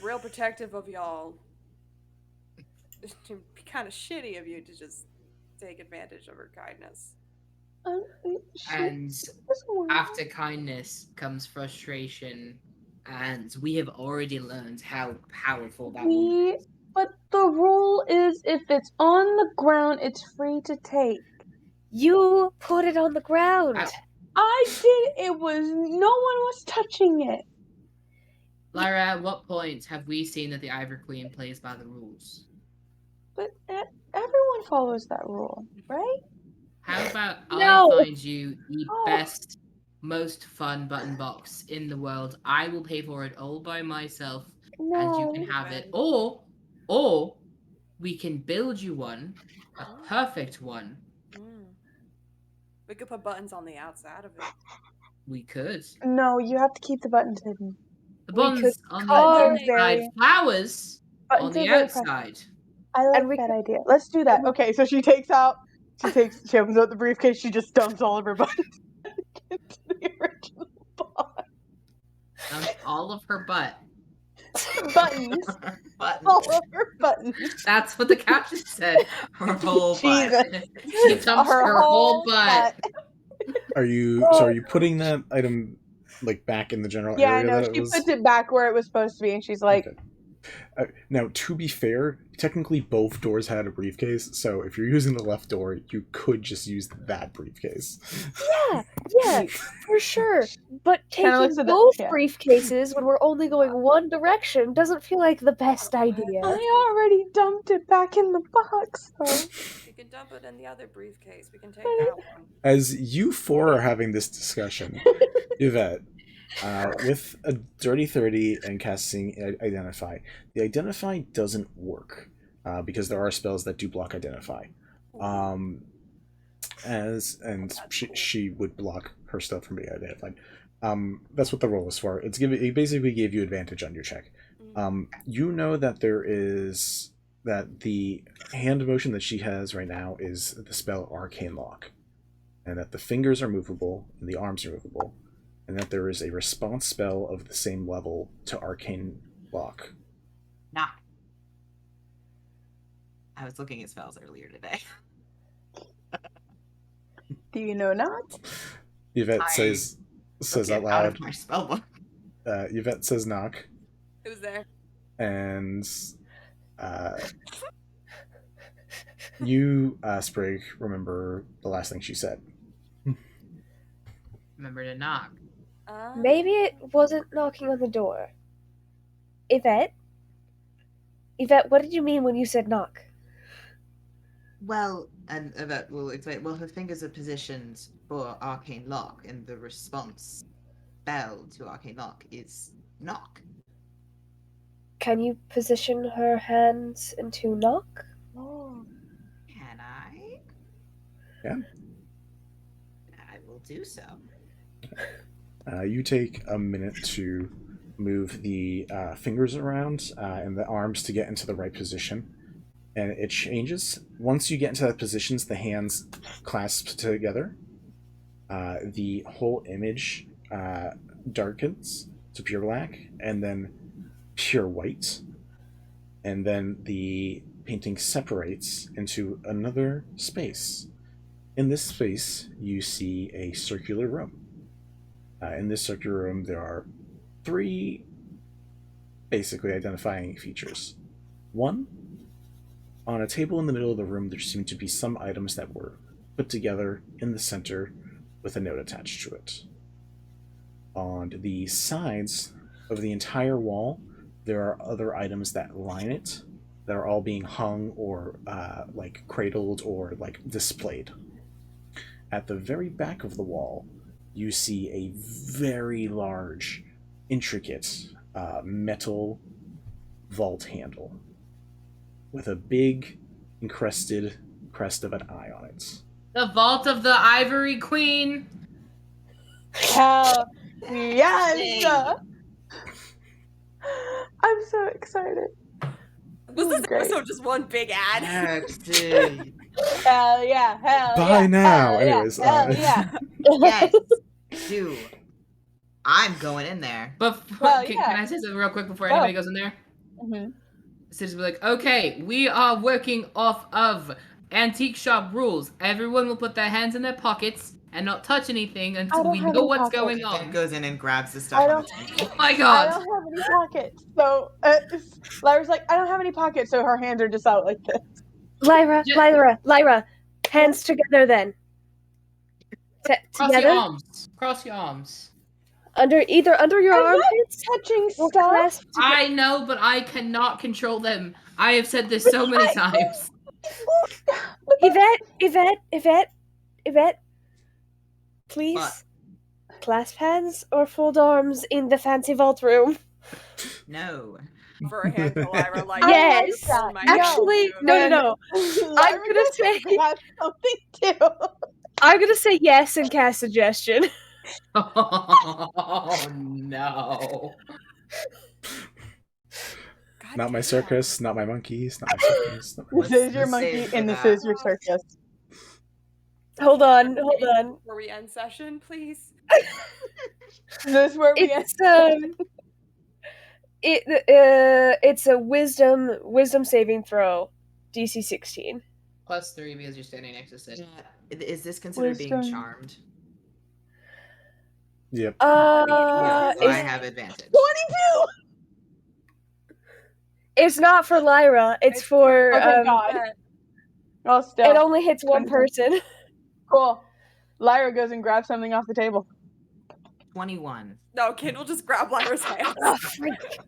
Real protective of y'all. It'd be kind of shitty of you to just take advantage of her kindness. And after kindness comes frustration, and we have already learned how powerful that woman is. But the rule is if it's on the ground, it's free to take. You put it on the ground. I did. It was no one was touching it. Lyra, at what point have we seen that the Ivory Queen plays by the rules? But everyone follows that rule, right? How about No. I find you the best, most fun button box in the world? I will pay for it all by myself, and you can have it. Or we can build you one, a perfect one. We could put buttons on the outside of it. We could. No, you have to keep the buttons hidden. The buttons on the outside, flowers on the outside. I like that idea. Let's do that. Okay, so she opens up the briefcase, she just dumps all of her buttons into the original box. Dumps all of her butt. Buttons. All of her buttons. That's what the caption said. Her whole butt. She dumps her whole butt. Are you putting that item like back in the general Yeah, area? I know. That She it was? puts it back where it was supposed to be, and she's like, Now, to be fair, technically both doors had a briefcase, so if you're using the left door, you could just use that briefcase. Yeah, for sure. But Kinda looks taking at both yeah. briefcases when we're only going one direction doesn't feel like the best idea. I already dumped it back in the box, though. You can dump it in the other briefcase. We can take that one. As you four are having this discussion, Yvette, with a Dirty 30 and casting Identify, the Identify doesn't work because there are spells that do block Identify. She would block her stuff from being identified. That's what the roll is for. It basically gave you advantage on your check. You know that the hand motion that she has right now is the spell Arcane Lock, and that the fingers are movable and the arms are movable, and that there is a response spell of the same level to Arcane Lock. Knock. I was looking at spells earlier today. Do you know not? Yvette says out loud. Out of my spellbook. Yvette says knock. Who's there? And you, Sprig, remember the last thing she said. Remember to knock. Maybe it wasn't knocking on the door. Yvette, what did you mean when you said knock? Well, and Yvette will explain. Well, her fingers are positioned for Arcane Lock, and the response spell to Arcane Lock is knock. Can you position her hands into knock? Oh. Can I? Yeah. I will do so. You take a minute to move the fingers around and the arms to get into the right position. And it changes. Once you get into that position, the hands clasp together. The whole image darkens to pure black, and then pure white. And then the painting separates into another space. In this space, you see a circular room. In this circular room, there are 3 basically identifying features. 1, on a table in the middle of the room, there seem to be some items that were put together in the center with a note attached to it. On the sides of the entire wall, there are other items that line it, that are all being hung or cradled or displayed. at the very back of the wall, you see a very large, intricate metal vault handle with a big encrusted crest of an eye on it. The Vault of the Ivory Queen. Hell yes! I'm so excited. Was this great. episode just one big ad? Hell yeah! Hell Bye yeah! now. Hell Anyways, yeah! Hell yeah! Yes, do. I'm going in there. But Well, can yeah. I say something real quick before Go. anybody goes in there? Mm-hmm. Sid will be like, okay, we are working off of antique shop rules. Everyone will put their hands in their pockets and not touch anything until we know what's going on. Yvette goes in and grabs the stuff I on don't. the table. Oh my I god! don't have any pockets, so Lyra's like, I don't have any pockets, so her hands are just out like this. Lyra, hands together then. Cross Together? your arms. Cross your arms. Under your I'm not armpits? touching Or stuff. clasped together? I know, but I cannot control them. I have said this so many times. Yvette, please. What? Clasp hands or fold arms in the fancy vault room. No. For a hand to Lyra, like Yes. on my Actually, no. I'm gonna say something too. I'm gonna say yes and cast suggestion. Oh no. Not my circus, not my monkeys, not my circus. Not my This is your monkey and this is your circus. Hold on. Before we end session, please. This is where we It's it's a wisdom saving throw, DC 16. +3 because you're standing next to Sid. Is this considered being Wisdom. charmed? Yep. Yeah, so I have advantage. 22. It's not for Lyra. It's for Okay, God. Oh, still. it only hits one person. Cool. Lyra goes and grabs something off the table. 21. No, Kid will just grab Lyra's hand. Oh, freak.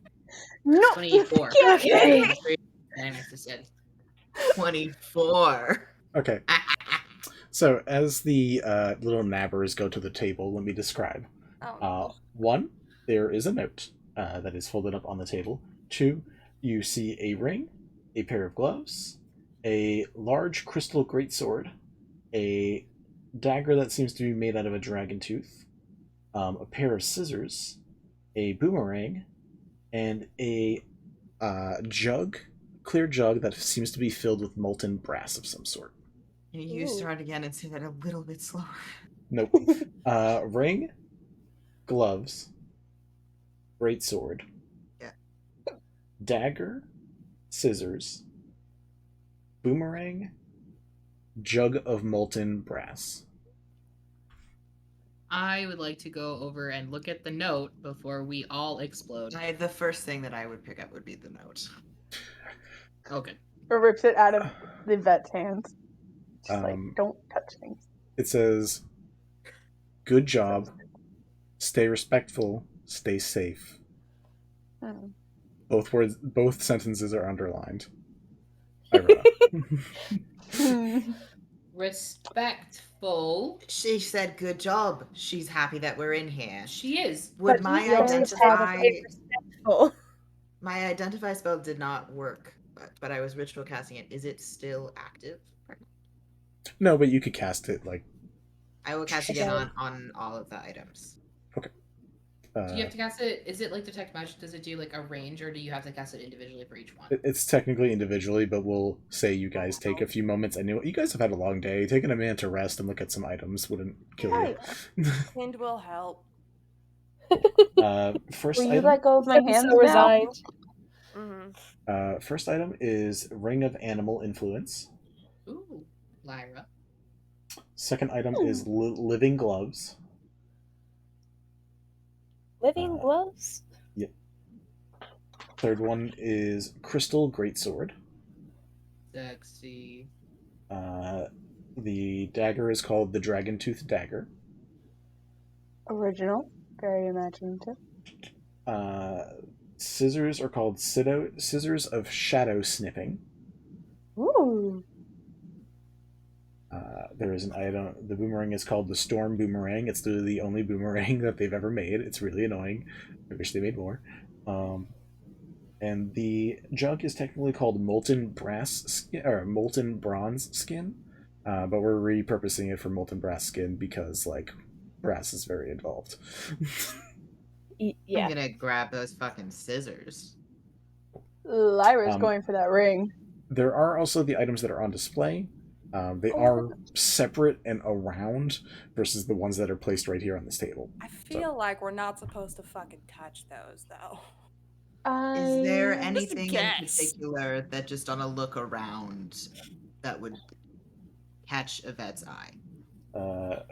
No. 24. Okay. Standing next to Sid. 24. Okay. So as the little nabbers go to the table, let me describe. One, there is a note that is folded up on the table. Two, you see a ring, a pair of gloves, a large crystal greatsword, a dagger that seems to be made out of a dragon tooth, a pair of scissors, a boomerang, and a clear jug that seems to be filled with molten brass of some sort. Can you start again and say that a little bit slower? Nope. Ring, gloves, greatsword, dagger, scissors, boomerang, jug of molten brass. I would like to go over and look at the note before we all explode. The first thing that I would pick up would be the note. Okay. Or rips it out of the vet's hands. Just don't touch things. It says, "Good job. Stay respectful. Stay safe." Both sentences are underlined. I wrote. Respectful. She said, "Good job." She's happy that we're in here. She is. Would my identify spell did not work, but I was ritual casting it. Is it still active? No, but you could cast it like. I will cast it again on all of the items. Okay. Do you have to cast it? Is it like detect magic? Does it do like a range, or do you have to cast it individually for each one? It's technically individually, but we'll say you guys take a few moments. I know you guys have had a long day. Taking a minute to rest and look at some items wouldn't kill you. Kind will help. First Will you item. let go of my hands now? Resigned. First item is Ring of Animal Influence. Ooh, Lyra. Second item is Living Gloves. Living gloves? Yep. Third one is Crystal Greatsword. Sexy. The dagger is called the Dragon Tooth Dagger. Original. Very imaginative. Scissors are called Scissors of Shadow Snipping. Ooh. There is an item. The boomerang is called the Storm Boomerang. It's the only boomerang that they've ever made. It's really annoying. I wish they made more. And the jug is technically called Molten Brass Skin, or Molten Bronze Skin, but we're repurposing it for Molten Brass Skin because, like, brass is very involved. Yeah. I'm gonna grab those fucking scissors. Lyra's going for that ring. There are also the items that are on display. They are separate and around versus the ones that are placed right here on this table. I feel like we're not supposed to fucking touch those, though. Is there anything in particular that just on a look around that would catch Yvette's eye?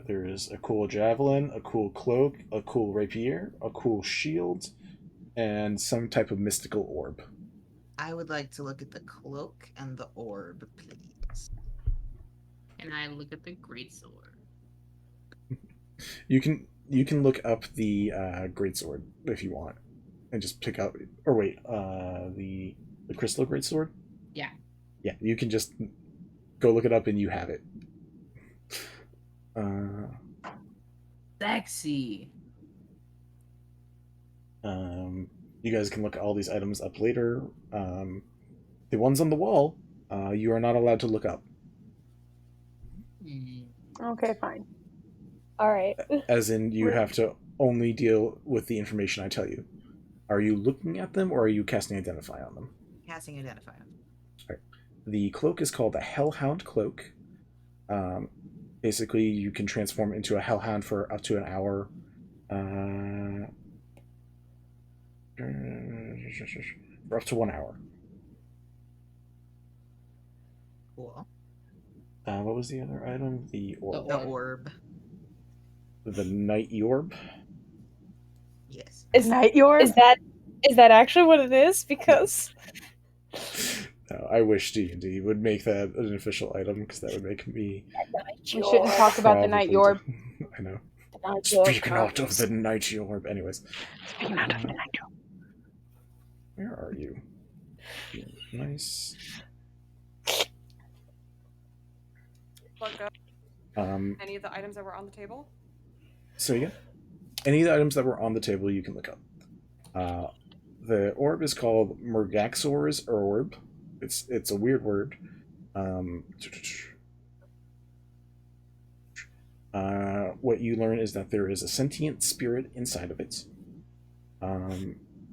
There is a cool javelin, a cool cloak, a cool rapier, a cool shield, and some type of mystical orb. I would like to look at the cloak and the orb, please. And I look at the greatsword. You can look up the greatsword if you want, and just pick out. Or wait, the crystal greatsword. Yeah. Yeah, you can just go look it up and you have it. Sexy. You guys can look at all these items up later. The ones on the wall, you are not allowed to look up. Okay, fine. All right. As in, you have to only deal with the information I tell you. Are you looking at them, or are you casting Identify on them? Casting Identify. All right. The cloak is called a Hellhound Cloak. Basically, you can transform into a Hellhound for up to an hour. For up to 1 hour. Cool. What was the other item? The orb. The orb. The Night Orb. Yes. Is Night Orb? Is that actually what it is? Because No, I wish D&D would make that an official item, because that would make me... We shouldn't talk about the Night Orb. I know. Orb. Speaking out of the Night Orb. Anyways. Speaking out of the Night Orb. Where are you? Nice. Look up any of the items that were on the table. So yeah, any of the items that were on the table you can look up. The orb is called Murgaxor's Orb. It's a weird word. What you learn is that there is a sentient spirit inside of it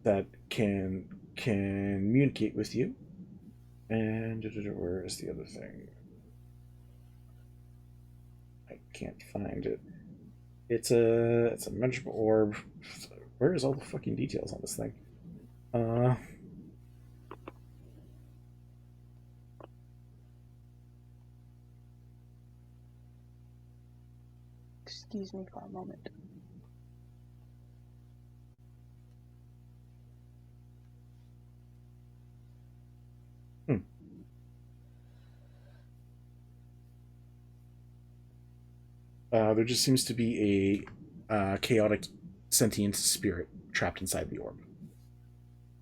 that can communicate with you. And where is the other thing? I can't find it. It's a magical orb. Where is all the fucking details on this thing? Excuse me for a moment. There just seems to be a chaotic sentient spirit trapped inside the orb.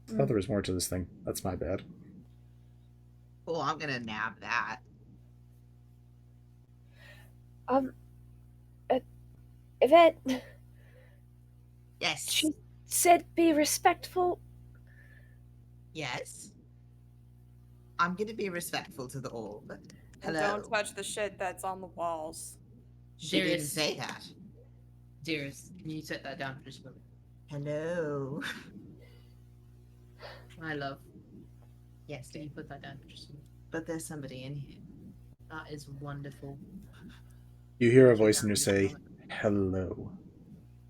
I thought there was more to this thing. That's my bad. Cool, I'm gonna nab that. Yvette. Yes. She said be respectful. Yes. I'm gonna be respectful to the orb. And Hello. don't touch the shit that's on the walls. She didn't say that. Dearest, can you set that down for just a moment? Hello. My love. Yes, Can you put that down for just a moment? but there's somebody in here. That is wonderful. You hear a voice and you say, "Hello."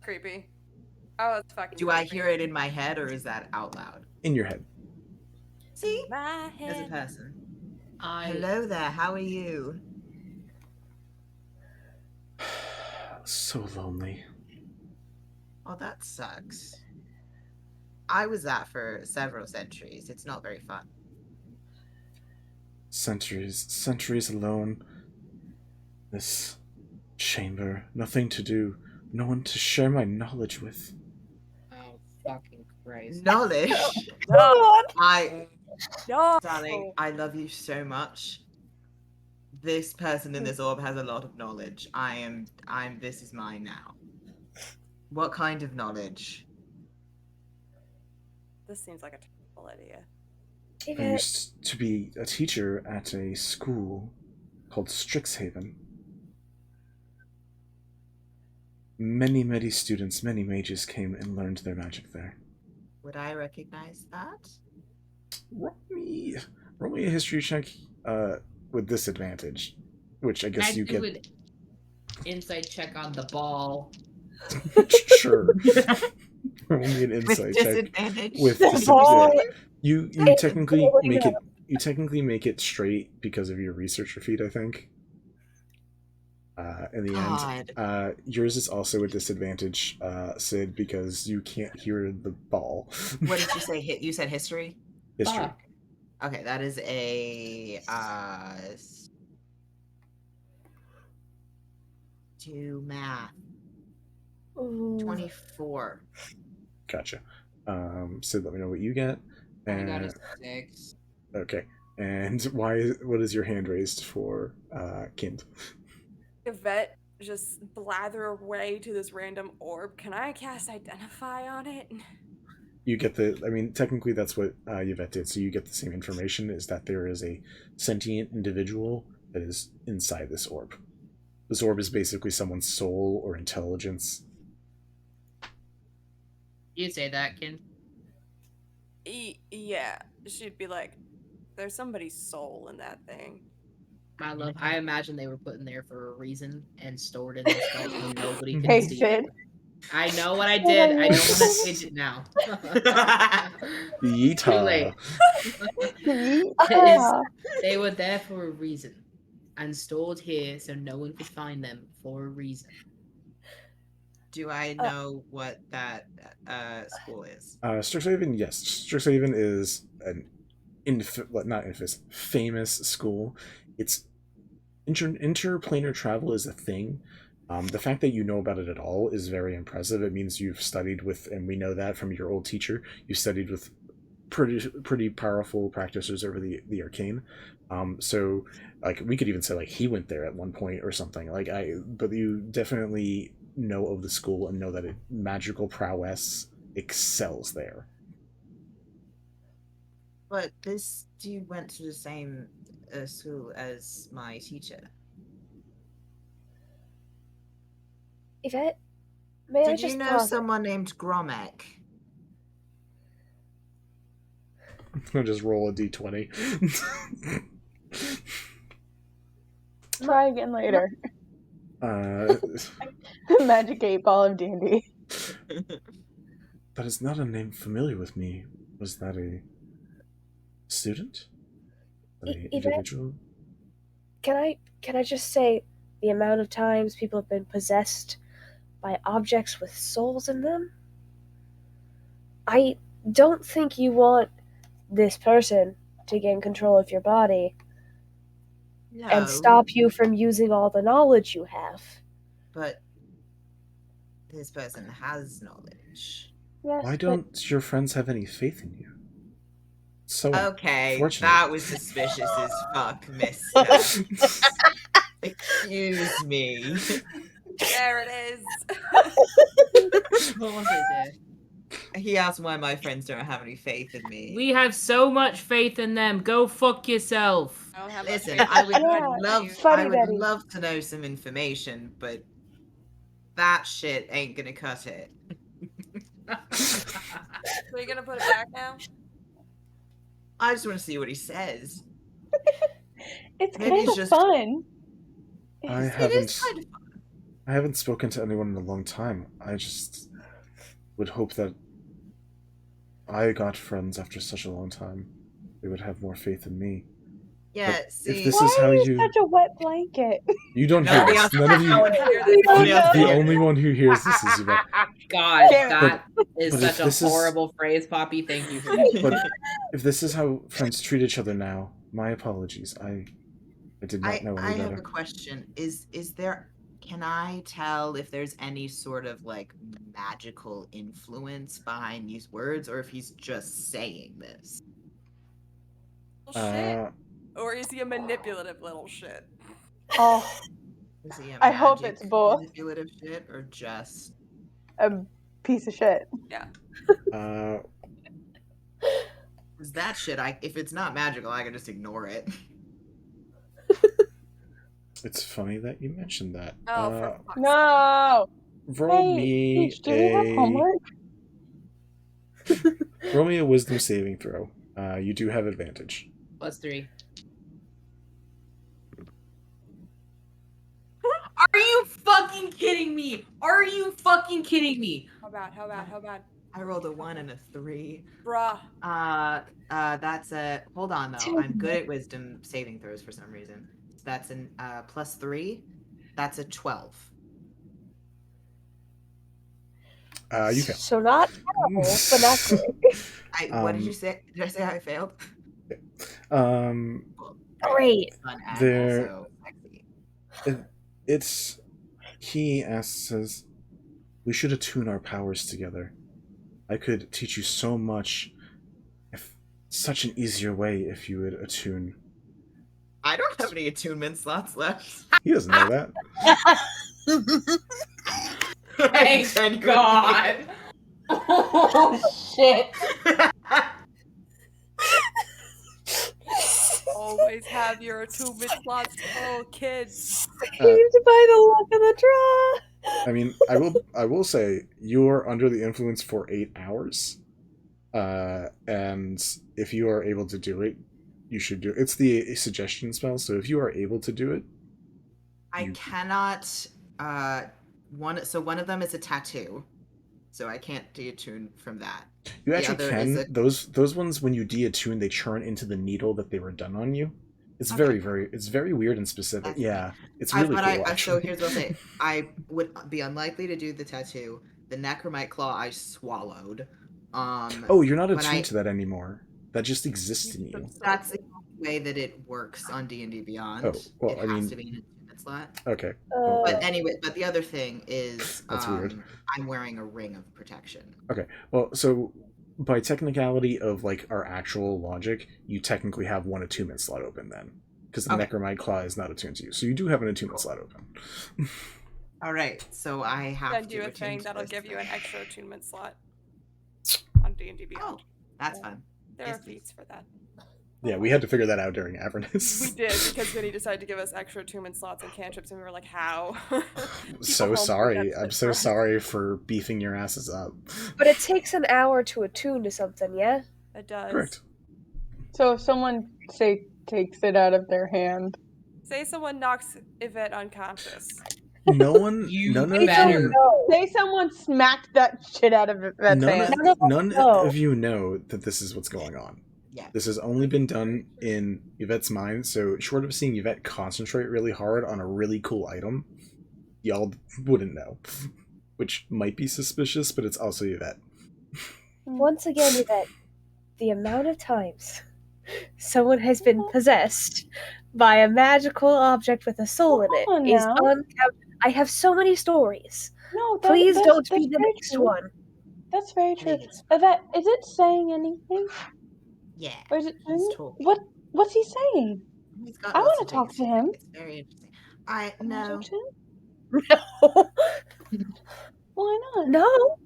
Creepy. Oh, that's fucking Do I creepy. hear it in my head or is that out loud? In your head. See? My As a head. person. I Hello there, how are you? So lonely. Oh, that sucks. I was that for several centuries. It's not very fun. Centuries alone. This chamber, nothing to do, no one to share my knowledge with. Oh, fucking Christ. Knowledge? No. I, No. darling, I love you so much. this person in this orb has a lot of knowledge. This is mine now. What kind of knowledge? This seems like a terrible idea. I used to be a teacher at a school called Strixhaven. Many students, many mages came and learned their magic there. Would I recognize that? Roll me a history check with disadvantage, which I guess you get. An insight check on the ball. Sure. Roll me an insight check with The disadvantage. ball. You technically make it. You technically make it straight because of your researcher feat, I think. In the end, yours is also a disadvantage, Sid, because you can't hear the ball. What did you say? You said history? History. Okay, that is a do math. 24. Gotcha. Sid, let me know what you get. I got a 6. Okay. And what is your hand raised for Kind? Yvette just blather away to this random orb. Can I cast Identify on it? You get technically that's what Yvette did, so you get the same information, is that there is a sentient individual that is inside this orb. This orb is basically someone's soul or intelligence. You'd say that, Kin? Yeah, she'd be like, there's somebody's soul in that thing. My love, I imagine they were put in there for a reason and stored in this spell so nobody can Hey, see Sid. it. I know what I did. I don't want to change it now. Yeehaw. Too late. Yeehaw. They were there for a reason and stored here so no one could find them for a reason. Do I know what that school is? Strixhaven, yes. Strixhaven is an famous school. It's interplanar travel is a thing. The fact that you know about it at all is very impressive. It means you've studied with, and we know that from your old teacher, you studied with pretty powerful practitioners over the arcane. So like we could even say like he went there at one point or something. But you definitely know of the school and know that magical prowess excels there. But this dude went to the same school as my teacher. Yvette, may I Did just you know pause? someone named Gromek? I'm gonna just roll a d20. Try again later. Uh, Magic 8 Ball of D&D. That is not a name familiar with me. Was that a student? An individual? Can I just say the amount of times people have been possessed by objects with souls in them? I don't think you want this person to gain control of your body and stop you from using all the knowledge you have. But this person has knowledge. Yes, Why don't your friends have any faith in you? So okay, unfortunate. that was suspicious as fuck, mister. Excuse me. There it is. What was it there? He asked why my friends don't have any faith in me. We have so much faith in them. Go fuck yourself. I don't have Listen, much I would Funny love to know some information, but that shit ain't gonna cut it. So you gonna put it back now? I just want to see what he says. It's Maybe kind it's of just- fun. I haven't spoken to anyone in a long time. I just would hope that I got friends after such a long time. They would have more faith in me. Yeah, But see. if this Why is how are you you such a wet blanket? you don't hear Nobody this. else- None of you. no one hears this. Nobody else The hears only one who hears this is Yvette. God, Damn it. that is But if such a this is- horrible phrase, Poppy. Thank you for that. But if this is how friends treat each other now, my apologies. I did not know I any have better. a question. Is there? Can I tell if there's any sort of like magical influence behind these words, or if he's just saying this? Little shit. Or is he a manipulative little shit? Oh, Is he a I hope magic it's both. manipulative shit or just A piece of shit. Yeah. Is that shit? If it's not magical, I can just ignore it. It's funny that you mentioned that. Oh, for fuck's No. Roll Hey, me Peach, do we have homework? roll me a wisdom saving throw. You do have advantage. +3. Are you fucking kidding me? Are you fucking kidding me? How bad? How bad? How bad? I rolled a 1 and a 3. Bruh. That's a hold on though. I'm good at wisdom saving throws for some reason. So that's an +3. That's a 12. You fail. So not terrible, but not great. What did you say? Did I say I failed? Great. Fun and There. also sexy. He says, we should attune our powers together. I could teach you so much, such an easier way if you would attune. I don't have any attunement slots left. He doesn't know that. Thank God. Oh shit. Always have your attunement slots full, kids. You need to buy the luck of the draw. I mean, I will say you're under the influence for 8 hours, and if you are able to do it, you should do it. It's the suggestion spell, so if you are able to do it, I cannot. One of them is a tattoo, so I can't deattune from that. you actually can. Those ones, when you deattune, they churn into the needle that they were done on you. It's very weird and specific. Yeah, it's really cool. So here's what I'll say: I would be unlikely to do the tattoo. The necromite claw I swallowed. Oh, you're not attuned to that anymore. That just exists in you. That's the way that it works on D&D Beyond. Oh, well, it has to be an attunement slot. Okay. But anyway, the other thing is That's weird. I'm wearing a ring of protection. Okay. Well, so by technicality of like our actual logic, you technically have one attunement slot open then, because the necromite claw is not attuned to you. So you do have an attunement slot open. All right. So I have Then to do a thing attune that'll to give this you an thing. extra attunement slot on D&D Beyond. That's fun. There are feats for that. Yeah, we had to figure that out during Avernus. We did, because Vinny decided to give us extra attunement slots and cantrips, and we were like, how? So sorry. I'm so sorry for beefing your asses up. But it takes an hour to attune to something, yeah? It does. Correct. So if someone, say, takes it out of their hand. Say someone knocks Yvette unconscious. No one, none of you, Say someone smacked that shit out of Yvette's hand. none of you know that this is what's going on. Yeah. This has only been done in Yvette's mind, so short of seeing Yvette concentrate really hard on a really cool item, y'all wouldn't know. Which might be suspicious, but it's also Yvette. Once again, Yvette, the amount of times someone has been possessed by a magical object with a soul in it is uncountable. I have so many stories. No, please don't that's be the very next true. one. That's very true. Yvette, is it saying anything? Yeah. Or is it He's talking. What's he saying? He's got I lots want of to talk things to him. It's very interesting. No. No. Why not? No.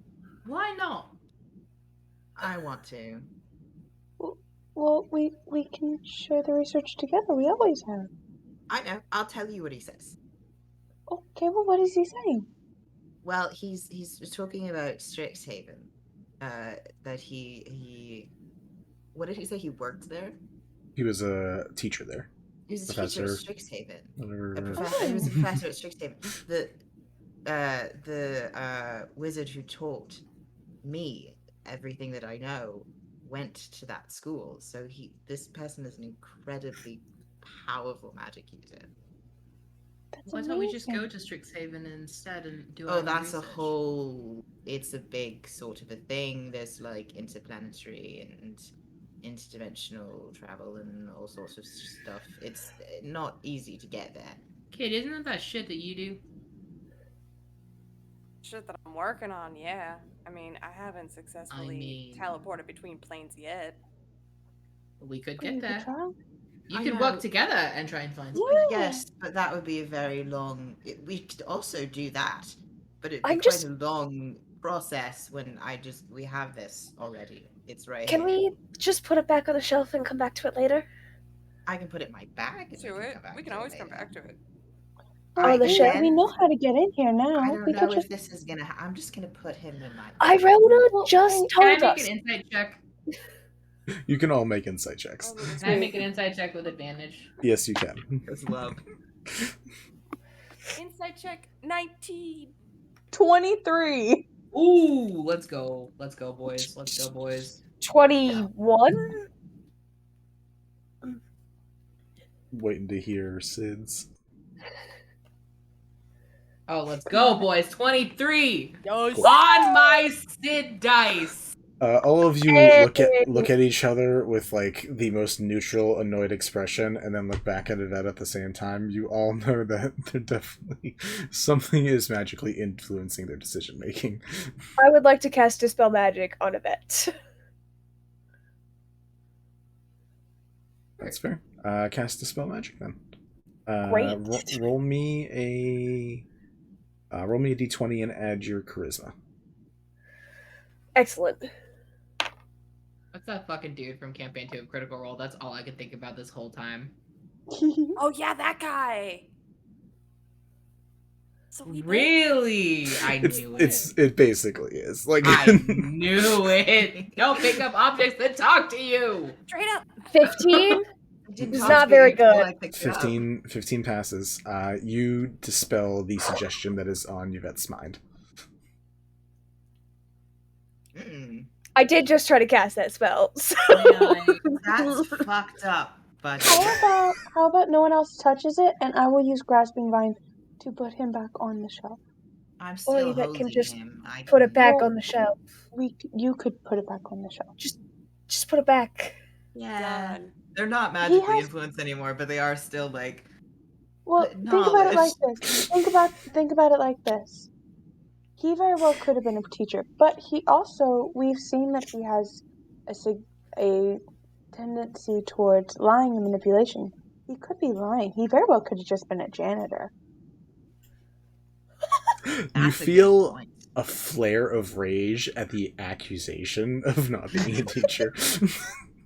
Why not? I want to. Well, we can share the research together. We always have. I know. I'll tell you what he says. Okay, well, what is he saying? Well, he's talking about Strixhaven. That he what did he say? He worked there? He was a teacher there. He was a teacher at Strixhaven. Whatever. He was a professor at Strixhaven. The wizard who taught me everything that I know went to that school. So this person is an incredibly powerful magic user. Why don't we just go to Strixhaven instead and do our Oh, own that's research? it's a big sort of a thing. There's like interplanetary and interdimensional travel and all sorts of stuff. It's not easy to get there. Kid, isn't that shit that you do? Shit that I'm working on, yeah. I mean, I haven't successfully teleported between planes yet. We could get there. You I could know. work together and try and find. Yes, but that would be a very long. We could also do that, but it'd be I'm quite just- a long process when we have this already. It's right Can here. we just put it back on the shelf and come back to it later? I can put it in my bag. And Do we it. can come back We can to always it come later. back to it. On the shelf. We know how to get in here now. I don't we know could if just... this is gonna. I'm just gonna put him in my. Irona just Can I told make us. an insight check? You can all make insight checks. Can I make an insight check with advantage? Yes, you can. That's love. Inside check 19. 23. Ooh, let's go. Let's go, boys. Let's go, boys. 21? Waiting to hear Sid's. Oh, let's go, boys. 23 Yes. on my Sid dice. All of you Hey. look at each other with like the most neutral, annoyed expression, and then look back at Yvette at the same time. You all know that they're definitely something is magically influencing their decision making. I would like to cast Dispel Magic on Yvette. That's fair. Cast Dispel Magic then. Great. Roll me a d20 and add your charisma. Excellent. What's that fucking dude from Campaign 2 of Critical Role? That's all I could think about this whole time. Oh yeah, that guy. So we Really? I knew it. It basically is. Like I knew it. Don't pick up objects that talk to you. straight up. 15? Didn't It's talk not to me very until good. I picked it up. 15 passes. You dispel the suggestion that is on Yvette's mind. Mm-mm. I did just try to cast that spell. So. That's fucked up. But How about no one else touches it, and I will use Grasping Vine to put him back on the shelf. I'm Or still Yvette holding can just him. I put it can- back Well, on the shelf. You could put it back on the shelf. Just put it back. Yeah. Done. They're not magically has- influenced anymore, but they are still like. Well, But think about it like knowledge. this. Think about it like this. He very well could have been a teacher, but we've seen that he has a tendency towards lying and manipulation. He could be lying. He very well could have just been a janitor. You That's a good feel point. a flare of rage at the accusation of not being a teacher.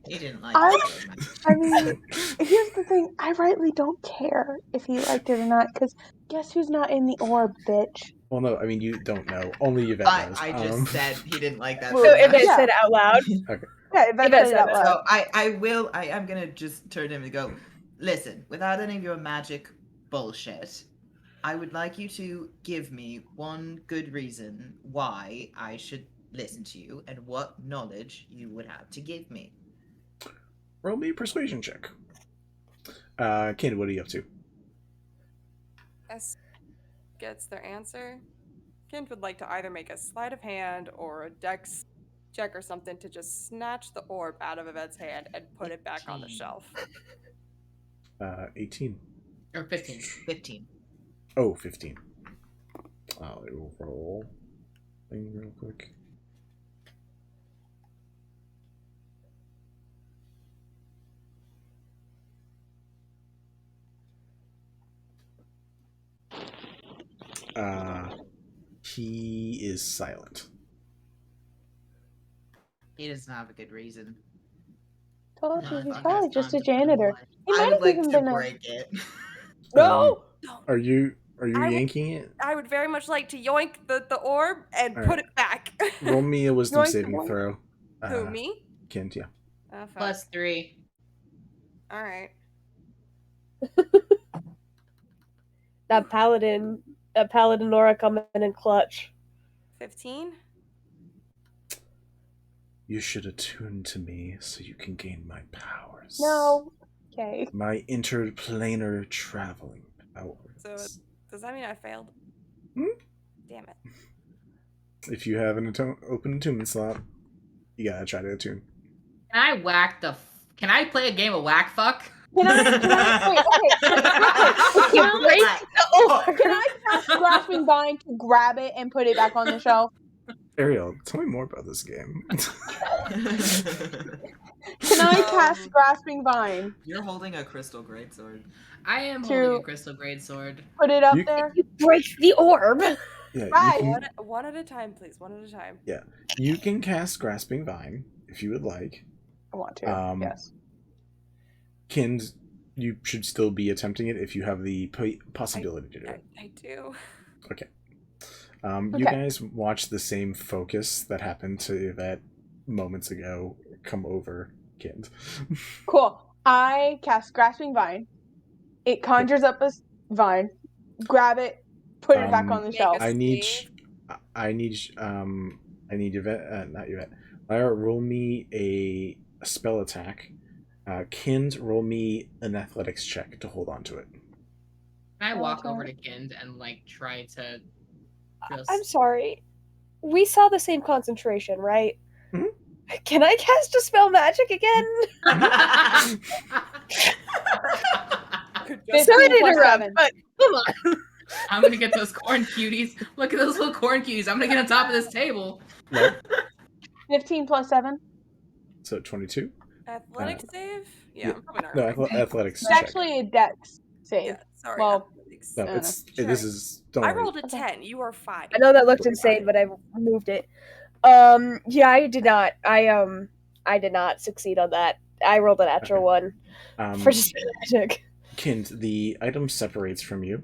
He didn't like I- it very much. I mean, here's the thing. I rightly don't care if he liked it or not, because guess who's not in the orb, bitch? Well, no, I mean, you don't know. Only Yvette knows. I just said he didn't like that. So very much. Yvette said it out loud. Yeah, Yvette said it out loud. So I'm gonna just turn to him and go, listen, without any of your magic bullshit, I would like you to give me one good reason why I should listen to you and what knowledge you would have to give me. Roll me a persuasion check. Candy, what are you up to? S gets their answer. Kent would like to either make a sleight of hand or a dex check or something to just snatch the orb out of Yvette's hand and put it back on the 15. shelf. 18. Or 15. 15. Oh, 15. I'll roll thing real quick. He is silent. He doesn't have a good reason. Told No, you, I he's thought probably that's just a not gonna janitor. lie. He I might would have like even to been break it. No! Are you I would- yanking it? I would very much like to yoink the orb and All put right. it back. Roll me a wisdom Yoink, saving yoink. throw. Who, me? Kent, yeah. Oh, fuck. +3. Alright. That paladin Aura coming in clutch. 15? You should attune to me so you can gain my powers. No. Okay. My interplanar traveling powers. So does that mean I failed? Hmm? Damn it. If you have an open attunement slot, you gotta try to attune. Can I play a game of whack fuck? Can I cast Grasping Vine to grab it and put it back on the shelf? Ariel, tell me more about this game. Can I cast Grasping Vine? You're holding a crystal greatsword. I am To- holding a crystal greatsword. Put it up there. You break the orb. Yeah, Right. you can, One at a time, please. One at a time. yeah, you can cast Grasping Vine if you would like. I want to. Yes. Kind, you should still be attempting it if you have the possibility to do it. I do. Okay. You guys watch the same focus that happened to Yvette moments ago come over Kind. Cool. I cast Grasping Vine. It conjures up a vine. Grab it. Put it back on the shelf. I need Yvette, not Yvette. Lyra, roll me a spell attack. Kind, roll me an athletics check to hold on to it. Can I walk over to Kind and try to just... I'm sorry. We saw the same concentration, right? Mm-hmm. Can I cast a spell magic again? Sorry to interrupt, but come on. I'm gonna get those corn cuties. Look at those little corn cuties. I'm gonna get on top of this table. No. 15 plus 7. So 22. Athletics save? Yeah, I'm probably not. No, athletics It's check. actually a dex save. Yeah, sorry. Well, no, this is. Don't I worry. rolled a 10. You are 5. I know that looked insane, but I removed it. Yeah, I did not. I did not succeed on that. I rolled a natural one for spell magic. Kind, the item separates from you,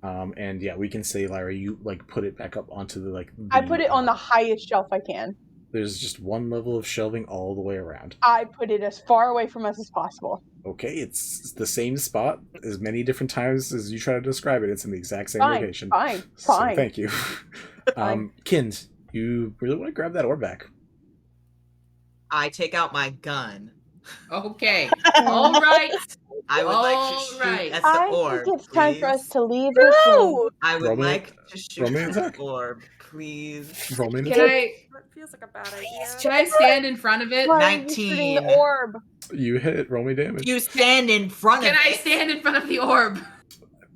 and yeah, we can say, Lyra, you put it back up onto the I put it on the highest shelf I can. There's just one level of shelving all the way around. I put it as far away from us as possible. Okay, it's the same spot as many different times as you try to describe it. It's in the exact same location. Fine. So, thank you. Kind, you really want to grab that orb back? I take out my gun. Okay. All right. I would like to shoot at the I orb. think it's time for us please. to leave this room. I would Roll me- like to shoot roll me an at the attack. orb, please. Roll me an Can attack. That feels like a bad idea. Can I stand in front of it? Why are you shooting the 19. orb? You hit. Roll me damage. You stand in front Can of I it stand in front of the orb?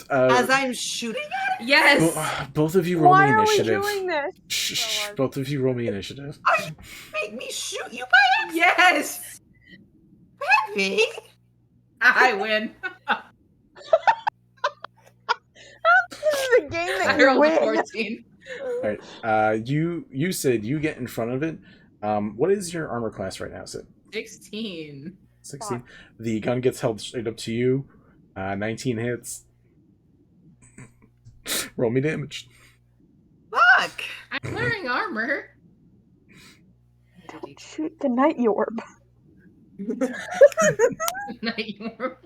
as I'm shooting at it. Yes. Both of you roll Why me are we initiative. doing this? Shh. Both of you roll me initiative. Make me shoot you by accident. Yes. Heavy. I win. This is a game that I you rolled a win. 14. All right. You said you get in front of it. What is your armor class right now, Sid? 16. 16. The gun gets held straight up to you. 19 hits. Roll me damage. Fuck. I'm wearing armor. Don't shoot the night orb. Night orb.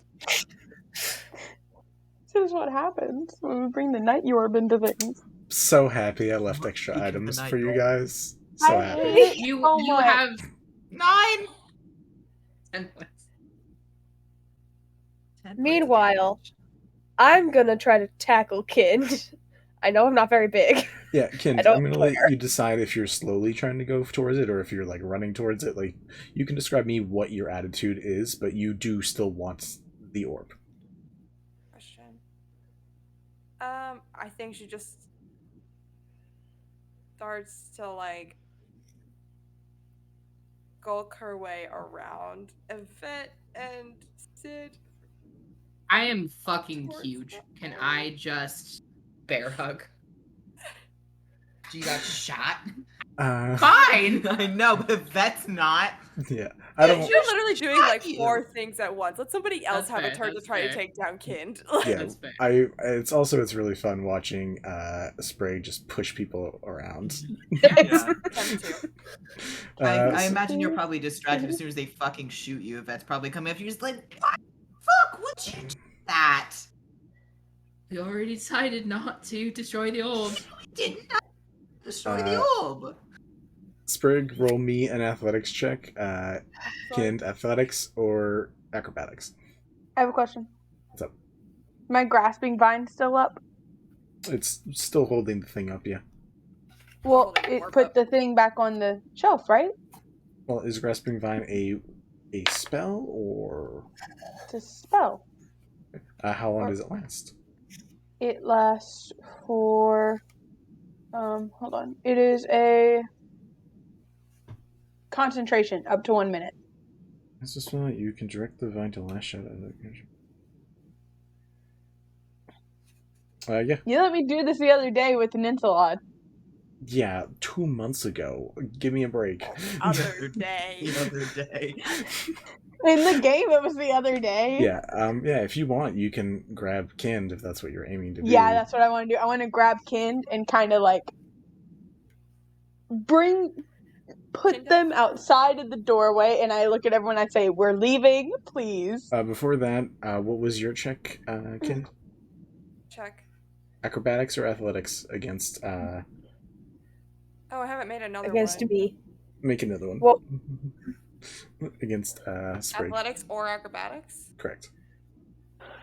This is what happens when we bring the night orb into things. So happy I left extra Speaking of items the for you night guys. So I happy. hate it You so you much. have 9. 10 points. 10 points of Meanwhile, damage. I'm gonna try to tackle Kind. I know I'm not very big. Yeah, Kind, I don't I'm gonna let you decide if you're slowly trying to go towards it or if you're running towards it. You can describe me what your attitude is, but you do still want the orb. Question. I think she just starts to gulk her way around Yvette and Sid. I am fucking huge. Can I just bear hug? You got shot. Fine. I know, but that's not. Yeah, I don't. You're literally doing shot you. 4 things at once. Let somebody else That's have fair, a turn to that's try to fair. take down Kind. Yeah, That's fair. it's really fun watching Sprig just push people around. Yeah. Them too. I imagine you're probably distracted as soon as they fucking shoot you. If that's probably coming after you, just fuck, would you do that? We already decided not to destroy the orb. We did not destroy the orb. Sprig, roll me an athletics check. Kind, athletics or acrobatics? I have a question. What's up? My grasping vine still up? It's still holding the thing up, yeah. Well, Holding the it orb put up. the thing back on the shelf, right? Well, is Grasping Vine a spell or It's a spell. how long does it last? It lasts for hold on. It is a concentration up to 1 minute. This is not. You can direct the vine to lash out at it. Yeah. You let me do this the other day with an Insalod. Yeah, 2 months ago. Give me a break. Other day. The other day. In the game, it was the other day. Yeah, if you want, you can grab Kind if that's what you're aiming to do. Yeah, that's what I want to do. I want to grab Kind and kind of like put them outside of the doorway, and I look at everyone and I say, "We're leaving, please." Before that, what was your check, Kind? Check. Acrobatics or athletics against, Oh, I haven't made another Against one. me. Make another one. Well, against, Sprig. Athletics or acrobatics? Correct.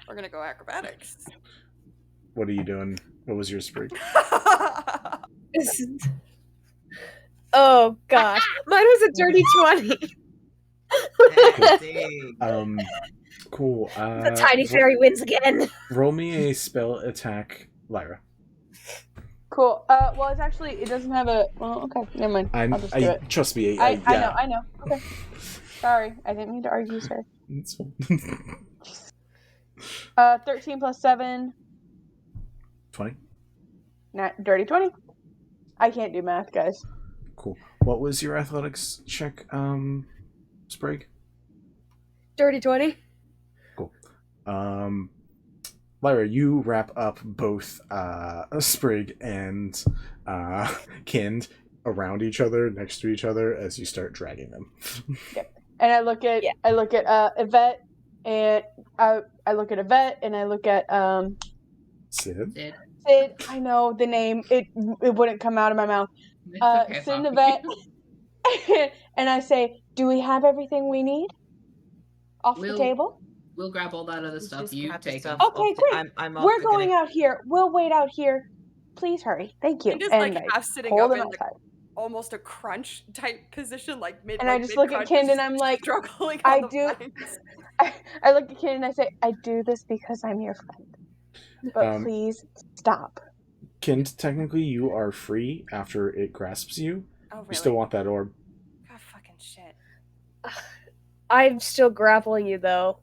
We're gonna go acrobatics. What are you doing? What was your Sprig? Oh gosh, mine was a dirty 20. Cool. The tiny fairy wins again. Roll me a spell attack, Lyra. Cool. Well, it's actually, it doesn't have a. Well, okay, never mind. I'll just do it. Trust me. I know. Okay. Sorry, I didn't mean to argue, sir. It's fine. 13 plus 7. 20. Dirty 20. I can't do math, guys. Cool. What was your athletics check, Sprig? Dirty 20. Cool. Lyra, you wrap up both Sprig and Kind around each other, next to each other, as you start dragging them. Yep. And I look at Yvette, and I look at Yvette, and I look at Sid. Sid. I know the name. It wouldn't come out of my mouth. Okay, Sid and Yvette, and I say, "Do we have everything we need off the table?" We'll grab all that other stuff. You take stuff. them. Okay, great. We're going out here. We'll wait out here. Please hurry. Thank you. I'm just and like half sitting hold up them in outside. almost a crunch type position, like mid. And I just look at Kind and I'm like, struggling. I look at Kind and I say, "I do this because I'm your friend, but please stop." Kind, technically, you are free after it grasps you. Oh, really? You still want that orb. God, fucking shit. I'm still grappling you, though.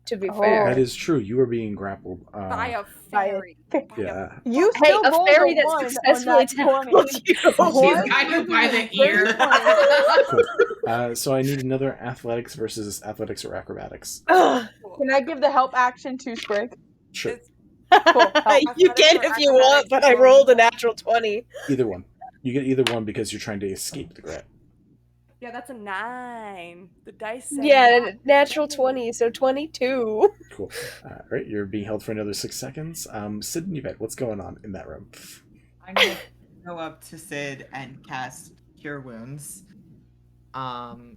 To be fair, that is true. You are being grappled By a fairy. Yeah. You hey, still a rolled fairy a that 1 successfully on that 20. tackled you. What? She's got you by the ear. Cool. So I need another athletics versus athletics or acrobatics. Can I give the help action to Sprig? Sure. Cool. You can if you want, but I rolled a natural 20. Either one. You get either one because you're trying to escape the grab. Yeah, that's a 9. The dice say Yeah, natural 20, so 22. Cool. Alright, you're being held for another 6 seconds. Sid and Yvette, what's going on in that room? I'm gonna go up to Sid and cast Cure Wounds.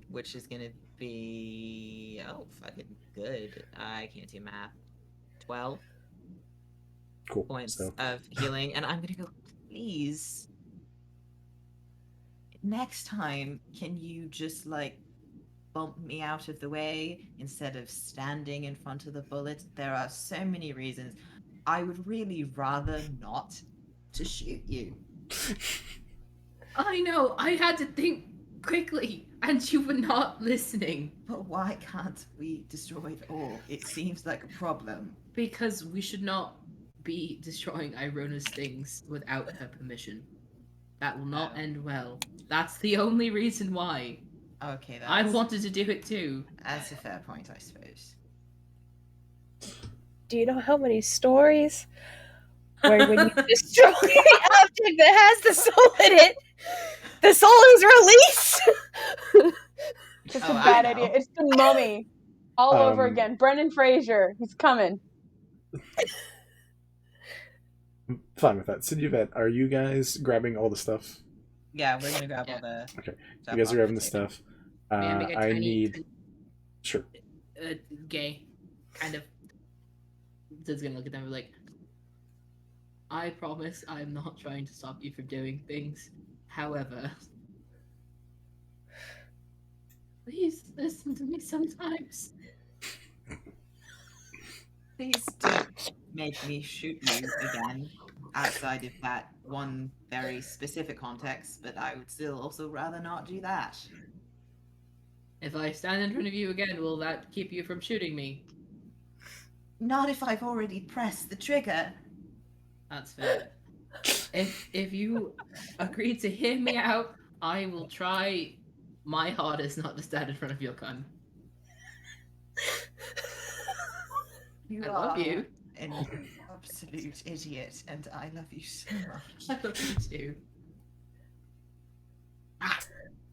Which is gonna be fucking good. I can't do math. 12 cool points so. of healing, and I'm gonna go, please. Next time, can you just like bump me out of the way instead of standing in front of the bullet? There are so many reasons. I would really rather not to shoot you. I know, I had to think quickly, and you were not listening. But why can't we destroy it all? It seems like a problem. Because we should not be destroying Irona's things without her permission. That will not end well. That's the only reason why. Okay, I wanted to do it too. That's a fair point, I suppose. Do you know how many stories where when you destroy an object that has the soul in it, the soul is released? It's a bad idea. It's the Mummy all over again. Brendan Fraser, he's coming. I'm fine with that. Sid, Yvette, are you guys grabbing all the stuff? Yeah, we're gonna grab all the. Okay, you guys are grabbing the stuff. I need. Sure. Gay, kind of. Sid's gonna look at them and be like, I promise I'm not trying to stop you from doing things. However, please listen to me sometimes. Please don't make me shoot you again outside of that one very specific context, but I would still also rather not do that. If I stand in front of you again, will that keep you from shooting me? Not if I've already pressed the trigger. That's fair. If you agree to hear me out, I will try my hardest not to stand in front of your gun. You I love you. An absolute idiot, and I love you so much. I love you too.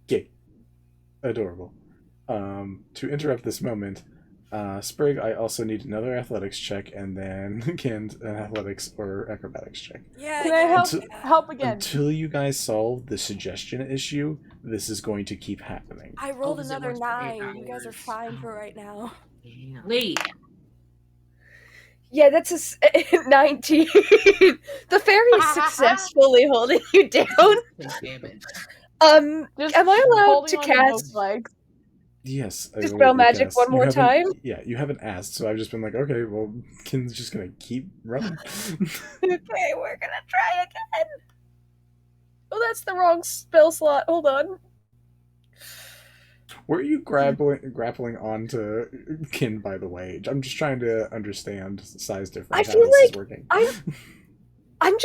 Okay. Adorable. To interrupt this moment, Sprig, I also need another athletics check, and then an athletics or acrobatics check. Yeah. Can I help again? Until you guys solve the suggestion issue, this is going to keep happening. I rolled another 9. You guys are fine for right now. Wait. Yeah, that's a 19. The fairy is successfully holding you down. Am I allowed to cast Yes. Dispel magic one more time? Yeah, you haven't asked, so I've just been like, okay, well, Kin's just gonna keep running. Okay, we're gonna try again. Oh, that's the wrong spell slot. Hold on. Were you grappling onto Kin, by the way? I'm just trying to understand size difference. I feel like is working. I'm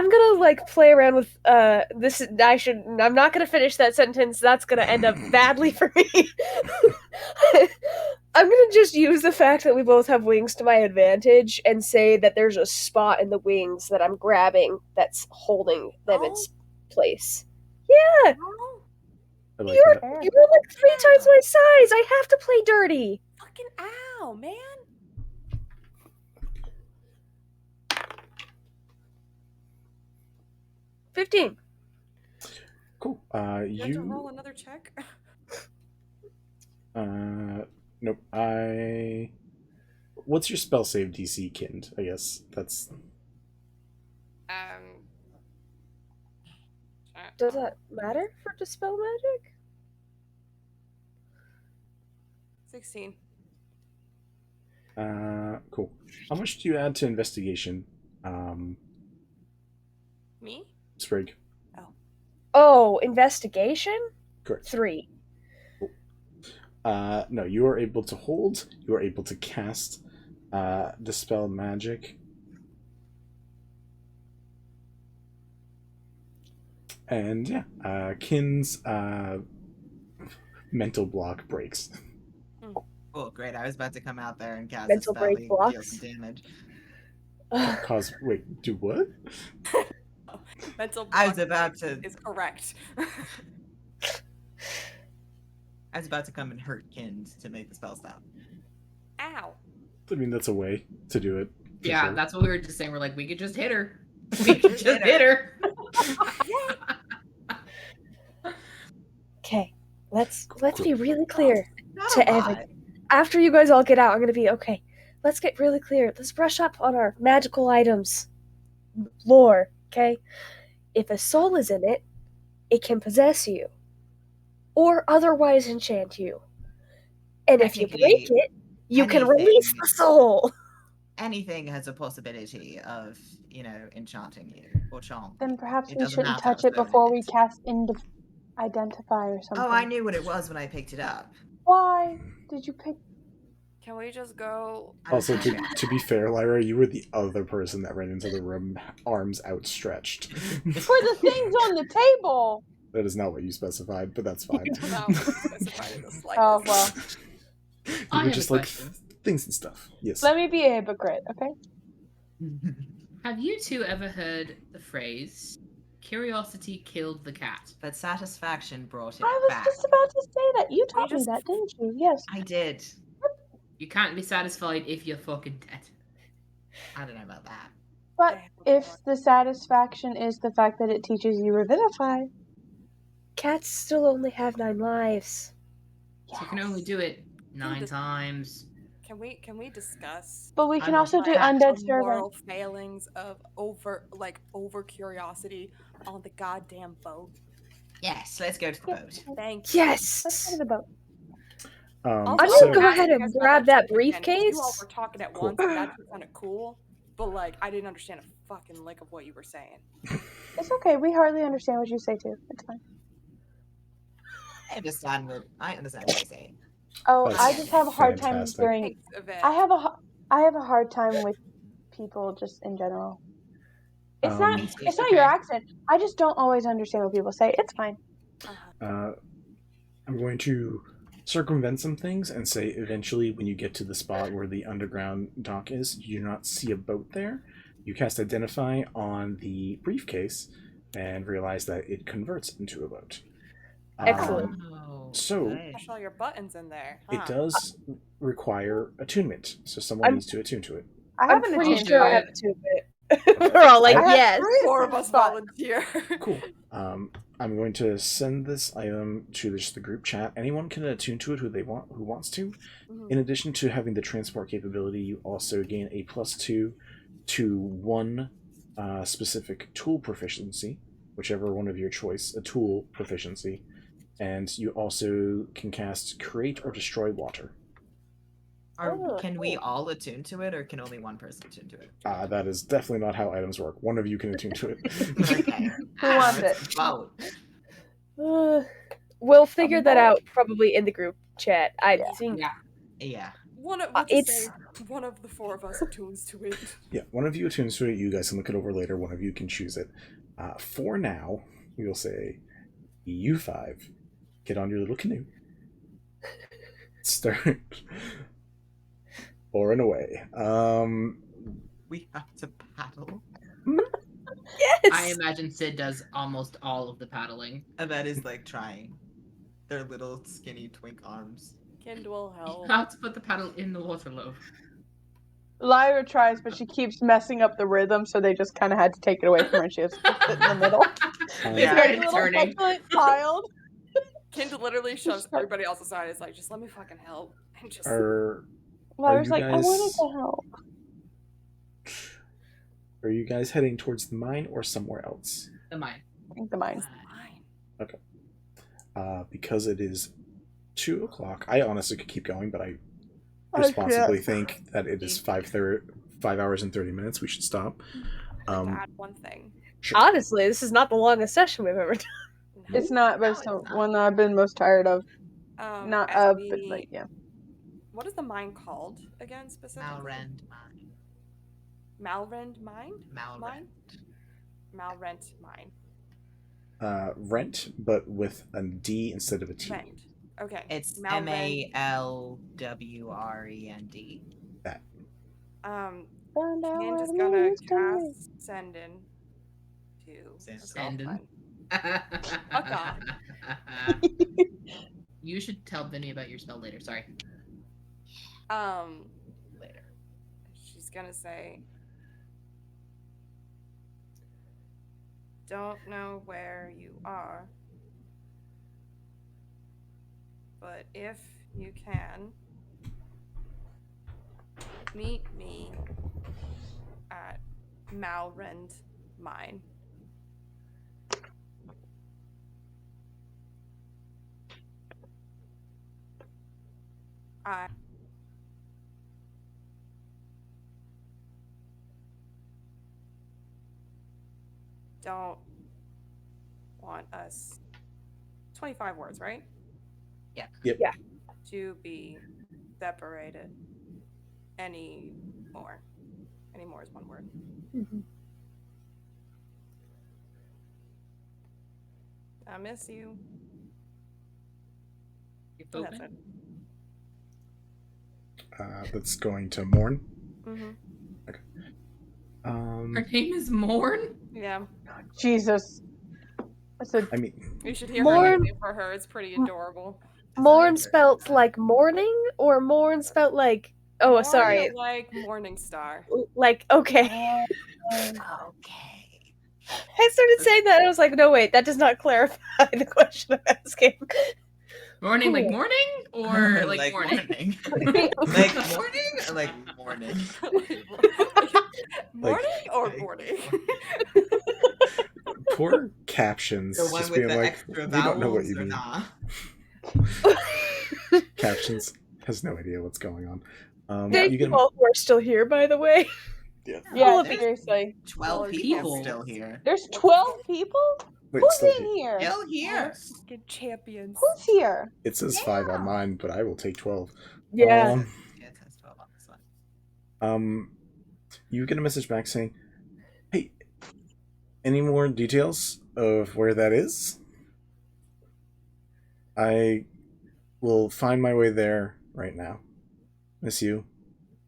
gonna like play around with this. I'm not gonna finish that sentence. That's gonna end up badly for me. I'm gonna just use the fact that we both have wings to my advantage and say that there's a spot in the wings that I'm grabbing that's holding them in place. Yeah. I like You're that. like 3 times my size. I have to play dirty. Fucking ow, man. $15. Cool. You have to roll another check? Nope. What's your spell save DC, Kind? I guess that's... Does that matter for Dispel Magic? 16. Cool. How much do you add to investigation? Me? Sprig. Oh, investigation? Correct. 3. No, you are able to hold. You are able to cast Dispel Magic. And yeah, Kin's mental block breaks. Oh, great. I was about to come out there and cast Mental a spell break and blocks? deal some damage. Wait, do what? Mental block I was about to... is correct. I was about to come and hurt Kind to make the spell stop. Ow. I mean, that's a way to do it. Yeah, sure. that's what we were just saying. We're like, we could just hit her. We could just hit her. Okay, let's be really clear Not to a lot. everyone. After you guys all get out, I'm gonna be okay. Let's get really clear. Let's brush up on our magical items lore. Okay, if a soul is in it, it can possess you or otherwise enchant you. And if you break it, you can release the soul. Anything has a possibility of, enchanting you or charm. Then perhaps It we doesn't shouldn't have to have touch it stone in before we cast Identify or something. Oh, I knew what it was when I picked it up. Why did you pick? Can we just go? Also, to be fair, Lyra, you were the other person that ran into the room, arms outstretched. For the things on the table. That is not what you specified, but that's fine. Oh well. You were just like things and stuff. Yes. Let me be a hypocrite, okay? Have you two ever heard the phrase, curiosity killed the cat? But satisfaction brought it I was back. just about to say that. You taught me that, didn't you? Yes. I did. You can't be satisfied if you're fucking dead. I don't know about that. But if the satisfaction is the fact that it teaches you Revivify. Cats still only have 9 lives. So you can only do it 9 times. Can we discuss? But we can also do Undead the Servant. moral failings of over curiosity on the goddamn boat. Yes, let's go to the boat. Thank you. Yes. Let's go to the boat. I'm gonna go ahead and grab that briefcase. You all were talking at once, and that's kind of cool. But like, I didn't understand a fucking lick of what you were saying. It's okay. We hardly understand what you say too. It's fine. I understand what you're saying. Oh, That's I just have a hard fantastic. time hearing. Thanks, Yvette. I have a hard time with people just in general. It's not your accent. I just don't always understand what people say. It's fine. I'm going to circumvent some things and say eventually when you get to the spot where the underground dock is, you do not see a boat there. You cast Identify on the briefcase and realize that it converts into a boat. Excellent. So Push all your buttons in there. it does require attunement, so someone needs to attune to it. I'm pretty sure I have attunement. We're all like, yes. 4 of us volunteer. Cool. I'm going to send this item to just the group chat. Anyone can attune to it who wants to. In addition to having the transport capability, you also gain a +2 to 1 specific tool proficiency, whichever one of your choice, a tool proficiency. And you also can cast Create or Destroy Water. Can we all attune to it, or can only one person attune to it? That is definitely not how items work. One of you can attune to it. Okay. Who wants it? Vote. We'll figure that out probably in the group chat. I think. Yeah. One of the 4 of us attunes to it. Yeah, one of you attunes to it. You guys can look it over later. One of you can choose it. For now, we will say, you 5, get on your little canoe. Start. Or and away. We have to paddle. Yes. I imagine Sid does almost all of the paddling. And that is like trying. Their little skinny twink arms. Kindle help. You have to put the paddle in the water loaf. Lyra tries, but she keeps messing up the rhythm, so they just kind of had to take it away from her. She has to sit in the middle. It's turning. Child. Kindle literally shoves everybody else aside. It's like, just let me fucking help. And just. Lyra's like, I wanted to help. Are you guys heading towards the mine or somewhere else? The mine. I think the mine. Okay. Because it is 2 o'clock, I honestly could keep going, but I responsibly think that it is 5 hours and 30 minutes. We should stop. Add one thing. Sure. Honestly, this is not the longest session we've ever done. It's not, but it's the one that I've been most tired of. Not of, but like, yeah. What is the mine called again, specifically? Malrend mine. Malrend mine? Malrend. Malrent mine. Rent, but with a D instead of a T. Rent. Okay. It's Malrend. Malwrend. That. Candace is gonna cast Sendin to Sendin. Fuck off. You should tell Vinny about your spell later. Sorry. Later. She's gonna say, don't know where you are, but if you can, meet me at Malrend Mine. I don't want us 25 words, right? Yeah. Yep. Yeah. To be separated anymore. Anymore is one word. I miss you. And that's it. That's going to Morn. Okay. Her name is Morn? Yeah. Jesus. I mean, You should hear her nickname for her. It's pretty adorable. Morn spelt like morning, or Morn spelt like Morning sorry, like Morning Star. like okay. Okay. I started saying that and I was like, no wait, that does not clarify the question I'm asking. Morning like morning, or like morning? Like morning or like morning? Morning or morning? poor captions. The one Just with being the like, extra we don't know what vowels you or mean. nah? Captions has no idea what's going on. Thank you all who are still here, by the way. Yeah, seriously. 12 people still here. There's 12 people? Wait, Who's still in here? Still here. Fucking champions. Who's here? It says 5 on mine, but I will take 12. Yeah. It says 12 on this one. You get a message back saying, "Hey, any more details of where that is? I will find my way there right now. Miss you.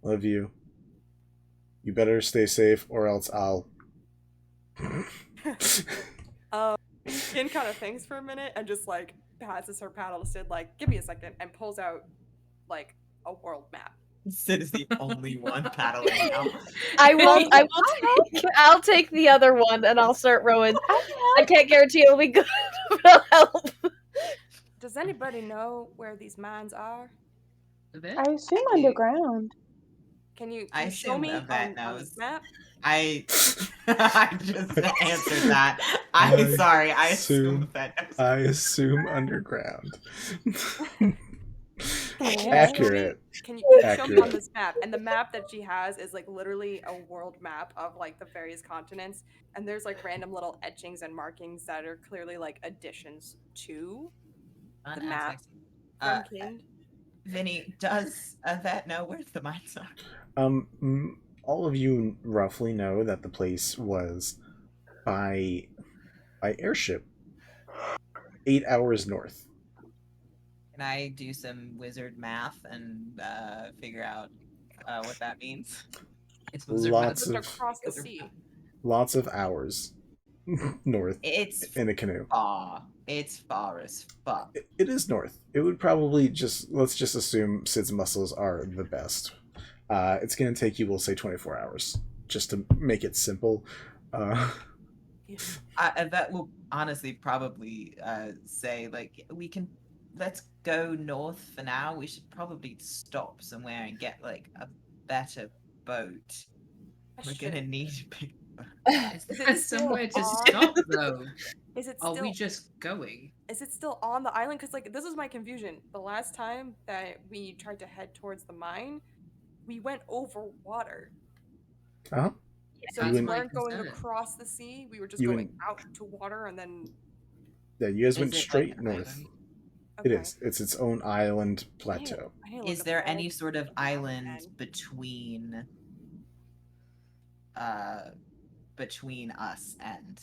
Love you. You better stay safe or else I'll..." Kin kind of thinks for a minute and just like passes her paddle to Sid, like, give me a second, and pulls out like a world map. Sid is the only one paddling now. I'll take the other one and I'll start rowing. I can't guarantee it'll be good, but I'll help. Does anybody know where these mines are? I assume underground. Can you I show assume me Yvette on knows. this map? I just answered that. I'm sorry. I assume Yvette knows. I assume underground. Accurate. Can you show me on this map? And the map that she has is like literally a world map of like the various continents, and there's like random little etchings and markings that are clearly like additions to the map from Kind. Vinny, does Yvette know where the mines are? All of you roughly know that the place was by airship 8 hours north. Can I do some wizard math and figure out what that means? It's Lots of across the sea. Lots of hours north. It's in a canoe. It's far as fuck. It is north. It would probably let's just assume Sid's muscles are the best. It's going to take you, we'll say, 24 hours, just to make it simple. That will honestly probably say, like, let's go north for now. We should probably stop somewhere and get, like, a better boat. We're going to need a big boat. Is there somewhere to stop, though? Is it still, Are we just going? Is it still on the island? Because, like, this is my confusion. The last time that we tried to head towards the mine, we went over water. Uh-huh. So we weren't going across the sea. We were just going out to water and then... Yeah, you guys went straight north. Okay. It is. It's its own island plateau. Is there any sort of island between us and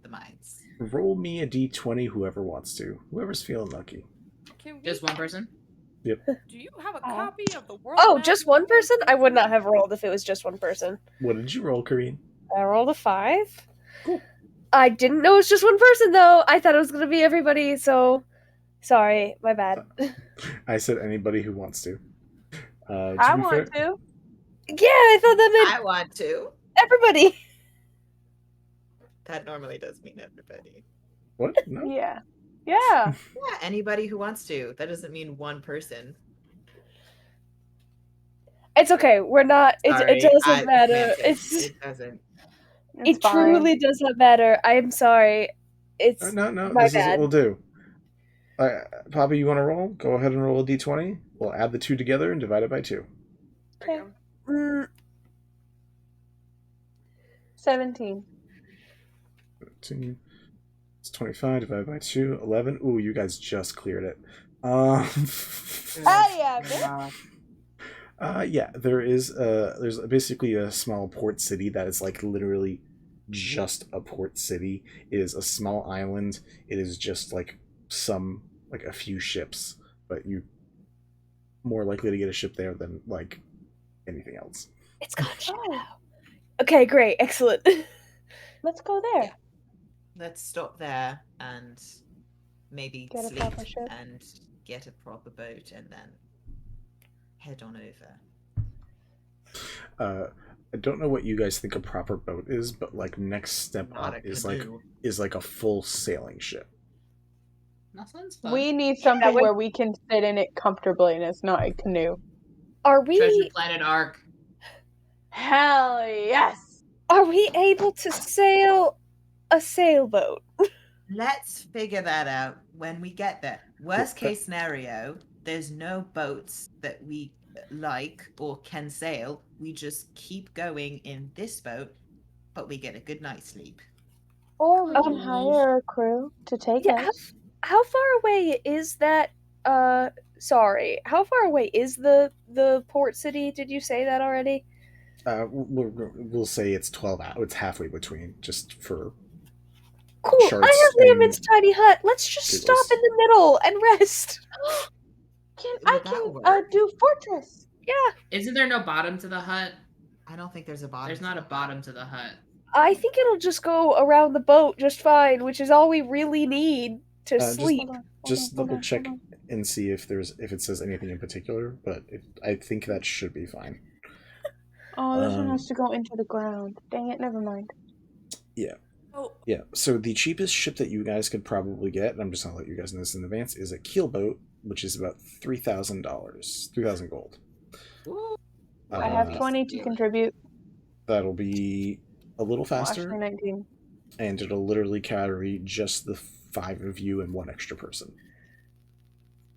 the mines? Roll me a d20, whoever wants to. Whoever's feeling lucky. Just one person? Yep. Do you have a copy of the world Oh, map? just one person? I would not have rolled if it was just one person. What did you roll, Kareen? I rolled a 5. Cool. I didn't know it was just one person, though. I thought it was going to be everybody, so... Sorry, my bad. I said anybody who wants to. I want to. Yeah, I thought that meant... I want to. Everybody. That normally does mean everybody. What? No. Yeah. Yeah. Yeah, anybody who wants to. That doesn't mean one person. It's okay. We're not... It doesn't matter. It doesn't. It truly does not matter. I am sorry. It's No. My This bad. is what we'll do. Poppy, you want to roll? Go ahead and roll a d20. We'll add the 2 together and divide it by 2. Okay. 17. 13. It's 25 divided by 2. 11. Ooh, you guys just cleared it. Oh yeah. Yeah, there's basically a small port city that is like literally just a port city. It is a small island. It is just like a few ships, but you're more likely to get a ship there than like anything else. It's got ship now. Okay, great, excellent. Let's go there. Let's stop there and maybe Get a sleep proper ship. and get a proper boat and then head on over. I don't know what you guys think a proper boat is, but like next step Not up a is canoe. like a full sailing ship. That sounds fun. We need something where we can sit in it comfortably and it's not a canoe. Are we... Treasure Planet Ark. Hell yes! Are we able to sail a sailboat? Let's figure that out when we get there. Worst case scenario, there's no boats that we like or can sail. We just keep going in this boat, but we get a good night's sleep. Or we can hire a crew to take us. How far away is that? Sorry. How far away is the port city? Did you say that already? We'll say it's 12 hours. It's halfway between, just for cool. charts. I have Lamon's tiny hut. Let's just stop in the middle and rest. I can do fortress. Yeah. Isn't there no bottom to the hut? I don't think there's a bottom. There's not a bottom to the hut. I think it'll just go around the boat just fine, which is all we really need to sleep. Just double check and see if it says anything in particular, but I think that should be fine. Oh, this one has to go into the ground. Dang it, never mind. Yeah. Yeah, so the cheapest ship that you guys could probably get, and I'm just going to let you guys know this in advance, is a keelboat, which is about $3,000. 3,000 gold. I have 20 to contribute. That'll be a little faster. Actually, 19. And it'll literally carry just the 5 of you and 1 extra person.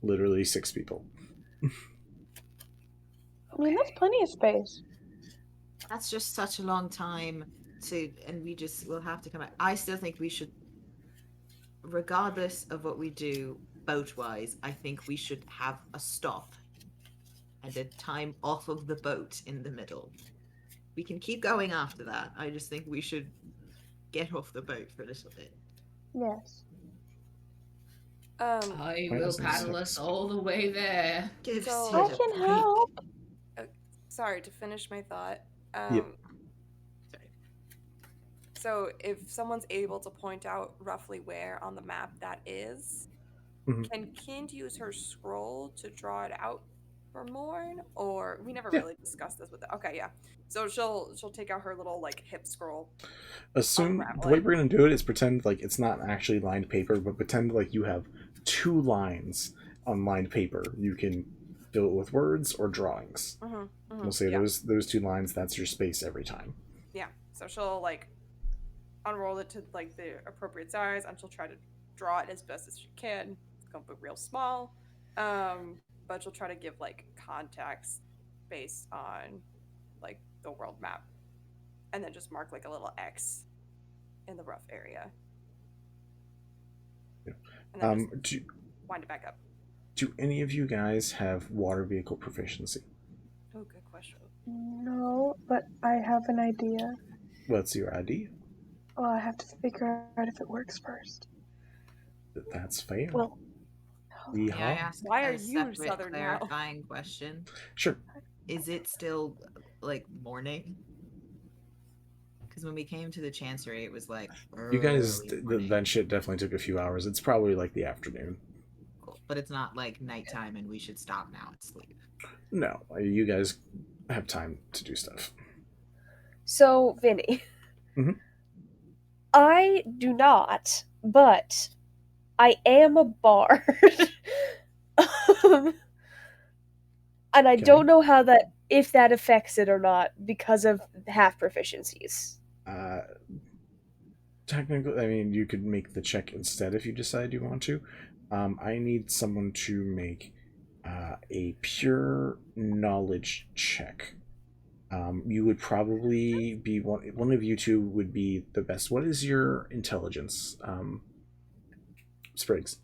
Literally 6 people. I mean, that's plenty of space. That's just such a long time and we'll have to come back. I still think we should, regardless of what we do boat-wise, I think we should have a stop and a time off of the boat in the middle. We can keep going after that. I just think we should get off the boat for a little bit. Yes. I will paddle us all the way there. I can help. Sorry, to finish my thought. Yep. So if someone's able to point out roughly where on the map that is, can Kind use her scroll to draw it out for Morn? Or we never really discussed this with it. Okay, yeah. So she'll take out her little hip scroll. Assume the way we're gonna do it is pretend like it's not actually lined paper, but pretend like you have 2 lines on lined paper. You can fill it with words or drawings. We'll say those 2 lines. That's your space every time. Yeah. So she'll unroll it to the appropriate size, and she'll try to draw it as best as she can. It's gonna be real small, but she'll try to give context based on the world map, and then just mark a little X in the rough area. Yeah. And then just wind it back up. Do any of you guys have water vehicle proficiency? Oh, good question. No, but I have an idea. What's your idea? Well, I have to figure out if it works first. That's fair. Well, may I ask why are a you separate Southern now? clarifying question? Sure. Is it still morning? Because when we came to the Chancery, it was you guys. That shit definitely took a few hours. It's probably the afternoon. Cool, but it's not nighttime, and we should stop now and sleep. No, you guys have time to do stuff. So, Vinny. I do not, but I am a bard. And I don't know if that affects it or not because of half proficiencies. Technically, I mean, you could make the check instead if you decide you want to. I need someone to make a pure knowledge check. You would probably be one of you two would be the best. What is your intelligence, Spriggs?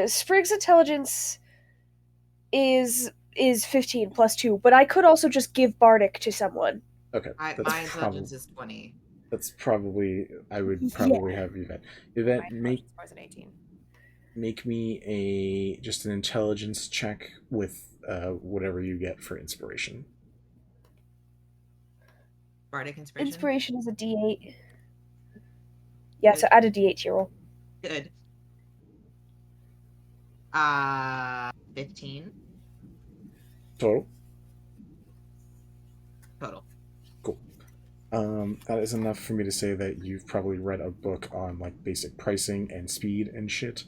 Spriggs' intelligence is 15 plus 2, but I could also just give Bardic to someone. Okay, my intelligence is 20. That's probably I would probably have Yvette. Yvette, make me just an intelligence check with whatever you get for inspiration. Bardic inspiration. Inspiration is a D8. Yeah, so add a D8 to your roll. Good. 15. Total. Cool. That is enough for me to say that you've probably read a book on basic pricing and speed and shit.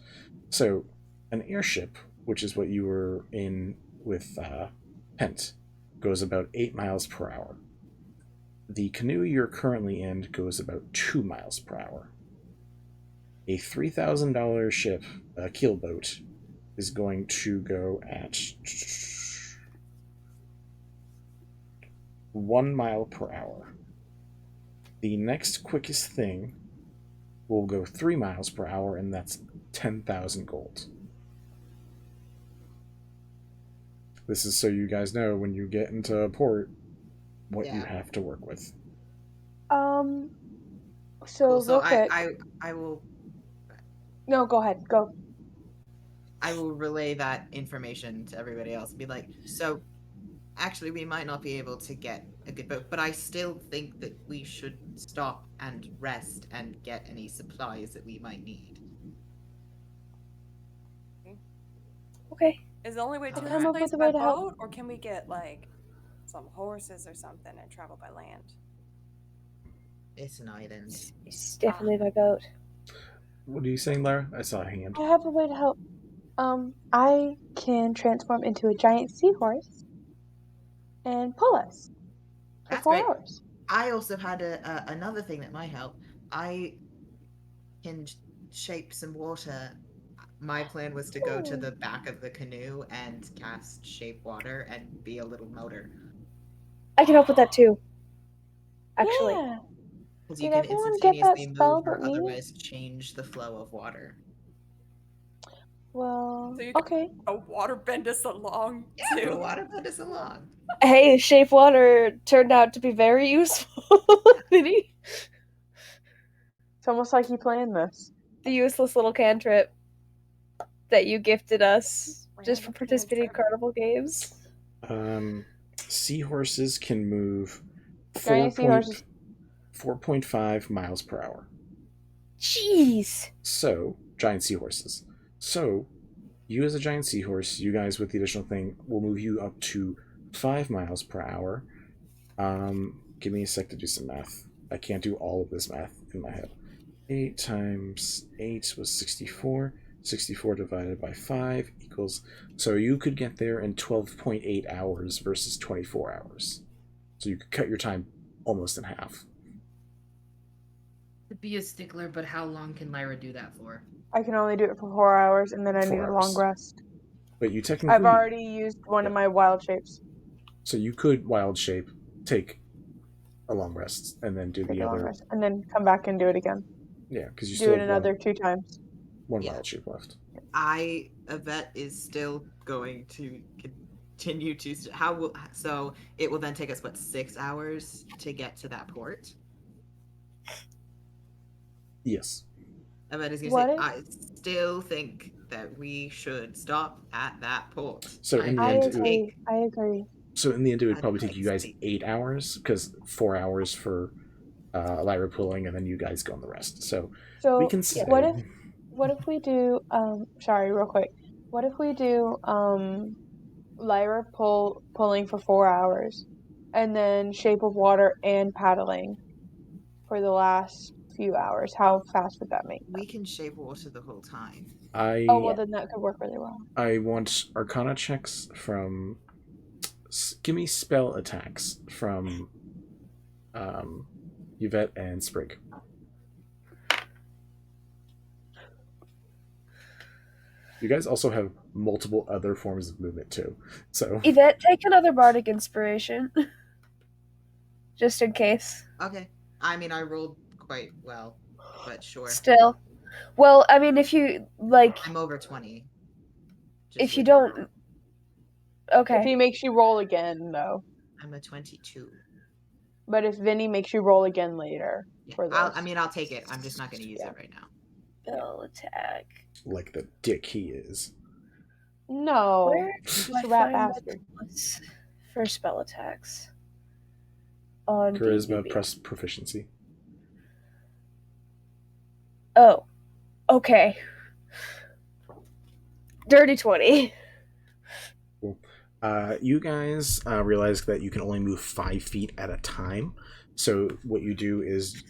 So, an airship, which is what you were in with Pent, goes about 8 miles per hour. The canoe you're currently in goes about 2 miles per hour. A $3,000 ship, a keelboat, is going to go at 1 mile per hour. The next quickest thing will go 3 miles per hour, and that's 10,000 gold. This is so you guys know when you get into a port what you have to work with. So Cool. So real quick. I will. No, go ahead. Go. I will relay that information to everybody else and be like, so actually we might not be able to get a good boat, but I still think that we should stop and rest and get any supplies that we might need. Okay. Is the only way to I'll come up replace with a by way to help. boat, or can we get like some horses or something and travel by land? It's an island. It's definitely by boat. What are you saying, Lara? I saw a hand. I have a way to help. I can transform into a giant seahorse and pull us for That's 4 great. hours. I also had another thing that might help. I can shape some water. My plan was to go to the back of the canoe and cast shape water and be a little motor. I can help with that too. Actually. Yeah. Because you Did can everyone get that instantaneously spell move or but me? otherwise change the flow of water. Well, So you okay. A water bend us along Yeah, too. water bend us along. Hey, shape water turned out to be very useful. Did It's almost like you planned this. The useless little cantrip that you gifted us just for Random participating in cantrip. carnival games. Seahorses can move Giant seahorses. 4.5 miles per hour. Jeez. So, giant seahorses. So, you as a giant seahorse, you guys with the additional thing, will move you up to 5 miles per hour. Give me a sec to do some math. I can't do all of this math in my head. 8 times 8 was 64. 64 divided by 5 equals... So you could get there in 12.8 hours versus 24 hours. So you could cut your time almost in half. To be a stickler, but how long can Lyra do that for? I can only do it for 4 hours, and then I 4 need a hours. long rest. But you technically... I've already used one of my wild shapes. So you could wild shape, take a long rest, and then do Take the a long other... rest, and then come back and do it again. Yeah, because you Do still it have another 2 times. one wild shape left. Yvette is still going to continue to... So it will then take us, 6 hours to get to that port? Yes. Yvette is going to say, I still think that we should stop at that port. So in the I end, agree. I agree. So in the end, it would probably take you guys 8 hours, because 4 hours for Lyra pulling, and then you guys go on the rest. So we can say... What if we do, sorry, real quick. What if we do, Lyra pulling for 4 hours, and then Shape of Water and paddling for the last few hours? How fast would that make them? We can shape water the whole time. Then that could work really well. I want Arcana checks from... Give me spell attacks from Yvette and Sprig. You guys also have multiple other forms of movement too, so... Yvette, take another bardic inspiration. Just in case. Okay. I mean, I rolled quite well, but sure. Still. Well, I mean, if you, I'm over 20. If you don't... Okay. If he makes you roll again, though. I'm a 22. But if Vinny makes you roll again later for this. I'll take it. I'm just not going to use it right now. Spell attack. Like the dick he is. No. Where He's do just I a rat find bastard. the for spell attacks? On Charisma BBB. proficiency. Oh. Okay. Dirty 20. Cool. You guys realize that you can only move 5 feet at a time. So what you do is,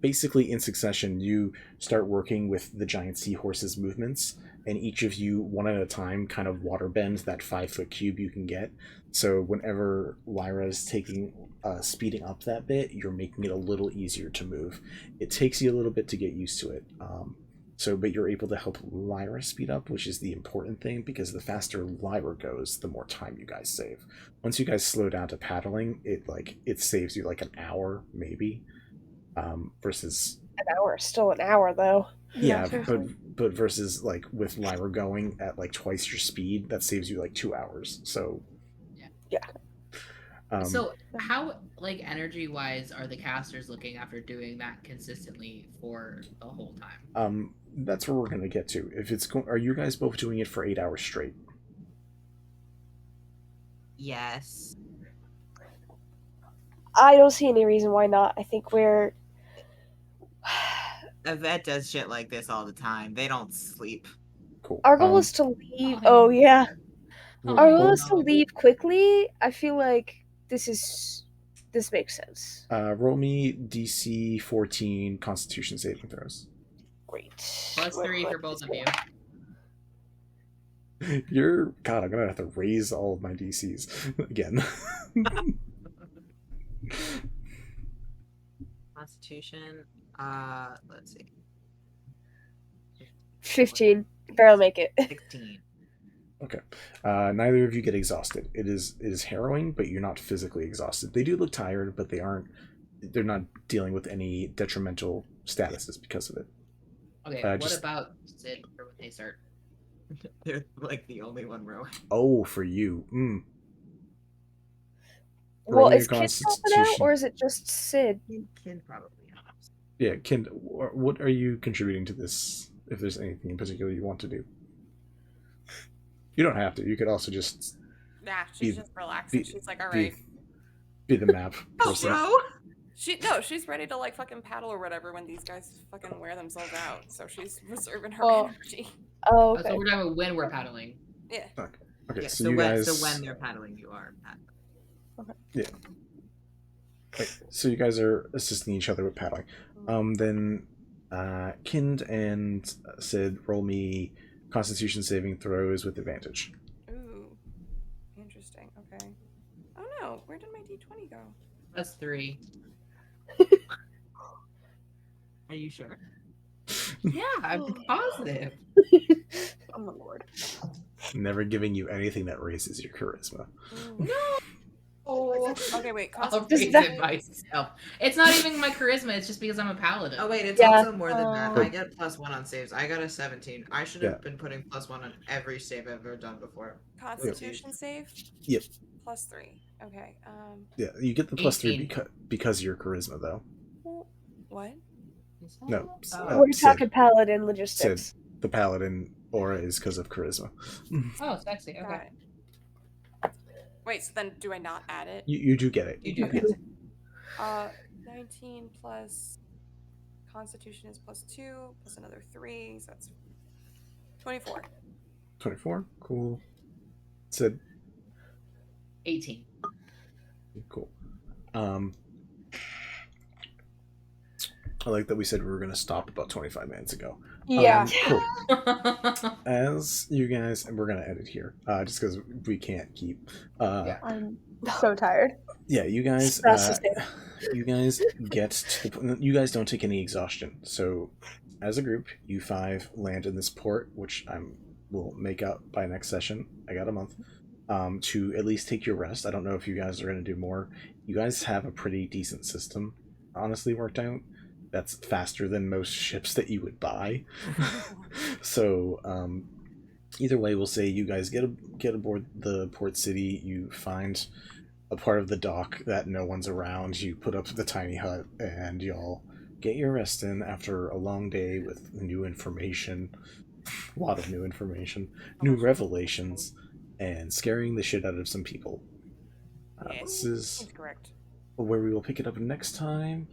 basically in succession, you start working with the giant seahorse's movements, and each of you, one at a time, kind of water bends that 5-foot cube you can get. So whenever Lyra's speeding up that bit, you're making it a little easier to move. It takes you a little bit to get used to it. But you're able to help Lyra speed up, which is the important thing, because the faster Lyra goes, the more time you guys save. Once you guys slow down to paddling, it saves you like an hour, maybe. Versus an hour is still an hour, though. yeah, but versus like with Lyra going at like twice your speed, that saves you like 2 hours. So yeah. So how, like, energy wise are the casters looking after doing that consistently for the whole time? That's where we're gonna get to. If it's are you guys both doing it for 8 hours straight? Yes. I don't see any reason why not. I think we're Yvette does shit like this all the time. They don't sleep. Cool. Our goal is to leave. Oh yeah. Our goal is to leave quickly. I feel like this makes sense. Roll me DC 14 Constitution saving throws. Great. +3 for both of you. God, I'm gonna have to raise all of my DCs again. Constitution. Let's see. 15. Barrel make it. 16. Okay. Neither of you get exhausted. It is harrowing, but you're not physically exhausted. They do look tired, but they're not dealing with any detrimental statuses because of it. Okay, what about Sid for when they start? They're like the only one rowing. Oh, for you. Well, is Kind helping out, or is it just Sid? Kind probably helps. Yeah, Kind, what are you contributing to this, if there's anything in particular you want to do? You don't have to. You could also just... Nah, she's just relaxing. She's like, alright. Be the map person. She's ready to like fucking paddle or whatever when these guys fucking wear themselves out. So she's reserving her energy. Oh, okay. So we're talking about when we're paddling. Yeah. Okay, Yeah, so you guys... So when they're paddling, you are paddling. Okay. Yeah. Okay, so you guys are assisting each other with paddling. Then Kind and Sid, roll me Constitution saving throws with advantage. Ooh. Interesting. Okay. Oh no, where did my D20 go? +3. Are you sure? Yeah, I'm positive. Oh my lord. Never giving you anything that raises your charisma. No. Oh. Okay, wait. I'll raise it myself. It's not even my charisma. It's just because I'm a paladin. Oh wait, it's also more than that. I get +1 on saves. I got a 17. I should have been putting +1 on every save I've ever done before. Constitution save? Yep. +3. Okay. Yeah, you get the +3 because of your charisma, though. What? No. We're talking paladin logistics. Sid, the paladin aura is because of charisma. Oh, sexy. Okay. Wait, so then do I not add it? You do get it. You do get it. 19 plus Constitution is +2 plus another 3, so that's 24. 24? Cool. Sid? 18. Cool. I like that we said we were going to stop about 25 minutes ago. Yeah. Cool. As you guys, and we're going to edit here, just because we can't keep. I'm so tired. Yeah, you guys. You guys get to you guys don't take any exhaustion. So, as a group, you 5 land in this port, which will make up by next session. I got a month. To at least take your rest. I don't know if you guys are going to do more. You guys have a pretty decent system, honestly, worked out. That's faster than most ships that you would buy. So, either way, we'll say you guys get aboard the port city. You find a part of the dock that no one's around. You put up the tiny hut, and y'all get your rest in after a long day with new information, a lot of new information, new revelations, and scaring the shit out of some people. This is correct. Where we will pick it up next time.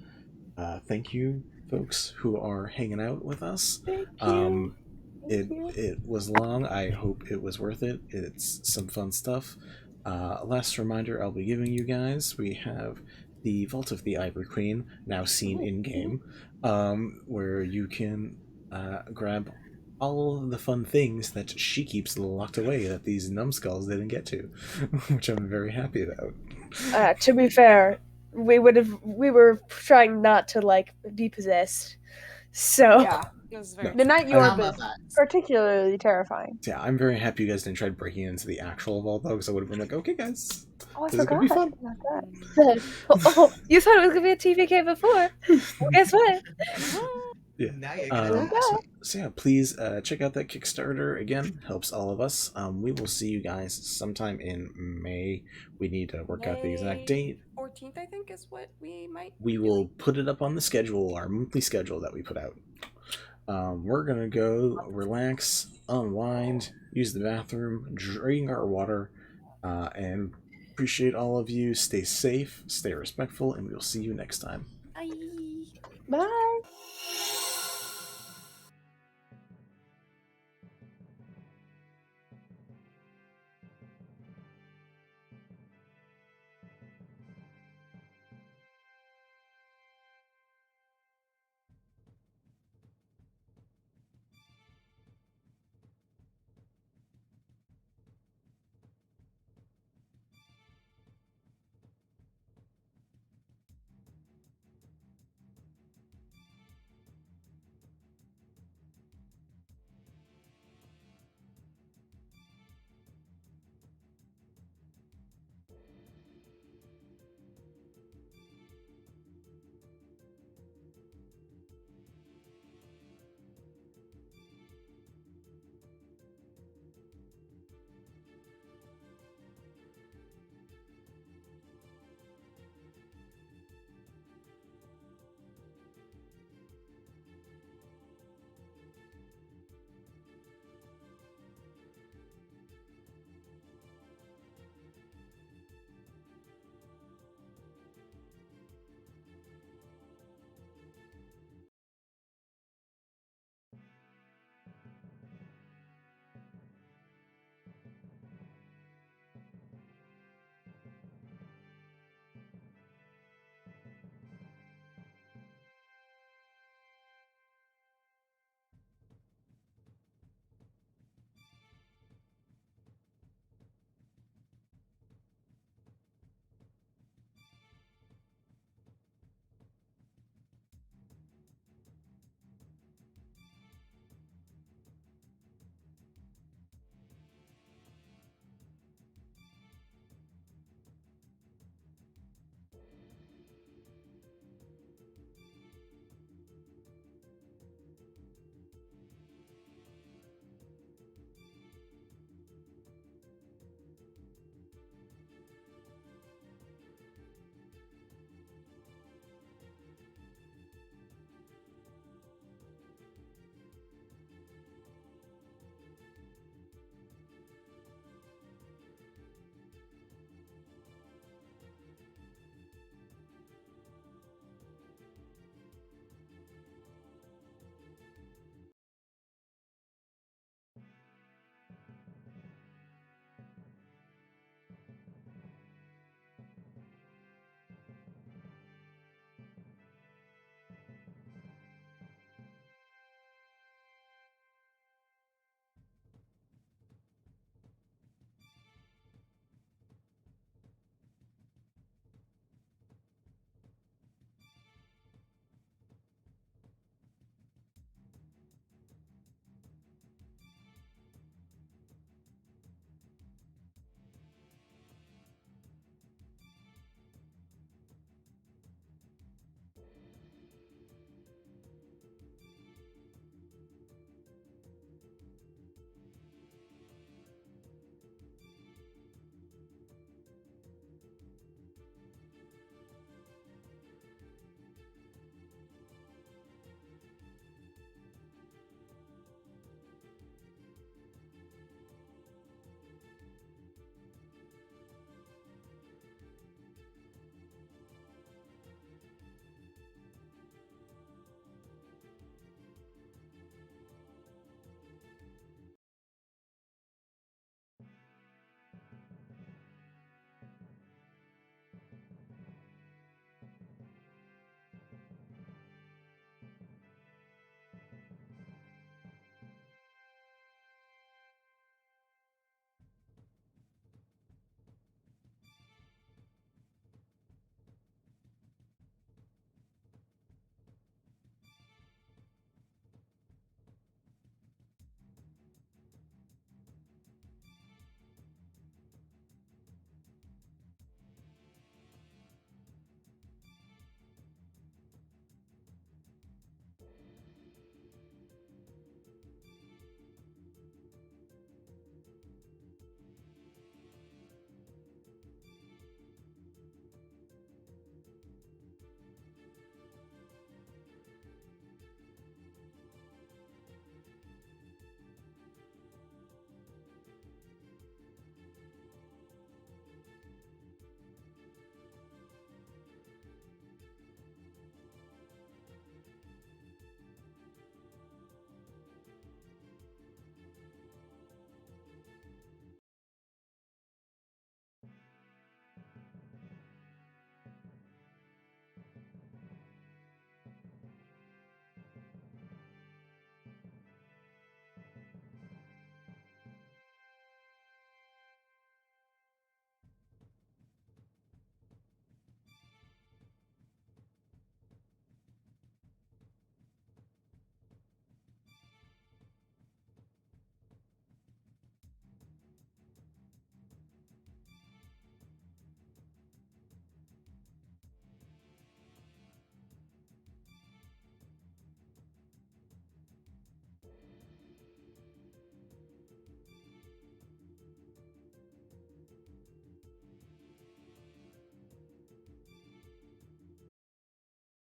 Thank you, folks who are hanging out with us. Thank you. It was long. I hope it was worth it. It's some fun stuff. Last reminder I'll be giving you guys, we have the Vault of the Ivory Queen, now seen in-game, where you can grab all of the fun things that she keeps locked away that these numbskulls didn't get to, which I'm very happy about. To be fair, we were trying not to be possessed, So Yeah, it was very The night I- you was particularly terrifying. Yeah, I'm very happy you guys didn't try breaking into the actual vault though, because I would have been like, okay, guys, Oh, I this is gonna be forgot fun. about that. oh, you thought it was gonna be a TVK before. Well, guess what? Yeah. Now you're gonna So yeah, please check out that Kickstarter again. Helps all of us. We will see you guys sometime in May. We need to work out the exact date. 14th, I think, is what we might. We will put it up on the schedule, our monthly schedule that we put out. We're gonna go relax, unwind, use the bathroom, drink our water, and appreciate all of you. Stay safe, stay respectful, and we will see you next time. Bye. Bye.